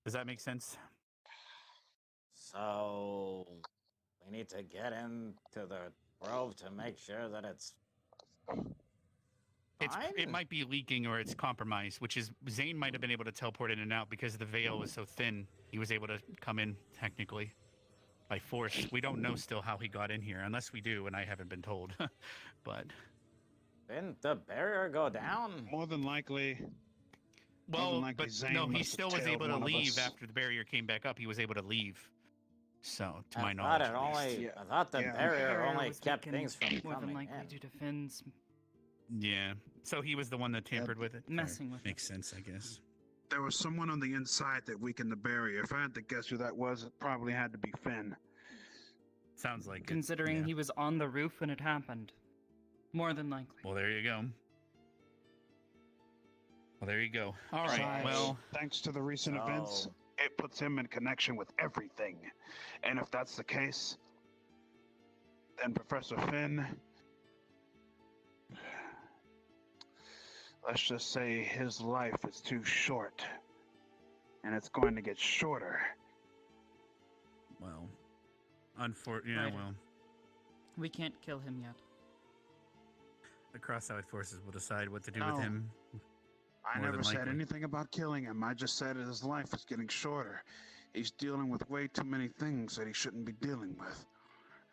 Does that make sense? So we need to get into the Grove to make sure that it's It might be leaking or it's compromised, which is Zane might have been able to teleport in and out because the veil was so thin. He was able to come in technically by force. We don't know still how he got in here, unless we do, and I haven't been told. But didn't the barrier go down? More than likely. well, but Zane no, he must still have was tailed able to one of leave us. after the barrier came back up. He was able to leave. So, to I my thought knowledge, it at least. only. I thought the barrier only was kept weakened things from more than coming likely in. due to Finn's Yeah. So he was the one that tampered with it. messing with Makes sense, I guess. There was someone on the inside that weakened the barrier. If I had to guess who that was, it probably had to be Finn. Sounds like it. considering Yeah. he was on the roof when it happened. More than likely. Well, there you go. Well, there you go. All right. Besides, Well, thanks to the recent events, So- it puts him in connection with everything. And if that's the case, then Professor Finn, let's just say his life is too short. And it's going to get shorter. well, yeah, Right. well, We can't kill him yet. the cross-allied forces will decide what to do No. with him. I More never than said likely. anything about killing him. I just said his life is getting shorter. He's dealing with way too many things that he shouldn't be dealing with.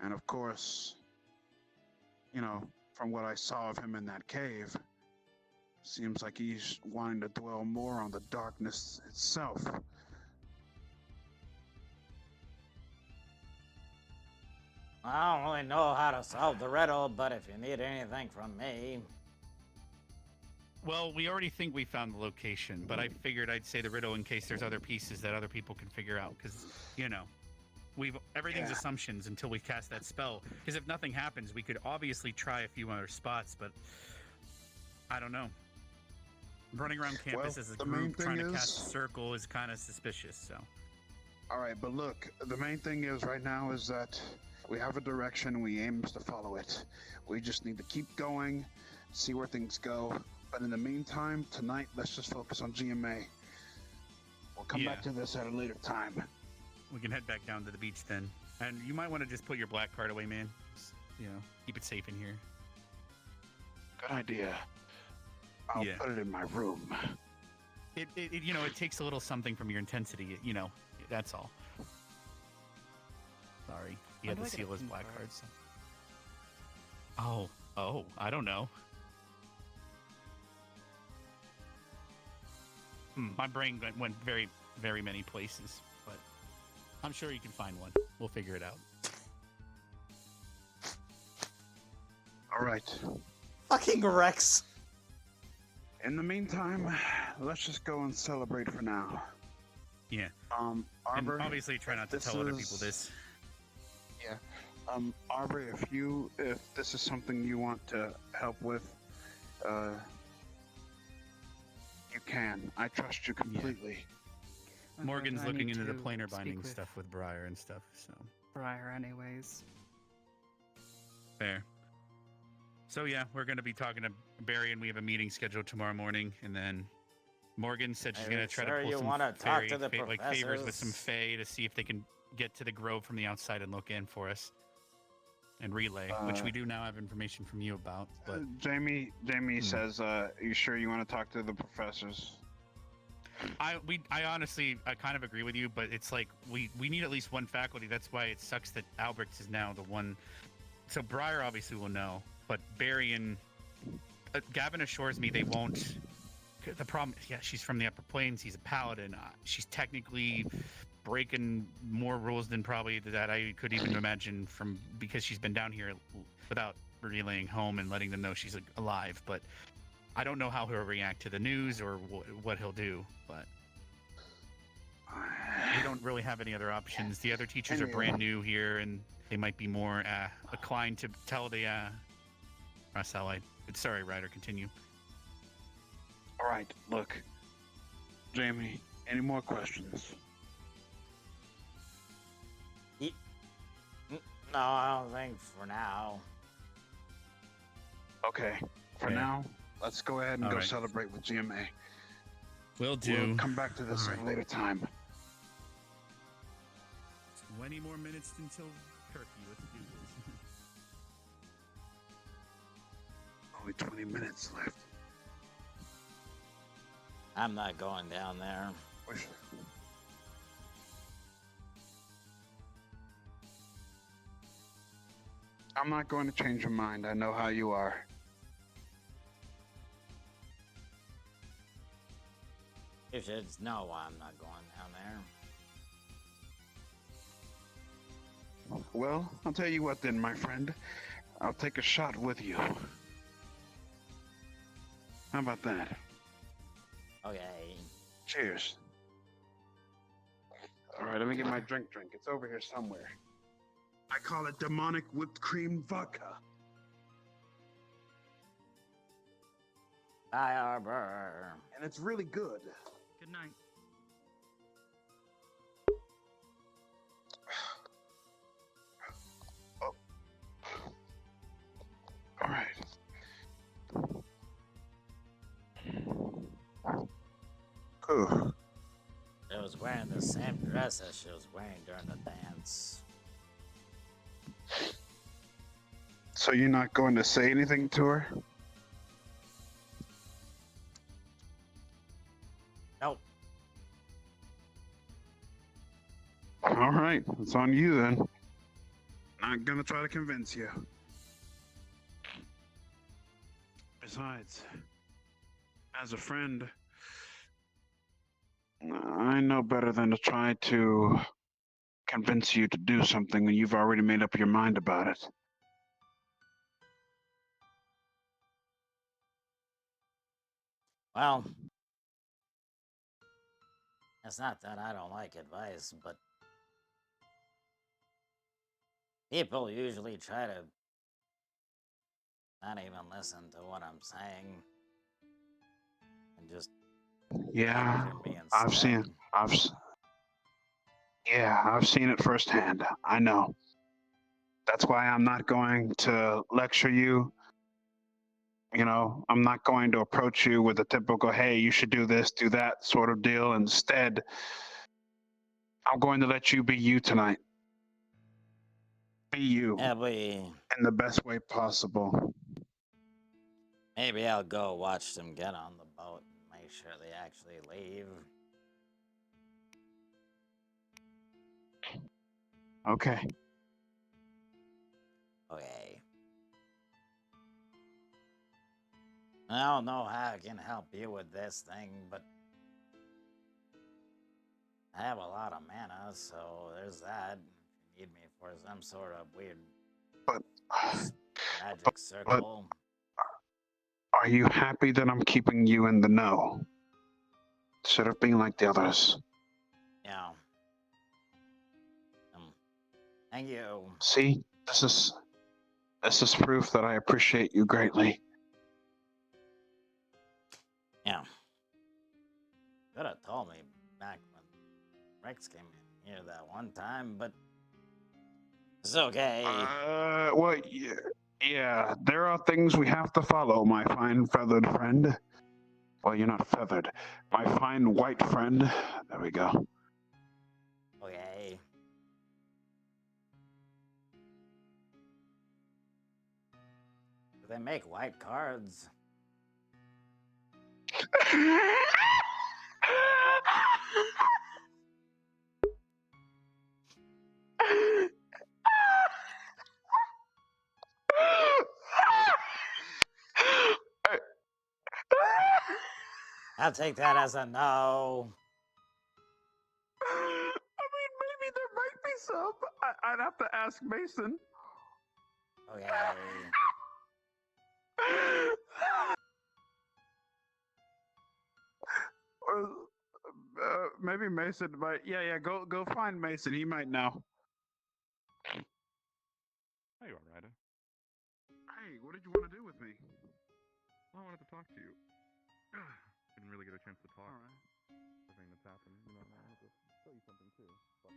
And of course, from what I saw of him in that cave, seems like he's wanting to dwell more on the darkness itself. I don't really know how to solve the riddle, but if you need anything from me... Well, we already think we found the location, but I figured I'd say the riddle in case there's other pieces that other people can figure out, because, you know, everything's assumptions until we cast that spell. Because if nothing happens, we could obviously try a few other spots, but I don't know. Running around campus as a group trying to cast a circle is kind of suspicious, so... Alright, but look, the main thing is right now is that we have a direction, we aim to follow it. We just need to keep going, see where things go. But in the meantime, tonight, let's just focus on GMA. We'll come back to this at a later time. We can head back down to the beach then. And you might want to just put your black card away, man. Just, you know, keep it safe in here. Good idea. I'll put it in my room. It you know, it takes a little something from your intensity, you know, that's all. Sorry. He had to seal his black cards. Oh, I don't know. My brain went very, very many places, but I'm sure you can find one. We'll figure it out. All right. Fucking Rex. In the meantime, let's just go and celebrate for now. Yeah. Arbor. And obviously, try not to tell other people this. Yeah. Arbor, if this is something you want to help with, you can. I trust you completely. Yeah. Morgan's looking into the planar binding stuff with Briar and stuff, so. Briar, anyways. Fair. So yeah, we're going to be talking to Barry, and we have a meeting scheduled tomorrow morning, and then Morgan said she's going to try to pull some favors with some fae to see if they can get to the grove from the outside and look in for us. And relay, which we do now have information from you about. But Jamie says, "You sure you want to talk to the professors?" I honestly kind of agree with you, but it's like we need at least one faculty. That's why it sucks that Albrecht is now the one. So Briar obviously will know, but Barry and Gavin assures me they won't. The problem, she's from the upper planes. He's a paladin. She's technically breaking more rules than probably that I could even imagine because she's been down here without relaying home and letting them know she's alive. But I don't know how he'll react to the news or what he'll do. But we don't really have any other options. The other teachers are brand new here, and they might be more inclined to tell the Marcel. Sorry, Ryder. Continue. All right. Look, Jamie. Any more questions? No, I don't think for now. Okay. For now, let's go ahead and celebrate with GMA. Will do. We'll come back to this at a later time. 20 more minutes until curfew. Let's do this. Only 20 minutes left. I'm not going down there. I'm not going to change your mind. I know how you are. You should know why I'm not going down there. Well, I'll tell you what then, my friend. I'll take a shot with you. How about that? Okay. Cheers. All right, let me get my drink. It's over here somewhere. I call it demonic whipped cream vodka. Bye, Arbor. And it's really good. Good night. All right. Ooh. She was wearing the same dress as she was wearing during the dance. So you're not going to say anything to her? Nope. All right, it's on you then. Not gonna try to convince you. Besides, as a friend, I know better than to try to convince you to do something when you've already made up your mind about it. Well, it's not that I don't like advice, but people usually try to not even listen to what I'm saying and just Yeah, lecture me I've instead. I've seen it firsthand. I know. That's why I'm not going to lecture you. You know, I'm not going to approach you with a typical, hey, you should do this, do that sort of deal. Instead, I'm going to let you be you tonight. Be you Yeah, in the best way possible. maybe I'll go watch them get on the boat and make sure they actually leave. Okay. Okay. I don't know how I can help you with this thing, but I have a lot of mana, so there's that. If you need me for some sort of weird magic circle. Are you happy that I'm keeping you in the know? Instead of being like the others. Yeah. Thank you. See, this is proof that I appreciate you greatly. Yeah. Could have told me back when Rex came in here that one time, but it's okay. Well, yeah, there are things we have to follow, my fine feathered friend. Well, you're not feathered. My fine white friend. There we go. Okay. Do they make white cards? I'll take that as a no. I mean, maybe there might be some. I'd have to ask Mason. Okay. Or, maybe Mason might. Yeah. Go find Mason. He might know. Hey, you alright? Hey, what did you want to do with me? Well, I wanted to talk to you. Didn't really get a chance to talk. Alright. Everything that's happened. You know, I wanted to tell you something too. But...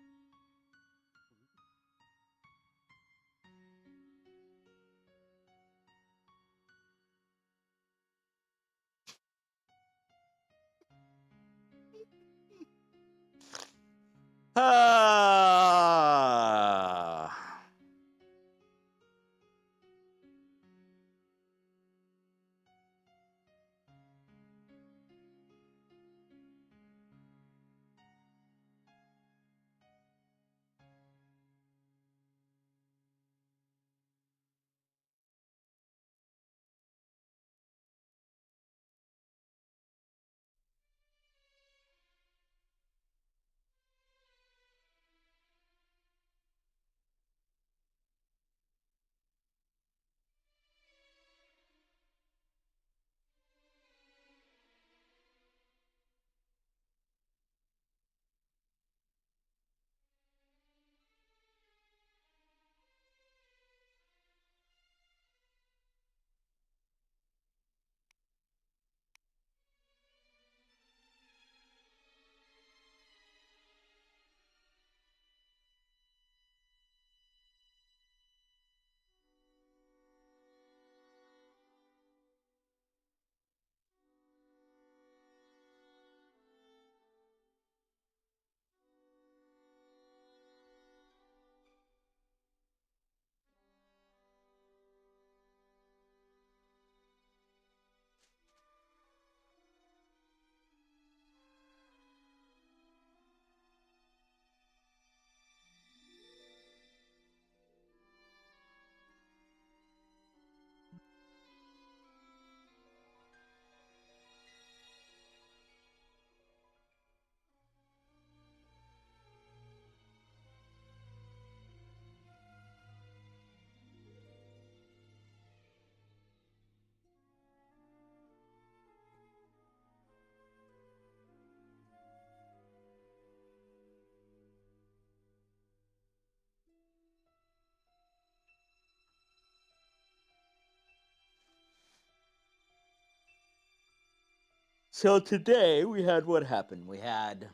So today we had what happened? We had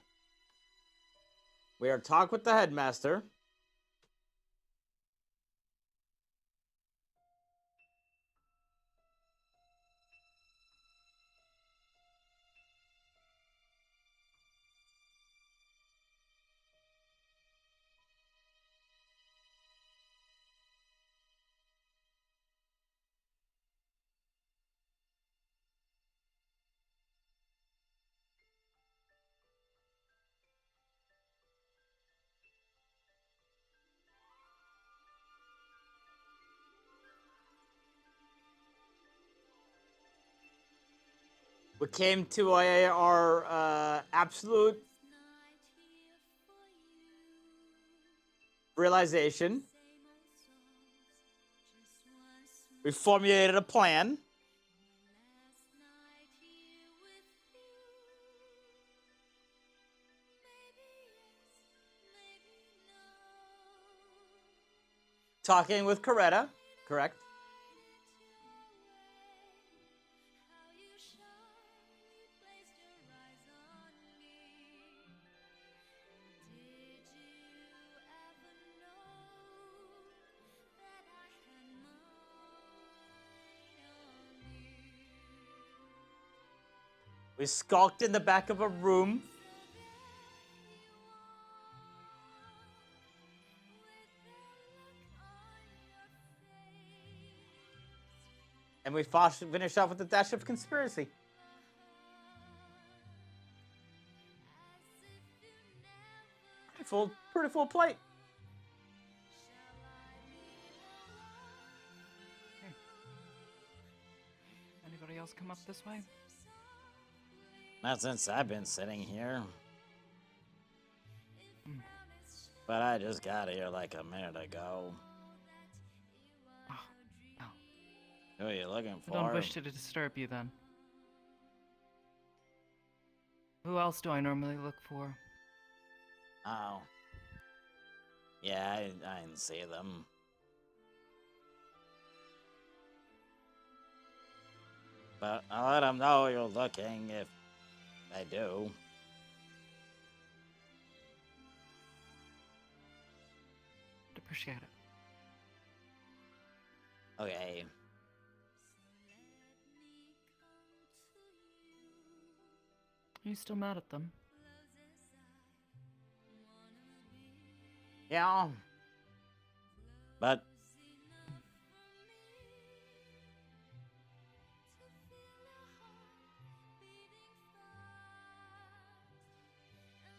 our talk with the headmaster. We came to our absolute realization. We formulated a plan. Talking with Coretta, correct? We skulked in the back of a room. And we finished off with a dash of conspiracy. Pretty full plate. Anybody else come up this way? Not since I've been sitting here. But I just got here like a minute ago. Who are you looking for? I don't wish to disturb you then. Who else do I normally look for? Oh. Yeah, I didn't see them. But I'll let them know you're looking if they do. Appreciate it. Okay. Are you still mad at them? Yeah. But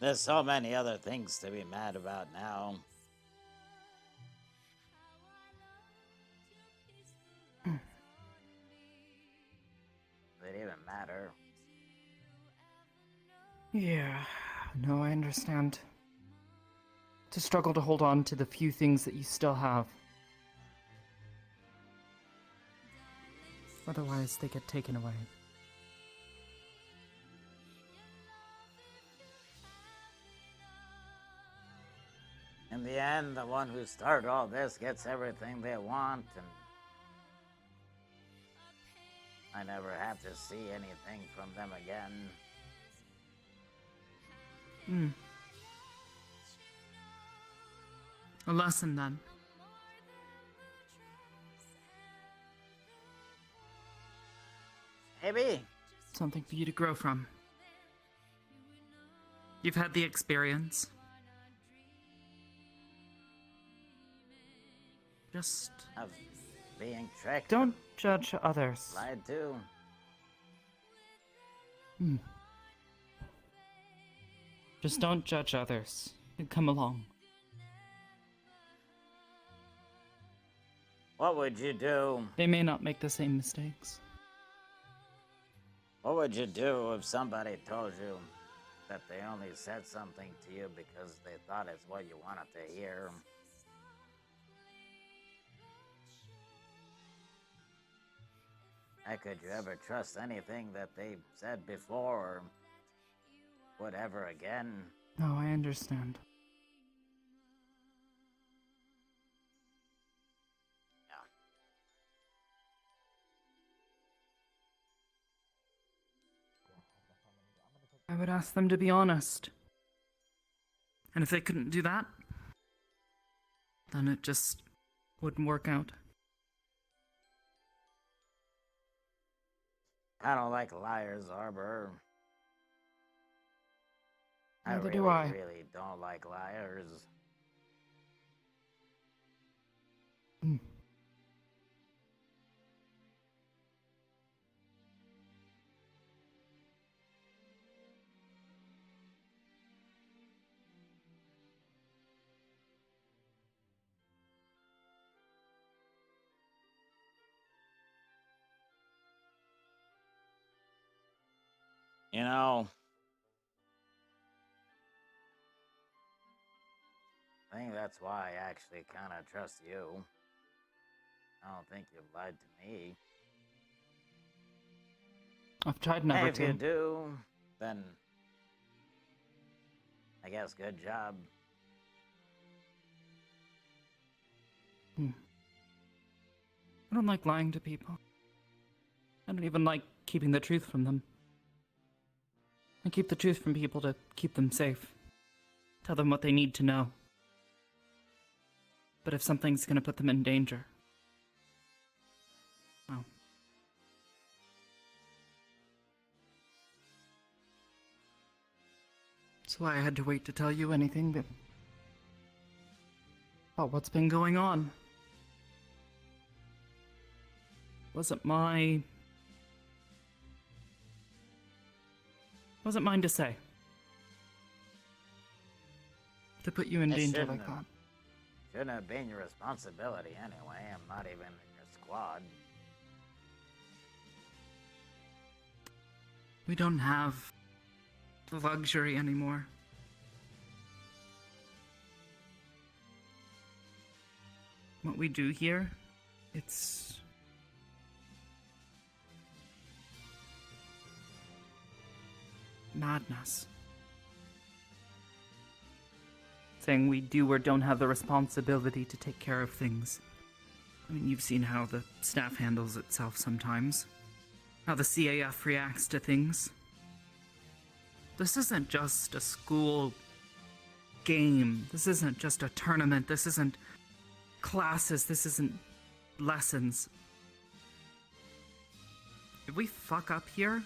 there's so many other things to be mad about now. Does it even matter? Yeah, no, I understand. To struggle to hold on to the few things that you still have. Otherwise, they get taken away. In the end, the one who started all this gets everything they want, and I never have to see anything from them again. A lesson then. Maybe. Something for you to grow from. You've had the experience. Just Of being tricked. don't judge others. Lied to. Just don't judge others. And come along. What would you do? They may not make the same mistakes. What would you do if somebody told you that they only said something to you because they thought it's what you wanted to hear? How could you ever trust anything that they said before or would ever again? No, I understand. I would ask them to be honest. And if they couldn't do that, then it just wouldn't work out. I don't like liars, Arbor. Neither really, do I. really don't like liars. You know, I think that's why I actually kind of trust you. I don't think you've lied to me. I've tried never If to. you do, then I guess good job. I don't like lying to people. I don't even like keeping the truth from them. I keep the truth from people to keep them safe. Tell them what they need to know. But if something's gonna put them in danger, well. That's why I had to wait to tell you anything but about what's been going on. Wasn't mine to say. To put you in It danger shouldn't like have. that. Shouldn't have been your responsibility anyway. I'm not even in your squad. We don't have the luxury anymore. What we do here, it's madness. Saying we do or don't have the responsibility to take care of things. I mean, you've seen how the staff handles itself sometimes. How the CAF reacts to things. This isn't just a school game. This isn't just a tournament. This isn't classes. This isn't lessons. If we fuck up here,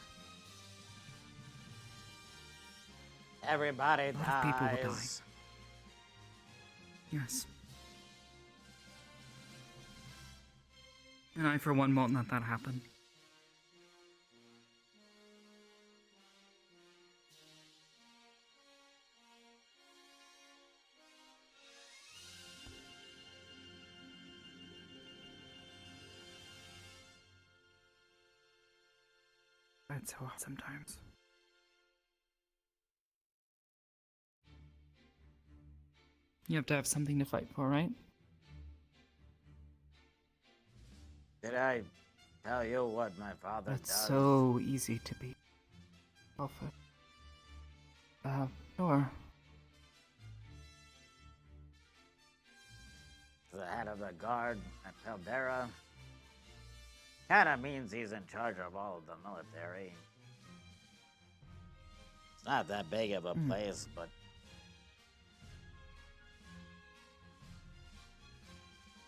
Everybody a lot of people will die. dies. Yes. And I, for one, won't let that happen. That's so hard sometimes. You have to have something to fight for, right? Did I tell you what my father That's does? so easy to be selfish. Sure. The head of the guard at Caldera. Kinda means he's in charge of all of the military. It's not that big of a place, but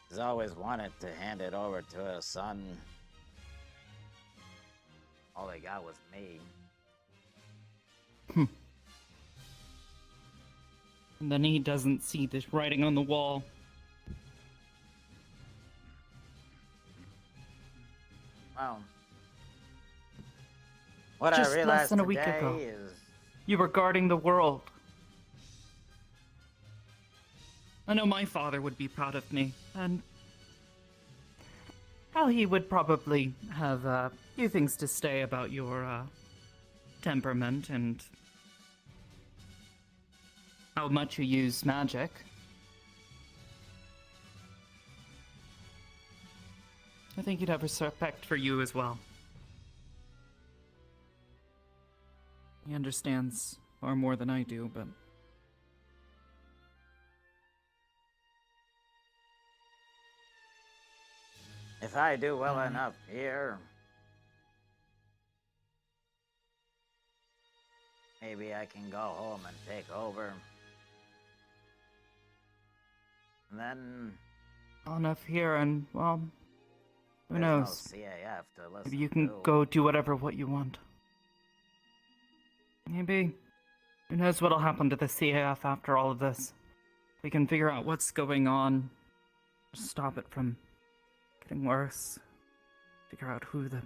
he's always wanted to hand it over to his son. All they got was me. And then he doesn't see this writing on the wall. Well, what Just I less realized than a week today ago. is You were guarding the world. I know my father would be proud of me, and how he would probably have a few things to say about your temperament and how much you use magic. I think he'd have respect for you as well. He understands far more than I do, but if I do well enough here, maybe I can go home and take over. And then Enough here, and well, who there's knows? no CAF to listen Maybe you can to. go do whatever what you want. Maybe. Who knows what'll happen to the CAF after all of this? We can figure out what's going on. Stop it from getting worse. Figure out who the...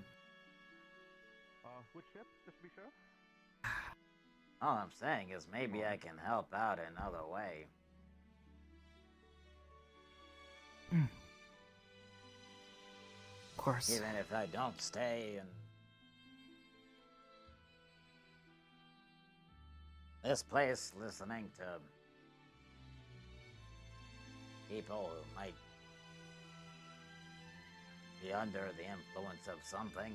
Which ship, just to be sure? All I'm saying is maybe I can help out another way. Of course. Even if I don't stay and... This place, listening to people who might be under the influence of something.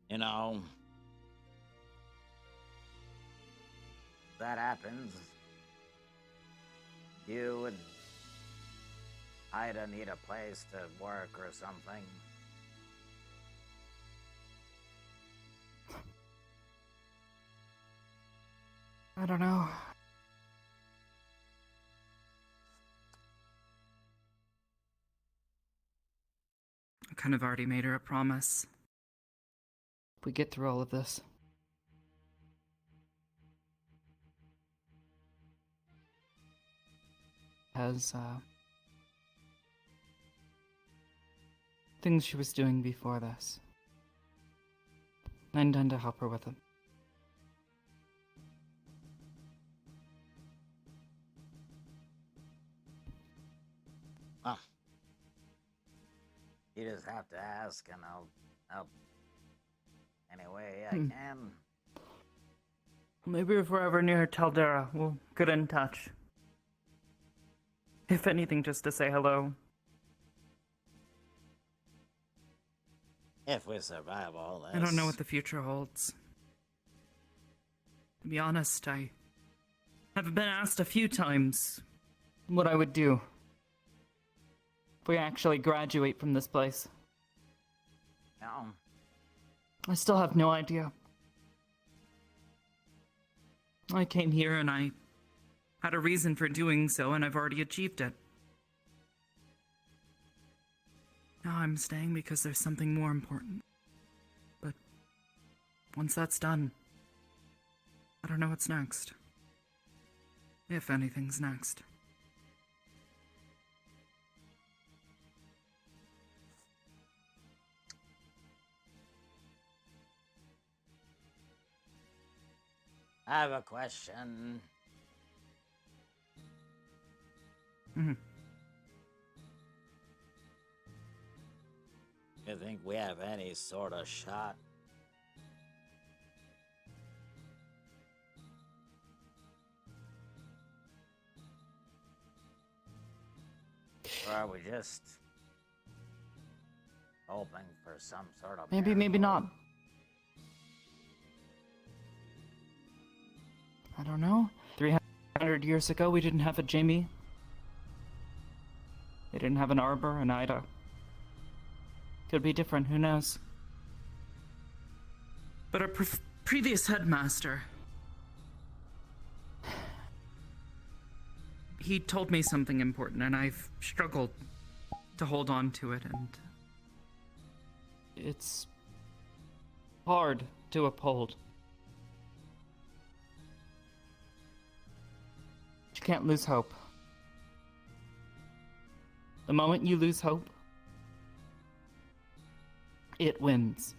You know, that happens. You and Ida need a place to work or something. I don't know. I kind of already made her a promise. If we get through all of this. Has, things she was doing before this. I intend to help her with it. Huh. You just have to ask and I'll help any way I can. Maybe if we're ever near Taldera, we'll get in touch. If anything, just to say hello. If we survive all this. I don't know what the future holds. To be honest, I have been asked a few times what I would do if we actually graduate from this place. No. I still have no idea. I came here and I had a reason for doing so, and I've already achieved it. Now I'm staying because there's something more important. But once that's done, I don't know what's next. If anything's next. I have a question. Mm-hmm. You think we have any sort of shot? Or are we just hoping for some sort of Maybe, maybe not. I don't know. 300 years ago, we didn't have a Jamie. They didn't have an Arbor, an Ida. Could be different, who knows? But our previous headmaster... He told me something important, and I've struggled to hold on to it, and... It's... hard to uphold. You can't lose hope. The moment you lose hope, it wins.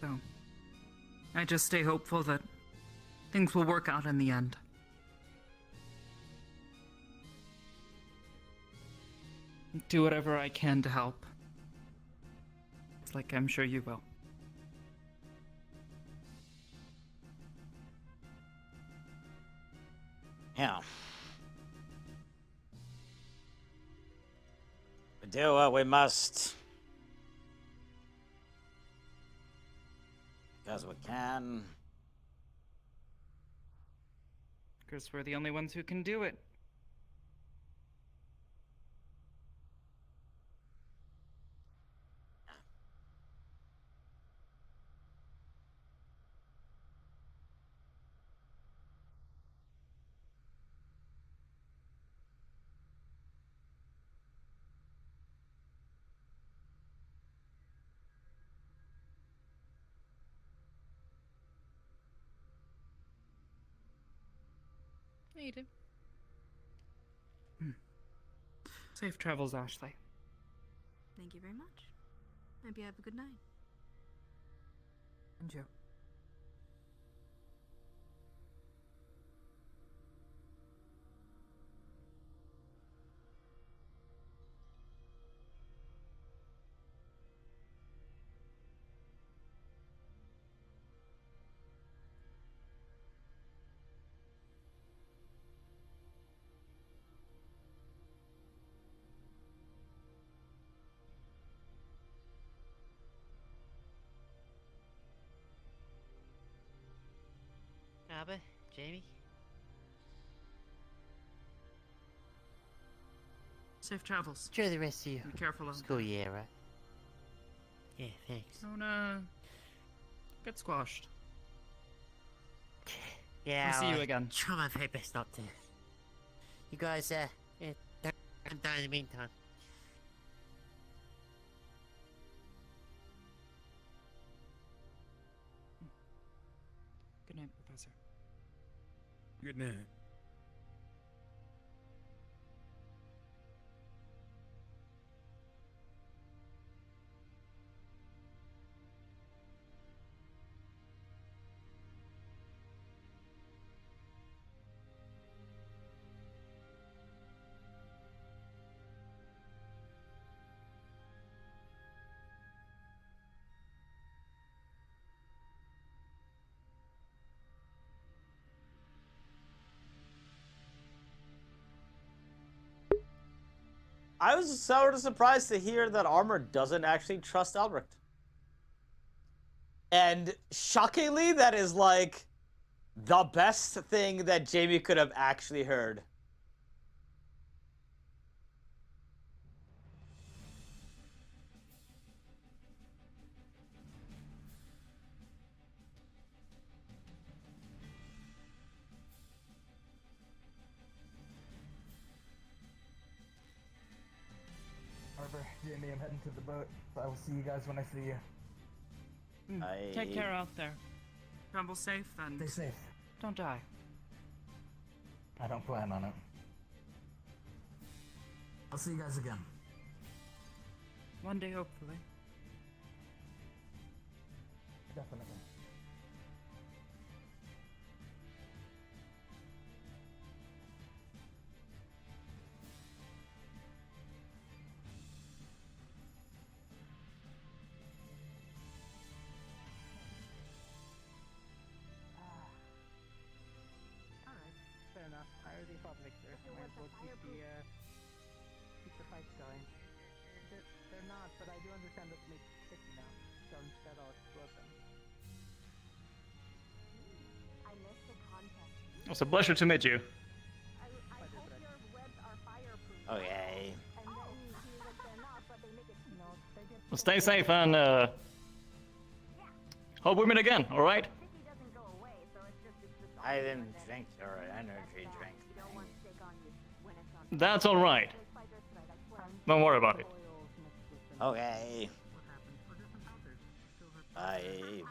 So, I just stay hopeful that things will work out in the end. Do whatever I can to help. It's like I'm sure you will. Yeah. do what we must. Because we can. Because we're the only ones who can do it. Yeah, you do. Safe travels, Ashley. Thank you very much. Hope you have a good night. And you. Arbor, Jamie? Safe travels. Enjoy the rest of your Be careful out school there. year, right? Yeah, thanks. Don't, get squashed. Yeah, I'll see you again. Try my very best not to. You guys, yeah, don't die in the meantime. Good night, Professor. Good night. I was sort of surprised to hear that Armor doesn't actually trust Albrecht. And shockingly, that is like the best thing that Jamie could have actually heard. Arbor, Jamie, I'm heading to the boat. So I will see you guys when I see you. Take care out there. Travel safe and Stay safe. don't die. I don't plan on it. I'll see you guys again. One day, hopefully. Definitely. Alright, fair enough. I already fought Victor. Might as well keep the fights going. They're not, but I do understand that makes it tricky now. So instead I'll explode them. I missed the context. It's a pleasure to meet you. I hope your webs are fireproof. Okay. And then he was they're not, but they make it. No, they get. Well, stay safe and hope we meet again, alright? City doesn't go away, so it's just I didn't drink your energy drink. you don't want to take on you when it's on. That's alright. Don't worry about it. Okay. Bye.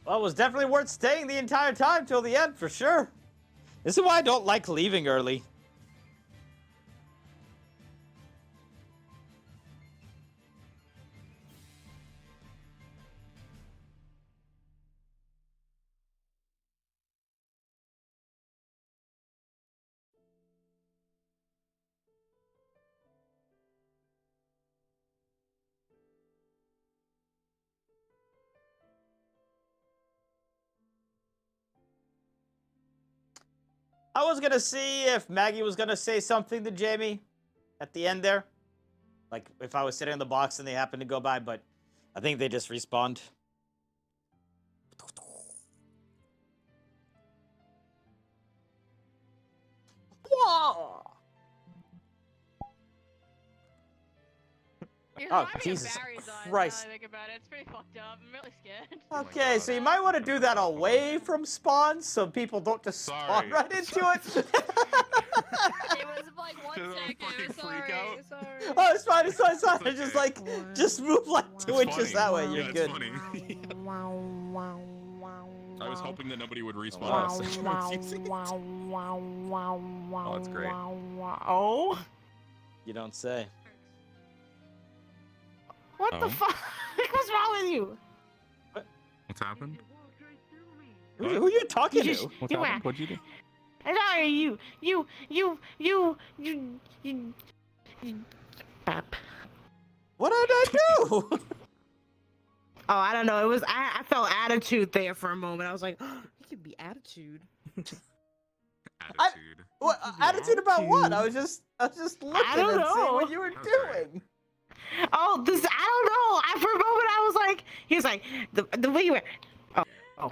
Well, it was definitely worth staying the entire time till the end, for sure. This is why I don't like leaving early. I was gonna see if Maggie was gonna say something to Jamie at the end there. Like, if I was sitting in the box and they happened to go by, but I think they just respawned. Whoa! Oh, Jesus Christ. I think about it. It's pretty fucked up. I'm really scared. Okay, so you might want to do that away from spawns so people don't just spawn right into it. It was like 1 second. Sorry. Oh, it's fine, it's fine, it's fine. Just like, just move like 2 inches that way. You're good. Funny. I was hoping that nobody would respawn. Oh, that's great. Oh? You don't say. What the fuck? What's wrong with you? What's happened? Who are you talking to? What's happened? What'd you do? Sorry, you. Bap. What did I do? Oh, I don't know. It was I felt attitude there for a moment. I was like, oh, it could be attitude. Attitude. What attitude about what? I was just looking and seeing what you were doing. Oh, this I don't know. For a moment I was like, he was like, the way you were. Oh.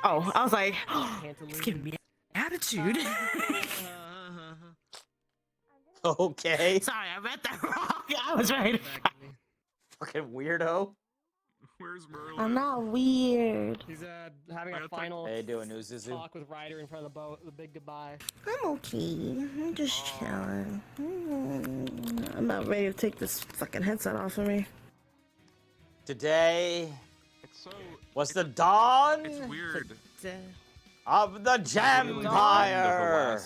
I was like, oh, it's giving me attitude. Okay. Sorry, I read that wrong. I was right. Fucking weirdo. Where's Merlin? I'm not weird. He's having a final How you doing, Uzuzu? talk with Ryder in front of the boat. The big goodbye. I'm okay. I'm just chilling. I'm not ready to take this fucking headset off of me. Today was the dawn It's weird. of the JAMPIRE.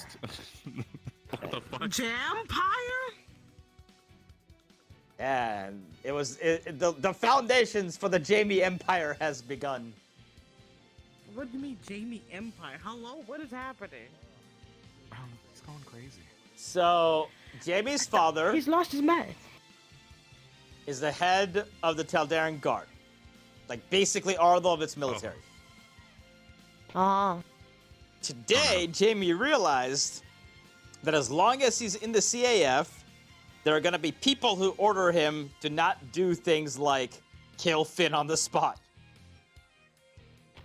What the fuck? JAMPIRE? And it was the foundations for the Jamie Empire has begun. What do you mean, Jamie Empire? Hello? What is happening? It's going crazy. So, Jamie's father... He's lost his mind. ...is the head of the Taldaran Guard. Like, basically all of its military. Today, Jamie realized that as long as he's in the CAF, there are going to be people who order him to not do things like kill Finn on the spot.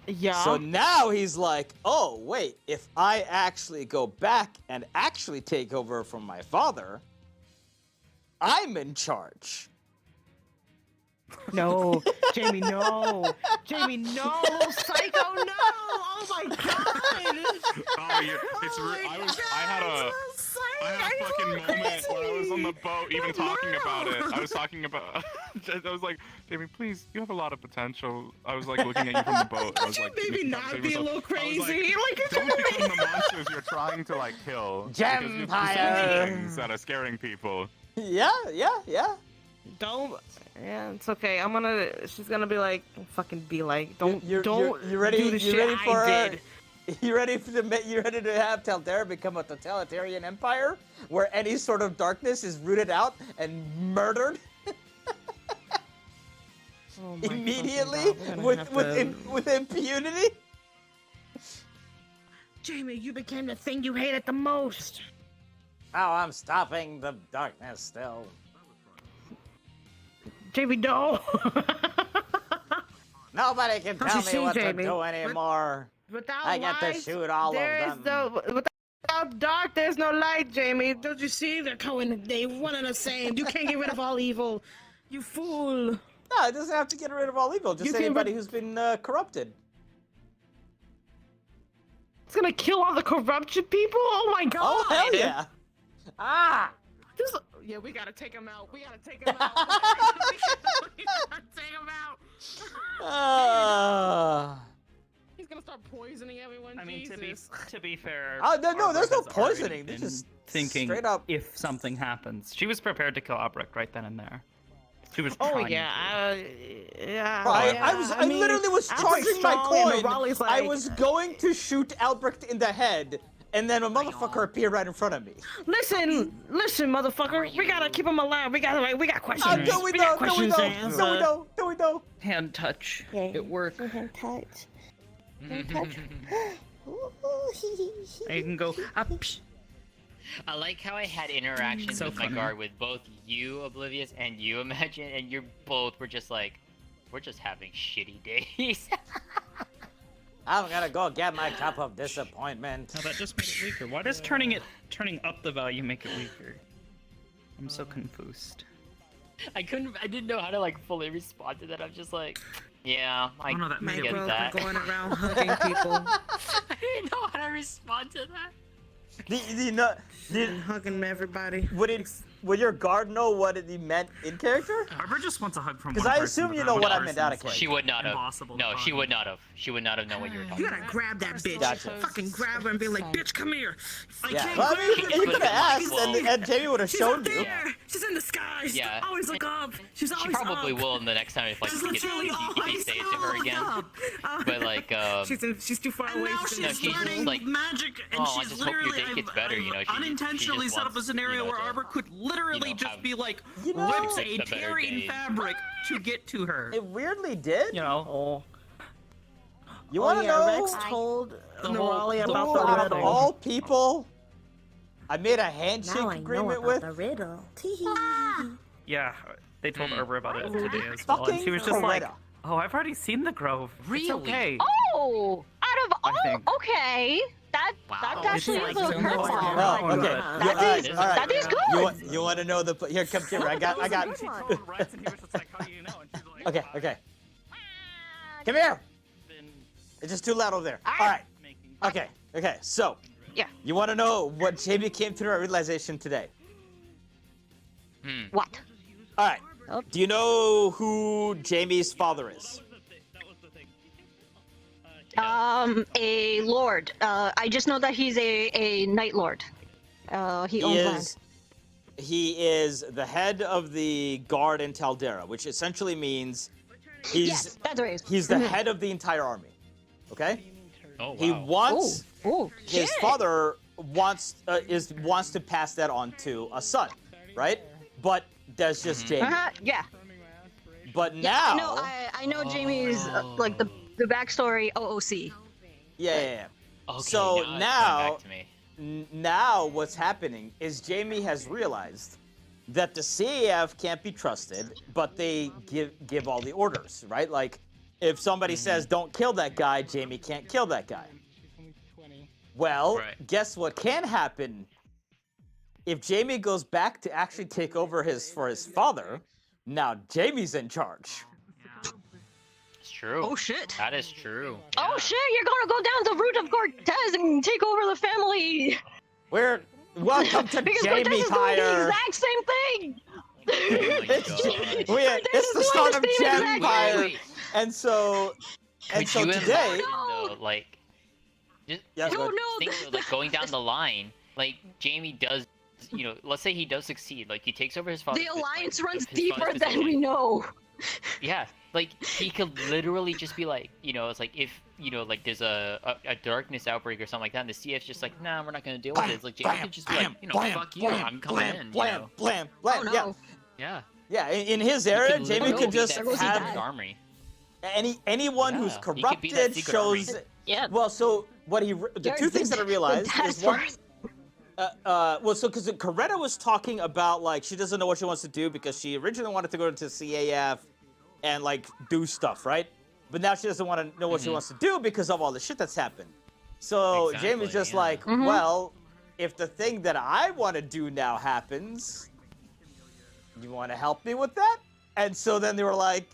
Yeah. So now he's like, oh, wait, if I actually go back and actually take over from my father, I'm in charge. No, Jamie, no. Jamie, no. Psycho, no. Oh my god. Oh, yeah. I had a fucking moment where I was on the boat even talking about it. I was talking about, I was like, Jamie, please, you have a lot of potential. I was like looking at you from the boat. I was like, maybe not be a little crazy. Don't become the monsters you're trying to like kill. JAMPIRE. Things that are scaring people. Yeah. Don't. Yeah, it's okay. She's gonna be like, fucking be like, don't You ready? do the You shit ready I for? did. You ready to have Taldaran become a totalitarian empire where any sort of darkness is rooted out and murdered Oh my immediately fucking God, with impunity? Jamie, you became the thing you hated the most. Oh, I'm stopping the darkness still. Jamie, no. Nobody can tell me what to do anymore. Without I get to light, shoot all of them. Without dark, there's no light, Jamie. Don't you see? They're one and the same. You can't get rid of all evil. You fool. No, it doesn't have to get rid of all evil. Just anybody who's been corrupted. It's gonna kill all the corruption people? Oh my god! Oh, hell yeah! Ah! Yeah, we gotta take him out. We gotta take him out. we gotta take him out. start poisoning everyone. I mean, Jesus. to be fair. No, Arbor there's no has already poisoning. This been is thinking straight up. if something happens. She was prepared to kill Albrecht right then and there. She was Oh trying yeah, yeah. Bro, yeah. I literally was charging my coin. Raleigh's I like, was going to shoot Albrecht in the head, and then a motherfucker appeared right in front of me. listen, motherfucker. We gotta keep him alive. We got questions. No, we we got don't. No, we questions to don't. answer. No, we don't. No, we don't. Hand touch. It worked. Hand touch. Hand touch. And you can go up. I like how I had interactions So with funny. my guard with both you, Oblivious, and you, Imagine, and you both were just like, we're just having shitty days. I'm gonna go get my cup of disappointment. No, that just made it weaker. Why does turning up the value make it weaker? I'm so confused. I didn't know how to like fully respond to that. I'm just like, yeah, I no, that made get it that. Going around hugging people. I didn't know how to respond to that. Hugging everybody. Would your guard know what he meant in character? Arbor just wants a hug from. Because I assume you know what I meant out of character. She would not have. Impossible No, to she find. would not have. She would not have known what you were talking You about. gotta grab that bitch. Gotcha. Fucking grab her and be like, bitch, come here. I Yeah. can't Well, I grab mean, you could have asked, Well, and Jamie would have She's shown up you. there. She's in the sky. She's Yeah. always look up. She's always She probably up. will in the next time if like She's if you literally always say it to her again. up. But like she's too far away. Now from she's the learning like, magic, and I she's just hope your literally day gets better. You know, she unintentionally just set up a wants, scenario where to, Arbor could literally just have, be like, You know, whips a a better tearing day. fabric to get to her. It weirdly did. You know. You want to yeah, know? Rex told The Raleigh who about the out of riddle. all people, I made a handshake agreement with. the riddle. Yeah, they told Arbor about it today as well, and Fucking she was just like, Coretta. "Oh, I've already seen the Grove. Really? It's okay." Oh, out of I all, think. okay. That actually It's is like a so curveball. much Oh, more. okay. That is- all right. that is good. You want to know the? Here, come here. I got. Okay. Okay. Come here. It's just too loud over there. All right. Okay. Okay. So. Yeah. You want to know what Jamie came to our realization today? What? All right. Do you know who Jamie's father is? A lord. I just know that he's a night lord. He owns land. He is the head of the guard in Taldera, which essentially means Yes, that's right. he's the head of the entire army. Okay? Oh, wow. He wants Oh, his shit. father wants to pass that on to a son, right? But that's just Jamie. Yeah. But Yeah, now, I know Jamie's like the backstory OOC. yeah. Okay, So now it's coming now, back to me. now what's happening is Jamie has realized that the CAF can't be trusted, but they give all the orders, right? Like, if somebody says don't kill that guy, Jamie can't kill that guy. Well, guess what can happen? If Jamie goes back to actually take over for his father, now Jamie's in charge. It's true. Oh shit. That is true. Oh shit, you're gonna go down the route of Cortez and take over the family. Welcome to because Jamie Cortez is doing the Tire. exact same thing. It's the start of JAMPIRE, Wait. and so Could you today. imagine, though, like, just Yeah, go ahead. think of, like, going down the line, like, Jamie does, you know, let's say he does succeed, like, he takes over his father's The alliance like, runs his deeper father's than we position. know. Yeah, like, he could literally just be like, you know, it's like, if, you know, like, there's a darkness outbreak or something like that, and the CF's just like, nah, we're not gonna deal with it. It's like, Jamie could just be like, you know, fuck you, I'm coming in, you know? Blam. Oh, no. Yeah. Yeah, in his era, Jamie could just have army. anyone who's Yeah, he could be that corrupted secret shows. army. Yeah. Well, so the You're two things that I realized the is one. task Well, so because Coretta was talking about like she doesn't know what she wants to do because she originally wanted to go to CAF and like do stuff, right? But now she doesn't want to know what she wants to do because of all the shit that's happened. So Jamie's just like, well, if the thing that I want to do now happens, you want to help me with that? And so then they were like,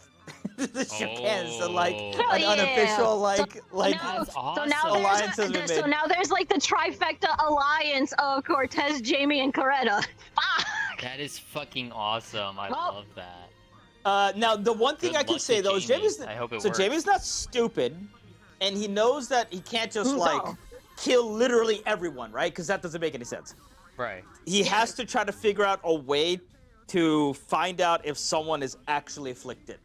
the shook hands and like an unofficial like alliance has been made. So now there's like the trifecta alliance of Cortez, Jamie, and Coretta. Fuck. That is fucking awesome. I Well- love that. Now the one thing Good I can luck say to though is Jamie. Jamie's I hope it so works. Jamie's not stupid. and he knows that he can't just Who's like all? kill literally everyone, right? Because that doesn't make any sense. Right. He has to try to figure out a way to find out if someone is actually afflicted,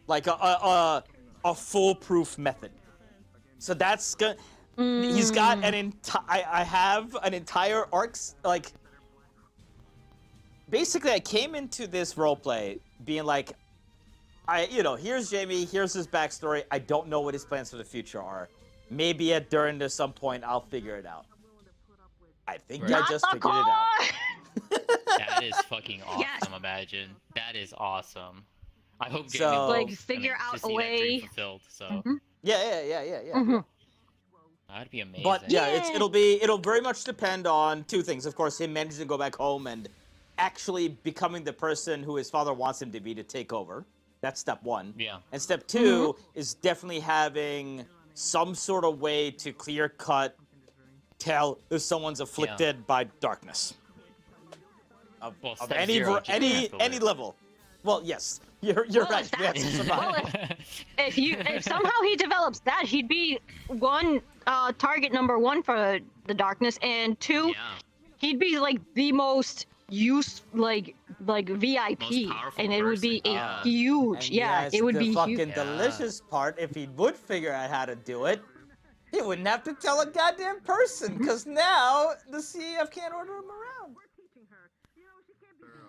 like a foolproof method. So that's good. He's got an entire. I have an entire arcs like. Basically, I came into this roleplay being like, here's Jamie, here's his backstory. I don't know what his plans for the future are. Maybe during to some point I'll figure it out. I think I just figured it out. That is fucking awesome. Imagine that is awesome. I hope Jamie So- will, Like, figure out to a see that way- dream fulfilled. So Yeah. that'd be amazing. But yeah, it'll very much depend on two things. Of course, him managing to go back home and actually becoming the person who his father wants him to be to take over. That's step one. Yeah. And step two is definitely having some sort of way to clear cut tell if someone's afflicted by darkness. Of step any zero, any level. Well, yes, you're right. We have to survive. If somehow he develops that, he'd be target number one for the darkness, and two, he'd be like the most VIP, and it would be a huge. And Yeah, yes, it would the be fucking huge. delicious part. If he would figure out how to do it, he wouldn't have to tell a goddamn person, because now the CEF can't order him around.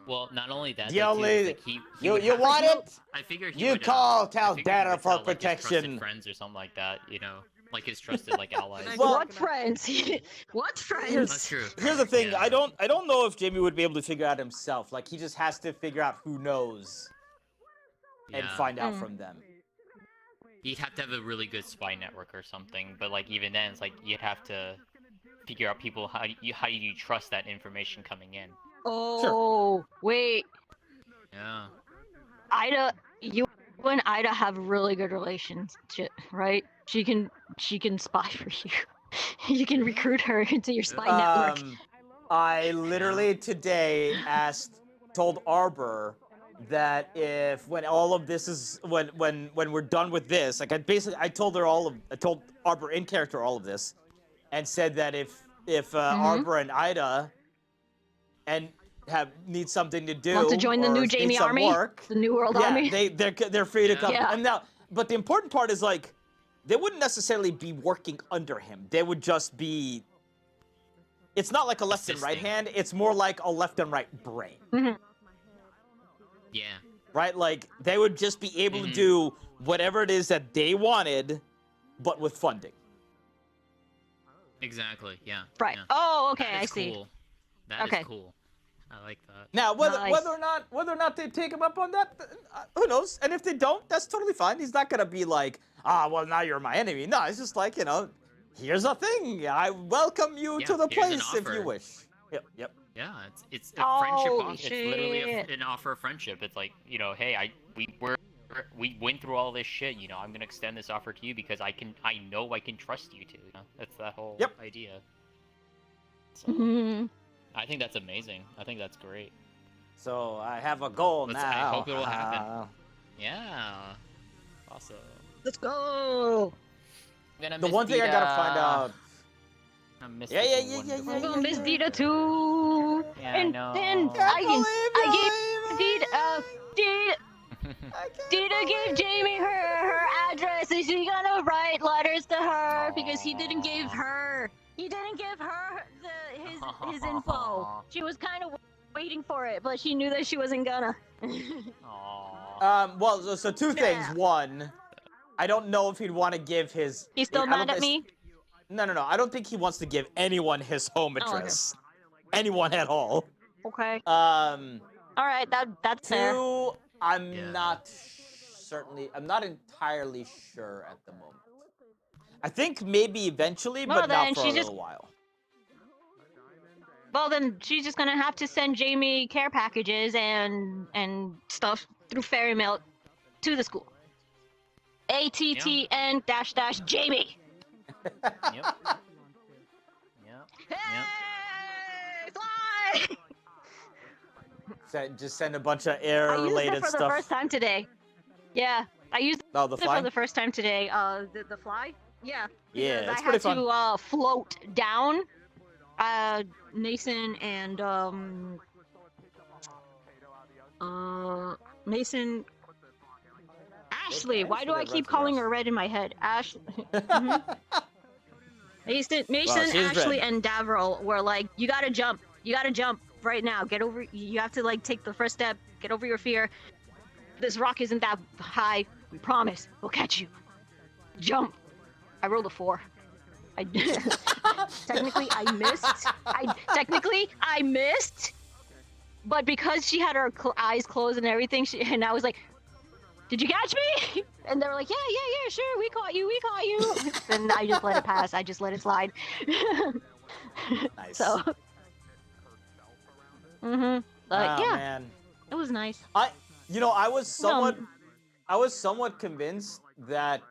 Well, not only that. The though, too, only- like, he you would you have- want it? I figure he You would, call I tell figure he Data would for tell, like, his trusted protection. friends or something like that. Like his trusted like allies. What friends? What friends? That's true. Here's the thing. I don't know if Jamie would be able to figure out himself. Like, he just has to figure out who knows and Yeah. find out from them. You'd have to have a really good spy network or something, but like even then, it's like you'd have to figure out people how do you trust that information coming in. Oh, wait. Yeah. Ida, you and Ida have really good relationship, right? She can spy for you. You can recruit her into your spy network. I literally today told Arbor that when all of this is when we're done with this, like I told Arbor in character all of this, and said that if Arbor and Ida need something to do, Want to join the or new need Jamie some army? work, The new world yeah, army? they're free to come. Yeah. And now, but the important part is like they wouldn't necessarily be working under him. They would just be. It's not like a left and right hand. It's more like a left and right brain. Yeah. Right? Like, they would just be able to do whatever it is that they wanted, but with funding. Exactly. Yeah. Right. Yeah. Oh, okay, That I is see. Cool. That Okay. is cool. I like that. Now, whether Nice. whether or not they take him up on that, who knows? And if they don't, that's totally fine. He's not gonna be like, well, now you're my enemy. No, it's just like, here's a thing. I welcome you to the here's an place if you offer. wish. Yep. Yeah, it's a friendship Oh, offer. It's literally shit. an offer of friendship. It's like, hey, we went through all this shit. I'm gonna extend this offer to you because I know I can trust you to. That's that whole idea. So, I think that's amazing. I think that's great. So I have a goal now. I hope it will happen. Yeah. Awesome. Let's go. The one thing I gotta find out. I miss Yeah. I'm gonna miss Dita too. Yeah, and I know. then Dita gave Jamie her address, and she's gonna write letters to her because he didn't give her his info. She was kind of waiting for it, but she knew that she wasn't gonna. Well, so two things. One, I don't know if he'd want to give his. He's still I don't mad at think- me? No. I don't think he wants to give anyone his home okay. address. Anyone at all. Okay. All right, that's fair. Two, I'm not entirely sure at the moment. I think maybe eventually, Well, but then not for a she little just- while. Well, then she's just gonna have to send Jamie care packages and stuff through fairy mail to the school. ATTN -- Jamie. Yep. Fly! Just send a bunch of I used it air-related for the stuff. first time today. Yeah. I used Oh, the it fly? for the first time today. The fly? Yeah. Yeah, Because it's I pretty had fun. to float down. Mason and Mason. Ashley. Why do I keep calling her Red in my head? Ashley. Mason, she's Ashley, red. and Davril were like, "You gotta jump. You gotta jump right now. Get over. You have to like take the first step. Get over your fear. This rock isn't that high. We promise. We'll catch you. Jump." I rolled a 4. Technically I missed. But because she had her eyes closed and everything, and I was like, "Did you catch me?" And they were like, yeah, sure, we caught you. And I just let it pass. I just let it slide. Nice. So. But Oh, yeah, man. it was nice. I was somewhat convinced that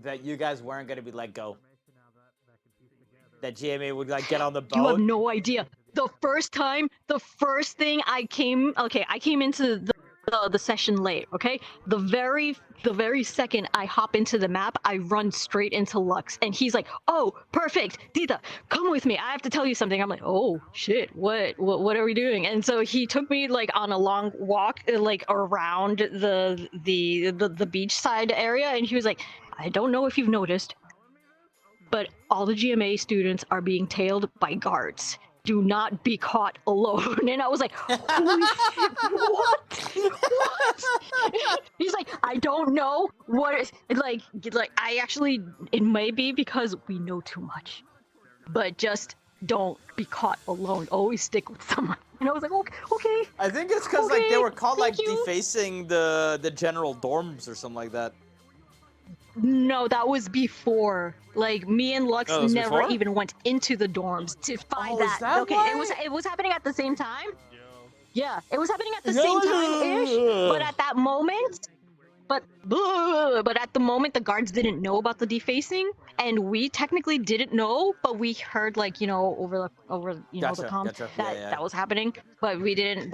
that you guys weren't gonna be let go. That GMA would like get on the boat. You have no idea. The first thing I came into the session late, okay? The very second I hop into the map, I run straight into Lux, and he's like, "Oh, perfect, Dita, come with me. I have to tell you something." I'm like, "Oh shit, what are we doing?" And so he took me like on a long walk, like around the beachside area, and he was like, "I don't know if you've noticed, but all the GMA students are being tailed by guards. Do not be caught alone." And I was like, "Holy shit, what? He's like, "I don't know what is like I actually, it may be because we know too much, but just don't be caught alone. Always stick with someone." And I was like, "Okay." I think it's because like they were caught like you. defacing the general dorms or something like that. No, that was before. Like me and Lux Oh, it was never before? even went into the dorms to find Oh, is that okay, why? it was happening at the same time. Yeah, it was happening at the same time-ish, but at that moment, but at the moment the guards didn't know about the defacing, and we technically didn't know, but we heard like over the Gotcha, the comms gotcha. that Yeah. that was happening, but we didn't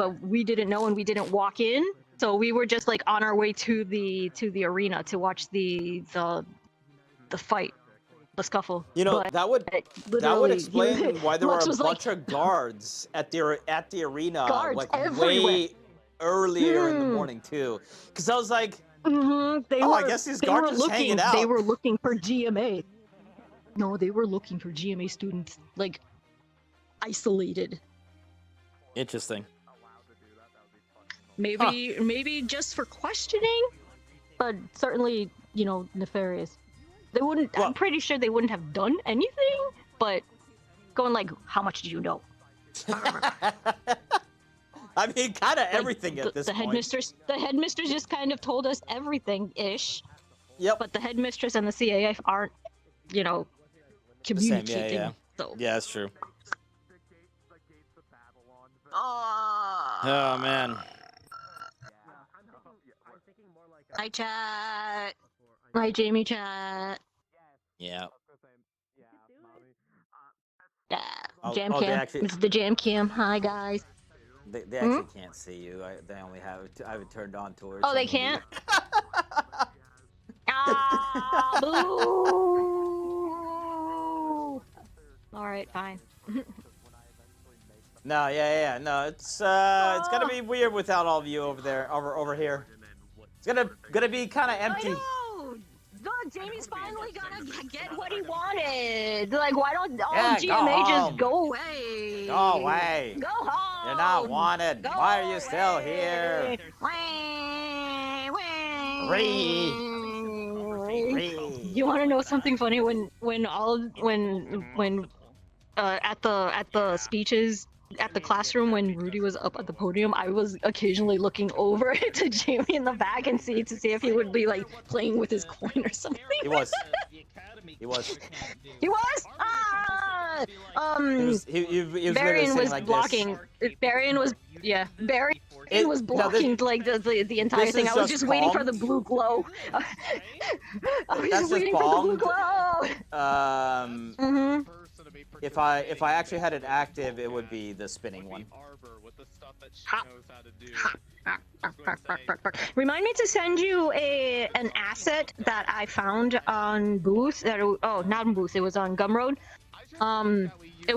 know, and we didn't walk in. So we were just like on our way to the arena to watch the fight, the scuffle. But that would literally, explain why there were Lux a was bunch like, of guards at the arena Guards like everywhere. way earlier in the morning too. Because I was like, I guess these guards are just hanging out. They were looking for GMA. No, they were looking for GMA students, like isolated. Interesting. Maybe just for questioning, but certainly, nefarious. They wouldn't. I'm pretty sure they wouldn't have done anything, but going like, "How much do you know?" I mean, kind of everything at this point. The headmistress just kind of told us everything-ish. Yep. But the headmistress and the CAF aren't, communicating. Yeah. So. Yeah, that's true. Oh man. Hi, chat. Hi, Jamie, chat. Yeah. Yeah. Oh, Jam they cam. actually- It's the jam cam. Hi, guys. They actually can't see you. They only have it. I have it turned on towards. Oh, they can't. Ah, boo. All right, fine. No, yeah. No, it's gonna be weird without all of you over there, over here. It's gonna be kind of empty. I know. Look, Jamie's finally gonna get what he wanted. Like, why don't all GMA just go away? Go away. Go home. You're not wanted. Go Why are you still here? You want to know something funny? When at the speeches at the classroom, when Rudy was up at the podium, I was occasionally looking over to Jamie in the back and see if he would be like playing with his coin or something. He was. He was. He was. Ah. He was Barian was like blocking. Barian was was blocking like the entire thing. I was just waiting for the blue glow. I was just waiting for the blue glow. if I actually had it active, it would be the spinning one. Arbor with the stuff that she Ha. knows how to do. Remind me to send you an asset that I found on Booth. Oh, not on Booth. It was on Gumroad. It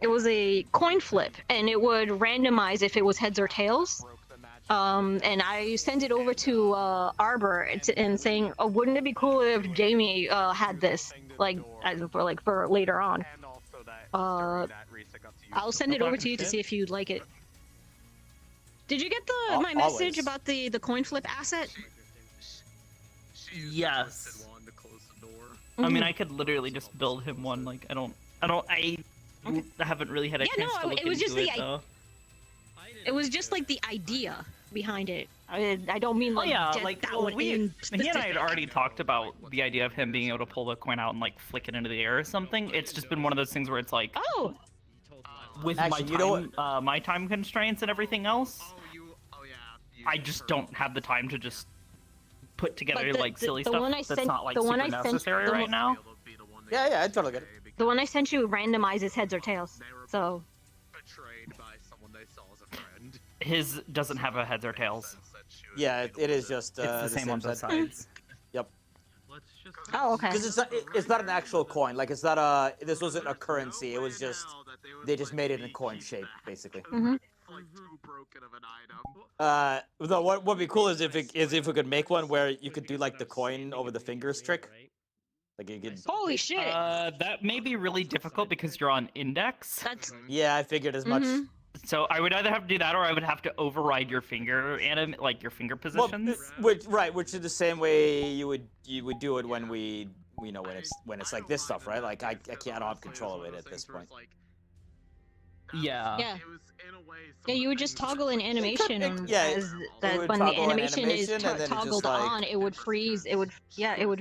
was a coin flip, and it would randomize if it was heads or tails. And I sent it over to Arbor and saying, "Oh, wouldn't it be cool if Jamie had this, for later on?" I'll send it over to you to see if you'd like it. Did you get my message about the coin flip asset? Yes. I mean, I could literally just build him one. Like, I haven't really had a chance to look it was just into it, though. It was just like the idea behind it. I don't mean like that one he in and I had specific. already talked about the idea of him being able to pull the coin out and like flick it into the air or something. It's just been one of those things where it's like, oh, with Actually, my time constraints and everything else, I just don't have the time to just put together But the silly the stuff one I that's sent- not like the one super I sent- necessary the right one- now. Yeah, I totally get it. The one I sent you randomizes heads or tails. So Betrayed by someone they saw as a friend. His doesn't have a heads or tails. Yeah, it is just It's the same on both side. sides. Yep. Oh, okay. Because it's not an actual coin. Like, it's not this wasn't a currency. It was just they just made it in coin shape, basically. Mm-hmm. Though what would be cool is if we could make one where you could do like the coin over the fingers trick. Like you could. Holy shit! That may be really difficult because you're on index. That's. Yeah, I figured as much. Mhm. So I would either have to do that, or I would have to override your finger your finger positions. Which is the same way you would do it when when it's like this stuff, right? Like I don't have control of it at this point. Yeah. Yeah. Yeah, you would just toggle an animation when would the toggle an animation is animation, and then it just, toggled like- on, it would freeze. It would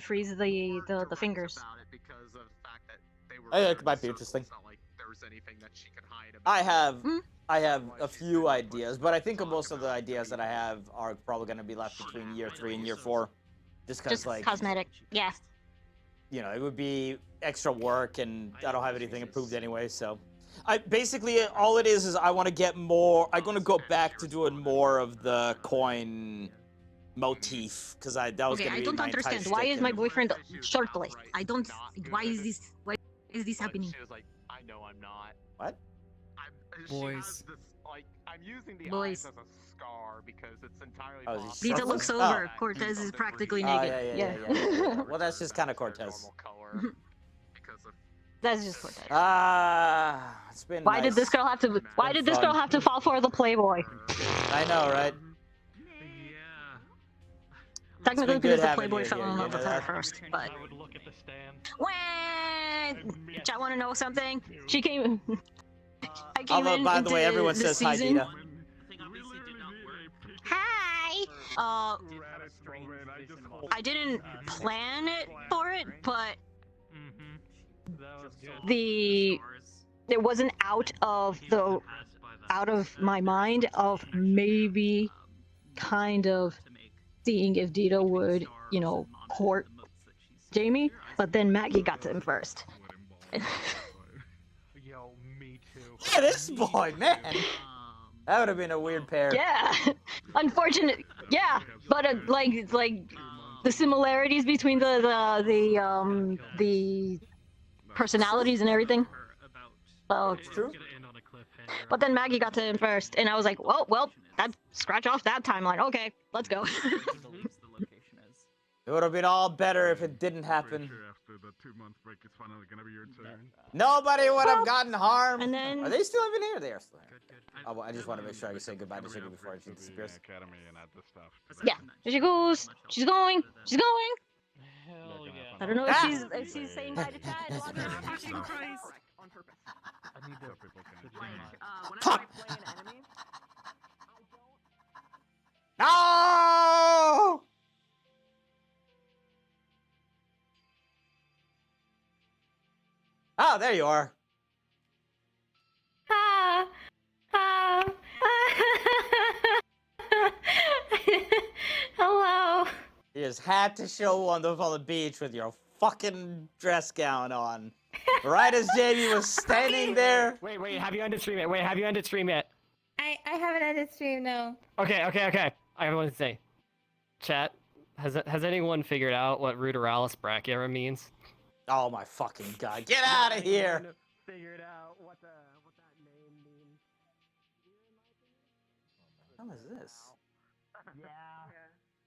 freeze the fingers. I think it might be interesting. I have a few ideas, but I think most of the ideas that I have are probably going to be left between year 3 and year 4, just because Just like cosmetic. Yeah. it would be extra work, and I don't have anything approved anyway. So, I basically all it is I want to get more. I'm going to go back to doing more of the coin motif because that was Okay, going to I be don't my entire understand. Why shtick, is my and- boyfriend shirtless? I don't. Why is this happening? She was like, I know I'm not. What? Boys. I'm using the Boys. eyes as a scar because it's entirely Oh, is he possible. Lita looks Oh. over. Cortez is practically Oh, naked. yeah. Well, that's just kind of Cortez. That's just Cortez. It's been. Why did nice. this girl have to? Why Been did this girl fun. have to fall for the Playboy? I know, right? Technically, good because the having Playboy you fell here, in you love know with her that? first. But I would look at the stand. when I want to know something, she came. I came Although, in by the way, into everyone this says hi, season. Dita. Hi. I didn't plan it for it, but it wasn't out of my mind of maybe kind of seeing if Dita would, court Jamie, but then Maggie got to him first. Yo, me too. Look at this boy, man. That would have been a weird pair. Yeah, unfortunate. Yeah, but like the similarities between the personalities and everything. So It's true. But then Maggie got to him first, and I was like, well, that scratch off that timeline. Okay, let's go. It would have been all better if it didn't happen. After the 2-month break, it's finally gonna be your turn. Nobody would have gotten harmed. And then Are they still even here? They are still here. Oh, well, I just want to make sure I can say goodbye to Sugar before she disappears. Academy and add this stuff. Yeah, there she goes. She's going. She's going. Hell yeah. I don't know if she's saying bye to chat. I need to. No! Oh, there you are. Hello. You just had to show on the beach with your fucking dress gown on. Right as Jamie was standing there. Wait, have you ended stream yet? Wait, have you ended stream yet? I haven't ended stream, no. Okay. I have one to say. Chat, has anyone figured out what ruderalis brachia means? Oh my fucking god! Get out of here! Figured out what that name means. What the hell is this? Yeah.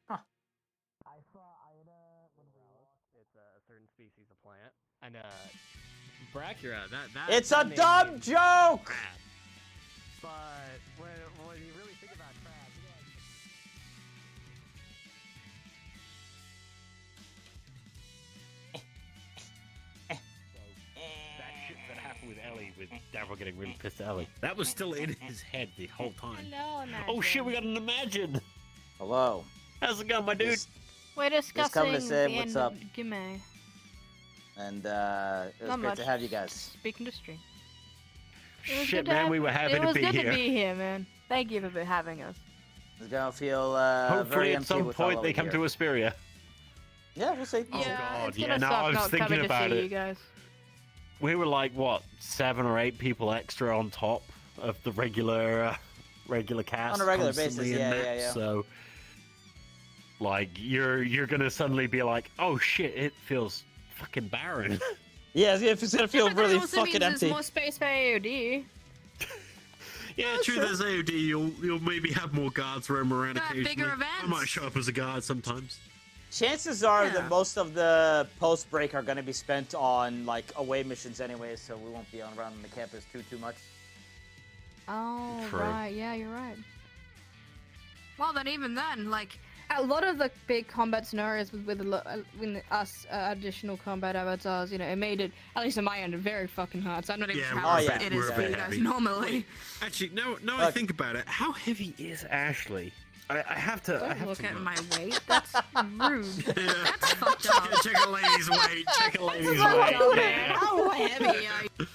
Huh. I saw Ida when we walked. It's a certain species of plant. And brachia, that It's a that name dumb means joke! crab. But when you really think about crab, That shit that happened with Ellie, with Daryl getting really pissed at Ellie, that was still in his head the whole time. Hello, Imagine. Oh shit, we got an Imagine! Hello. How's it going, my dude? We're discussing coming to say the what's end up. of GMA. And it was Not great much. to have you guys. Speaking to stream. It was Shit, good to man, have- we were happy to be It was good here. to be here, man. Thank you for having us. It's gonna feel Hopefully very at empty some with all point they over come here. to Asperia. Yeah, we'll see. Oh god, it's yeah, gonna no, suck I was not thinking coming about to see it. you guys. We were like, what, 7 or 8 people extra on top of the regular cast On a regular constantly basis, in yeah, maps, yeah. So, like, you're gonna suddenly be like, oh shit, it feels fucking barren. Yeah, it's gonna feel But that really also fucking means empty. there's more space for AOD. Yeah, true. There's AOD. You'll maybe have more guards roam around Yeah, occasionally. bigger I events. might show up as a guard sometimes. Chances are Yeah. that most of the post break are gonna be spent on like away missions anyway, so we won't be on around the campus too much. Oh, True. right. Yeah, you're right. Well, then even then, like, a lot of the big combat scenarios with us additional combat avatars, you know, it made it, at least on my end, very fucking hard. So I'm not even sure how it is for you guys normally. Actually, now I think about it, how heavy is Ashley? I have to. I Don't have look to at look. my weight. That's rude. That's fucked up. Check a lady's weight. Check a lady's That's weight. fucked up, Yeah. man. How heavy are you?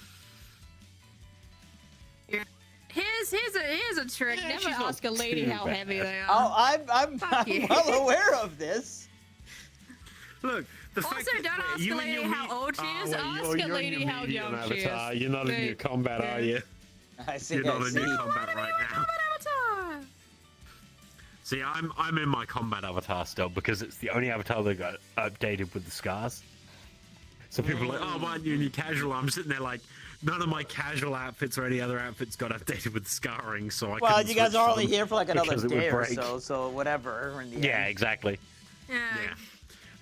Here's a trick. Yeah, Never she's not ask a lady too how bad. heavy they are. Oh, I'm Fuck you. well aware of this. Look, the fact Also, that don't ask you a and lady your how meat- old she Oh, is. wait, Ask you're a in lady your how medium young she is. avatar. You're not in They- your combat, are you? I see. You're not I in see. your combat right now. Avatar. See, I'm in my combat avatar still because it's the only avatar that got updated with the scars. So people are like, oh, why aren't you in your casual? I'm sitting there like, none of my casual outfits or any other outfits got updated with scarring, so I Well, couldn't you guys switch are to only them here for like another because it would day or break. so whatever. In the Yeah, end. exactly. Yeah.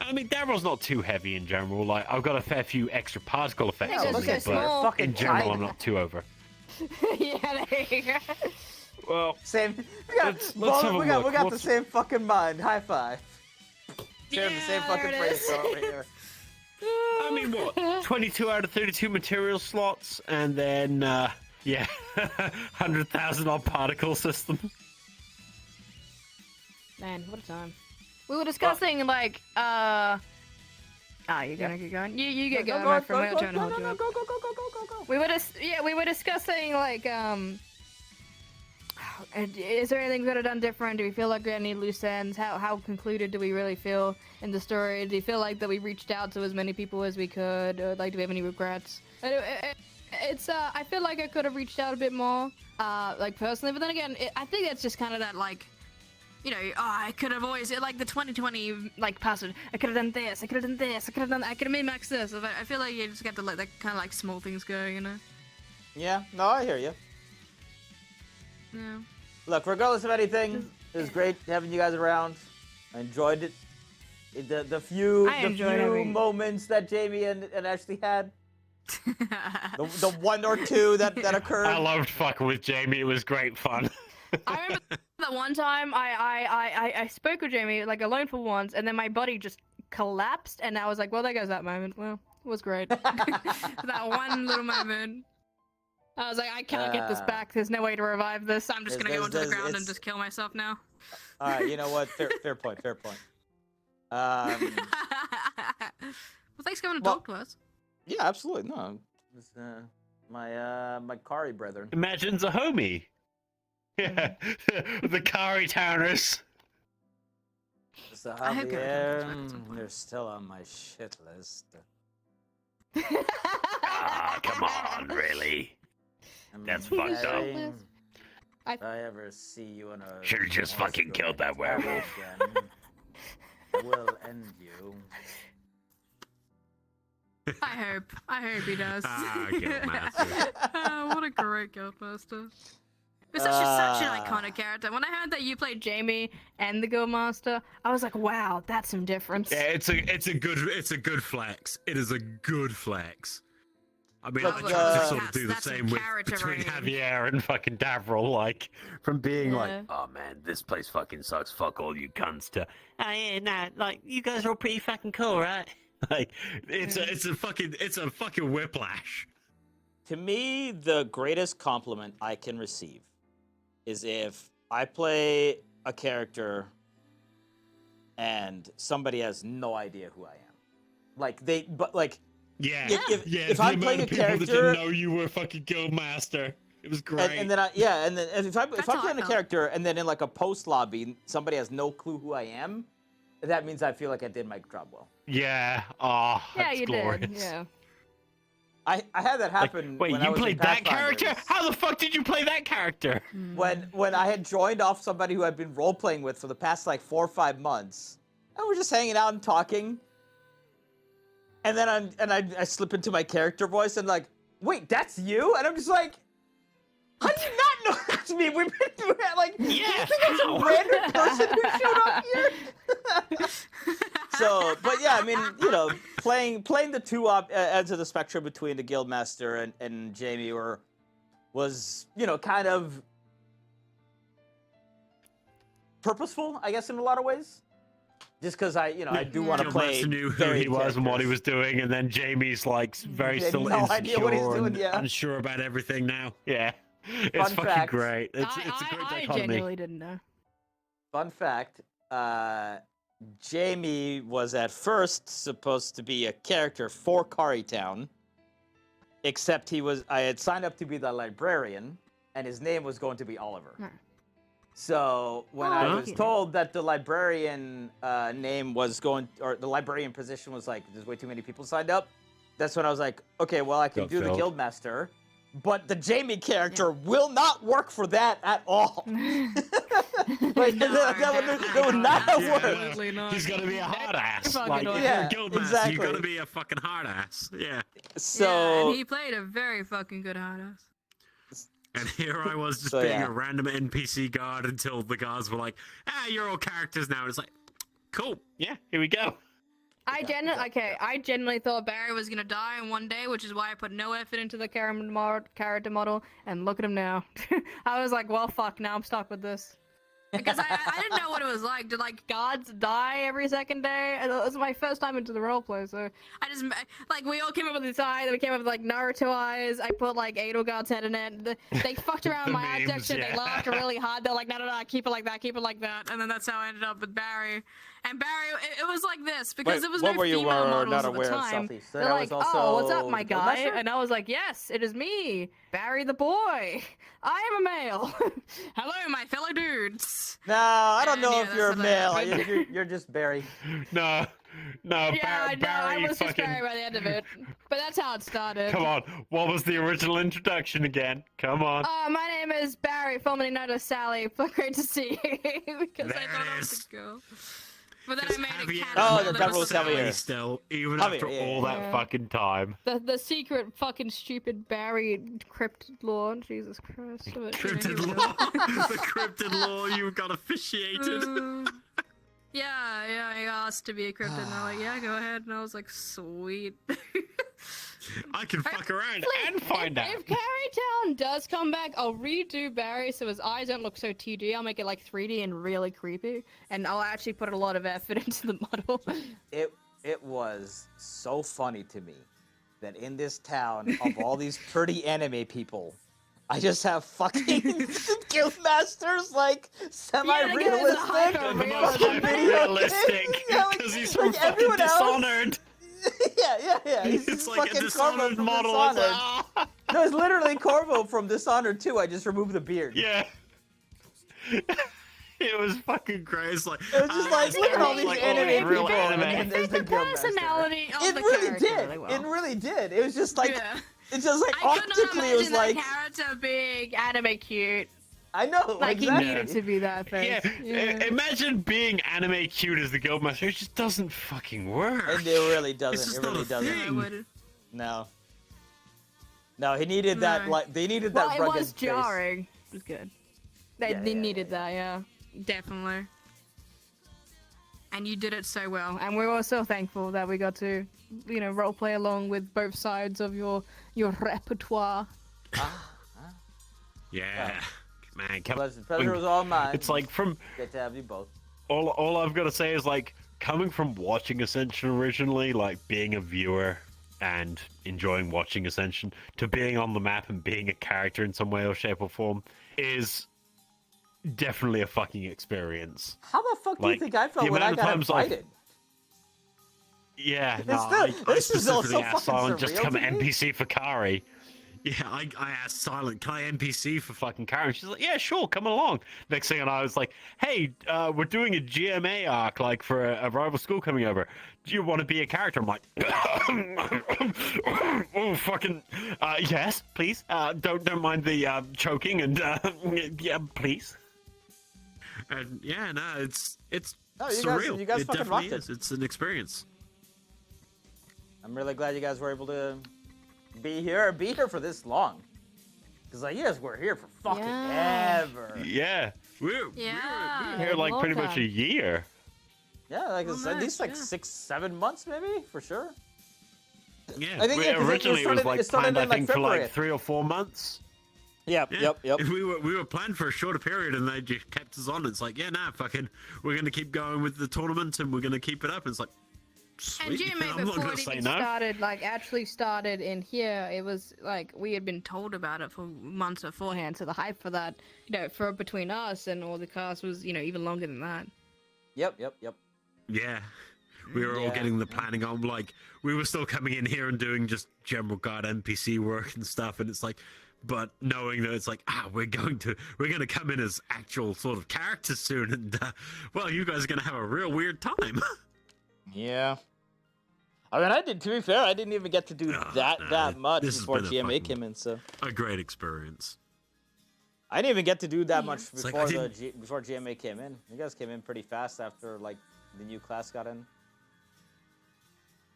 I mean, Daryl's not too heavy in general. Like, I've got a fair few extra particle effects Yeah, on look me, at but small. Fucking in general, tiny. I'm not too over. Yeah, there you go. Well, Same. We got, let's both- have a we got look. the What's- same fucking mind. High five. Share the same Yeah, fucking there it phrase is. over here. I mean, what? 22 out of 32 material slots, and then, yeah, 100,000 odd particle systems. Man, what a time. We were discussing like you're gonna get going. You get going, my friend. We're not trying to hold you up. Go. We were discussing like is there anything we could have done different? Do we feel like we had any loose ends? How concluded do we really feel in the story? Do you feel like that we reached out to as many people as we could? Or like do we have any regrets? It's I feel like I could have reached out a bit more, like personally. But then again, I think that's just kind of that like. You know, I could have always, like the 2020, like, passage, I could have done this, I could have done this, I could have done that, I could have min-maxed this. I feel like you just got to let that kind of, like, small things go, you know? Yeah, no, I hear you. Yeah. Look, regardless of anything, it was great having you guys around. I enjoyed it. The few moments that Jamie and Ashley had. the one or two that occurred. I loved fucking with Jamie. It was great fun. I remember that one time I spoke with Jamie, like, alone for once, and then my body just collapsed, and I was like, well, there goes that moment. Well, it was great. That one little moment. I was like, I can't get this back. There's no way to revive this. I'm just gonna go onto the ground and just kill myself now. Alright, you know what? Fair point. Well, thanks for coming to talk to us. Yeah, absolutely. No, it was my Kari brethren. Imagine's a homie. Yeah, the Kari Towners. So I hope Javier, they're still on my shit list. Ah, come on, really? That's fucked up. If I ever see you in a Should've just fucking killed that werewolf. again, we'll end you. I hope he does. Guildmaster. What a great Guildmaster. It's such an iconic character. When I heard that you played Jamie and the Guildmaster, I was like, wow, that's some difference. Yeah, it's a good flex. It is a good flex. I mean, Look, I tried to sort of do the that's some same with character between writing. Javier and fucking Davril, like from being like, Yeah. oh man, this place fucking sucks. Fuck all you cunts. To Oh yeah, nah, like you guys are all pretty fucking cool, right? like, it's a fucking whiplash. To me, the greatest compliment I can receive is if I play a character and somebody has no idea who I am. Yeah, if the I'm amount playing a of people that character, didn't know you were fucking Guildmaster. It was great. and then if I'm playing a character and then in like a post lobby somebody has no clue who I am, that means I feel like I did my job well. Yeah. Oh, Yeah, that's you glorious. did. Yeah. I had that happen. Wait, when I you was in played that Pathfinders. character? How the fuck did you play that character? When I had joined off somebody who I'd been role playing with for the past like 4 or 5 months, and we're just hanging out and talking, and then I slip into my character voice and like, wait, that's you? And I'm just like, how do you not know that's me? We've been doing that like, Yeah, you think it's a random person who showed up here? So, but yeah, I mean, you know, playing the two ends of the spectrum between the Guildmaster and Jamie was, you know, kind of purposeful, I guess, in a lot of ways. Just because I do want to play. Guildmaster knew who varied he was and what he characters. was doing, and then Jamie's like very He had still no insecure idea what he's doing, and yeah. unsure about everything now. Yeah, it's Fun fucking fact. great. It's a great I dichotomy. genuinely didn't know. Fun fact, Jamie was at first supposed to be a character for Town, except I had signed up to be the librarian, and his name was going to be Oliver. So when I was told that the librarian name was or the librarian position was like, there's way too many people signed up, that's when I was like, okay, well, I can Got do the filled. Guildmaster, but the Jamie character will not work for that at all. Like, that would not have worked. Absolutely not. He's got to be a hard ass. Fucking Like, if awesome. you're Yeah, a Guildmaster, exactly. you got to be a fucking hard ass. Yeah. So Yeah, and he played a very fucking good hard ass. And here I was just So, being yeah. a random NPC guard until the guards were like, you're all characters now. And it's like, cool. Yeah, here we go. I genuinely thought Barry was gonna die in one day, which is why I put no effort into the character model, and look at him now. I was like, well, fuck, now I'm stuck with this. Because I didn't know what it was like. Did, like, gods die every second day? It was my first time into the roleplay, so I just, like, we all came up with this eye, then we came up with, like, Naruto eyes. I put, like, Edelgard's head in it. They fucked around with my eye memes, texture. yeah. They laughed really hard. They're like, no, keep it like that, And then that's how I ended up with Barry. And Barry, it was like this, because there was no female models at the time. They're like, oh, what's up, my guy? And I was like, yes, it is me, Barry the boy. I am a male. Hello, my fellow dudes. No, I don't And, know yeah, if that's you're a what male. happened. You're just Barry. No, Yeah, I Barry was just fucking... Barry by the end of it. But that's how it started. Come on, what was the original introduction again? Come on. My name is Barry, formerly known as Sally, but great to see you. Because I There thought it I was is. a girl. But then I made a Javier cat. Oh, is the not Devil Sally Javier. still, even Javier, after yeah, all that yeah. fucking time. The secret fucking stupid Barry cryptid lord. Jesus Christ. But, Cryptid anyway. law. The cryptid law you got officiated. Yeah, I asked to be a cryptid, and they're like, yeah, go ahead. And I was like, sweet. I can fuck around and find out. If Carrytown does come back, I'll redo Barry so his eyes don't look so 2D. I'll make it like 3D and really creepy, and I'll actually put a lot of effort into the model. It was so funny to me that in this town of all these pretty anime people, I just have fucking Guildmasters like semi-realistic. Realistic, because he's from fucking everyone else- Dishonored. Yeah. He's It's just like a fucking Corvo Dishonored from model. It's Dishonored. like, No, it's literally Corvo from Dishonored too. I just removed the beard. yeah. It was fucking great. It's like It was just like, look at all these anime real people, anime. and there's the Guildmaster. personality of It the really character did. really well. It really did. It was just like, Yeah. it's just like I could not optically, it was imagine like, that character being anime cute. I know, Like exactly. he needed to be that face. Yeah. Imagine being anime cute as the Guildmaster. It just doesn't fucking work. And it really It's doesn't. just It really not a doesn't. thing. No. No, he needed that. No. Like they needed Well, that it rugged was face. jarring. It was good. They Yeah, needed that, yeah. Definitely. And you did it so well. And we were so thankful that we got to, you know, roleplay along with both sides of your repertoire. Yeah, man. Pleasure was all mine. It's like from Good to have you both. all I've got to say is like coming from watching Ascension originally, like being a viewer and enjoying watching Ascension, to being on the map and being a character in some way or shape or form is definitely a fucking experience. How the fuck do you Like, think I felt the when I amount of got times I've- invited? Yeah, It's no, still- I this is all specifically so asked fucking Silent just surreal come to me. NPC for Kari. Yeah, I asked Silent, can I NPC for fucking Kari? And she's like, yeah, sure, come along. Next thing I was like, hey, we're doing a GMA arc, like, for a rival school coming over. Do you want to be a character? I'm like, oh, fucking, yes, please. Don't mind the choking and, yeah, please. And yeah, no, it's No, you guys- surreal. you guys it fucking definitely rocked it. is. It's an experience. I'm really glad you guys were able to be here for this long. Because like, you guys were here for fucking ever. Yeah, we were here like long pretty much time. a year. Yeah, like it's at least like 6-7 months maybe for sure. Yeah, I think, yeah, 'cause originally it was like started planned, I in, like, think, for February. like 3 or 4 months. Yep, yep. We were planned for a shorter period, and they just kept us on. It's like, yeah, nah, fucking, we're gonna keep going with the tournament, and we're gonna keep it up. And it's like, sweet. And GMA I'm not before gonna it say even no. started, like actually started in here, it was like we had been told about it for months beforehand. So the hype for that, you know, for between us and all the cast was, you know, even longer than that. Yep. Yeah, we were all Yeah. getting the planning on. Like, we were still coming in here and doing just general guard NPC work and stuff. And it's like, but knowing that it's like, we're gonna come in as actual sort of characters soon, and well, you guys are gonna have a real weird time. Yeah. I mean, to be fair, I didn't even get to do that much this has before been a GMA fucking- came in, so. A great experience. I didn't even get to do that much It's like, before I didn't- before GMA came in. You guys came in pretty fast after like the new class got in.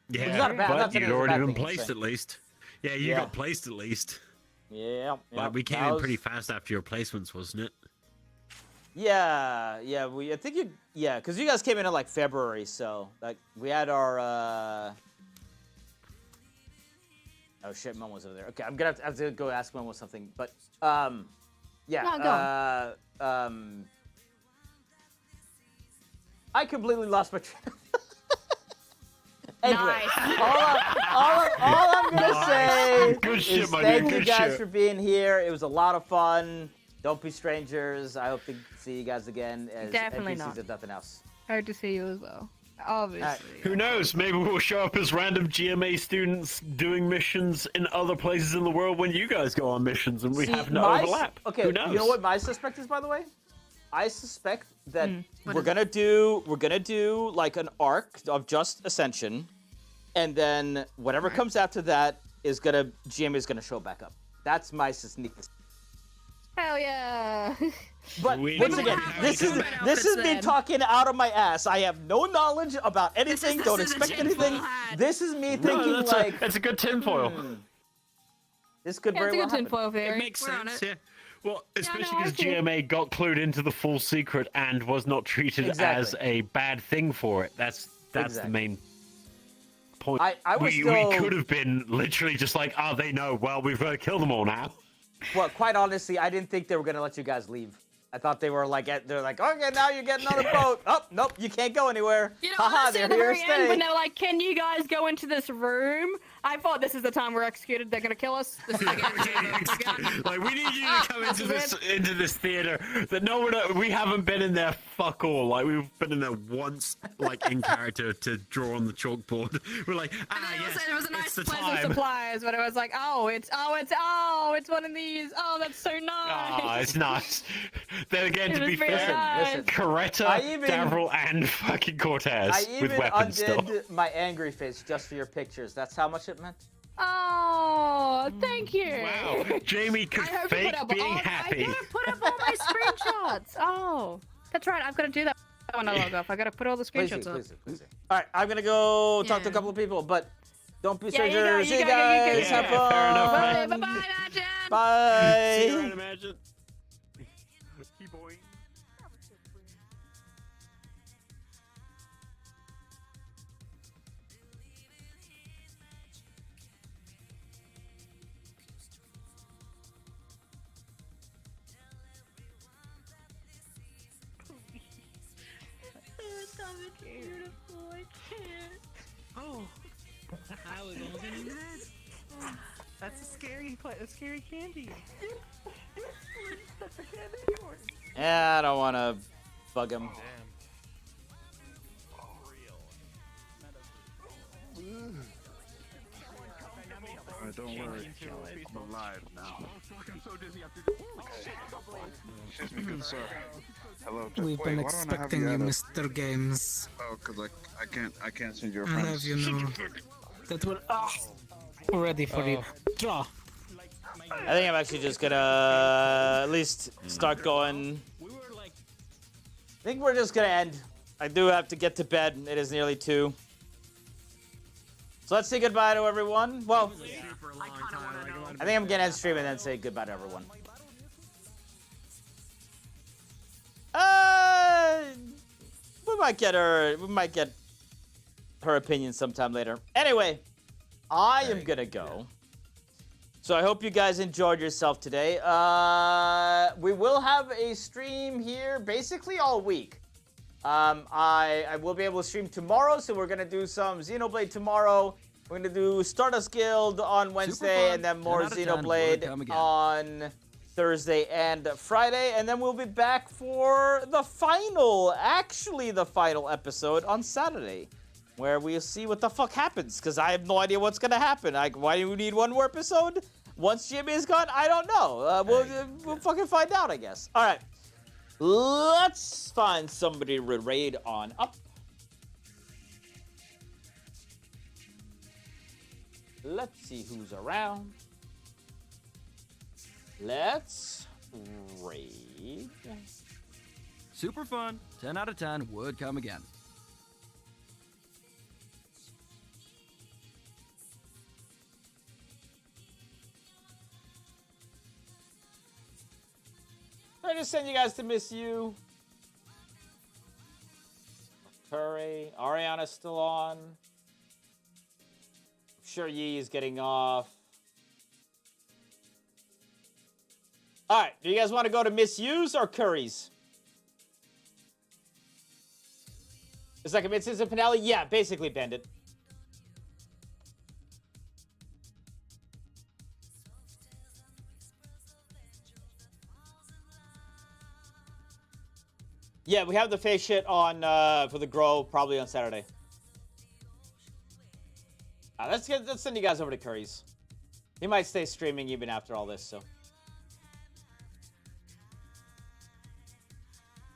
Yeah, not a bad- but not you'd a already bad been thing, I'm placed saying. at least. Yeah, you Yeah. got placed at least. Yeah. Like, we came that in was- pretty fast after your placements, wasn't it? Yeah. I think because you guys came in like February, so like we had our. Oh shit, Mom was over there. Okay, I'm gonna have to go ask Momo something, but yeah. No, go on. I completely lost my train. Anyway, Nice. all I'm gonna say Good shit, is my thank dude, you good guys shit. for being here. It was a lot of fun. Don't be strangers. I hope to see you guys again as Definitely NPCs not. if nothing else. Hope to see you as well. Obviously. Who knows? Maybe we'll show up as random GMA students doing missions in other places in the world when you guys go on missions, and we See, have no my- overlap. Okay, Who knows? you know what my suspect is, by the way? I suspect that what we're is gonna do like an arc of just Ascension, and then whatever comes after that is GMA is gonna show back up. That's my sneak. Hell yeah. But We once don't again, have this any is combat this is outfits me then. talking out of my ass. I have no knowledge about anything. Don't this is a expect tinfoil anything. hat. This is me No, thinking that's like it's a good tinfoil. this could Yeah, very it's a well good happen. tinfoil It theory. makes We're on sense, it. yeah. Well, especially no, I because see it. GMA got clued into the full secret and was not treated Exactly. as a bad thing for it. That's Exactly. the main point. I was we still- could have been literally just like, they know. Well, we've got to kill them all now. Well, quite honestly, I didn't think they were gonna let you guys leave. I thought they were like, they're like, okay, now you're getting on a boat. Oh, nope, you can't go anywhere. You know, Haha, honestly, they're at the here to very end, when stay. they're like, can you guys go into this room? I thought this is the time we're executed. They're gonna kill us. This is Like, we need you to come into this theater that no one, we haven't been in there fuck all. Like, we've been in there once, like, in character to draw on the chalkboard. We're like, yes, it was a nice it's the place of time. supplies, but it was like, it's one of these. Oh, that's so nice. It's nice. Then again, It to was be very fair, nice. Coretta, I even- Davril, and fucking Cortez I with even weapons still. undid my angry face just for your pictures. That's how much it meant. Oh, thank you. Wow, Jamie could I hope you fake put up being all, happy. I gotta put up all my screenshots. Oh, that's right. I've got to do that when I log off. I got to put all the Please screenshots do, up. please do, please do. All right, I'm gonna go talk to a Yeah. couple of people, but don't be Yeah, you go, strangers. you See you go, you go, guys. you Have go. fun. fair enough, Bye, man. bye, Imagine. Bye. See you around, Imagine. Beautiful. I can't. Oh, I was almost in your head. Oh, that's a scary candy. Yeah, I don't want to bug him. Alright, don't worry. I'm alive now. Excuse me, good sir. Hello. We've Wait, been why don't I have expecting you you, at a- Mr. Games. Oh, cause I can't send your I'll friends. have you know that we're ready for you. Draw. I think I'm actually just gonna at least start going. I think we're just gonna end. I do have to get to bed. It is nearly 2. So let's say goodbye to everyone. Well, I think I'm gonna end stream and then say goodbye to everyone. We might get her opinion sometime later. Anyway, I am gonna go. So I hope you guys enjoyed yourself today. We will have a stream here basically all week. I will be able to stream tomorrow, so we're gonna do some Xenoblade tomorrow. We're gonna do Stardust Guild on Wednesday, and then more 10 out of 10, Xenoblade come again. on Thursday and Friday, and then we'll be back for the final episode on Saturday, where we'll see what the fuck happens, because I have no idea what's gonna happen. Like, why do we need one more episode? Once GMA is gone, I don't know. We'll fucking find out, I guess. All right, let's find somebody to raid on up. Let's see who's around. Let's raid. Super fun. 10 out of 10 would come again. I just send you guys to Miss You. Curry. Ariana's still on. I'm sure Yi is getting off. Alright, do you guys want to go to Miss Yu's or Curry's? It's like a mid-season finale? Yeah, basically, Bandit. Yeah, we have the face shit on for the Grow probably on Saturday. Let's send you guys over to Curry's. He might stay streaming even after all this, so.